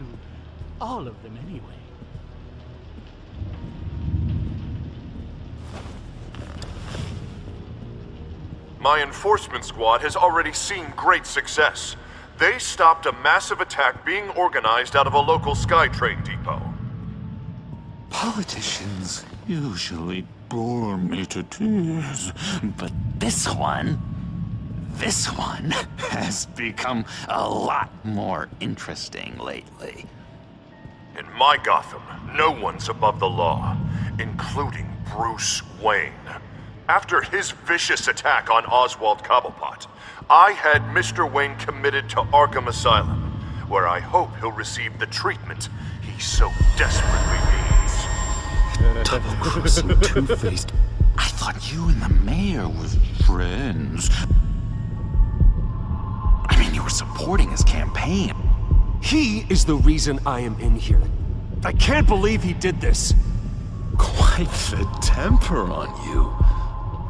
all of them anyway. My enforcement squad has already seen great success. They stopped a massive attack being organized out of a local SkyTrain depot. Politicians usually bore me to tears, but this one has become a lot more interesting lately. In my Gotham, no one's above the law, including Bruce Wayne. After his vicious attack on Oswald Cobblepot, I had Mr. Wayne committed to Arkham Asylum, where I hope he'll receive the treatment he so desperately needs. Double-crossing two-faced. I thought you and the mayor were friends. I mean, you were supporting his campaign. He is the reason I am in here. I can't believe he did this. Quite the temper on you.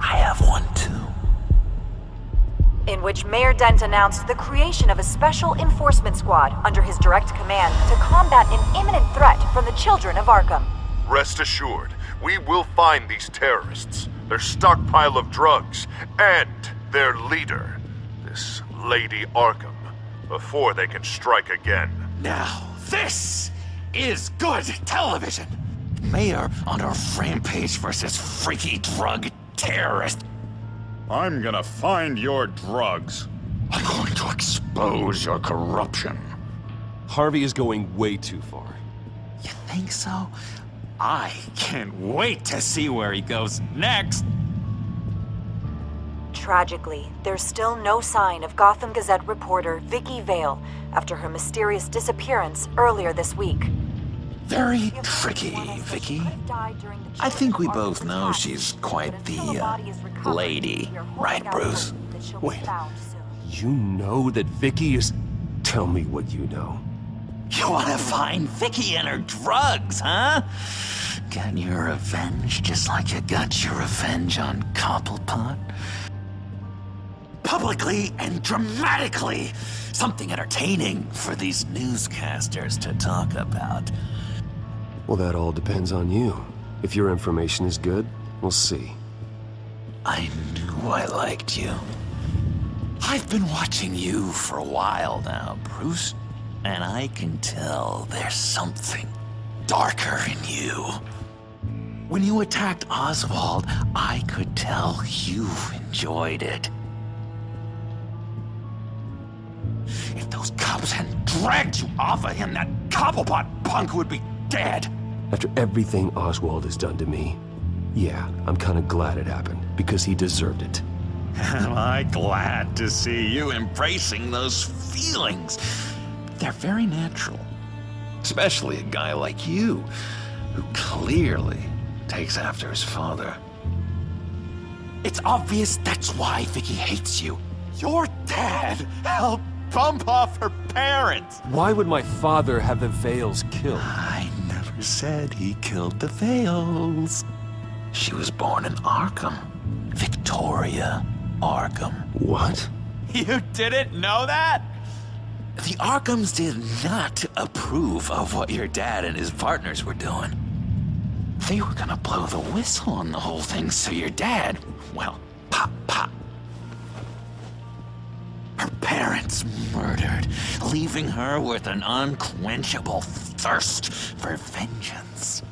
I have one too. In which Mayor Dent announced the creation of a special enforcement squad under his direct command to combat an imminent threat from the children of Arkham. Rest assured, we will find these terrorists, their stockpile of drugs, and their leader, this Lady Arkham, before they can strike again. Now, this is good television. Mayor on a rampage versus freaky drug terrorist. I'm gonna find your drugs. I'm going to expose your corruption. Harvey is going way too far. You think so? I can't wait to see where he goes next. Tragically, there's still no sign of Gotham Gazette reporter Vicky Vale after her mysterious disappearance earlier this week. Very tricky, Vicky. I think we both know she's quite the lady, right, Bruce? Wait, you know that Vicky is... Tell me what you know. You want to find Vicky and her drugs, huh? Got your revenge just like you got your revenge on Cobblepot? Publicly and dramatically! Something entertaining for these newscasters to talk about. Well, that all depends on you. If your information is good, we'll see. I knew I liked you. I've been watching you for a while now, Bruce, and I can tell there's something darker in you. When you attacked Oswald, I could tell you enjoyed it. If those cops hadn't dragged you off of him, that Cobblepot punk would be dead. After everything Oswald has done to me, yeah, I'm kind of glad it happened, because he deserved it. Am I glad to see you embracing those feelings? They're very natural. Especially a guy like you, who clearly takes after his father. It's obvious that's why Vicky hates you. Your dad helped bump off her parents. Why would my father have the Vales killed? I never said he killed the Vales. She was born in Arkham. Victoria Arkham. What? You didn't know that? The Arkhams did not approve of what your dad and his partners were doing. They were gonna blow the whistle on the whole thing, so your dad, well, pop. Her parents murdered, leaving her with an unquenchable thirst for vengeance.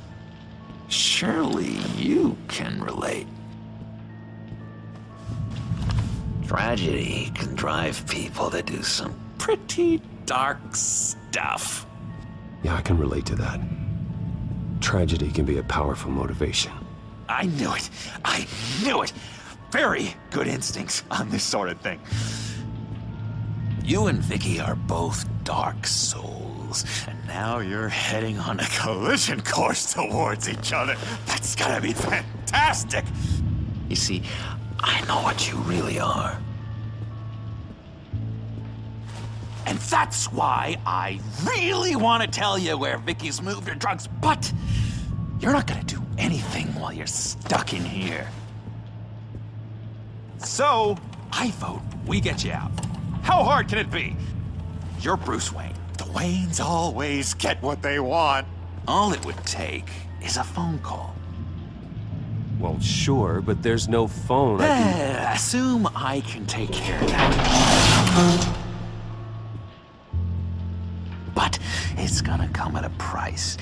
Surely you can relate. Tragedy can drive people to do some pretty dark stuff. Yeah, I can relate to that. Tragedy can be a powerful motivation. I knew it. I knew it. Very good instincts on this sort of thing. You and Vicky are both dark souls, and now you're heading on a collision course towards each other. That's gotta be fantastic. You see, I know what you really are. And that's why I really want to tell you where Vicky's moved her drugs, but you're not gonna do anything while you're stuck in here. So, I vote we get you out. How hard can it be? You're Bruce Wayne. The Waynes always get what they want. All it would take is a phone call. Well, sure, but there's no phone. Assume I can take care of that. But it's gonna come at a price.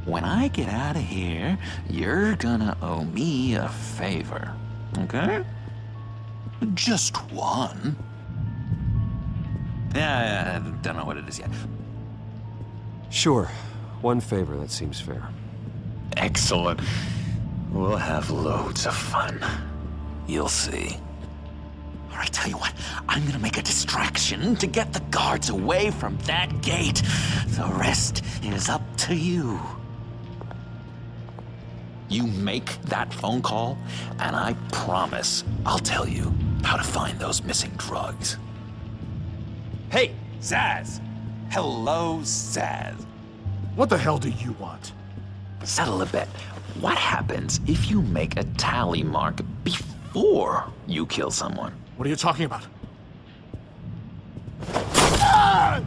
When I get out of here, you're gonna owe me a favor, okay? Just one. Yeah, I don't know what it is yet. Sure. One favor, that seems fair. Excellent. We'll have loads of fun. You'll see. All right, tell you what. I'm gonna make a distraction to get the guards away from that gate. The rest is up to you. You make that phone call, and I promise I'll tell you how to find those missing drugs. Hey, Zaz! Hello, Zaz. What the hell do you want? Settle a bet. What happens if you make a tally mark before you kill someone? What are you talking about? Ah!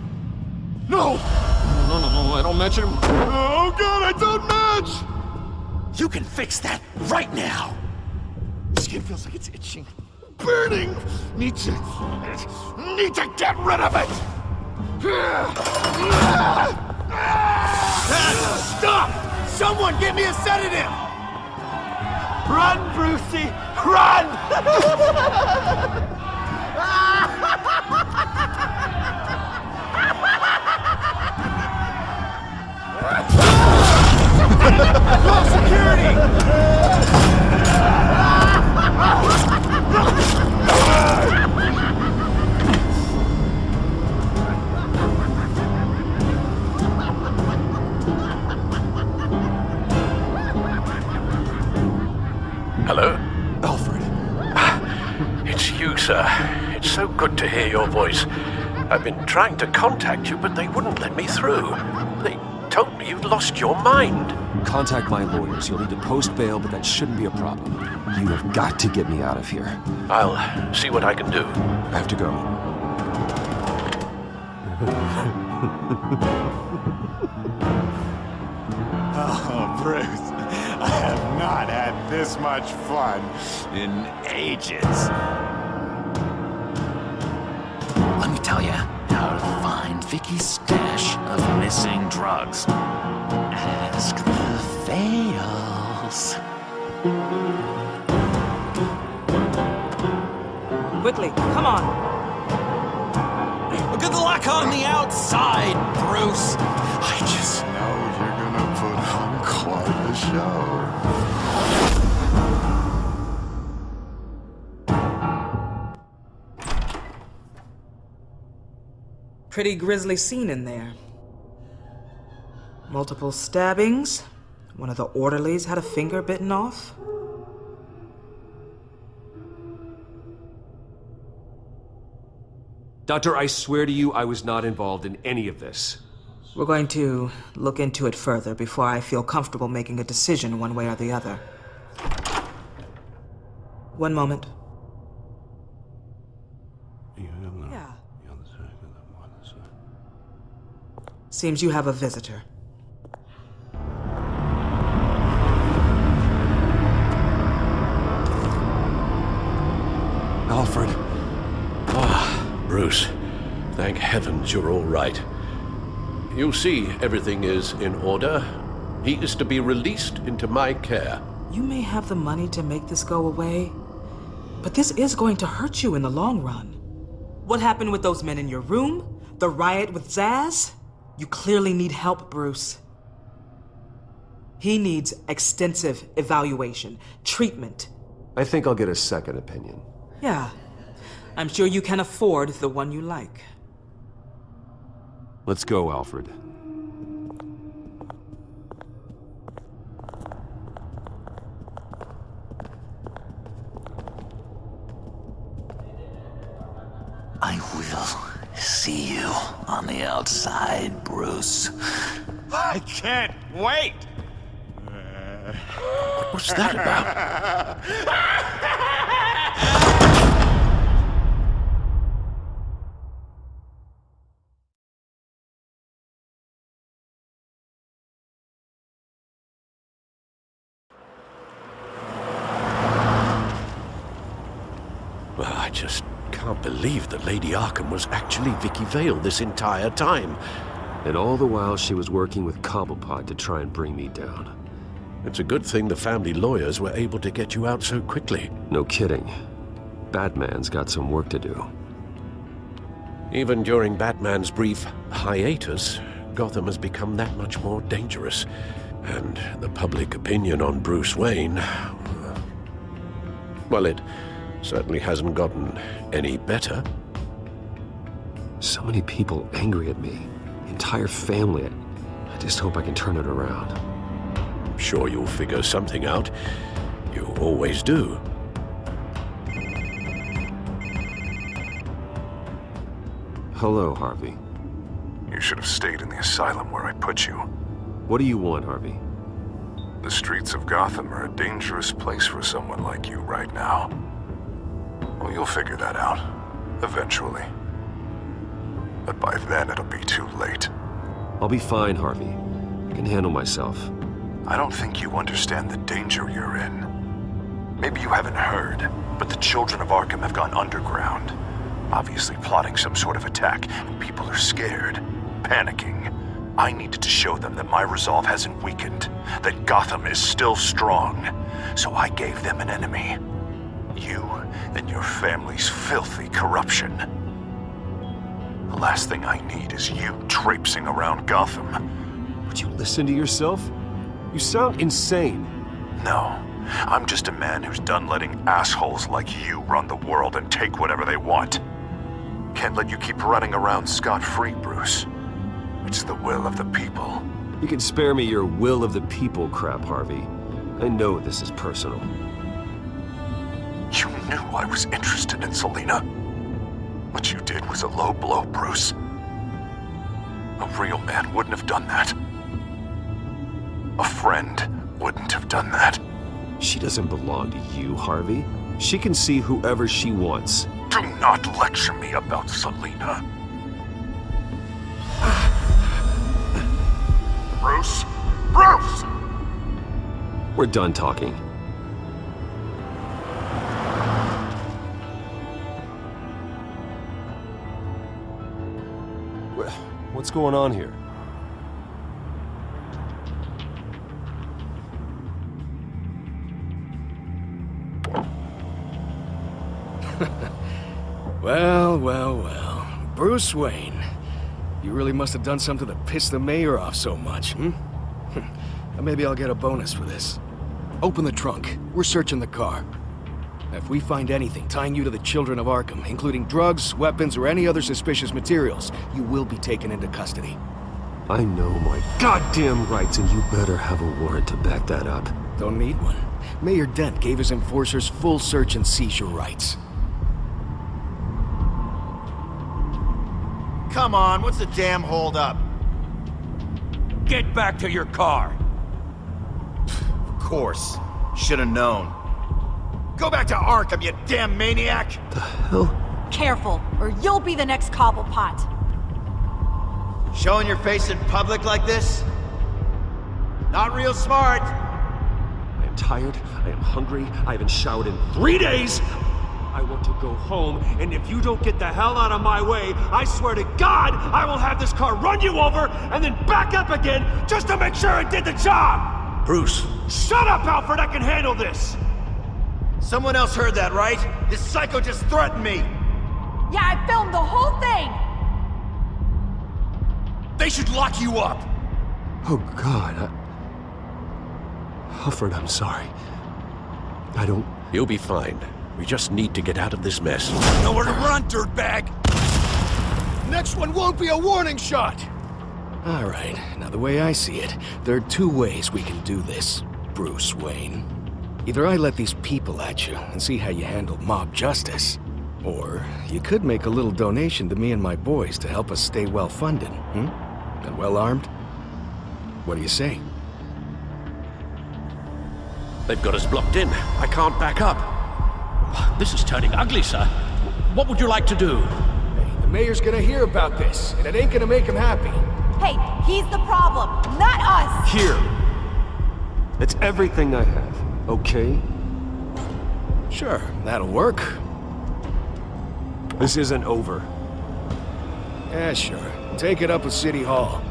No! No, I don't match him. Oh god, I don't match! You can fix that right now! Skin feels like it's itching. Burning! Need to get rid of it! Stop! Someone give me a sedative! Run, Brucey! Run! Call security! Hello? Alfred. It's you, sir. It's so good to hear your voice. I've been trying to contact you, but they wouldn't let me through. They told me you'd lost your mind. Contact my lawyers. You'll need to post bail, but that shouldn't be a problem. You have got to get me out of here. I'll see what I can do. I have to go. Oh, Bruce. I have not had this much fun in ages. Let me tell you how to find Vicky's stash of missing drugs. Ask the Vales. Quickly, come on. Good luck on the outside, Bruce. I just know you're gonna put on quite the show. Pretty grisly scene in there. Multiple stabbings. One of the orderlies had a finger bitten off. Doctor, I swear to you, I was not involved in any of this. We're going to look into it further before I feel comfortable making a decision one way or the other. One moment. Seems you have a visitor. Alfred. Bruce, thank heavens you're all right. You see, everything is in order. He is to be released into my care. You may have the money to make this go away, but this is going to hurt you in the long run. What happened with those men in your room? The riot with Zaz? You clearly need help, Bruce. He needs extensive evaluation, treatment. I think I'll get a second opinion. Yeah, I'm sure you can afford the one you like. Let's go, Alfred. I will see you on the outside, Bruce. I can't wait! What's that about? Well, I just can't believe that Lady Arkham was actually Vicky Vale this entire time. And all the while she was working with Cobblepot to try and bring me down. It's a good thing the family lawyers were able to get you out so quickly. No kidding. Batman's got some work to do. Even during Batman's brief hiatus, Gotham has become that much more dangerous. And the public opinion on Bruce Wayne... well, it certainly hasn't gotten any better. So many people angry at me. Entire family. I just hope I can turn it around. I'm sure you'll figure something out. You always do. Hello, Harvey. You should have stayed in the asylum where I put you. What do you want, Harvey? The streets of Gotham are a dangerous place for someone like you right now. Well, you'll figure that out. Eventually. But by then, it'll be too late. I'll be fine, Harvey. I can handle myself. I don't think you understand the danger you're in. Maybe you haven't heard, but the children of Arkham have gone underground. Obviously plotting some sort of attack, and people are scared, panicking. I needed to show them that my resolve hasn't weakened, that Gotham is still strong. So I gave them an enemy. You and your family's filthy corruption. The last thing I need is you traipsing around Gotham. Would you listen to yourself? You sound insane. No, I'm just a man who's done letting assholes like you run the world and take whatever they want. Can't let you keep running around scot-free, Bruce. It's the will of the people. You can spare me your will of the people crap, Harvey. I know this is personal. You knew I was interested in Selina. What you did was a low blow, Bruce. A real man wouldn't have done that. A friend wouldn't have done that. She doesn't belong to you, Harvey. She can see whoever she wants. Do not lecture me about Selina. Bruce? Bruce! We're done talking. What's going on here? Well. Bruce Wayne. You really must have done something to piss the mayor off so much, hmm? Maybe I'll get a bonus for this. Open the trunk. We're searching the car. If we find anything tying you to the children of Arkham, including drugs, weapons, or any other suspicious materials, you will be taken into custody. I know my goddamn rights, and you better have a warrant to back that up. Don't need one. Mayor Dent gave his enforcers full search and seizure rights. Come on, what's the damn holdup? Get back to your car! Of course. Should've known. Go back to Arkham, you damn maniac! The hell? Careful, or you'll be the next Cobblepot. Showing your face in public like this? Not real smart. I am tired, I am hungry, I haven't showered in 3 days! I want to go home, and if you don't get the hell out of my way, I swear to God, I will have this car run you over, and then back up again, just to make sure it did the job! Bruce. Shut up, Alfred, I can handle this! Someone else heard that, right? This psycho just threatened me! Yeah, I filmed the whole thing! They should lock you up! Oh, God, Alfred, I'm sorry. I don't... You'll be fine. We just need to get out of this mess. Nowhere to run, dirtbag! Next one won't be a warning shot! All right, now the way I see it, there are 2 ways we can do this, Bruce Wayne. Either I let these people at you and see how you handle mob justice, or you could make a little donation to me and my boys to help us stay well-funded, and well-armed. What do you say? They've got us blocked in. I can't back up. This is turning ugly, sir. What would you like to do? Hey, the mayor's gonna hear about this, and it ain't gonna make him happy. Hey, he's the problem, not us! Here. It's everything I have, okay? Sure, that'll work. This isn't over. Yeah, sure. Take it up with City Hall.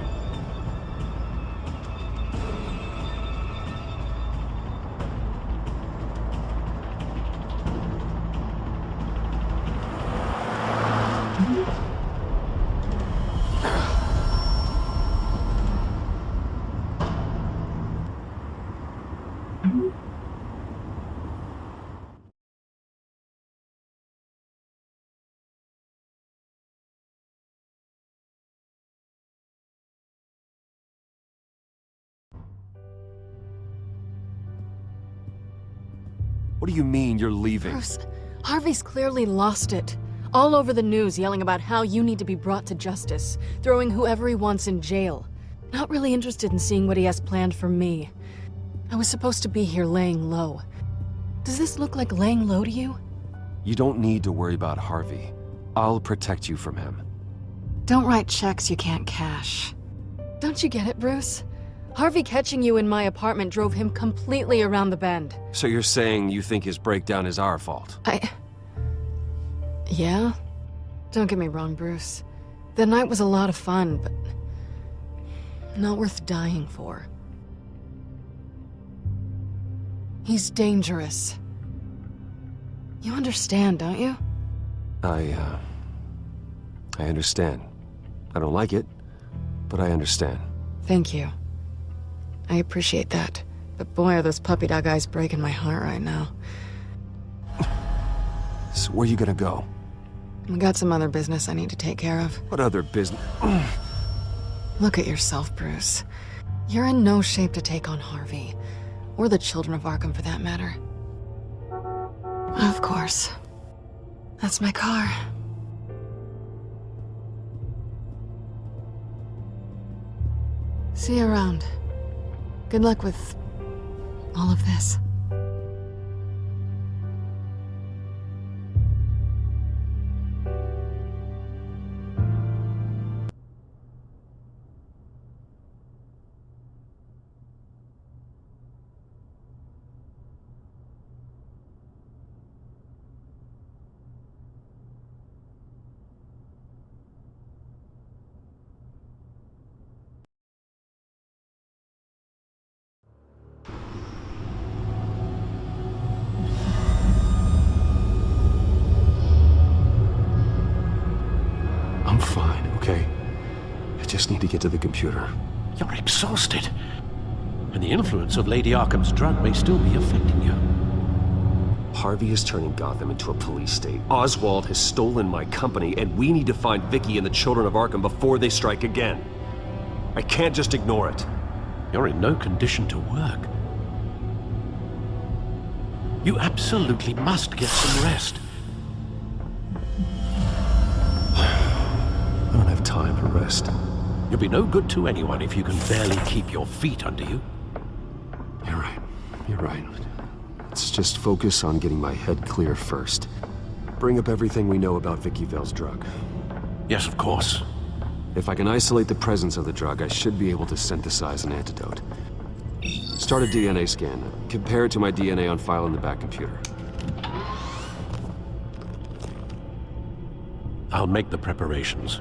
What do you mean you're leaving? Bruce, Harvey's clearly lost it. All over the news yelling about how you need to be brought to justice, throwing whoever he wants in jail. Not really interested in seeing what he has planned for me. I was supposed to be here laying low. Does this look like laying low to you? You don't need to worry about Harvey. I'll protect you from him. Don't write checks you can't cash. Don't you get it, Bruce? Harvey catching you in my apartment drove him completely around the bend. So you're saying you think his breakdown is our fault? Yeah? Don't get me wrong, Bruce. The night was a lot of fun, but not worth dying for. He's dangerous. You understand, don't you? I understand. I don't like it, but I understand. Thank you. I appreciate that. But boy, are those puppy dog eyes breaking my heart right now. So where are you gonna go? I got some other business I need to take care of. What other business? Look at yourself, Bruce. You're in no shape to take on Harvey. Or the children of Arkham, for that matter. Of course. That's my car. See you around. Good luck with all of this. I'm fine, okay? I just need to get to the computer. You're exhausted. And the influence of Lady Arkham's drug may still be affecting you. Harvey is turning Gotham into a police state. Oswald has stolen my company, and we need to find Vicky and the children of Arkham before they strike again. I can't just ignore it. You're in no condition to work. You absolutely must get some rest. I don't have time for rest. You'll be no good to anyone if you can barely keep your feet under you. You're right. You're right. Let's just focus on getting my head clear first. Bring up everything we know about Vicky Vale's drug. Yes, of course. If I can isolate the presence of the drug, I should be able to synthesize an antidote. Start a DNA scan. Compare it to my DNA on file in the back computer. I'll make the preparations.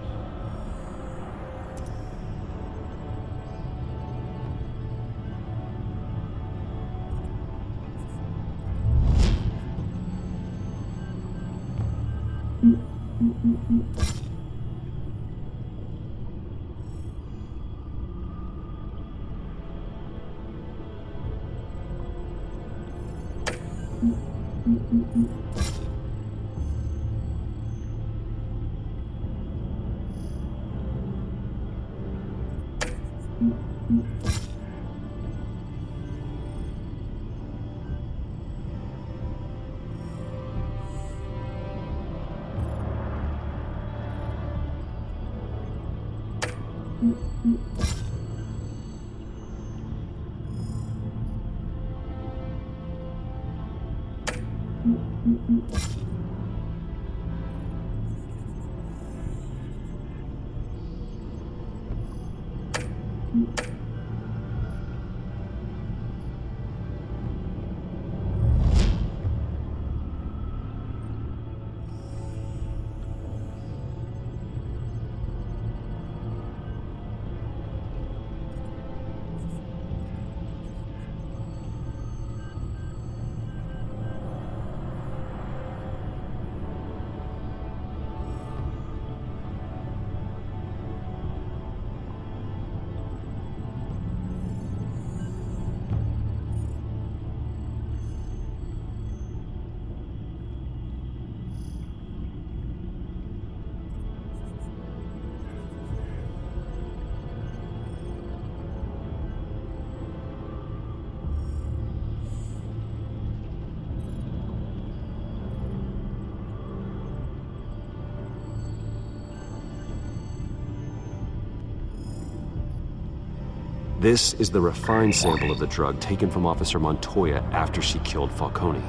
This is the refined sample of the drug taken from Officer Montoya after she killed Falcone.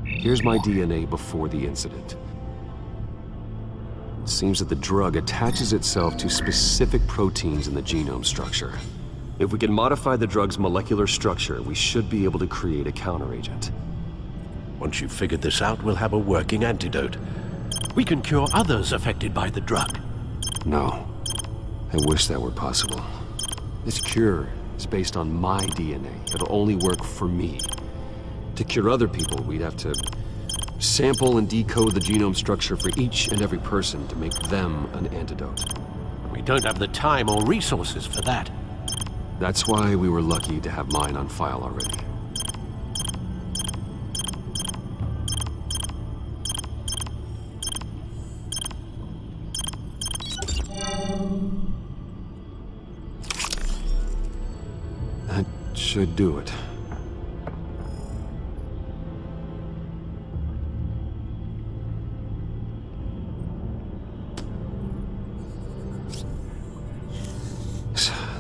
Here's my DNA before the incident. It seems that the drug attaches itself to specific proteins in the genome structure. If we can modify the drug's molecular structure, we should be able to create a counteragent. Once you've figured this out, we'll have a working antidote. We can cure others affected by the drug. No. I wish that were possible. This cure is based on my DNA. It'll only work for me. To cure other people, we'd have to sample and decode the genome structure for each and every person to make them an antidote. We don't have the time or resources for that. That's why we were lucky to have mine on file already. That should do it.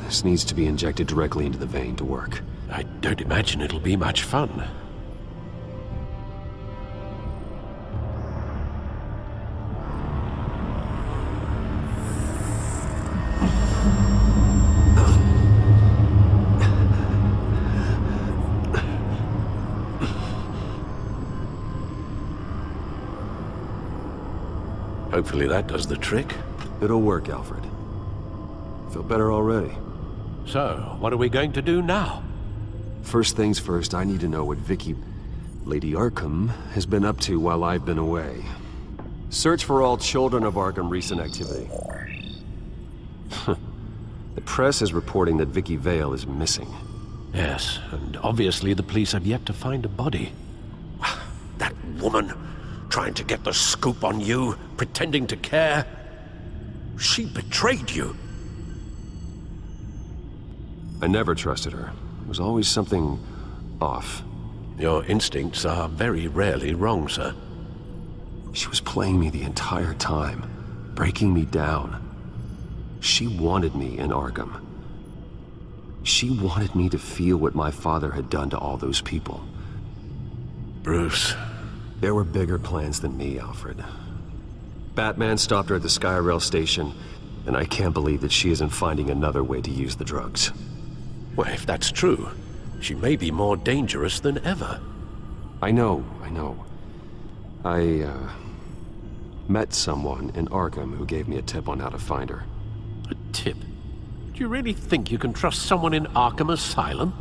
This needs to be injected directly into the vein to work. I don't imagine it'll be much fun. Hopefully that does the trick. It'll work, Alfred. Feel better already. So, what are we going to do now? First things first, I need to know what Vicky, Lady Arkham, has been up to while I've been away. Search for all children of Arkham recent activity. The press is reporting that Vicky Vale is missing. Yes, and obviously the police have yet to find a body. That woman, trying to get the scoop on you, pretending to care. She betrayed you. I never trusted her. There was always something off. Your instincts are very rarely wrong, sir. She was playing me the entire time, breaking me down. She wanted me in Arkham. She wanted me to feel what my father had done to all those people. Bruce, There were bigger plans than me, Alfred. Batman stopped her at the Skyrail station, and I can't believe that she isn't finding another way to use the drugs. Well, if that's true, she may be more dangerous than ever. I know. I met someone in Arkham who gave me a tip on how to find her. A tip? Do you really think you can trust someone in Arkham Asylum?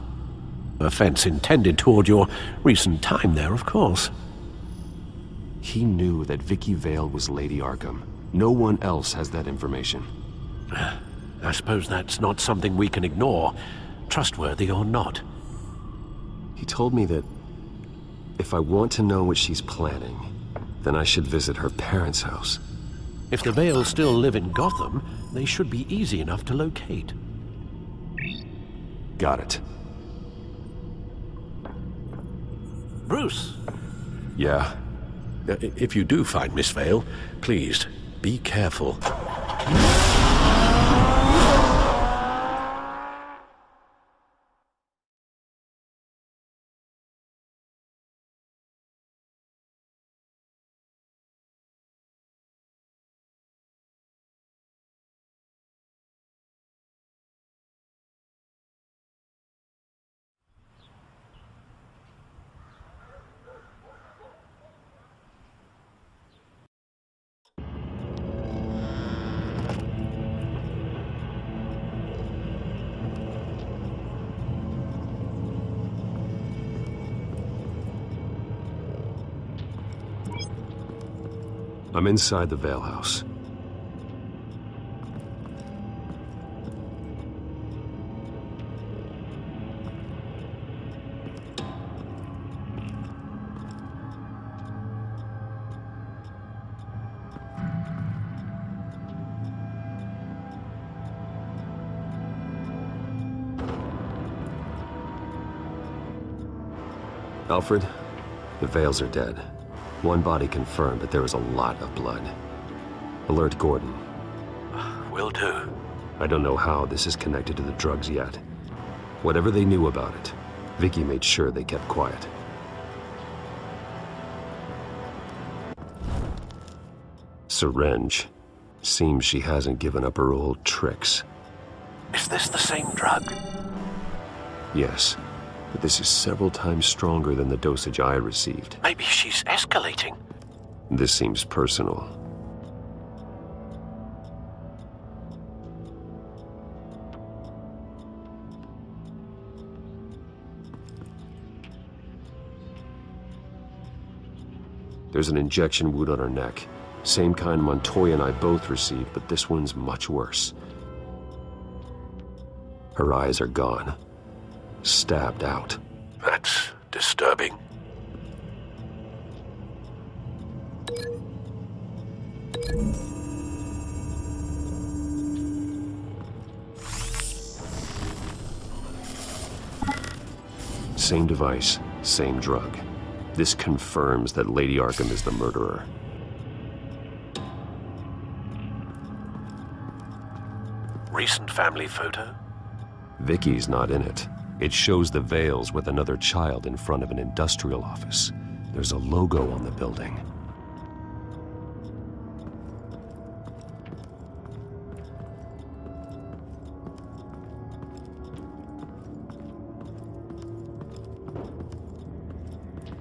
Offense intended toward your recent time there, of course. He knew that Vicky Vale was Lady Arkham. No one else has that information. I suppose that's not something we can ignore, trustworthy or not. He told me that if I want to know what she's planning, then I should visit her parents' house. If the Vales still live in Gotham, they should be easy enough to locate. Got it. Bruce! Yeah? If you do find Miss Vale, please, be careful. I'm inside the Vale house. Alfred, the Vales are dead. One body confirmed, but there is a lot of blood. Alert Gordon. Will do. I don't know how this is connected to the drugs yet. Whatever they knew about it, Vicky made sure they kept quiet. Syringe. Seems she hasn't given up her old tricks. Is this the same drug? Yes, but this is several times stronger than the dosage I received. Maybe she's escalating. This seems personal. There's an injection wound on her neck. Same kind Montoya and I both received, but this one's much worse. Her eyes are gone. Stabbed out. That's disturbing. Same device, same drug. This confirms that Lady Arkham is the murderer. Recent family photo? Vicky's not in it. It shows the Vales with another child in front of an industrial office. There's a logo on the building.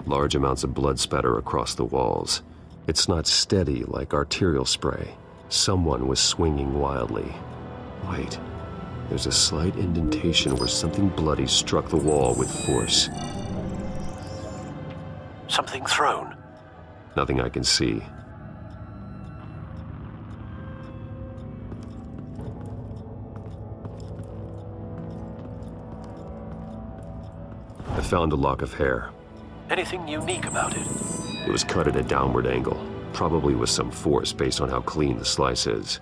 Large amounts of blood spatter across the walls. It's not steady like arterial spray. Someone was swinging wildly. Wait. There's a slight indentation where something bloody struck the wall with force. Something thrown? Nothing I can see. I found a lock of hair. Anything unique about it? It was cut at a downward angle, probably with some force based on how clean the slice is.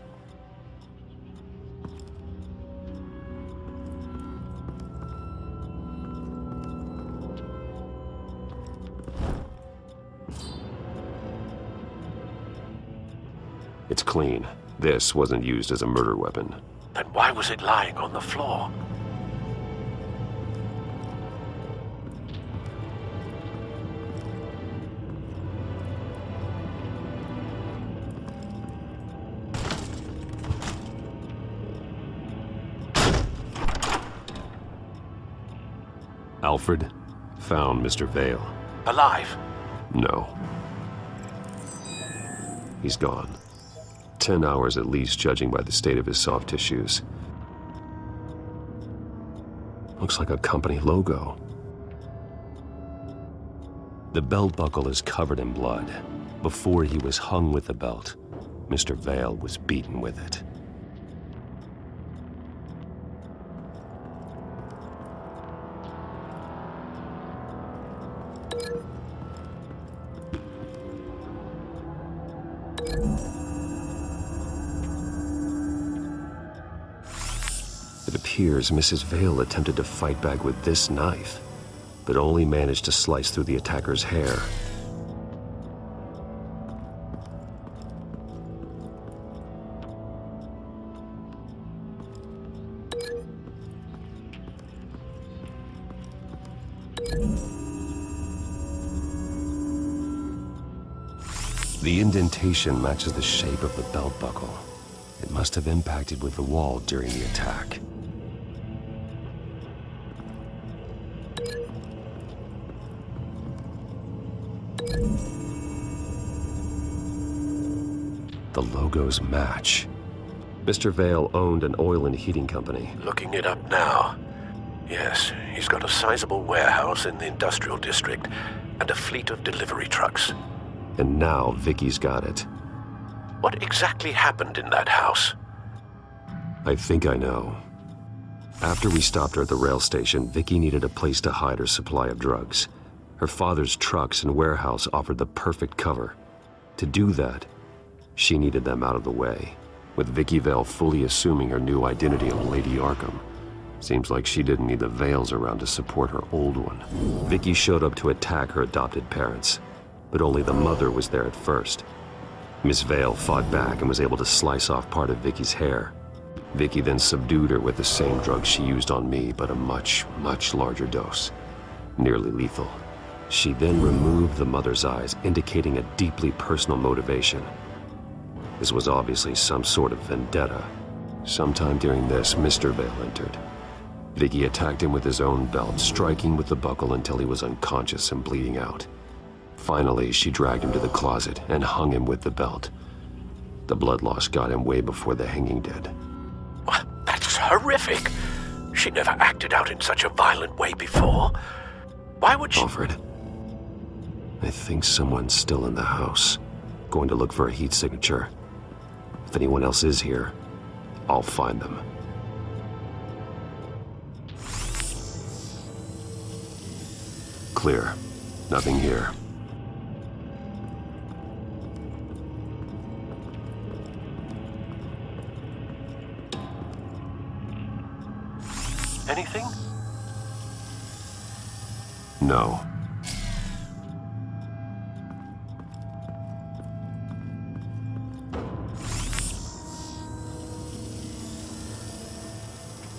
It's clean. This wasn't used as a murder weapon. Then why was it lying on the floor? Alfred found Mr. Vale. Alive? No. He's gone. 10 hours at least, judging by the state of his soft tissues. Looks like a company logo. The belt buckle is covered in blood. Before he was hung with the belt, Mr. Vale was beaten with it. It appears Mrs. Vale attempted to fight back with this knife, but only managed to slice through the attacker's hair. The indentation matches the shape of the belt buckle. It must have impacted with the wall during the attack. The logos match. Mr. Vale owned an oil and heating company. Looking it up now. Yes, he's got a sizable warehouse in the industrial district and a fleet of delivery trucks. And now Vicky's got it. What exactly happened in that house? I think I know. After we stopped her at the rail station, Vicky needed a place to hide her supply of drugs. Her father's trucks and warehouse offered the perfect cover. To do that, she needed them out of the way, with Vicky Vale fully assuming her new identity of Lady Arkham. Seems like she didn't need the Vales around to support her old one. Vicky showed up to attack her adopted parents, but only the mother was there at first. Miss Vale fought back and was able to slice off part of Vicky's hair. Vicky then subdued her with the same drug she used on me, but a much, much larger dose. Nearly lethal. She then removed the mother's eyes, indicating a deeply personal motivation. This was obviously some sort of vendetta. Sometime during this, Mr. Vale entered. Vicky attacked him with his own belt, striking with the buckle until he was unconscious and bleeding out. Finally, she dragged him to the closet and hung him with the belt. The blood loss got him way before the hanging did. That's horrific. She never acted out in such a violent way before. Why would she— Alfred, I think someone's still in the house. Going to look for a heat signature. If anyone else is here, I'll find them. Clear. Nothing here. Anything? No.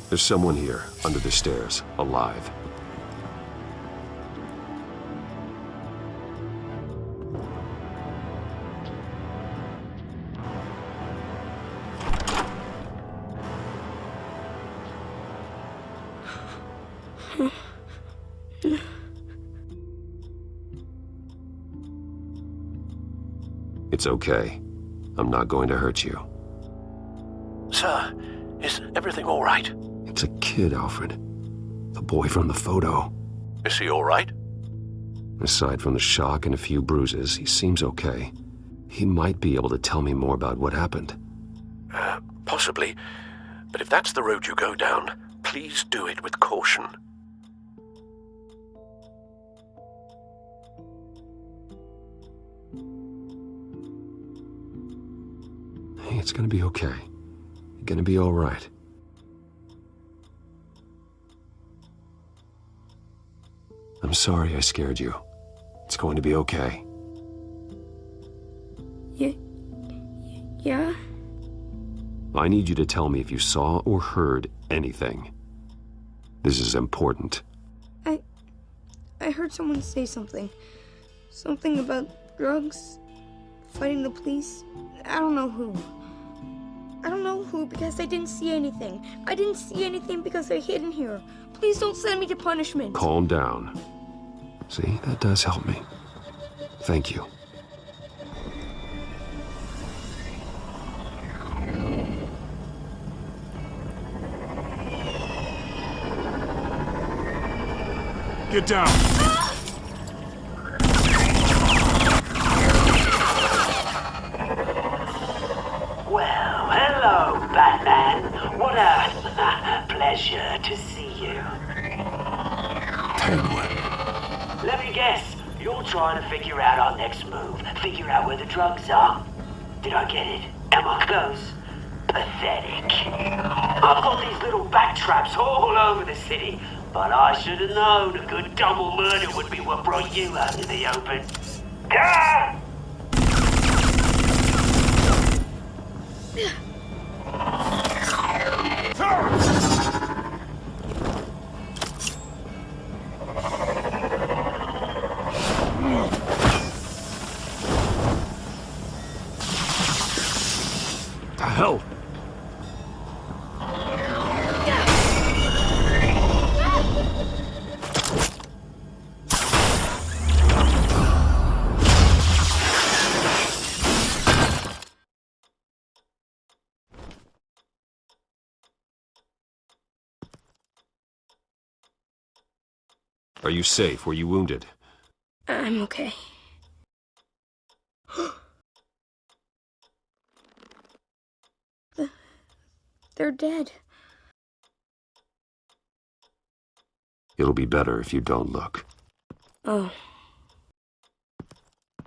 There's someone here, under the stairs, alive. It's okay. I'm not going to hurt you. Sir, is everything all right? It's a kid, Alfred. The boy from the photo. Is he all right? Aside from the shock and a few bruises, he seems okay. He might be able to tell me more about what happened. Possibly. But if that's the road you go down, please do it with caution. Hey, it's gonna be okay. You're gonna be all right. I'm sorry I scared you. It's going to be okay. Yeah? I need you to tell me if you saw or heard anything. This is important. I heard someone say something. Something about drugs, fighting the police. I don't know who. I don't know who because I didn't see anything. I didn't see anything because I hid in here. Please don't send me to punishment. Calm down. See, that does help me. Thank you. Get down! Well, hello, Batman. What a pleasure to see you. Penguin. Let me guess. You're trying to figure out our next move. Figure out where the drugs are. Did I get it? Am I close? Pathetic. I've got these little bat traps all over the city, but I should have known a good double murder would be what brought you out in the open. Gah! The hell? Are you safe? Were you wounded? I'm okay. They're dead. It'll be better if you don't look. Oh,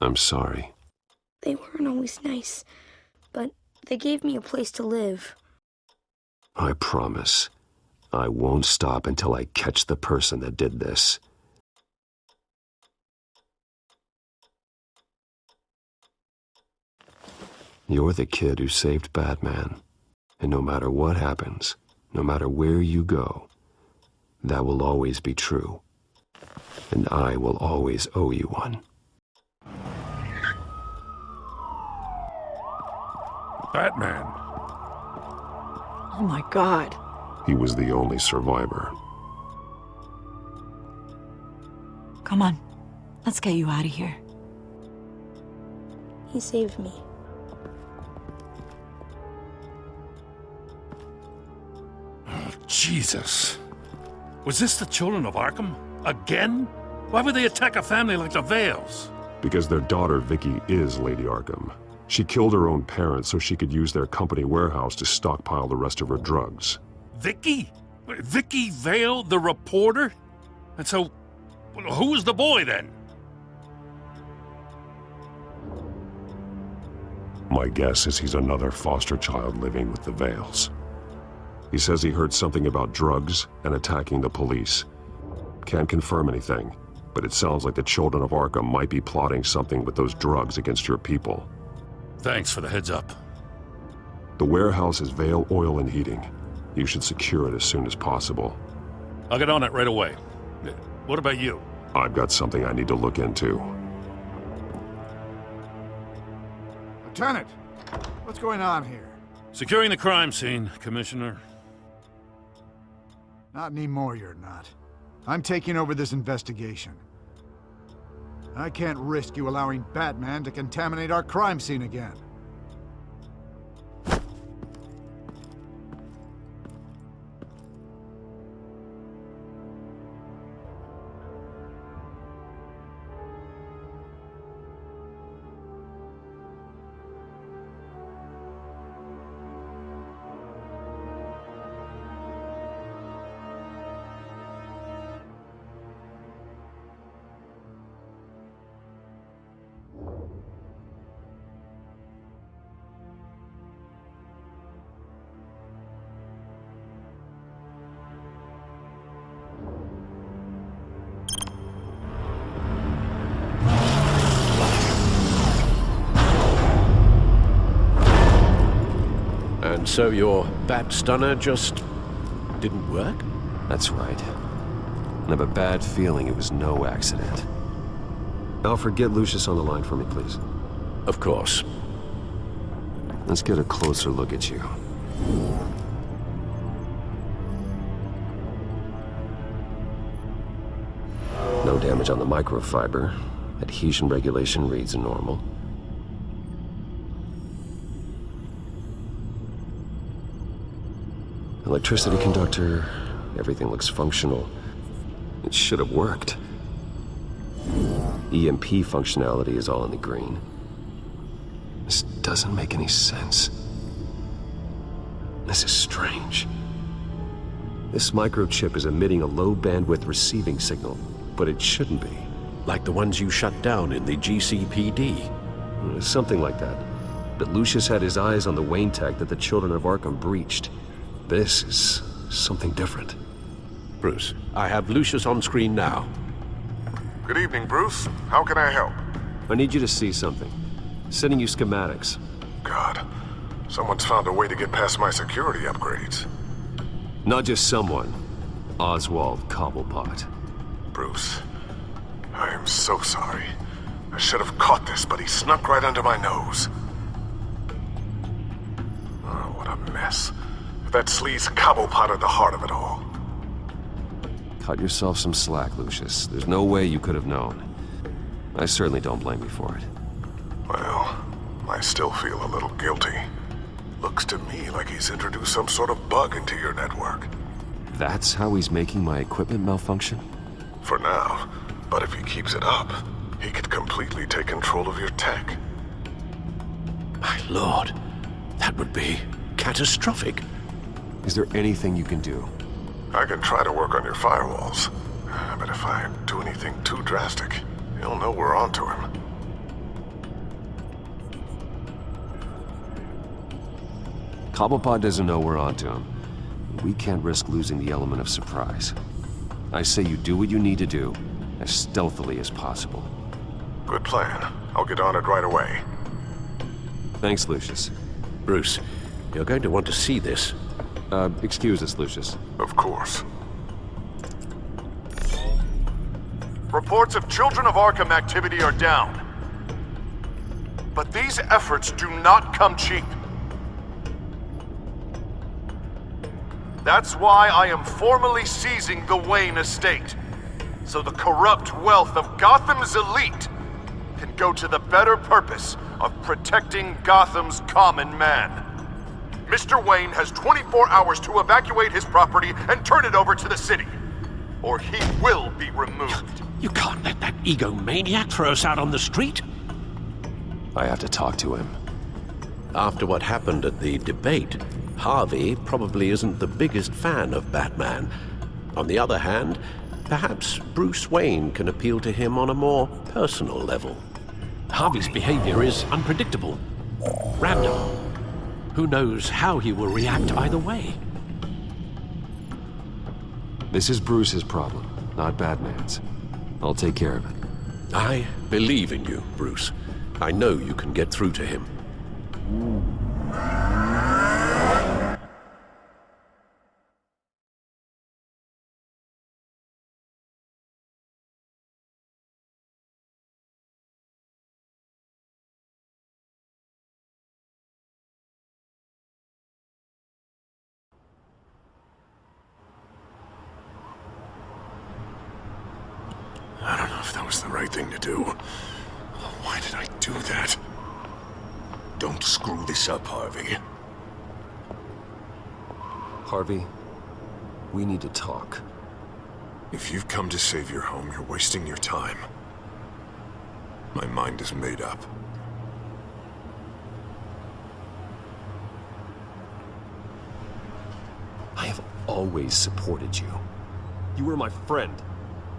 I'm sorry. they weren't always nice, but they gave me a place to live. I promise. I won't stop until I catch the person that did this. You're the kid who saved Batman. And no matter what happens, no matter where you go, that will always be true. And I will always owe you one. Batman. Oh my God. He was the only survivor. Come on. Let's get you out of here. He saved me. Oh, Jesus. Was this the children of Arkham? Again? Why would they attack a family like the Vales? Because their daughter, Vicky, is Lady Arkham. She killed her own parents so she could use their company warehouse to stockpile the rest of her drugs. Vicky? Vicky Vale, the reporter? And so, who was the boy then? My guess is he's another foster child living with the Vales. He says he heard something about drugs and attacking the police. Can't confirm anything, but it sounds like the children of Arkham might be plotting something with those drugs against your people. Thanks for the heads up. The warehouse is Vale Oil and Heating. You should secure it as soon as possible. I'll get on it right away. What about you? I've got something I need to look into. Lieutenant, what's going on here? Securing the crime scene, Commissioner. Not anymore, you're not. I'm taking over this investigation. I can't risk you allowing Batman to contaminate our crime scene again. And so your bat stunner just didn't work? That's right. I have a bad feeling it was no accident. Alfred, get Lucius on the line for me, please. Of course. Let's get a closer look at you. No damage on the microfiber. Adhesion regulation reads normal. Electricity conductor, everything looks functional. It should have worked. EMP functionality is all in the green. This doesn't make any sense. This is strange. This microchip is emitting a low-bandwidth receiving signal, but it shouldn't be. Like the ones you shut down in the GCPD? Something like that. But Lucius had his eyes on the Wayne tech that the Children of Arkham breached. This is something different. Bruce, I have Lucius on screen now. Good evening, Bruce. How can I help? I need you to see something. Sending you schematics. God, someone's found a way to get past my security upgrades. Not just someone. Oswald Cobblepot. Bruce, I am so sorry. I should have caught this, but he snuck right under my nose. Oh, what a mess. That sleaze Cobblepot at the heart of it all. Cut yourself some slack, Lucius. There's no way you could have known. I certainly don't blame you for it. Well, I still feel a little guilty. Looks to me like he's introduced some sort of bug into your network. That's how he's making my equipment malfunction? For now. But if he keeps it up, he could completely take control of your tech. My lord, that would be catastrophic. Is there anything you can do? I can try to work on your firewalls. But if I do anything too drastic, he'll know we're onto him. Cobblepot doesn't know we're onto him. We can't risk losing the element of surprise. I say you do what you need to do, as stealthily as possible. Good plan. I'll get on it right away. Thanks, Lucius. Bruce, you're going to want to see this. Excuse us, Lucius. Of course. Reports of Children of Arkham activity are down. But these efforts do not come cheap. That's why I am formally seizing the Wayne estate, so the corrupt wealth of Gotham's elite can go to the better purpose of protecting Gotham's common man. Mr. Wayne has 24 hours to evacuate his property and turn it over to the city, or he will be removed. You can't let that egomaniac throw us out on the street. I have to talk to him. After what happened at the debate, Harvey probably isn't the biggest fan of Batman. On the other hand, perhaps Bruce Wayne can appeal to him on a more personal level. Harvey's behavior is unpredictable, random. Who knows how he will react either way? This is Bruce's problem, not Batman's. I'll take care of it. I believe in you, Bruce. I know you can get through to him. I don't know if that was the right thing to do. Why did I do that? Don't screw this up, Harvey. Harvey, we need to talk. If you've come to save your home, you're wasting your time. My mind is made up. I have always supported you. You were my friend.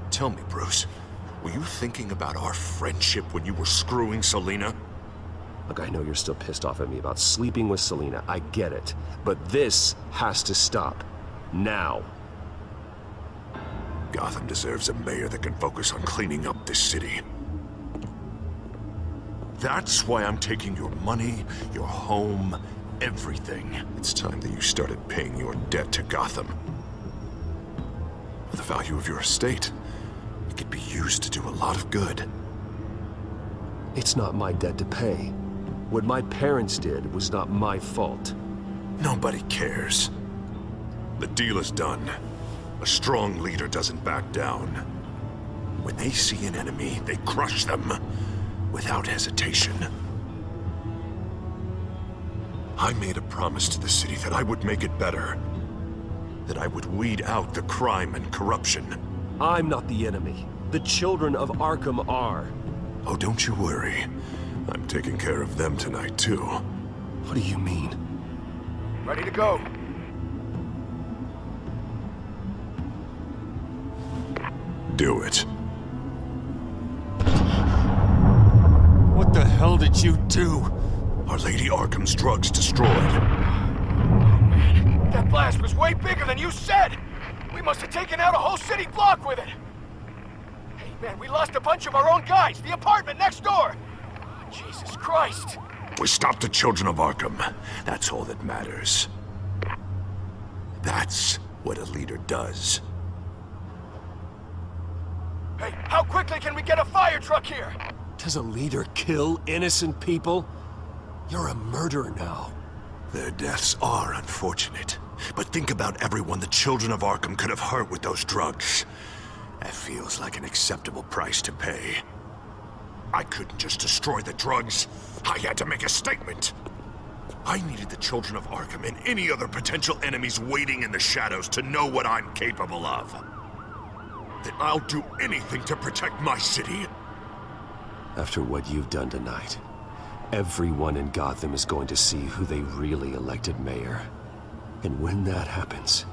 Tell me, Bruce, were you thinking about our friendship when you were screwing Selina? Look, I know you're still pissed off at me about sleeping with Selina. I get it. But this has to stop. Now. Gotham deserves a mayor that can focus on cleaning up this city. That's why I'm taking your money, your home, everything. It's time that you started paying your debt to Gotham. For the value of your estate, it could be used to do a lot of good. It's not my debt to pay. What my parents did was not my fault. Nobody cares. The deal is done. A strong leader doesn't back down. When they see an enemy, they crush them without hesitation. I made a promise to the city that I would make it better. That I would weed out the crime and corruption. I'm not the enemy. The children of Arkham are. Oh, don't you worry. I'm taking care of them tonight, too. What do you mean? Ready to go. Do it. What the hell did you do? Our Lady Arkham's drugs destroyed. That blast was way bigger than you said! We must have taken out a whole city block with it! Hey man, we lost a bunch of our own guys! The apartment next door! Jesus Christ! We stopped the children of Arkham. That's all that matters. That's what a leader does. Hey, how quickly can we get a fire truck here? Does a leader kill innocent people? You're a murderer now. Their deaths are unfortunate. But think about everyone the children of Arkham could have hurt with those drugs. That feels like an acceptable price to pay. I couldn't just destroy the drugs. I had to make a statement. I needed the children of Arkham and any other potential enemies waiting in the shadows to know what I'm capable of. That I'll do anything to protect my city. After what you've done tonight, everyone in Gotham is going to see who they really elected mayor. And when that happens,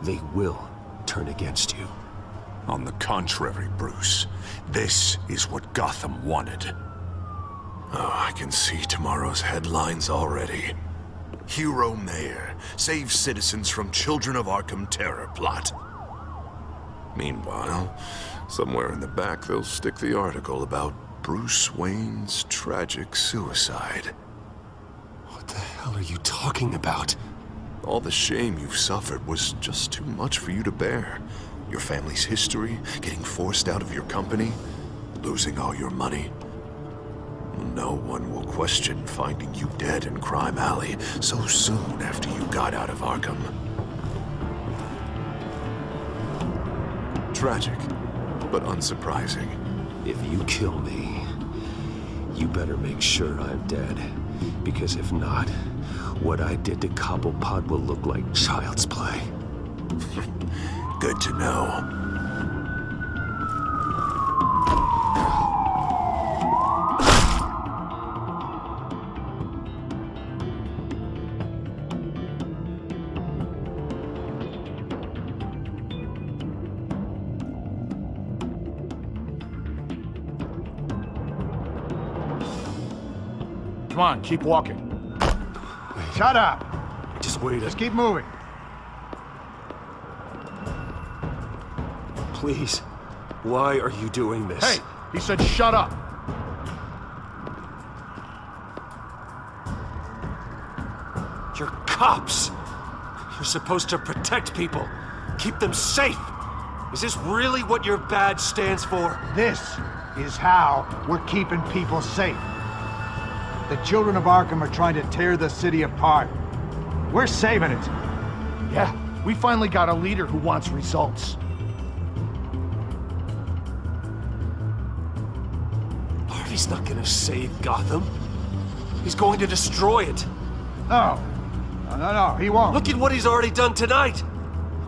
they will turn against you. On the contrary, Bruce, this is what Gotham wanted. Oh, I can see tomorrow's headlines already. Hero Mayor saves citizens from Children of Arkham terror plot. Meanwhile, somewhere in the back they'll stick the article about Bruce Wayne's tragic suicide. What the hell are you talking about? All the shame you've suffered was just too much for you to bear. Your family's history, getting forced out of your company, losing all your money. No one will question finding you dead in Crime Alley so soon after you got out of Arkham. Tragic, but unsurprising. If you kill me, you better make sure I'm dead. Because if not, what I did to Cobblepot will look like child's play. Good to know. Come on, keep walking. Shut up! Just wait. Just keep moving. Please, why are you doing this? Hey, he said shut up. You're cops. You're supposed to protect people, keep them safe. Is this really what your badge stands for? This is how we're keeping people safe. The children of Arkham are trying to tear the city apart. We're saving it. Yeah, we finally got a leader who wants results. Harvey's not gonna save Gotham. He's going to destroy it. No. No, he won't. Look at what he's already done tonight.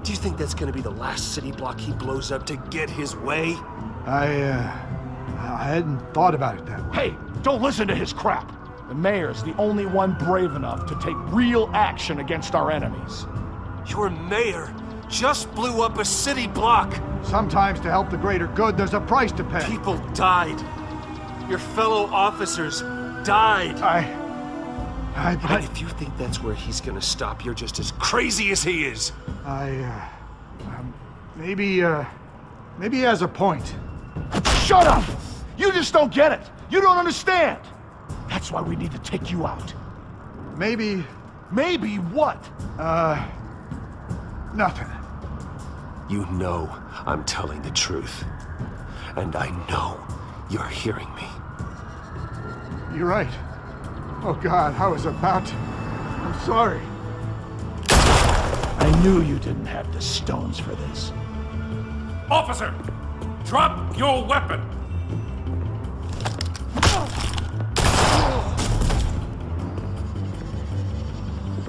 Do you think that's gonna be the last city block he blows up to get his way? I hadn't thought about it that way. Hey, don't listen to his crap. The mayor's the only one brave enough to take real action against our enemies. Your mayor just blew up a city block. Sometimes to help the greater good, there's a price to pay. People died. Your fellow officers died. And if you think that's where he's gonna stop, you're just as crazy as he is. Maybe he has a point. Shut up! You just don't get it. You don't understand. That's why we need to take you out. Maybe what? Nothing. You know I'm telling the truth. And I know you're hearing me. You're right. Oh God, I was about to. I'm sorry. I knew you didn't have the stones for this. Officer! Drop your weapon!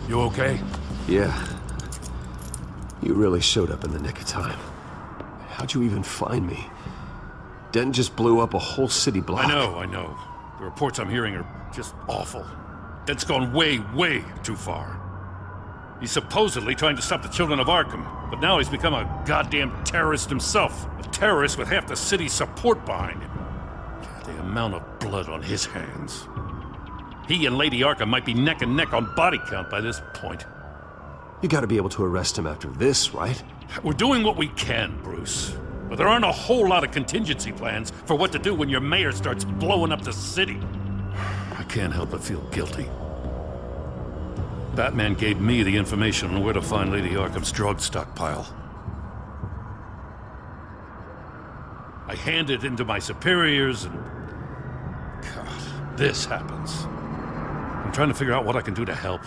You okay? Yeah. You really showed up in the nick of time. How'd you even find me? Denton just blew up a whole city block. I know. The reports I'm hearing are just awful. Denton's gone way, way too far. He's supposedly trying to stop the children of Arkham, but now he's become a goddamn terrorist himself. A terrorist with half the city's support behind him. The amount of blood on his hands. He and Lady Arkham might be neck and neck on body count by this point. You gotta be able to arrest him after this, right? We're doing what we can, Bruce. But there aren't a whole lot of contingency plans for what to do when your mayor starts blowing up the city. I can't help but feel guilty. Batman gave me the information on where to find Lady Arkham's drug stockpile. I handed it in to my superiors and... God, this happens. I'm trying to figure out what I can do to help.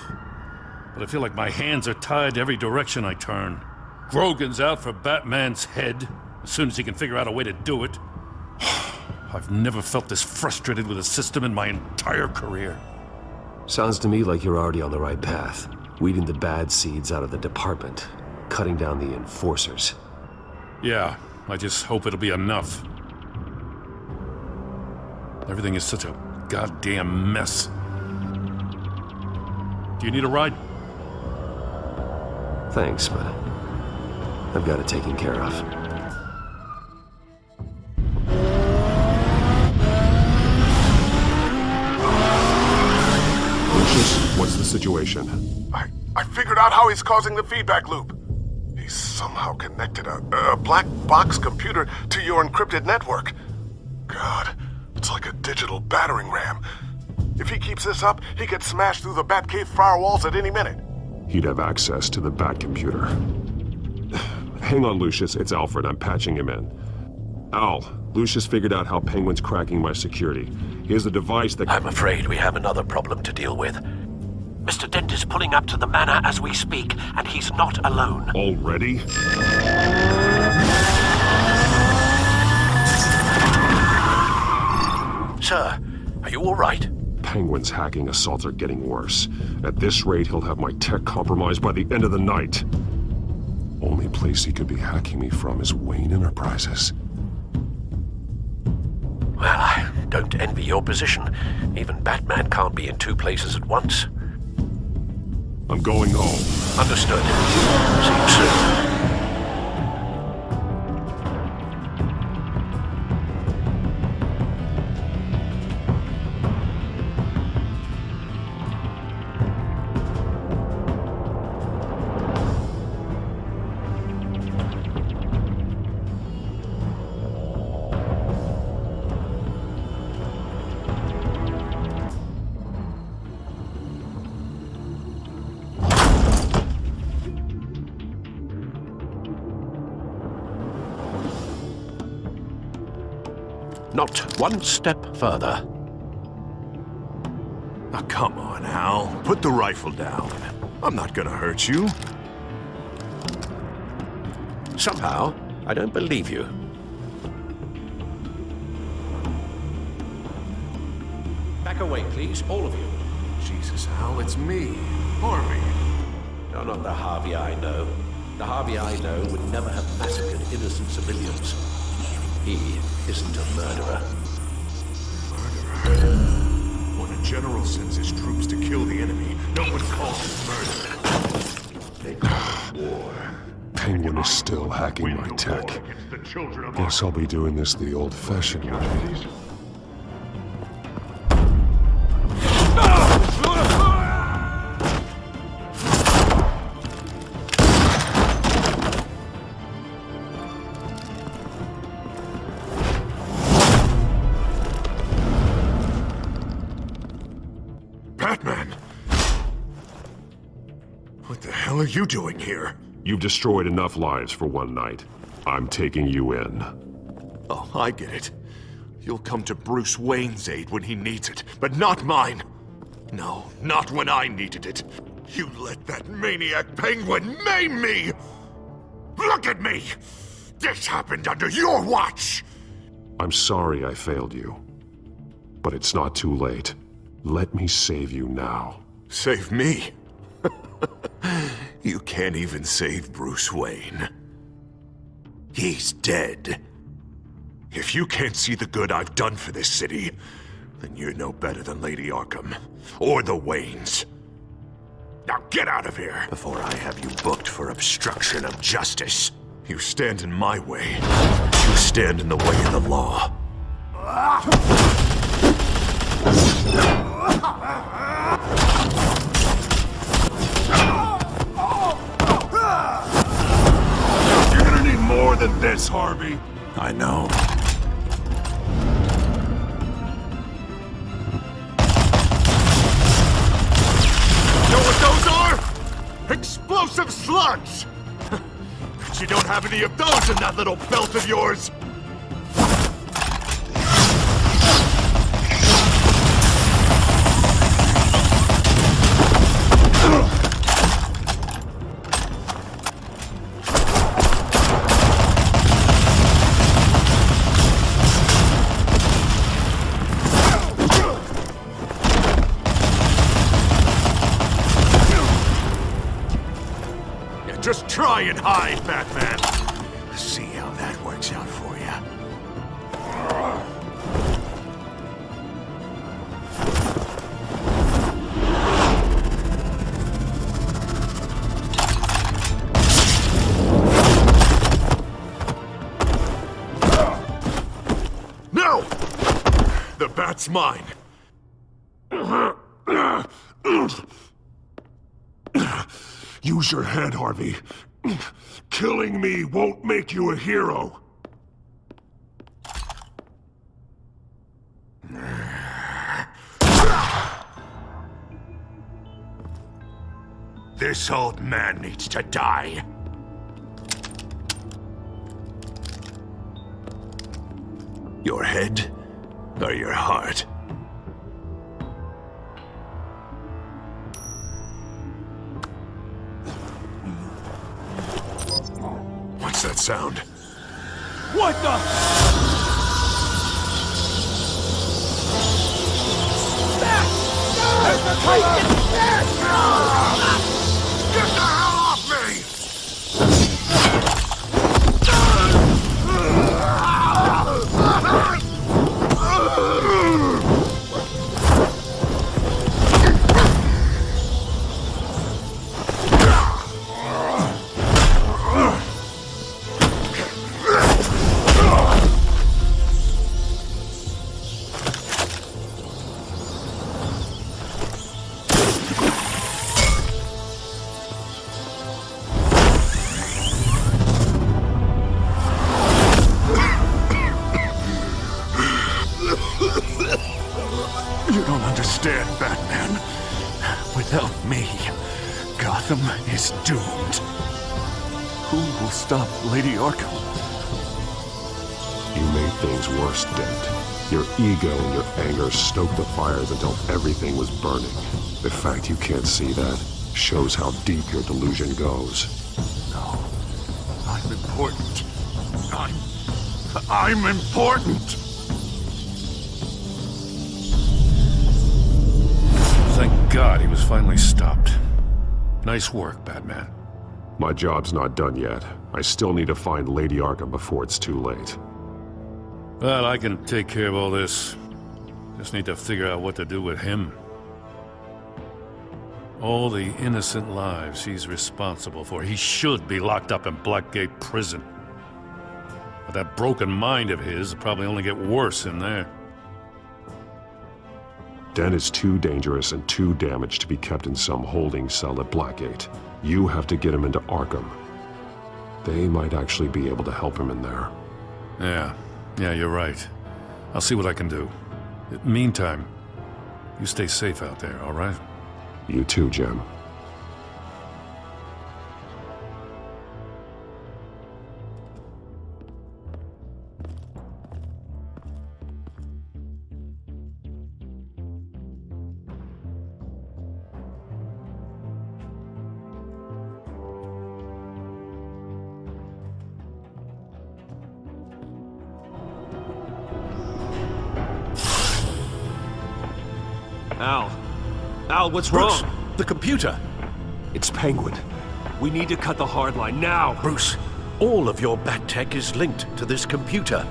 But I feel like my hands are tied every direction I turn. Grogan's out for Batman's head, as soon as he can figure out a way to do it. I've never felt this frustrated with a system in my entire career. Sounds to me like you're already on the right path. Weeding the bad seeds out of the department. Cutting down the enforcers. Yeah, I just hope it'll be enough. Everything is such a goddamn mess. Do you need a ride? Thanks, but I've got it taken care of. Lucius, what's the situation? I figured out how he's causing the feedback loop. He's somehow connected a black box computer to your encrypted network. God, it's like a digital battering ram. If he keeps this up, he could smash through the Batcave firewalls at any minute. He'd have access to the Bat computer. Hang on, Lucius. It's Alfred. I'm patching him in. Al, Lucius figured out how Penguin's cracking my security. He has a device that... I'm afraid we have another problem to deal with. Mr. Dent is pulling up to the manor as we speak, and he's not alone. Already? Sir, are you all right? Penguin's hacking assaults are getting worse. At this rate, he'll have my tech compromised by the end of the night. Only place he could be hacking me from is Wayne Enterprises. Well, I don't envy your position. Even Batman can't be in two places at once. I'm going home. Understood. See you soon. Not one step further. Now, come on, Al. Put the rifle down. I'm not gonna hurt you. Somehow, I don't believe you. Back away, please, all of you. Jesus, Al, it's me, Harvey. No, not the Harvey I know. The Harvey I know would never have massacred innocent civilians. He isn't a murderer. Murderer? When a general sends his troops to kill the enemy, no one calls it murder. They call it war. Penguin is still hacking my tech. Guess I'll be doing this the old-fashioned way. What the hell are you doing here? You've destroyed enough lives for one night. I'm taking you in. Oh, I get it. You'll come to Bruce Wayne's aid when he needs it, but not mine. No, not when I needed it. You let that maniac penguin maim me! Look at me! This happened under your watch! I'm sorry I failed you. But it's not too late. Let me save you now. Save me? You can't even save Bruce Wayne. He's dead. If you can't see the good I've done for this city, then you're no better than Lady Arkham, or the Waynes. Now get out of here, before I have you booked for obstruction of justice. You stand in my way. You stand in the way of the law. You're gonna need more than this, R.B. I know. Know what those are? Explosive slugs! But you don't have any of those in that little belt of yours! Just try and hide, Batman. See how that works out for you. No! The bat's mine. Use your head, Harvey. Killing me won't make you a hero. This old man needs to die. Your head or your heart? What's that sound? What the? Get the hell off me! You don't understand, Batman. Without me, Gotham is doomed. Who will stop Lady Arkham? You made things worse, Dent. Your ego and your anger stoked the fires until everything was burning. The fact you can't see that shows how deep your delusion goes. No. I'm important. I'm important! Thank God he was finally stopped. Nice work, Batman. My job's not done yet. I still need to find Lady Arkham before it's too late. Well, I can take care of all this. Just need to figure out what to do with him. All the innocent lives he's responsible for. He should be locked up in Blackgate Prison. But that broken mind of his will probably only get worse in there. Dent is too dangerous and too damaged to be kept in some holding cell at Blackgate. You have to get him into Arkham. They might actually be able to help him in there. Yeah, you're right. I'll see what I can do. Meantime, you stay safe out there, all right? You too, Jim. Al, what's Bruce, wrong? the computer. It's Penguin. We need to cut the hard line now. Bruce, all of your bat tech is linked to this computer.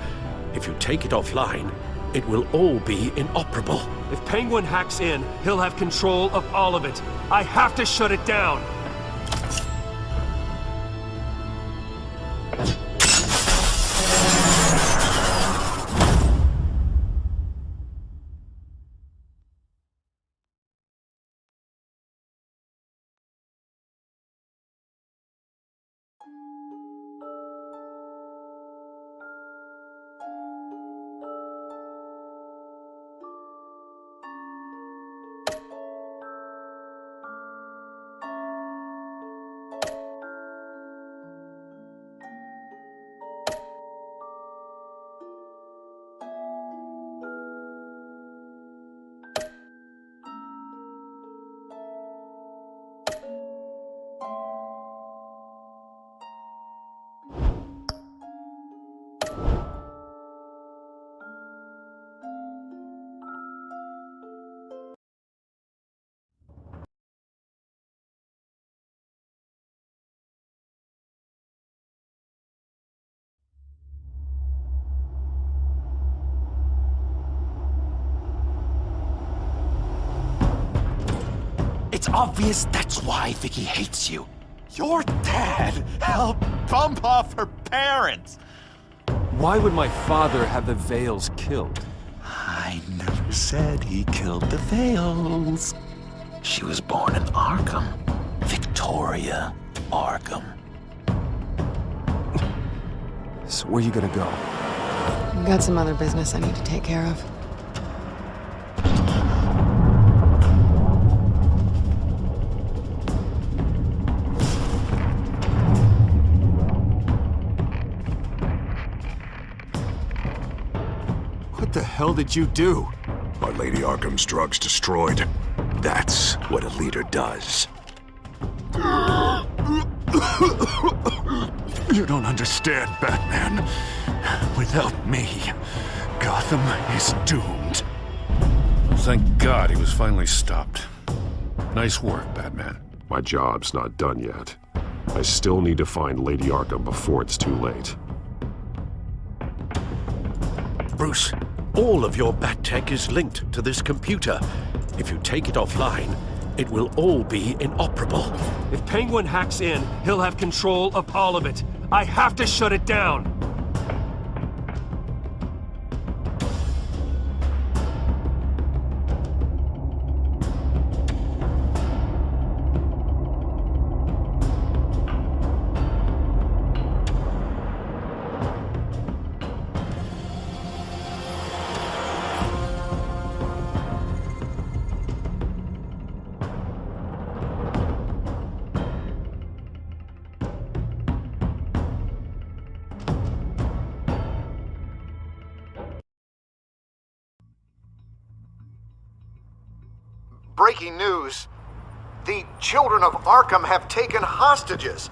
If you take it offline, it will all be inoperable. If Penguin hacks in, he'll have control of all of it. I have to shut it down. It's obvious that's why Vicky hates you. Your dad helped bump off her parents. Why would my father have the Vales killed? I never said he killed the Vales. She was born in Arkham. Victoria Arkham. So where you gonna go? I've got some other business I need to take care of. What the hell did you do? Are Lady Arkham's drugs destroyed? That's what a leader does. You don't understand, Batman. Without me, Gotham is doomed. Well, thank God he was finally stopped. Nice work, Batman. My job's not done yet. I still need to find Lady Arkham before it's too late. Bruce, all of your bat tech is linked to this computer. If you take it offline, it will all be inoperable. If Penguin hacks in, he'll have control of all of it. I have to shut it down. Breaking news. The children of Arkham have taken hostages.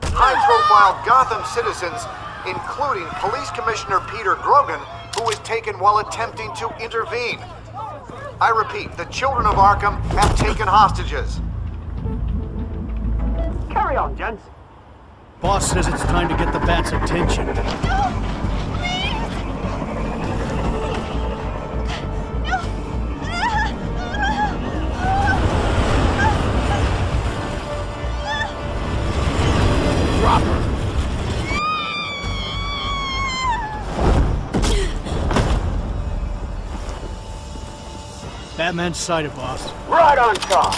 High-profile Gotham citizens, including Police Commissioner Peter Grogan, who was taken while attempting to intervene. I repeat, the children of Arkham have taken hostages. Carry on, gents. Boss says it's time to get the Bat's attention. Batman's sighted, boss. Right on top.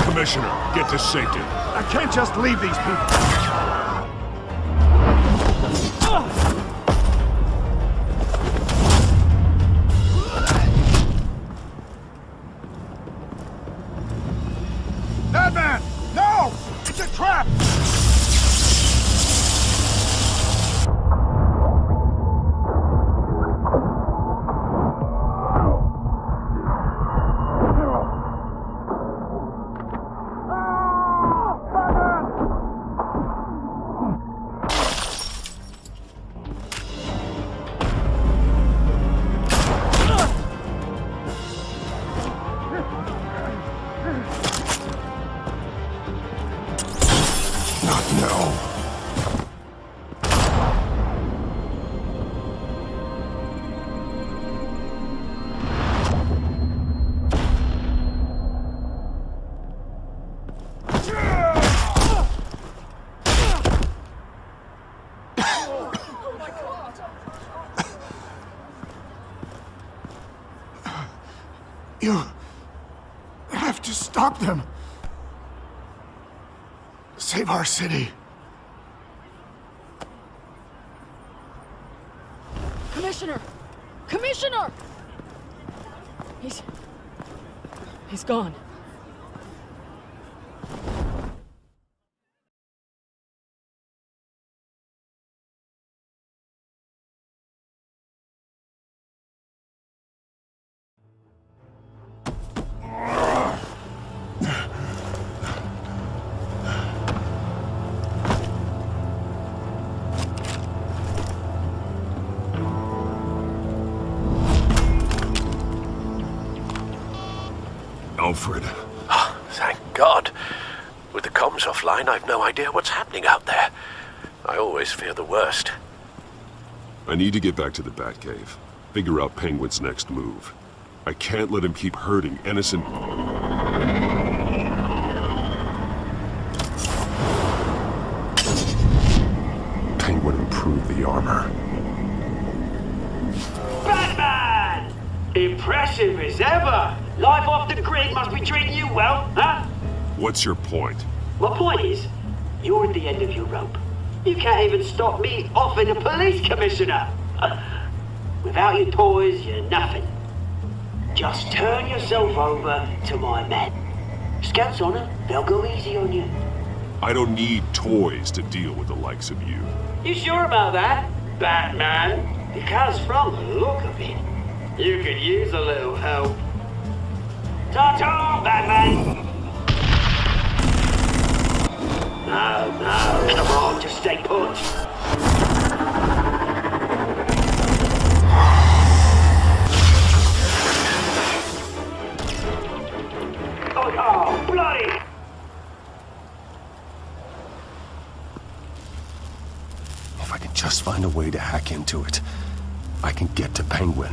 Commissioner, get to safety. I can't just leave these people. Batman! No! It's a trap! No. You have to stop them. Save our city. Commissioner! Commissioner! He's gone. Alfred. Oh, thank God. With the comms offline, I've no idea what's happening out there. I always fear the worst. I need to get back to the Batcave. Figure out Penguin's next move. I can't let him keep hurting innocent... Penguin improved the armor. Batman! Impressive as ever! Life off the grid must be treating you well, huh? What's your point? My point is, you're at the end of your rope. You can't even stop me offing a police commissioner. Without your toys, you're nothing. Just turn yourself over to my men. Scouts on it, they'll go easy on you. I don't need toys to deal with the likes of you. You sure about that, Batman? Because from the look of it, you could use a little help. Ta-ta, Batman! No, come on, just stay put. Oh, bloody! If I can just find a way to hack into it, I can get to Penguin.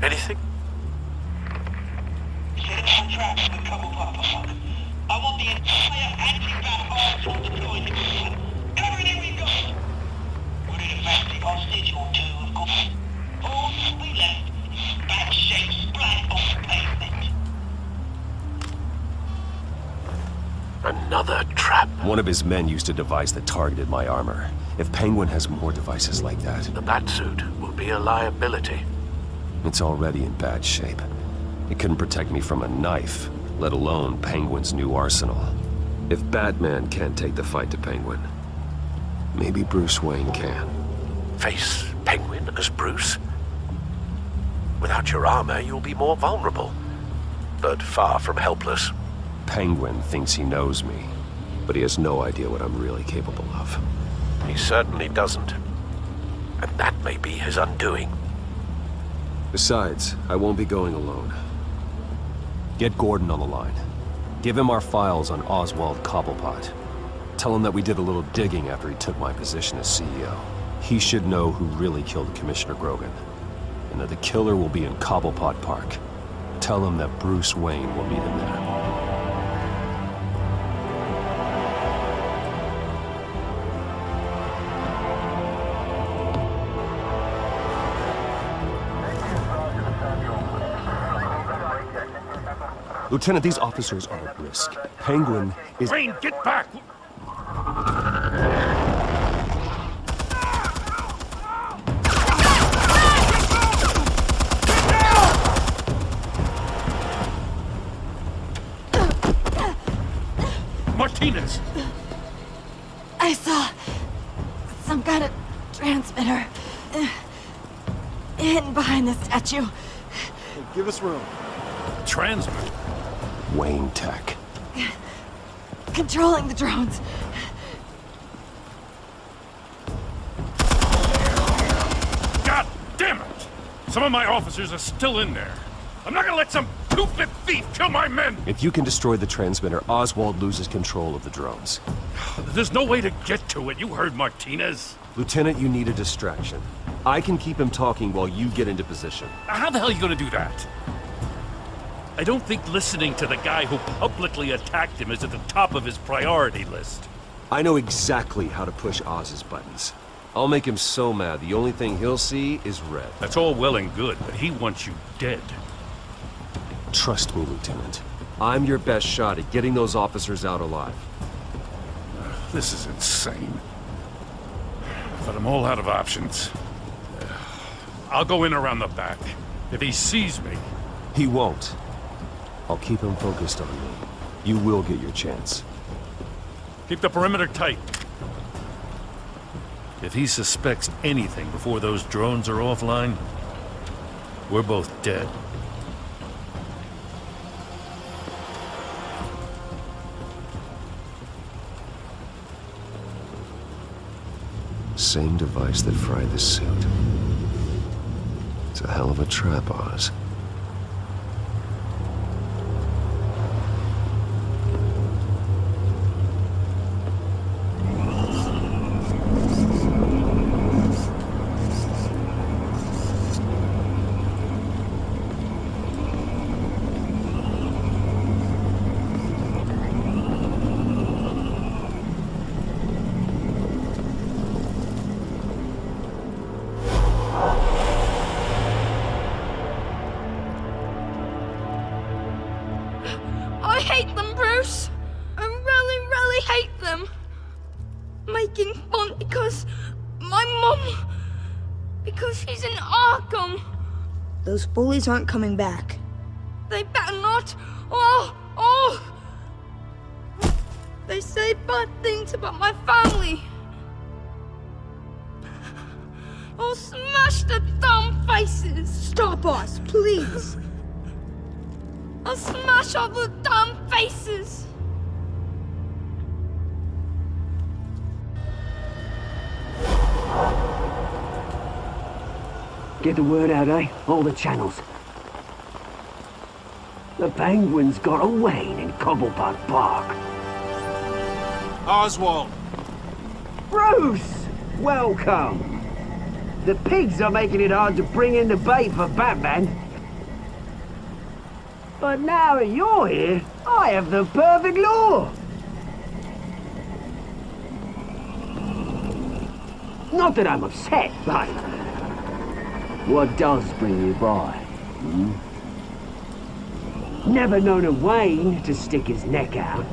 Anything? I want the entire anti-bat arsenal deployed to Penguin. Everything we got! Would it affect the hostage or two, of course? All we left, bad shape splat on the pavement. Another trap. One of his men used a device that targeted my armor. If Penguin has more devices like that... The Batsuit will be a liability. It's already in bad shape. It couldn't protect me from a knife, let alone Penguin's new arsenal. If Batman can't take the fight to Penguin, maybe Bruce Wayne can. Face Penguin as Bruce? Without your armor, you'll be more vulnerable, but far from helpless. Penguin thinks he knows me, but he has no idea what I'm really capable of. He certainly doesn't. And that may be his undoing. Besides, I won't be going alone. Get Gordon on the line. Give him our files on Oswald Cobblepot. Tell him that we did a little digging after he took my position as CEO. He should know who really killed Commissioner Grogan, and that the killer will be in Cobblepot Park. Tell him that Bruce Wayne will meet him there. Lieutenant, these officers are at risk. Penguin is... Wayne, get back! Martinez! I saw some kind of transmitter hidden behind the statue. Hey, give us room. Transmitter? Wayne Tech. Controlling the drones. Some of my officers are still in there. I'm not gonna let some two-bit thief kill my men! If you can destroy the transmitter, Oswald loses control of the drones. There's no way to get to it. You heard Martinez. Lieutenant, you need a distraction. I can keep him talking while you get into position. How the hell are you gonna do that? I don't think listening to the guy who publicly attacked him is at the top of his priority list. I know exactly how to push Oz's buttons. I'll make him so mad, the only thing he'll see is red. That's all well and good, but he wants you dead. Trust me, Lieutenant. I'm your best shot at getting those officers out alive. This is insane. But I'm all out of options. I'll go in around the back. If he sees me... He won't. I'll keep him focused on me. You will get your chance. Keep the perimeter tight. If he suspects anything before those drones are offline, we're both dead. Same device that fried the suit. It's a hell of a trap, Oz. I hate them, Bruce. I really, really hate them. Making fun because my mum... because she's in Arkham. Those bullies aren't coming back. They better not. Oh! They say bad things about my family. I'll smash the dumb faces. Stop us, please. I'll smash all the damn faces! Get the word out, eh? All the channels. The Penguin's got a Wayne in Cobblepot Park. Oswald! Bruce! Welcome! The pigs are making it hard to bring in the bait for Batman. But now that you're here, I have the perfect lure! Not that I'm upset, but... what does bring you by? Never known a Wayne to stick his neck out.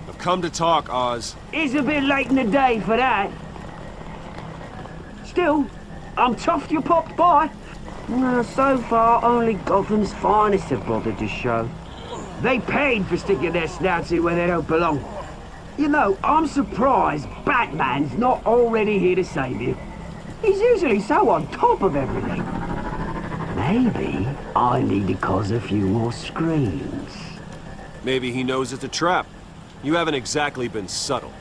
I've come to talk, Oz. It's a bit late in the day for that. Still, I'm chuffed you popped by. So far, only Gotham's finest have bothered to show. They paid for sticking their snouts in where they don't belong. You know, I'm surprised Batman's not already here to save you. He's usually so on top of everything. Maybe I need to cause a few more screams. Maybe he knows it's a trap. You haven't exactly been subtle.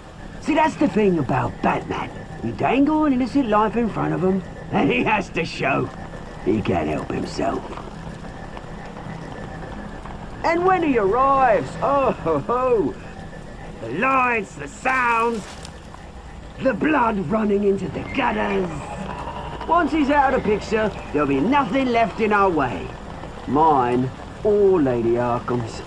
See, that's the thing about Batman. You dangle an innocent life in front of him, and he has to show. He can't help himself. And when he arrives, oh ho ho! The lights, the sounds, the blood running into the gutters. Once he's out of the picture, there'll be nothing left in our way. Mine or Lady Arkham's.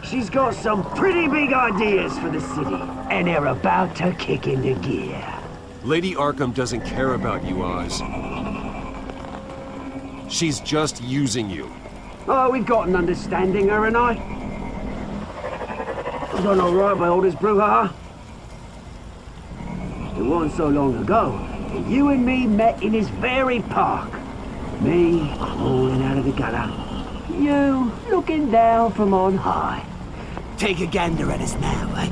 She's got some pretty big ideas for the city, and they're about to kick into gear. Lady Arkham doesn't care about you, Oz. She's just using you. Oh, we've got an understanding, her and I. I've done all right by all this brouhaha. It wasn't so long ago that you and me met in this very park. Me crawling out of the gutter. You looking down from on high. Take a gander at us now, eh?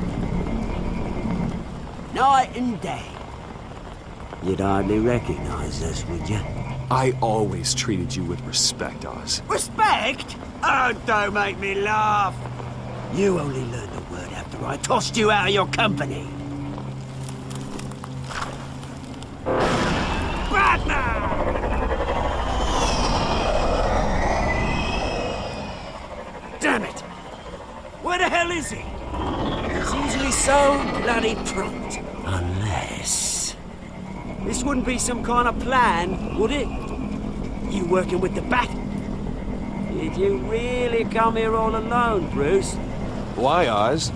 Night and day. You'd hardly recognize us, would you? I always treated you with respect, Oz. Respect? Oh, don't make me laugh. You only learned the word after I tossed you out of your company. Batman! is he? He's usually so bloody prompt. Unless... This wouldn't be some kind of plan, would it? You working with the Bat? Did you really come here all alone, Bruce? Why, Oz?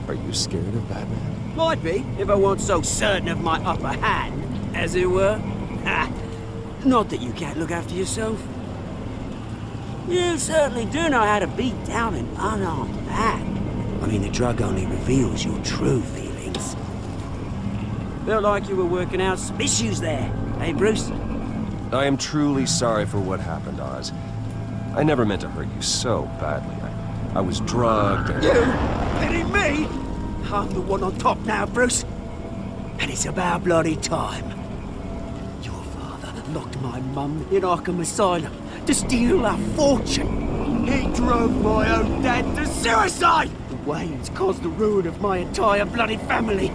Are you scared of Batman? Might be, if I weren't so certain of my upper hand, as it were. Ha! Not that you can't look after yourself. You certainly do know how to beat down an unarmed man. I mean, the drug only reveals your true feelings. Felt like you were working out some issues there, eh, Bruce? I am truly sorry for what happened, Oz. I never meant to hurt you so badly. I was drugged and... You? Pity me? I'm the one on top now, Bruce. And it's about bloody time. Your father locked my mum in Arkham Asylum to steal our fortune. He drove my own dad to suicide! The Waynes caused the ruin of my entire bloody family.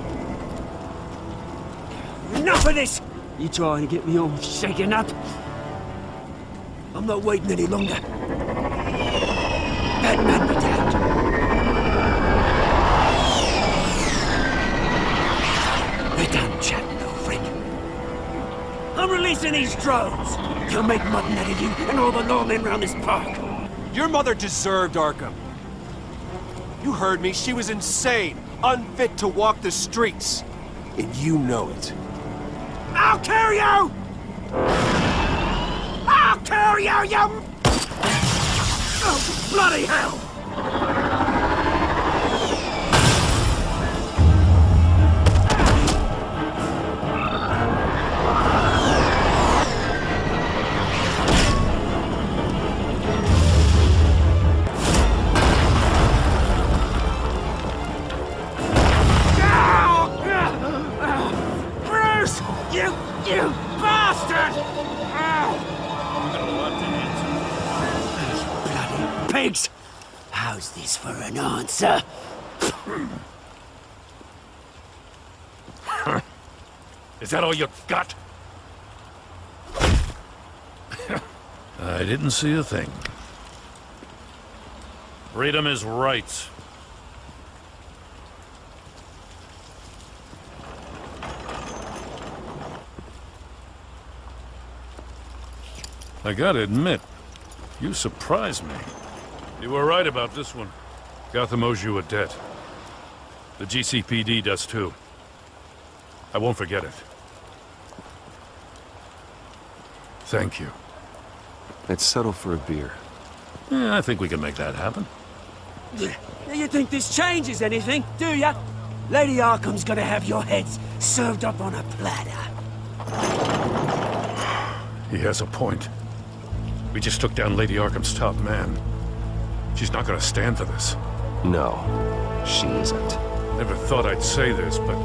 Enough of this! You trying to get me all shaken up? I'm not waiting any longer. Batman be damned. We're done chatting, old friend. I'm releasing these drones. You'll make mutton out of you and all the lawmen around this park. Your mother deserved Arkham. You heard me. She was insane, unfit to walk the streets. And you know it. I'll kill you! I'll kill you, you... Oh, bloody hell! Bruce! You bastard! Bloody pigs! How's this for an answer? Is that all you got? I didn't see a thing. Freedom is right. I gotta admit, you surprised me. You were right about this one. Gotham owes you a debt. The GCPD does too. I won't forget it. Thank you. Let's settle for a beer. Yeah, I think we can make that happen. You think this changes anything, do ya? Lady Arkham's gonna have your heads served up on a platter. He has a point. We just took down Lady Arkham's top man. She's not gonna stand for this. No, she isn't. Never thought I'd say this, but...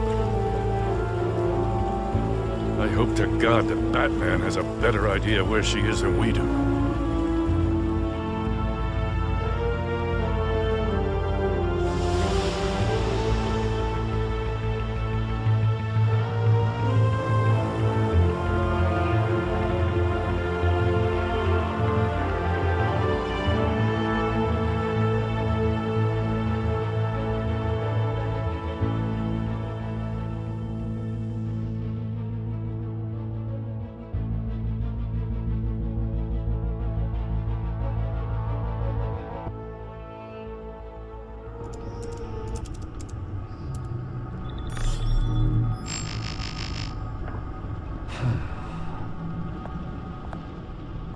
I hope to God that Batman has a better idea where she is than we do.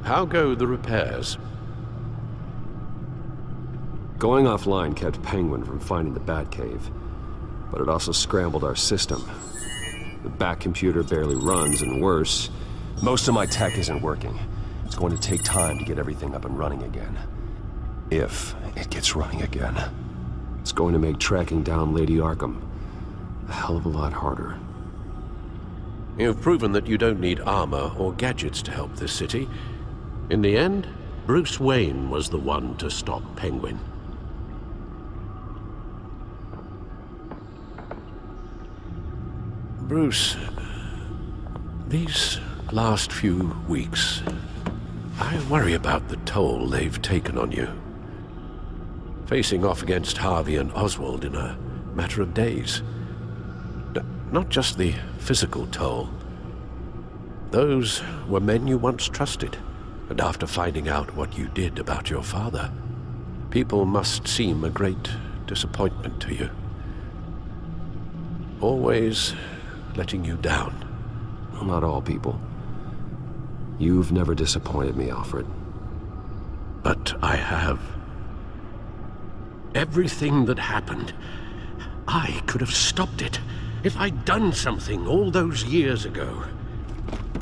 How go the repairs? Going offline kept Penguin from finding the Batcave, but it also scrambled our system. The Bat computer barely runs, and worse, Most of my tech isn't working. It's going to take time to get everything up and running again. If it gets running again. it's going to make tracking down Lady Arkham a hell of a lot harder. You've proven that you don't need armor or gadgets to help this city. In the end, Bruce Wayne was the one to stop Penguin. Bruce, these last few weeks, I worry about the toll they've taken on you. facing off against Harvey and Oswald in a matter of days. Not just the physical toll. Those were men you once trusted, and after finding out what you did about your father, people must seem a great disappointment to you. Always letting you down. Well, not all people. You've never disappointed me, Alfred. But I have. Everything that happened, I could have stopped it if I'd done something all those years ago.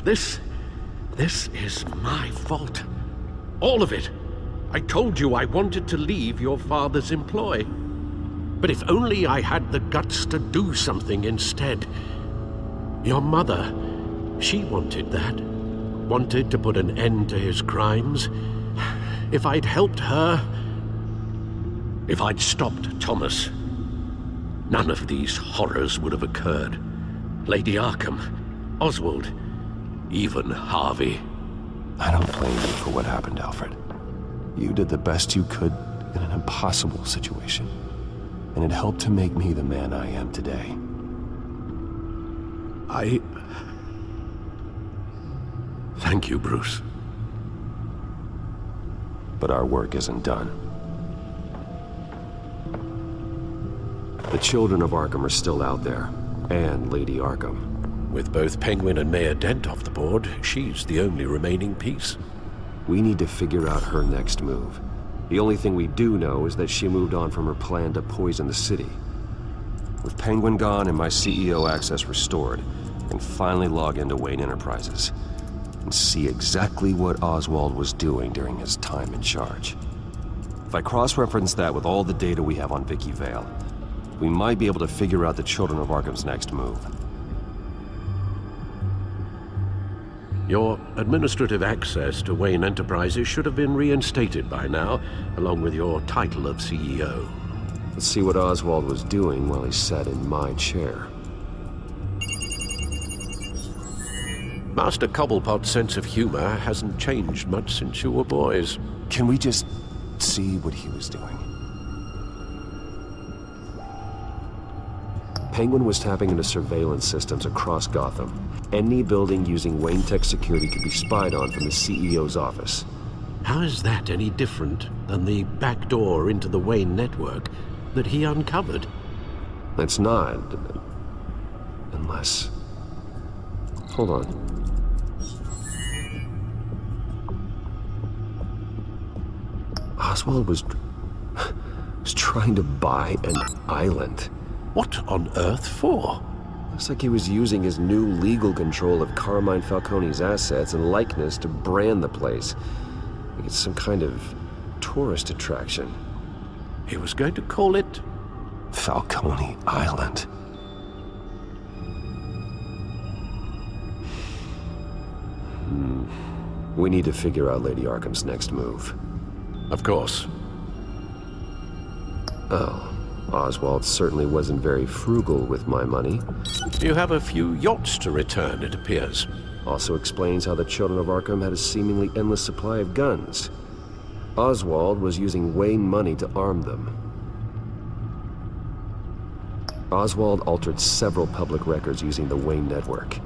This is my fault. All of it. I told you I wanted to leave your father's employ. But if only I had the guts to do something instead. Your mother, she wanted that. Wanted to put an end to his crimes. If I'd helped her, if I'd stopped Thomas, none of these horrors would have occurred. Lady Arkham, Oswald, even Harvey. I don't blame you for what happened, Alfred. You did the best you could in an impossible situation, and it helped to make me the man I am today. Thank you, Bruce. But our work isn't done. The children of Arkham are still out there, and Lady Arkham. With both Penguin and Mayor Dent off the board, she's the only remaining piece. We need to figure out her next move. The only thing we do know is that she moved on from her plan to poison the city. With Penguin gone and my CEO access restored, I can finally log into Wayne Enterprises and see exactly what Oswald was doing during his time in charge. If I cross-reference that with all the data we have on Vicky Vale, we might be able to figure out the Children of Arkham's next move. Your administrative access to Wayne Enterprises should have been reinstated by now, along with your title of CEO. Let's see what Oswald was doing while he sat in my chair. Master Cobblepot's sense of humor hasn't changed much since you were boys. Can we just see what he was doing? Penguin was tapping into surveillance systems across Gotham. Any building using Wayne Tech security could be spied on from the CEO's office. How is that any different than the back door into the Wayne network that he uncovered? It's not. Unless... Hold on. Oswald was trying to buy an island. What on earth for? Looks like he was using his new legal control of Carmine Falcone's assets and likeness to brand the place. Like it's some kind of tourist attraction. He was going to call it... Falcone Island. We need to figure out Lady Arkham's next move. Of course. Oh. Oswald certainly wasn't very frugal with my money. You have a few yachts to return, it appears. Also explains how the Children of Arkham had a seemingly endless supply of guns. Oswald was using Wayne money to arm them. Oswald altered several public records using the Wayne network.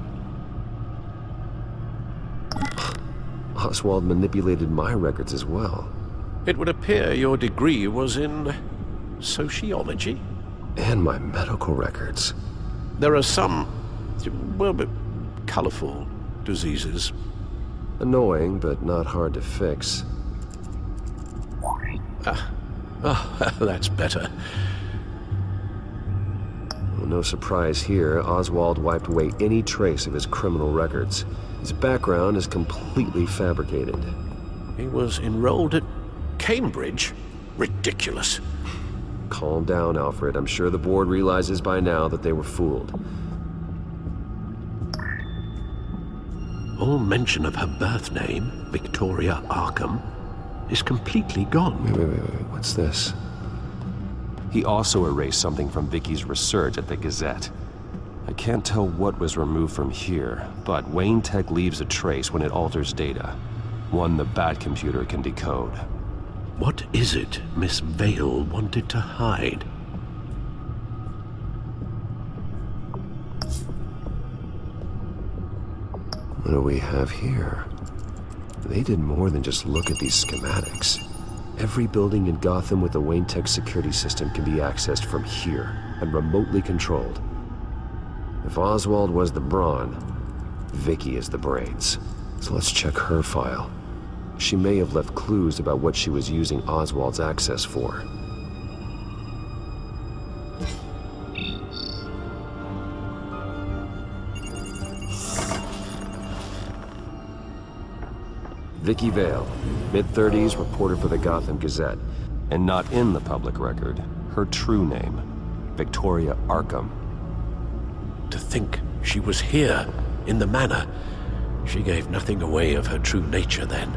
Oswald manipulated my records as well. It would appear your degree was in... sociology? And my medical records. There are some, well, colorful diseases. Annoying, but not hard to fix. That's better. Well, no surprise here, Oswald wiped away any trace of his criminal records. His background is completely fabricated. He was enrolled at Cambridge? Ridiculous. Calm down, Alfred. I'm sure the board realizes by now that they were fooled. All mention of her birth name, Victoria Arkham, is completely gone. Wait. What's this? He also erased something from Vicky's research at the Gazette. I can't tell what was removed from here, but Wayne Tech leaves a trace when it alters data. One the Bat computer can decode. What is it Miss Vale wanted to hide? What do we have here? They did more than just look at these schematics. Every building in Gotham with the Wayne Tech security system can be accessed from here and remotely controlled. If Oswald was the brawn, Vicky is the brains. So let's check her file. She may have left clues about what she was using Oswald's access for. Vicky Vale, mid-30s, reporter for the Gotham Gazette. And not in the public record, her true name, Victoria Arkham. To think she was here, in the manor. She gave nothing away of her true nature then.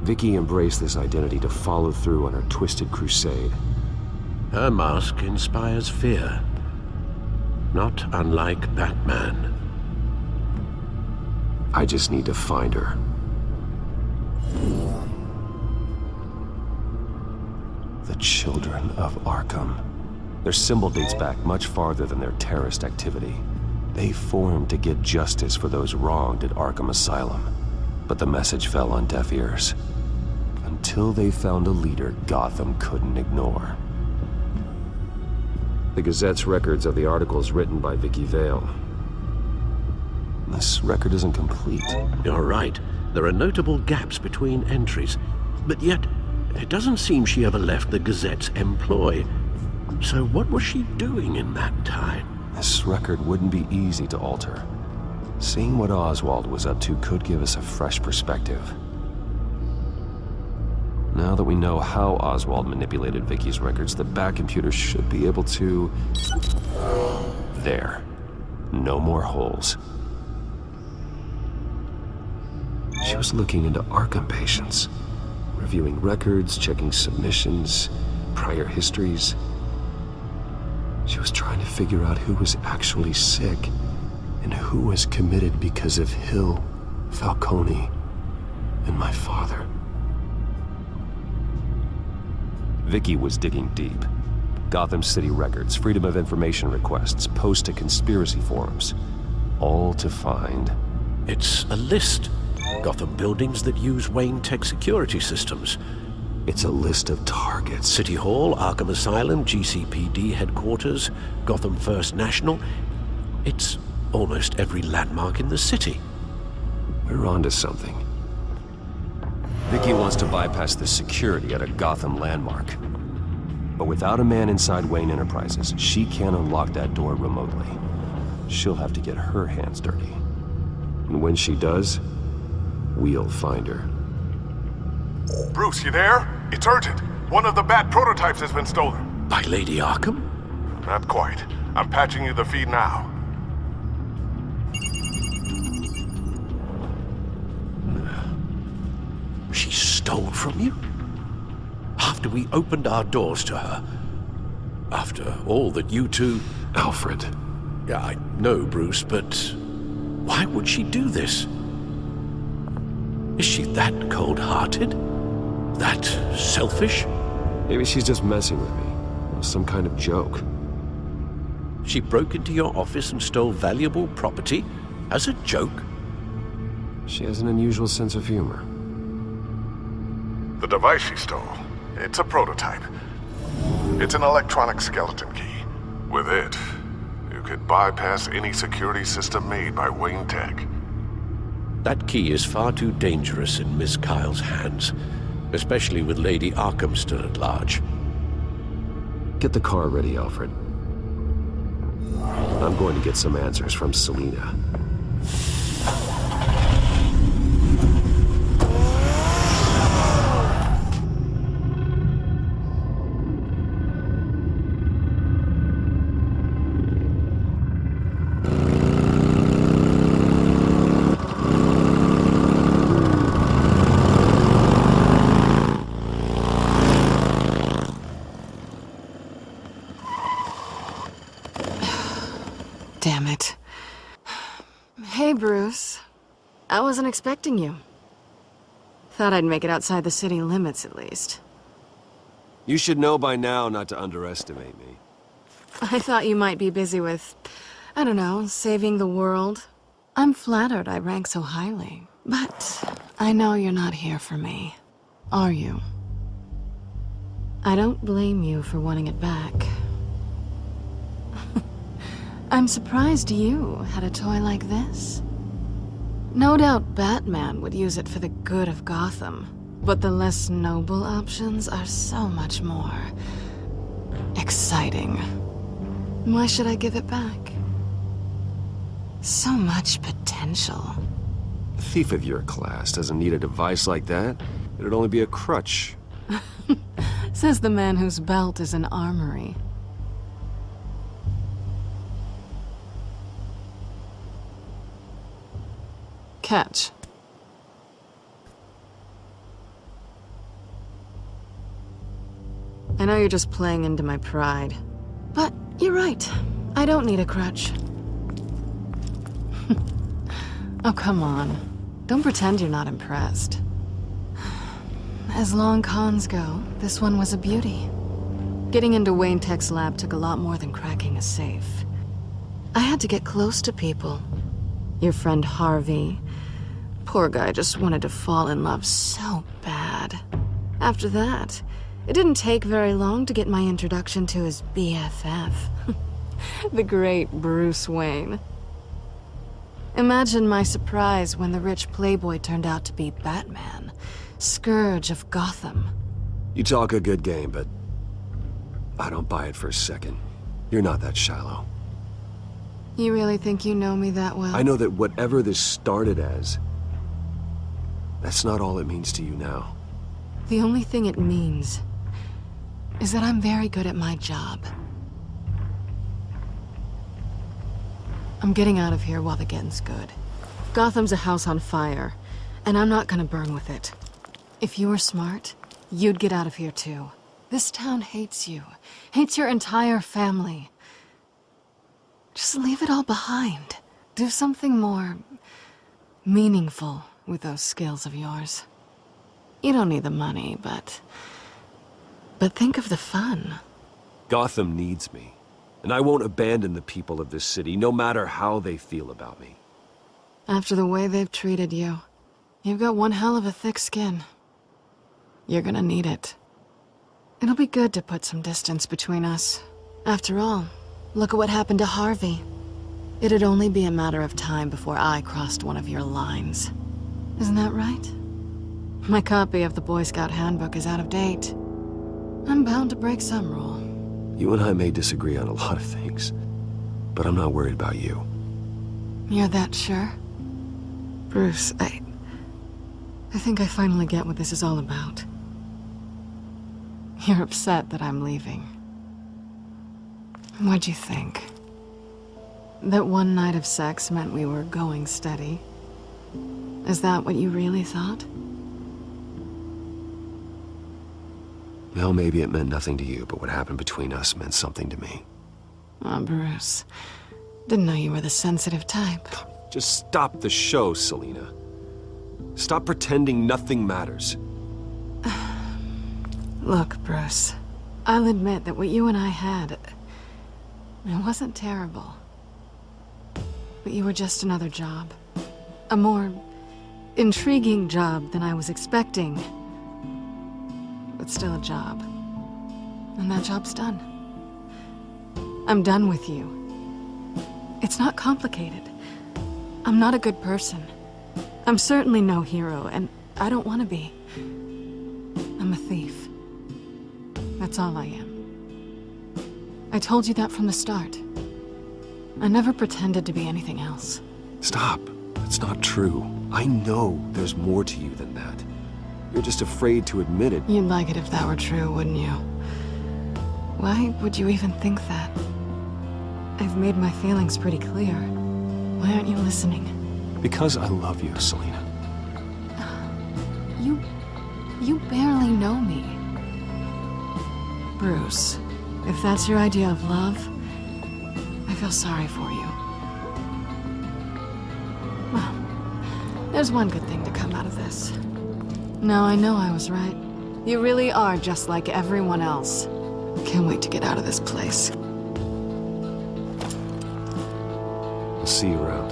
Vicky embraced this identity to follow through on her twisted crusade. Her mask inspires fear. Not unlike Batman. I just need to find her. The Children of Arkham. Their symbol dates back much farther than their terrorist activity. They formed to get justice for those wronged at Arkham Asylum. But the message fell on deaf ears. Until they found a leader Gotham couldn't ignore. The Gazette's records of the articles written by Vicky Vale. This record isn't complete. You're right. There are notable gaps between entries. But yet, it doesn't seem she ever left the Gazette's employ. So what was she doing in that time? This record wouldn't be easy to alter. Seeing what Oswald was up to could give us a fresh perspective. Now that we know how Oswald manipulated Vicky's records, the Bat computer should be able to... There. No more holes. She was looking into Arkham patients, reviewing records, checking submissions, prior histories. She was trying to figure out who was actually sick and who was committed because of Hill, Falcone, and my father. Vicky was digging deep. Gotham City records, Freedom of Information requests, posts to conspiracy forums. All to find... It's a list. Gotham buildings that use Wayne Tech security systems. It's a list of targets. City Hall, Arkham Asylum, GCPD headquarters, Gotham First National. It's almost every landmark in the city. We're onto something. Vicky wants to bypass the security at a Gotham landmark. But without a man inside Wayne Enterprises, she can't unlock that door remotely. She'll have to get her hands dirty. And when she does, we'll find her. Bruce, you there? It's urgent. One of the Bat prototypes has been stolen. By Lady Arkham? Not quite. I'm patching you the feed now. She stole from you? After we opened our doors to her? After all that you two... Alfred. Yeah, I know, Bruce, but... why would she do this? Is she that cold-hearted? That selfish? Maybe she's just messing with me. Some kind of joke. She broke into your office and stole valuable property as a joke? She has an unusual sense of humor. The device she stole, it's a prototype. It's an electronic skeleton key. With it, you could bypass any security system made by Wayne Tech. That key is far too dangerous in Miss Kyle's hands, especially with Lady Arkham still at large. Get the car ready, Alfred. I'm going to get some answers from Selina. Damn it. Hey, Bruce. wasn't expecting you. Thought I'd make it outside the city limits, at least. You should know by now not to underestimate me. I thought you might be busy with, I don't know, saving the world. I'm flattered I rank so highly. But I know you're not here for me, are you? I don't blame you for wanting it back. I'm surprised you had a toy like this. No doubt Batman would use it for the good of Gotham, but the less noble options are so much more exciting. Why should I give it back? So much potential. A thief of your class doesn't need a device like that. It'd only be a crutch. Says the man whose belt is an armory. Catch. I know you're just playing into my pride, but you're right. I don't need a crutch. Oh, come on. Don't pretend you're not impressed. As long cons go, this one was a beauty. Getting into Wayne Tech's lab took a lot more than cracking a safe. I had to get close to people. Your friend Harvey. Poor guy just wanted to fall in love so bad. After that, it didn't take very long to get my introduction to his BFF. The great Bruce Wayne. Imagine my surprise when the rich playboy turned out to be Batman, Scourge of Gotham. You talk a good game, but I don't buy it for a second. You're not that shallow. You really think you know me that well? I know that whatever this started as, that's not all it means to you now. The only thing it means is that I'm very good at my job. I'm getting out of here while the getting's good. Gotham's a house on fire, and I'm not gonna burn with it. If you were smart, you'd get out of here too. This town hates you, hates your entire family. Just leave it all behind. Do something more meaningful with those skills of yours. You don't need the money, but think of the fun. Gotham needs me, and I won't abandon the people of this city, no matter how they feel about me. After the way they've treated you, you've got one hell of a thick skin. You're gonna need it. It'll be good to put some distance between us. After all, look at what happened to Harvey. It'd only be a matter of time before I crossed one of your lines. Isn't that right? My copy of the Boy Scout Handbook is out of date. I'm bound to break some rule. You and I may disagree on a lot of things, but I'm not worried about you. You're that sure? Bruce, I think I finally get what this is all about. You're upset that I'm leaving. What'd you think? That one night of sex meant we were going steady? Is that what you really thought? Well, maybe it meant nothing to you, but what happened between us meant something to me. Oh, Bruce. Didn't know you were the sensitive type. Just stop the show, Selina. Stop pretending nothing matters. Look, Bruce. I'll admit that what you and I had, it wasn't terrible. But you were just another job. A more intriguing job than I was expecting. But still a job. And that job's done. I'm done with you. It's not complicated. I'm not a good person. I'm certainly no hero, and I don't want to be. I'm a thief. That's all I am. I told you that from the start. I never pretended to be anything else. Stop. That's not true. I know there's more to you than that. You're just afraid to admit it. You'd like it if that were true, wouldn't you? Why would you even think that? I've made my feelings pretty clear. Why aren't you listening? Because I love you, Selina. You barely know me. Bruce, if that's your idea of love, I feel sorry for you. Well, There's one good thing to come out of this. Now I know I was right. You really are just like everyone else. Can't wait to get out of this place. I'll see you around.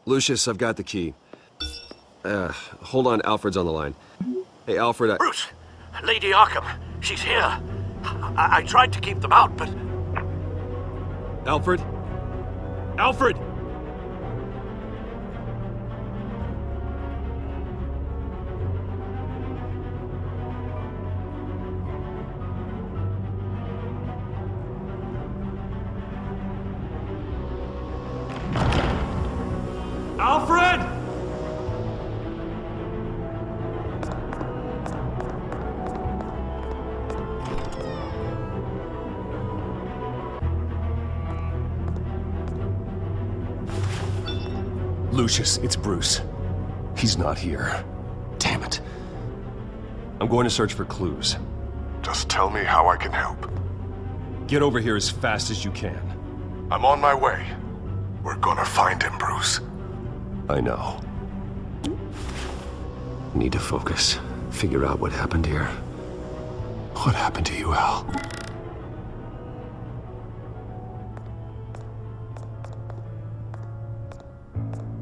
Lucius, I've got the key. Hold on, Alfred's on the line. Hey, Alfred, Bruce! Lady Arkham, she's here. I tried to keep them out, but... Alfred? Alfred! Alfred! Lucius, it's Bruce. He's not here. Damn it. I'm going to search for clues. Just tell me how I can help. Get over here as fast as you can. I'm on my way. We're gonna find him, Bruce. I know. Need to focus. Figure out what happened here. What happened to you, Al?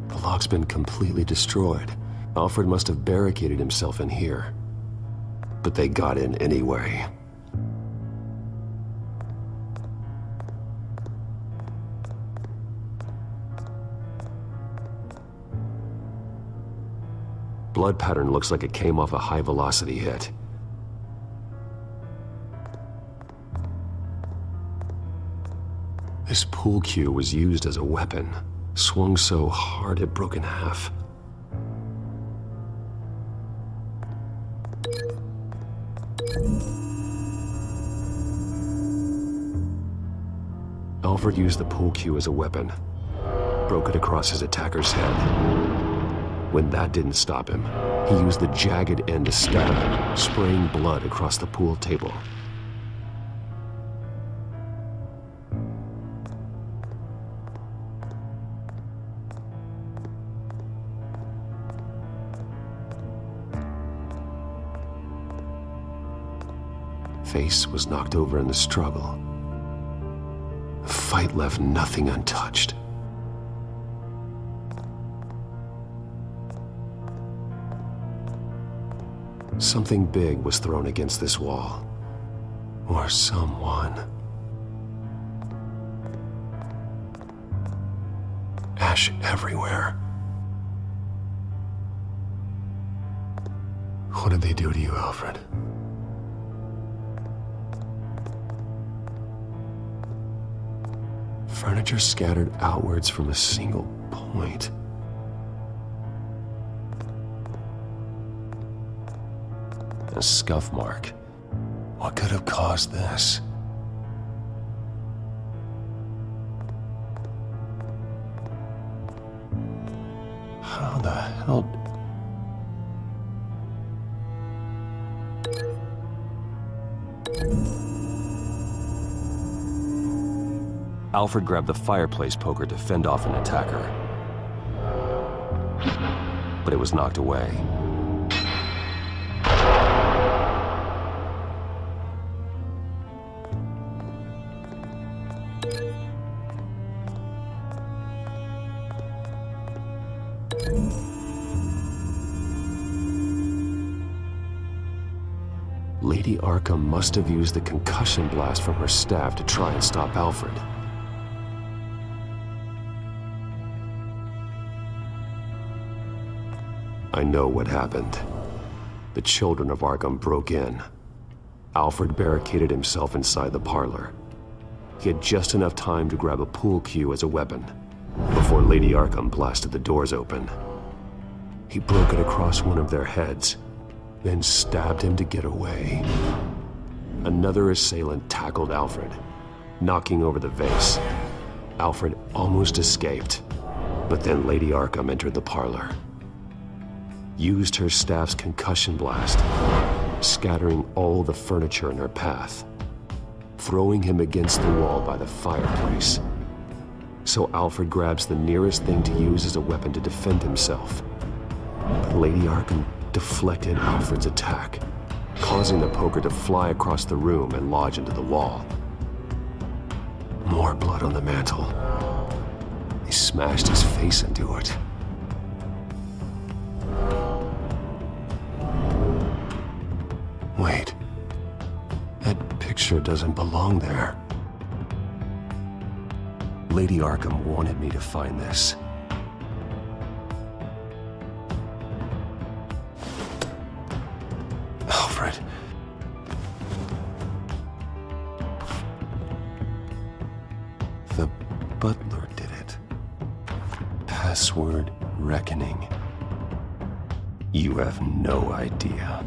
The lock's been completely destroyed. Alfred must have barricaded himself in here. But they got in anyway. Blood pattern looks like it came off a high-velocity hit. This pool cue was used as a weapon. Swung so hard it broke in half. Alfred used the pool cue as a weapon. Broke it across his attacker's head. When that didn't stop him, he used the jagged end to stab him, spraying blood across the pool table. Face was knocked over in the struggle. The fight left nothing untouched. Something big was thrown against this wall. Or someone. Ash everywhere. What did they do to you, Alfred? Furniture scattered outwards from a single point. A scuff mark. What could have caused this? How the hell... Alfred grabbed the fireplace poker to fend off an attacker. But it was knocked away. Lady Arkham must have used the concussion blast from her staff to try and stop Alfred. I know what happened. The children of Arkham broke in. Alfred barricaded himself inside the parlor. He had just enough time to grab a pool cue as a weapon before Lady Arkham blasted the doors open. He broke it across one of their heads, then stabbed him to get away. Another assailant tackled Alfred, knocking over the vase. Alfred almost escaped, but then Lady Arkham entered the parlor. Used her staff's concussion blast scattering all the furniture in her path, throwing him against the wall by the fireplace. So Alfred grabs the nearest thing to use as a weapon to defend himself. But Lady Arkham deflected Alfred's attack, causing the poker to fly across the room and lodge into the wall. More blood on the mantle. He smashed his face into it. Wait. That picture doesn't belong there. Lady Arkham wanted me to find this. Alfred. The butler did it. Password reckoning. You have no idea.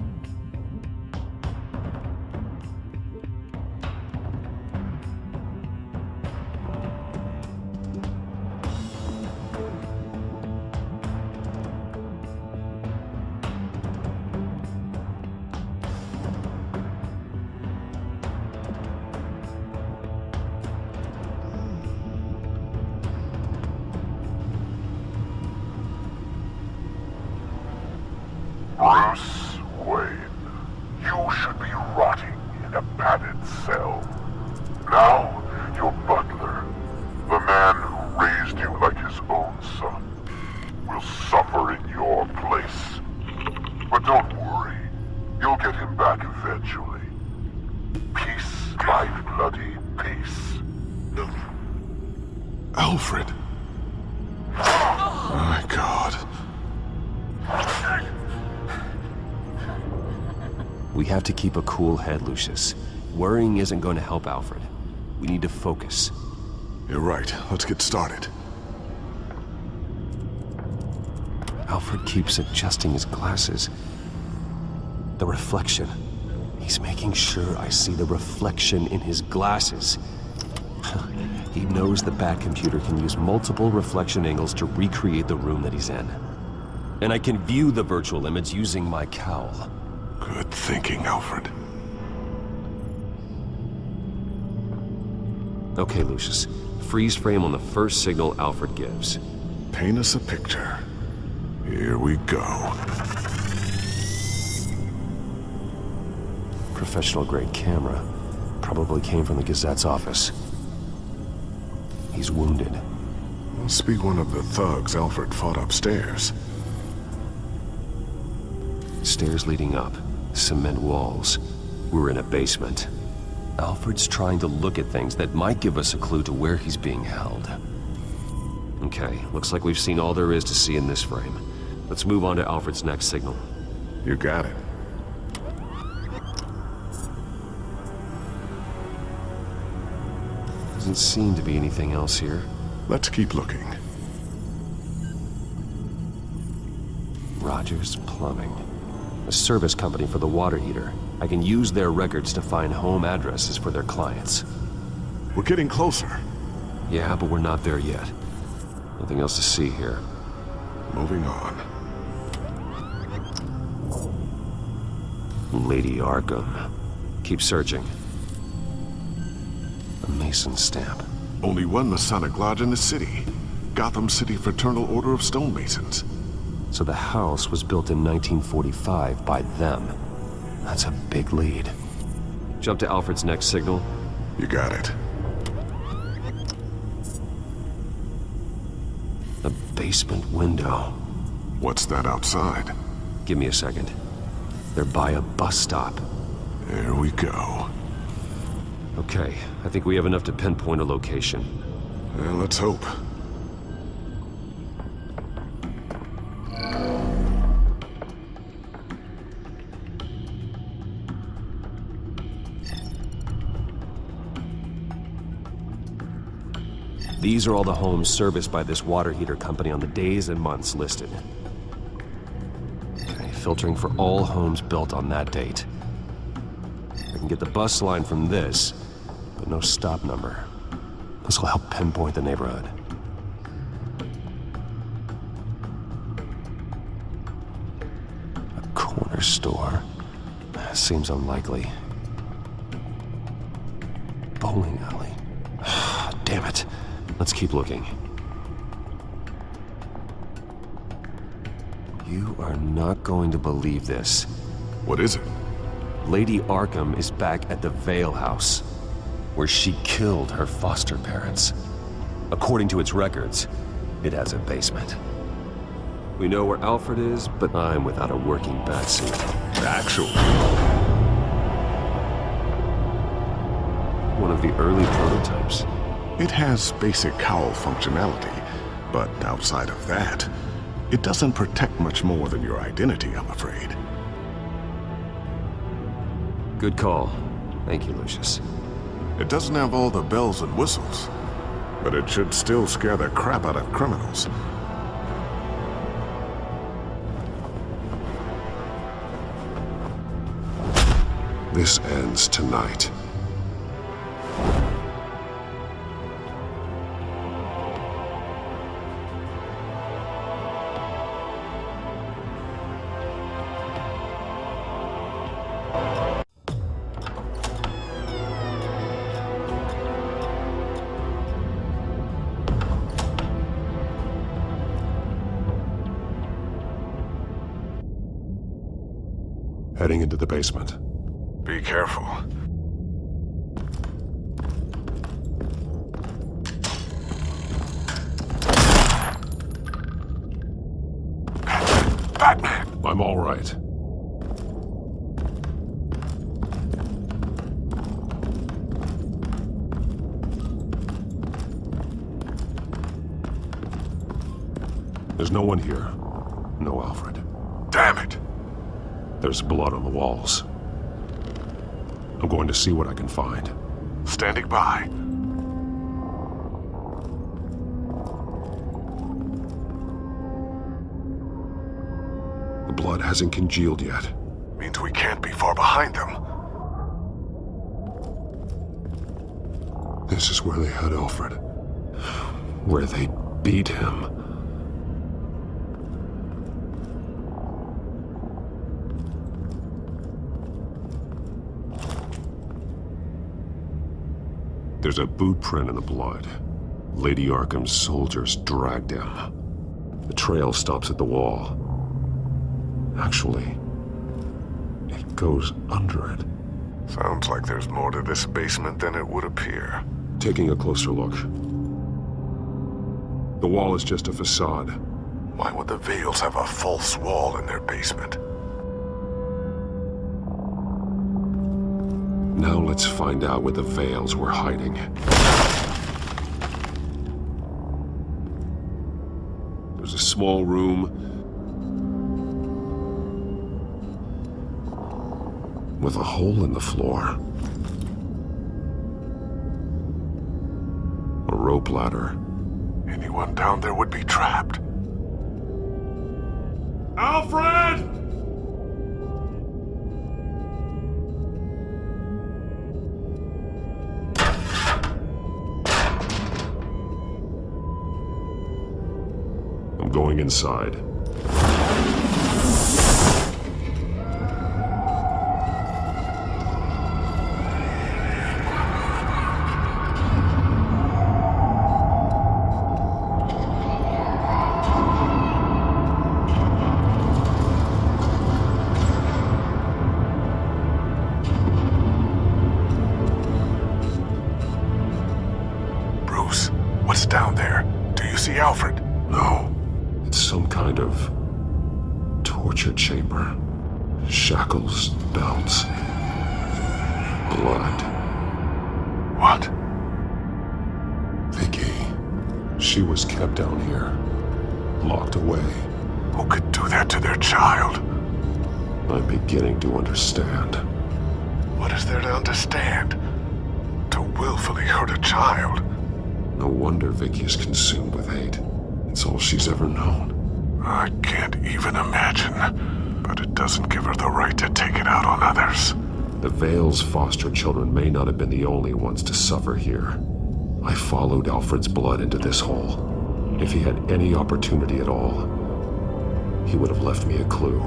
Bruce Wayne, you should be rotting in a padded cell. Now, your butler, the man who raised you like his own son, will suffer in your place. But don't worry, you'll get him back eventually. Peace, my bloody peace. Alfred. My God. We have to keep a cool head, Lucius. Worrying isn't going to help Alfred. We need to focus. You're right. Let's get started. Alfred keeps adjusting his glasses. The reflection. He's making sure I see the reflection in his glasses. He knows the Batcomputer can use multiple reflection angles to recreate the room that he's in. And I can view the virtual image using my cowl. Good thinking, Alfred. Okay, Lucius. Freeze frame on the first signal Alfred gives. Paint us a picture. Here we go. Professional-grade camera. Probably came from the Gazette's office. He's wounded. Must be one of the thugs Alfred fought upstairs. Stairs leading up. Cement walls. We're in a basement. Alfred's trying to look at things that might give us a clue to where he's being held. Okay, looks like we've seen all there is to see in this frame. Let's move on to Alfred's next signal. You got it. Doesn't seem to be anything else here. Let's keep looking. Rogers Plumbing. A service company for the water heater. I can use their records to find home addresses for their clients. We're getting closer. Yeah, but we're not there yet. Nothing else to see here. Moving on. Lady Arkham. Keep searching. A Mason stamp. Only one Masonic lodge in the city. Gotham City Fraternal Order of Stonemasons. So the house was built in 1945 by them. That's a big lead. Jump to Alfred's next signal. You got it. A basement window. What's that outside? Give me a second. They're by a bus stop. There we go. Okay, I think we have enough to pinpoint a location. Well, let's hope. These are all the homes serviced by this water heater company on the days and months listed. Okay, filtering for all homes built on that date. I can get the bus line from this, but no stop number. This will help pinpoint the neighborhood. A corner store. Seems unlikely. Bowling alley. Damn it. Let's keep looking. You are not going to believe this. What is it? Lady Arkham is back at the Vale House, where she killed her foster parents. According to its records, it has a basement. We know where Alfred is, but I'm without a working batsuit. Actually. One of the early prototypes. It has basic cowl functionality, but outside of that, it doesn't protect much more than your identity, I'm afraid. Good call. Thank you, Lucius. It doesn't have all the bells and whistles, but it should still scare the crap out of criminals. This ends tonight. Heading into the basement. Be careful. Batman! I'm all right. There's no one here. No Alfred. Damn it! There's blood on the walls. I'm going to see what I can find. Standing by. The blood hasn't congealed yet. Means we can't be far behind them. This is where they had Alfred. Where they beat him. There's a boot print in the blood. Lady Arkham's soldiers dragged him. The trail stops at the wall. Actually, it goes under it. Sounds like there's more to this basement than it would appear. Taking a closer look. The wall is just a facade. Why would the Vales have a false wall in their basement? Now let's find out where the Vales were hiding. There's a small room with a hole in the floor. A rope ladder. Anyone down there would be trapped. Alfred! I'm going inside. Bruce, what's down there? Do you see Alfred? No. It's some kind of torture chamber. Shackles, belts, blood. What? Vicky. She was kept down here, locked away. Who could do that to their child? I'm beginning to understand. What is there to understand? To willfully hurt a child? No wonder Vicky is consumed with hate. It's all she's ever known. I can't even imagine, but it doesn't give her the right to take it out on others. The Vale's foster children may not have been the only ones to suffer here. I followed Alfred's blood into this hole. If he had any opportunity at all, he would have left me a clue.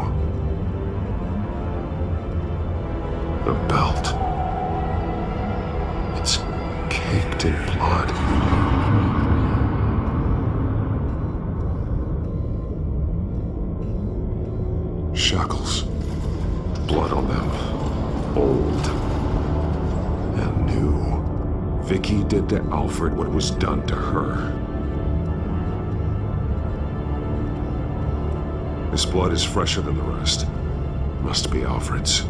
The belt. It's caked in blood. Shackles. Blood on them. Old. And new. Vicky did to Alfred what was done to her. This blood is fresher than the rest. Must be Alfred's.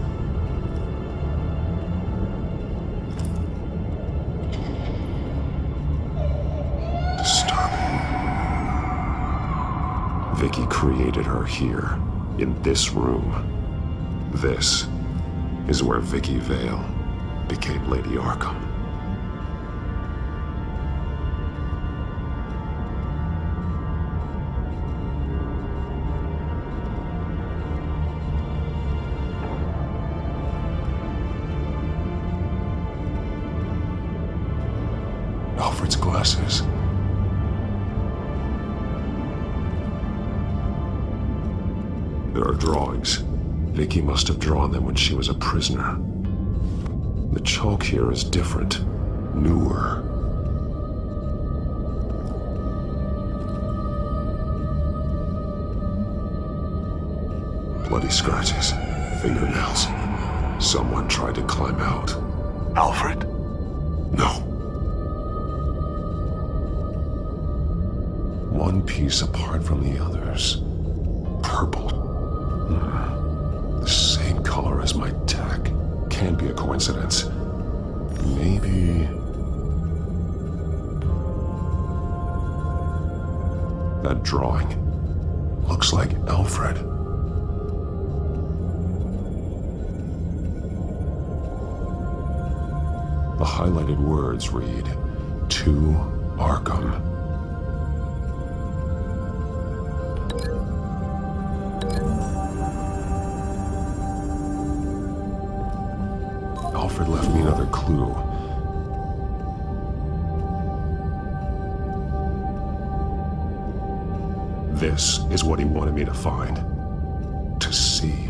Disturbing. Vicky created her here, in this room. This is where Vicky Vale became Lady Arkham. Alfred's glasses. There are drawings. Vicky must have drawn them when she was a prisoner. The chalk here is different, newer. Bloody scratches, fingernails. Someone tried to climb out. Alfred? No. One piece apart from the others. Purple. The same color as my tech. Can't be a coincidence. Maybe... that drawing looks like Alfred. The highlighted words read, "To Arkham." Alfred left me another clue. This is what he wanted me to find. To see.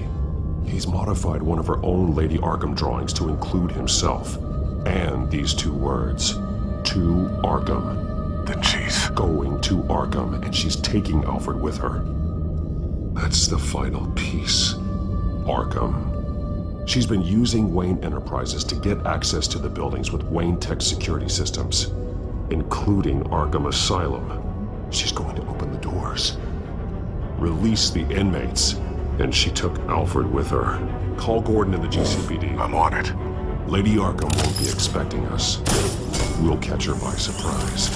He's modified one of her own Lady Arkham drawings to include himself. And these two words. To Arkham. Then she's going to Arkham, and she's taking Alfred with her. That's the final piece. Arkham. She's been using Wayne Enterprises to get access to the buildings with Wayne Tech security systems, including Arkham Asylum. She's going to open the doors, release the inmates, and she took Alfred with her. Call Gordon in the GCPD. I'm on it. Lady Arkham won't be expecting us. We'll catch her by surprise.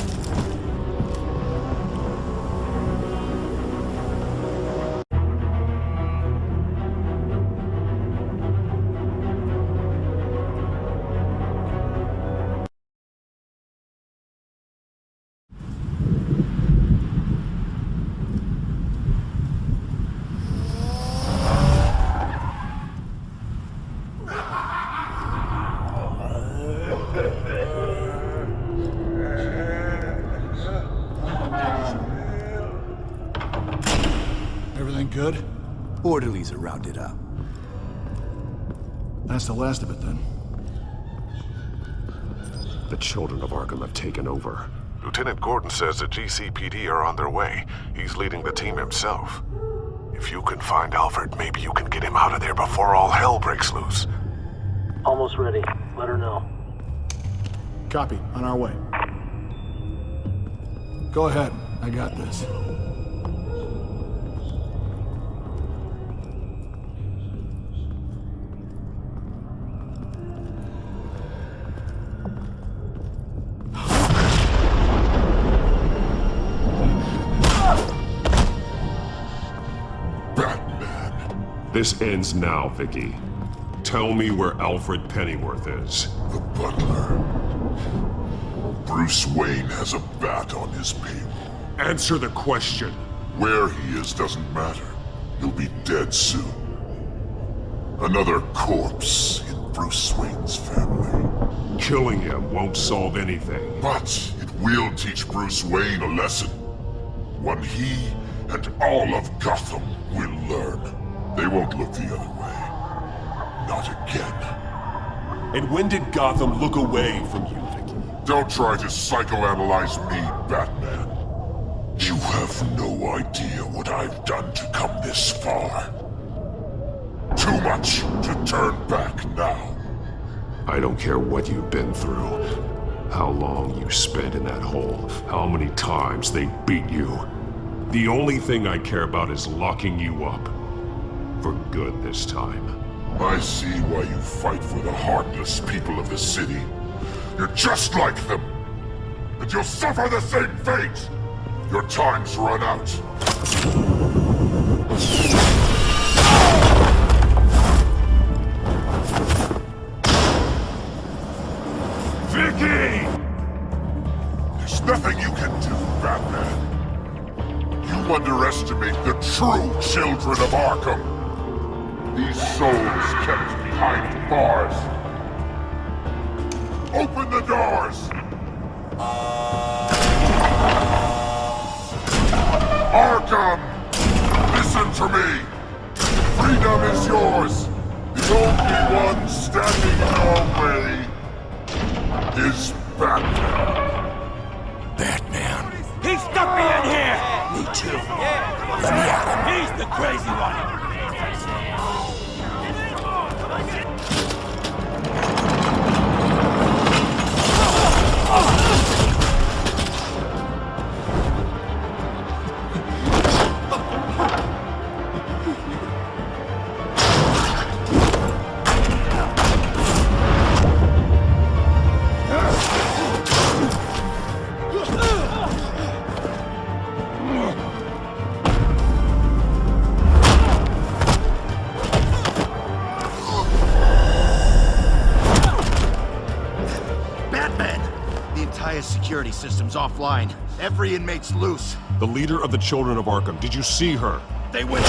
Everything good? Orderlies are rounded up. That's the last of it, then. The children of Arkham have taken over. Lieutenant Gordon says the GCPD are on their way. He's leading the team himself. If you can find Alfred, maybe you can get him out of there before all hell breaks loose. Almost ready. Let her know. Copy. On our way. Go ahead. I got this. This ends now, Vicky. Tell me where Alfred Pennyworth is. The butler. Bruce Wayne has a bat on his payroll. Answer the question. Where he is doesn't matter. He'll be dead soon. Another corpse in Bruce Wayne's family. Killing him won't solve anything. But it will teach Bruce Wayne a lesson. One he and all of Gotham will learn. They won't look the other way. Not again. And when did Gotham look away from you, Vicky? Don't try to psychoanalyze me, Batman. You have no idea what I've done to come this far. Too much to turn back now. I don't care what you've been through. How long you spent in that hole. How many times they beat you. The only thing I care about is locking you up. For good this time. I see why you fight for the heartless people of the city. You're just like them. And you'll suffer the same fate. Your time's run out. Vicky! There's nothing you can do, Batman. You underestimate the true children of Arkham. These souls kept behind bars. Open the doors! Arkham! Listen to me! Freedom is yours! The only one standing in our way is Batman. Batman. He stuck me in here! Me too. Let me at him. He's the crazy one. Security system's offline. Every inmate's loose. The leader of the Children of Arkham, did you see her? They went...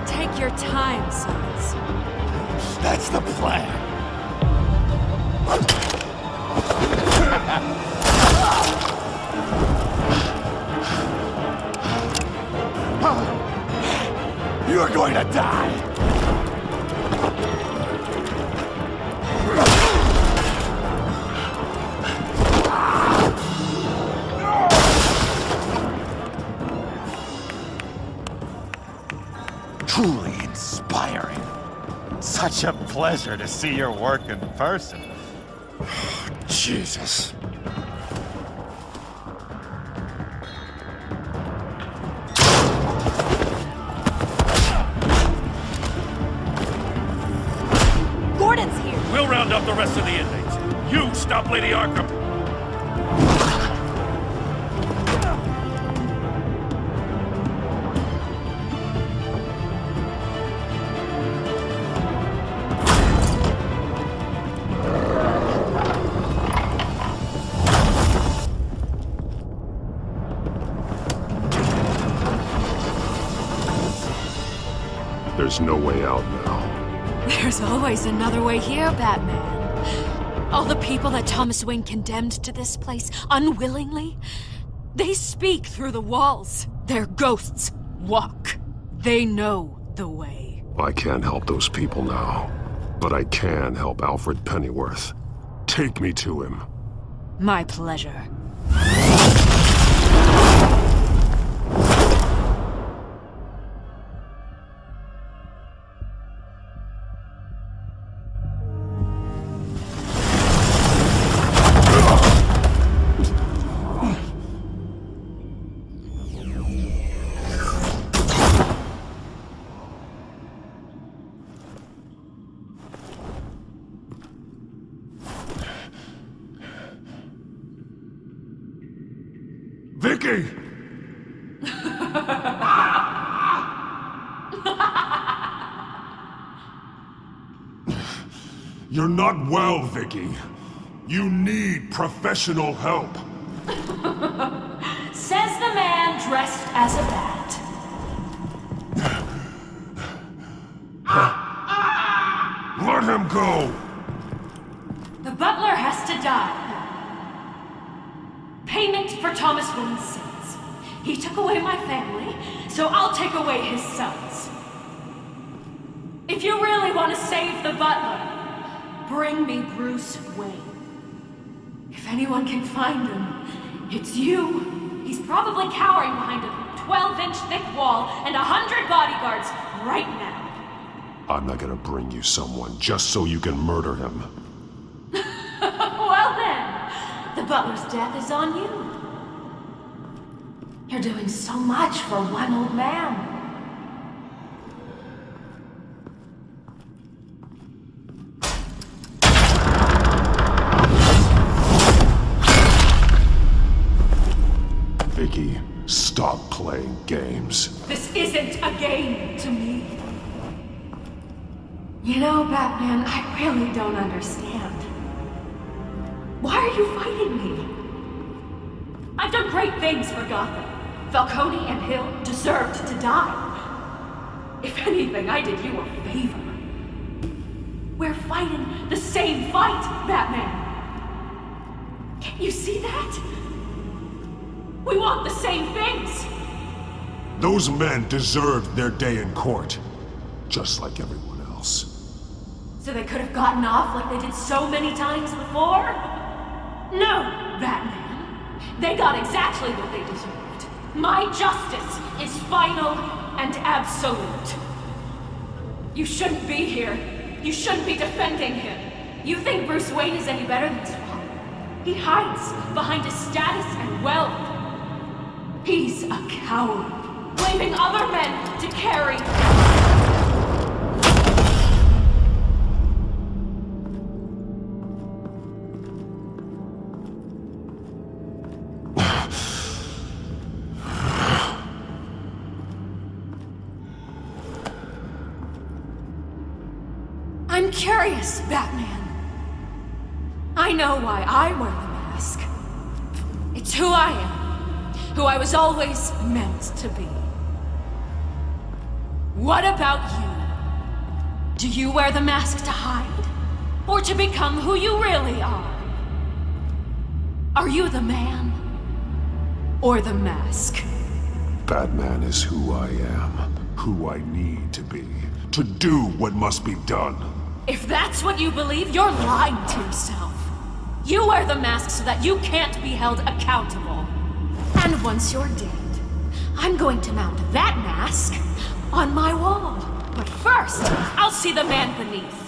Take your time, sons. That's the plan. You're going to die. Truly inspiring. Such a pleasure to see your work in person. Jesus. Gordon's here. We'll round up the rest of the inmates. You stop Lady Arkham. There's no way out now. There's always another way here, Batman. All the people that Thomas Wayne condemned to this place unwillingly, they speak through the walls. Their ghosts walk. They know the way. I can't help those people now, but I can help Alfred Pennyworth. Take me to him. My pleasure. Vicky! You're not well, Vicky. You need professional help. Says the man dressed as a bat. Let him go! The butler has to die. Payment for Thomas Wayne's sins. He took away my family, so I'll take away his sons. If you really want to save the butler, bring me Bruce Wayne. If anyone can find him, it's you. He's probably cowering behind a 12-inch thick wall and 100 bodyguards right now. I'm not gonna bring you someone just so you can murder him. Well then, the butler's death is on you. You're doing so much for one old man. Vicky, stop playing games. This isn't a game to me. You know, Batman, I really don't understand. Why are you fighting me? I've done great things for Gotham. Falcone and Hill deserved to die. If anything, I did you a favor. We're fighting the same fight, Batman. Can't you see that? We want the same things. Those men deserved their day in court, just like everyone else. So they could have gotten off like they did so many times before? No, Batman. They got exactly what they deserved. My justice is final and absolute. You shouldn't be here. You shouldn't be defending him. You think Bruce Wayne is any better than his father? He hides behind his status and wealth. He's a coward, blaming other men to carry. I'm curious, Batman. I know why I wear the mask. It's who I am, who I was always meant to be. What about you? Do you wear the mask to hide? Or to become who you really are? Are you the man? Or the mask? Batman is who I am, who I need to be, to do what must be done. If that's what you believe, you're lying to yourself. You wear the mask so that you can't be held accountable. And once you're dead, I'm going to mount that mask on my wall. But first, I'll see the man beneath.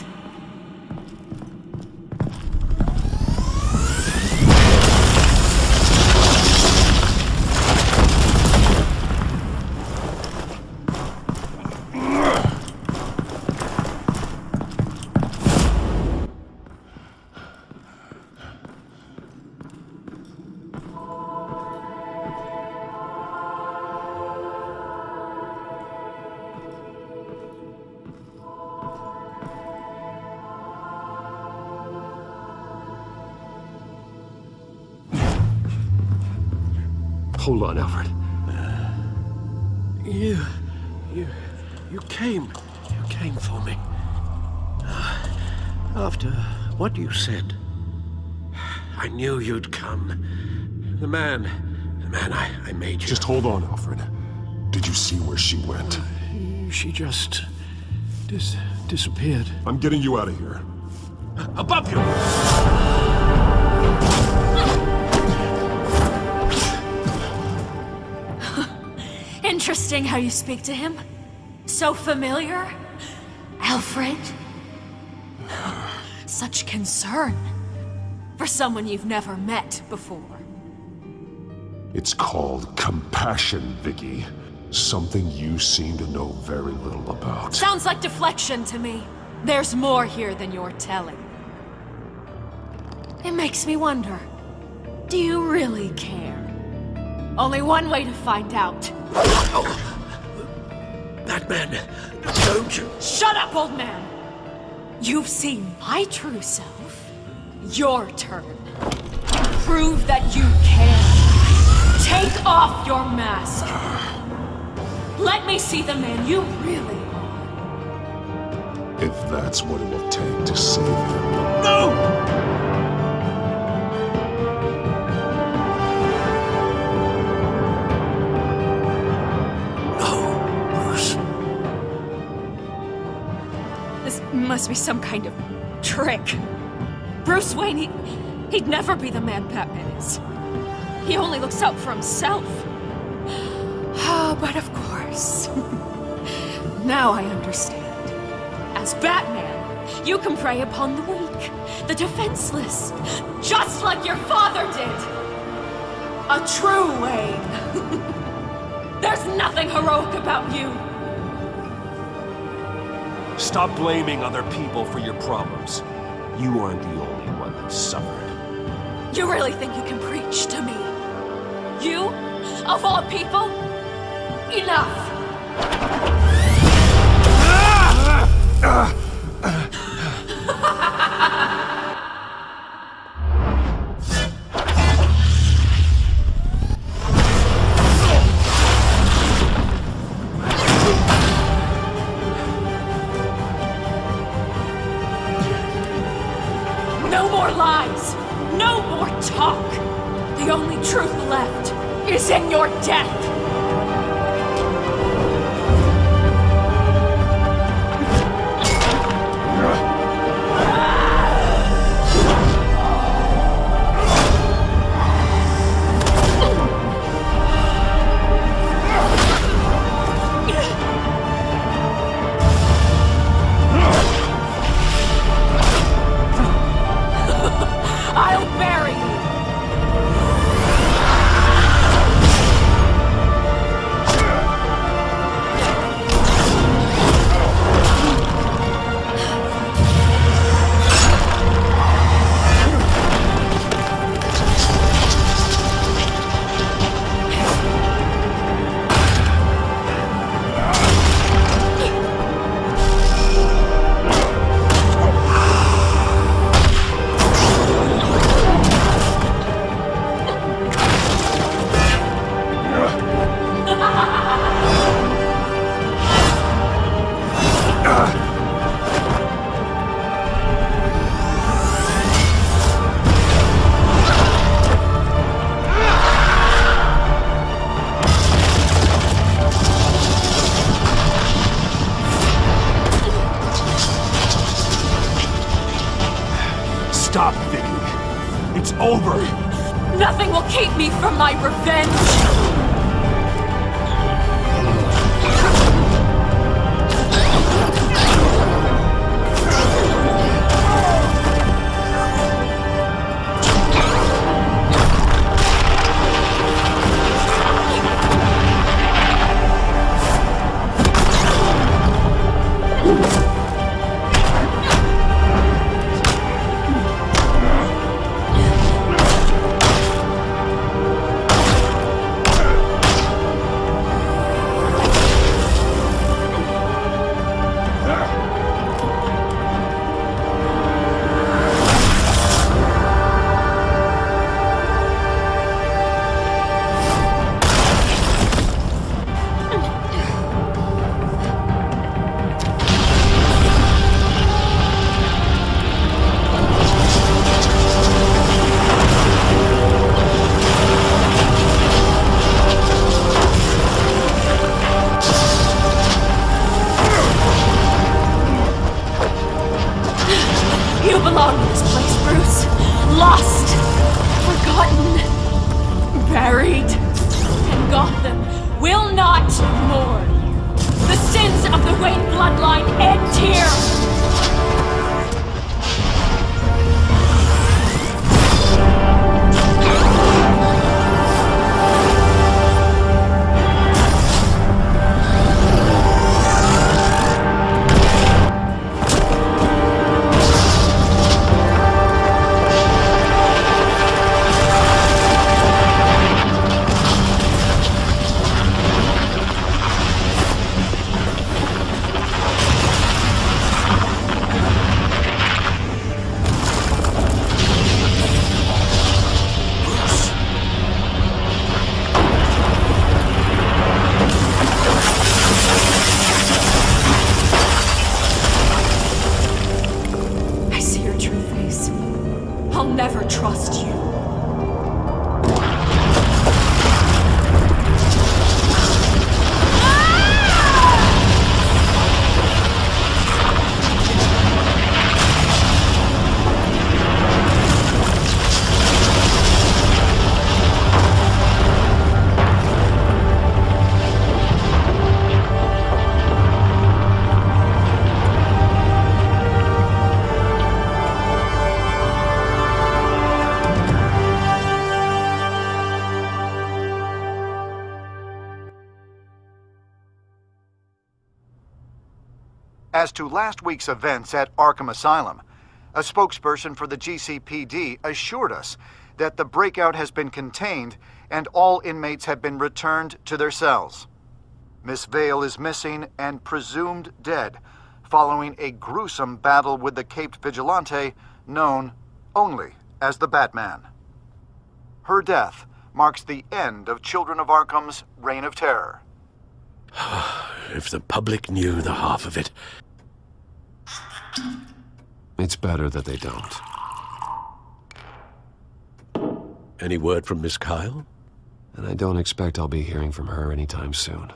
Hold on, Alfred. You came for me. After what you said, I knew you'd come. The man I made you. Just hold on, Alfred. Did you see where she went? She just disappeared. I'm getting you out of here. Above you! Interesting how you speak to him. So familiar. Alfred. Such concern. For someone you've never met before. It's called compassion, Vicky. Something you seem to know very little about. Sounds like deflection to me. There's more here than you're telling. It makes me wonder. Do you really care? Only one way to find out. That man, don't you? Shut up, old man! You've seen my true self. Your turn. Prove that you care. Take off your mask. Let me see the man you really are. If that's what it will take to save him. No! Must be some kind of trick. Bruce Wayne, he'd never be the man Batman is. He only looks out for himself. But of course. Now I understand. As Batman, you can prey upon the weak, the defenseless, just like your father did. A true Wayne. There's nothing heroic about you. Stop blaming other people for your problems. You aren't the only one that suffered. You really think you can preach to me? You? Of all people? Enough! No more lies! No more talk! The only truth left is in your death! I'll bury you! Stop, Vicky. It's over. Nothing will keep me from my revenge! not mourn. The sins of the Wayne bloodline end here. As to last week's events at Arkham Asylum, a spokesperson for the GCPD assured us that the breakout has been contained and all inmates have been returned to their cells. Miss Vale is missing and presumed dead following a gruesome battle with the caped vigilante known only as the Batman. Her death marks the end of Children of Arkham's reign of terror. If the public knew the half of it. It's better that they don't. Any word from Miss Kyle? And I don't expect I'll be hearing from her anytime soon.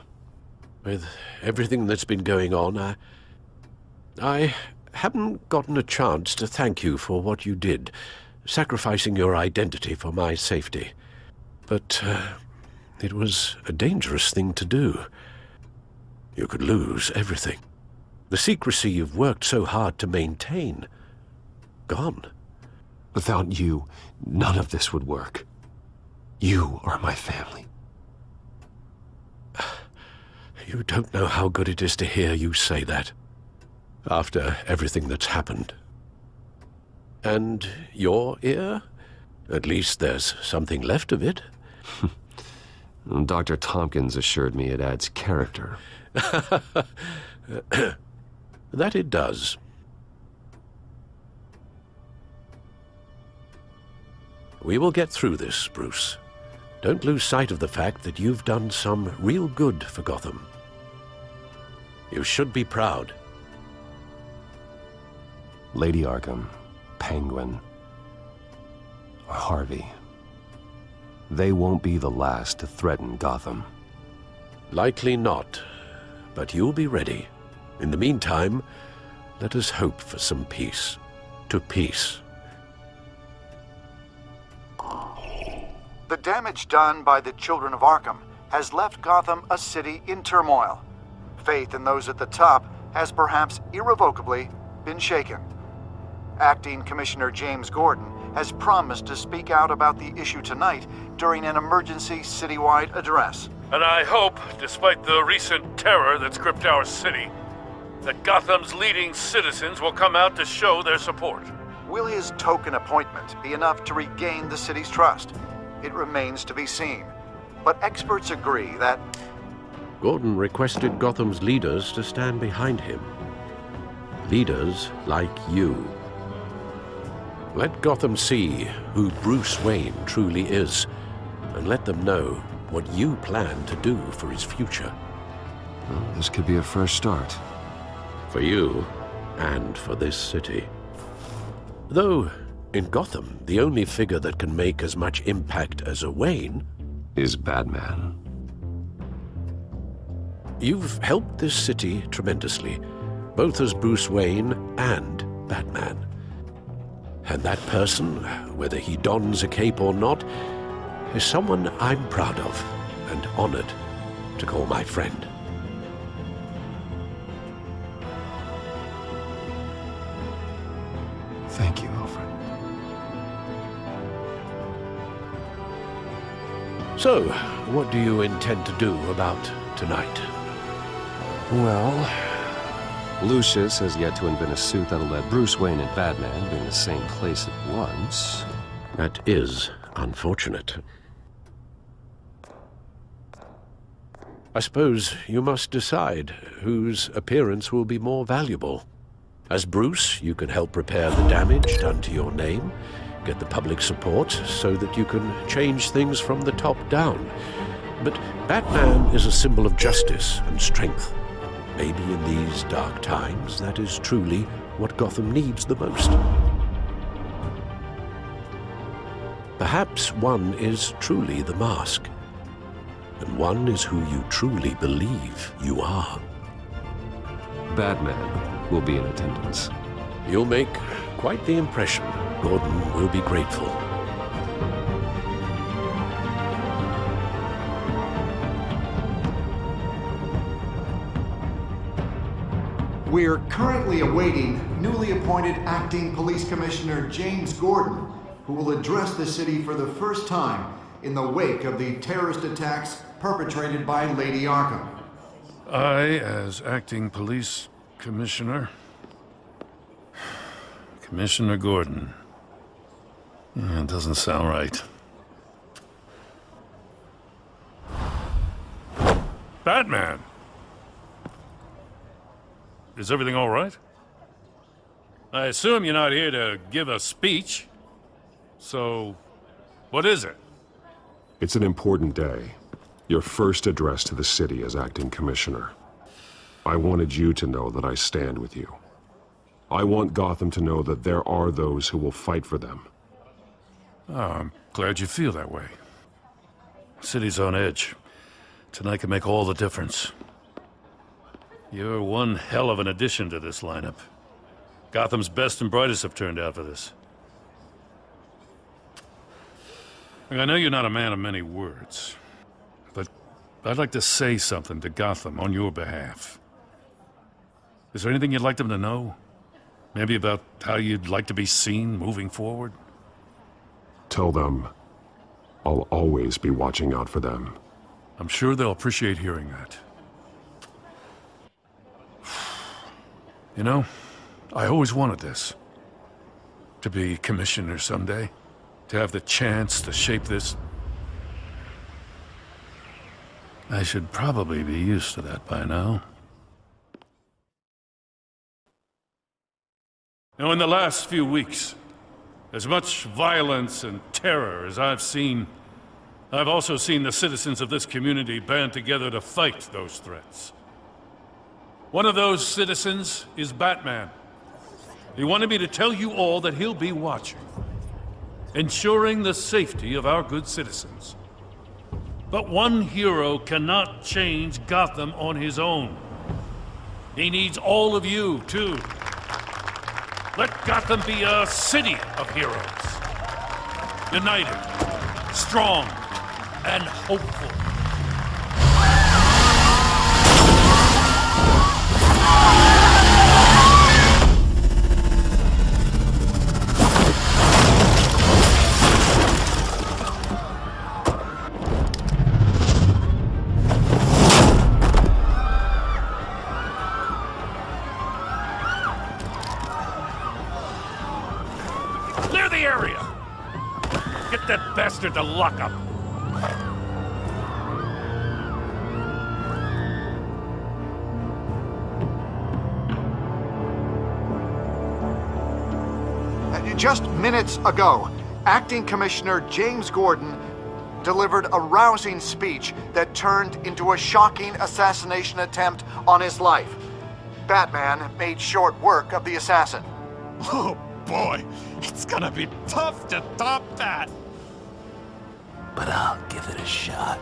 With everything that's been going on, I haven't gotten a chance to thank you for what you did, sacrificing your identity for my safety. But it was a dangerous thing to do. You could lose everything. The secrecy you've worked so hard to maintain. Gone. Without you, none of this would work. You are my family. You don't know how good it is to hear you say that. After everything that's happened. And your ear? At least there's something left of it. Dr. Tompkins assured me it adds character. That it does. We will get through this, Bruce. Don't lose sight of the fact that you've done some real good for Gotham. You should be proud. Lady Arkham, Penguin, or Harvey. They won't be the last to threaten Gotham. Likely not, but you'll be ready. In the meantime, let us hope for some peace. To peace. The damage done by the Children of Arkham has left Gotham a city in turmoil. Faith in those at the top has perhaps irrevocably been shaken. Acting Commissioner James Gordon has promised to speak out about the issue tonight during an emergency citywide address. And I hope, despite the recent terror that's gripped our city, that Gotham's leading citizens will come out to show their support. Will his token appointment be enough to regain the city's trust? It remains to be seen. But experts agree that Gordon requested Gotham's leaders to stand behind him. Leaders like you. Let Gotham see who Bruce Wayne truly is, and let them know what you plan to do for his future. Well, this could be a first start. For you, and for this city. Though, in Gotham, the only figure that can make as much impact as a Wayne is Batman. You've helped this city tremendously, both as Bruce Wayne and Batman. And that person, whether he dons a cape or not, is someone I'm proud of and honored to call my friend. Thank you, Alfred. So, what do you intend to do about tonight? Well, Lucius has yet to invent a suit that'll let Bruce Wayne and Batman be in the same place at once. That is unfortunate. I suppose you must decide whose appearance will be more valuable. As Bruce, you can help repair the damage done to your name, get the public support so that you can change things from the top down. But Batman is a symbol of justice and strength. Maybe in these dark times, that is truly what Gotham needs the most. Perhaps one is truly the mask, and one is who you truly believe you are. Batman will be in attendance. You'll make quite the impression. Gordon will be grateful. We're currently awaiting newly appointed Acting Police Commissioner James Gordon, who will address the city for the first time in the wake of the terrorist attacks perpetrated by Lady Arkham. I, as Acting Police Commissioner... Commissioner Gordon. It doesn't sound right. Batman! Is everything all right? I assume you're not here to give a speech. So, what is it? It's an important day. Your first address to the city as acting commissioner. I wanted you to know that I stand with you. I want Gotham to know that there are those who will fight for them. Oh, I'm glad you feel that way. City's on edge. Tonight can make all the difference. You're one hell of an addition to this lineup. Gotham's best and brightest have turned out for this. I know you're not a man of many words, but I'd like to say something to Gotham on your behalf. Is there anything you'd like them to know? Maybe about how you'd like to be seen moving forward? Tell them I'll always be watching out for them. I'm sure they'll appreciate hearing that. You know, I always wanted this. To be commissioner someday. To have the chance to shape this. I should probably be used to that by now. Now, in the last few weeks, as much violence and terror as I've seen, I've also seen the citizens of this community band together to fight those threats. One of those citizens is Batman. He wanted me to tell you all that he'll be watching, ensuring the safety of our good citizens. But one hero cannot change Gotham on his own. He needs all of you, too. Let Gotham be a city of heroes. United, strong, and hopeful. Clear the area! Get that bastard to lock up! Just minutes ago, Acting Commissioner James Gordon delivered a rousing speech that turned into a shocking assassination attempt on his life. Batman made short work of the assassin. Oh boy, it's gonna be tough to top that. But I'll give it a shot.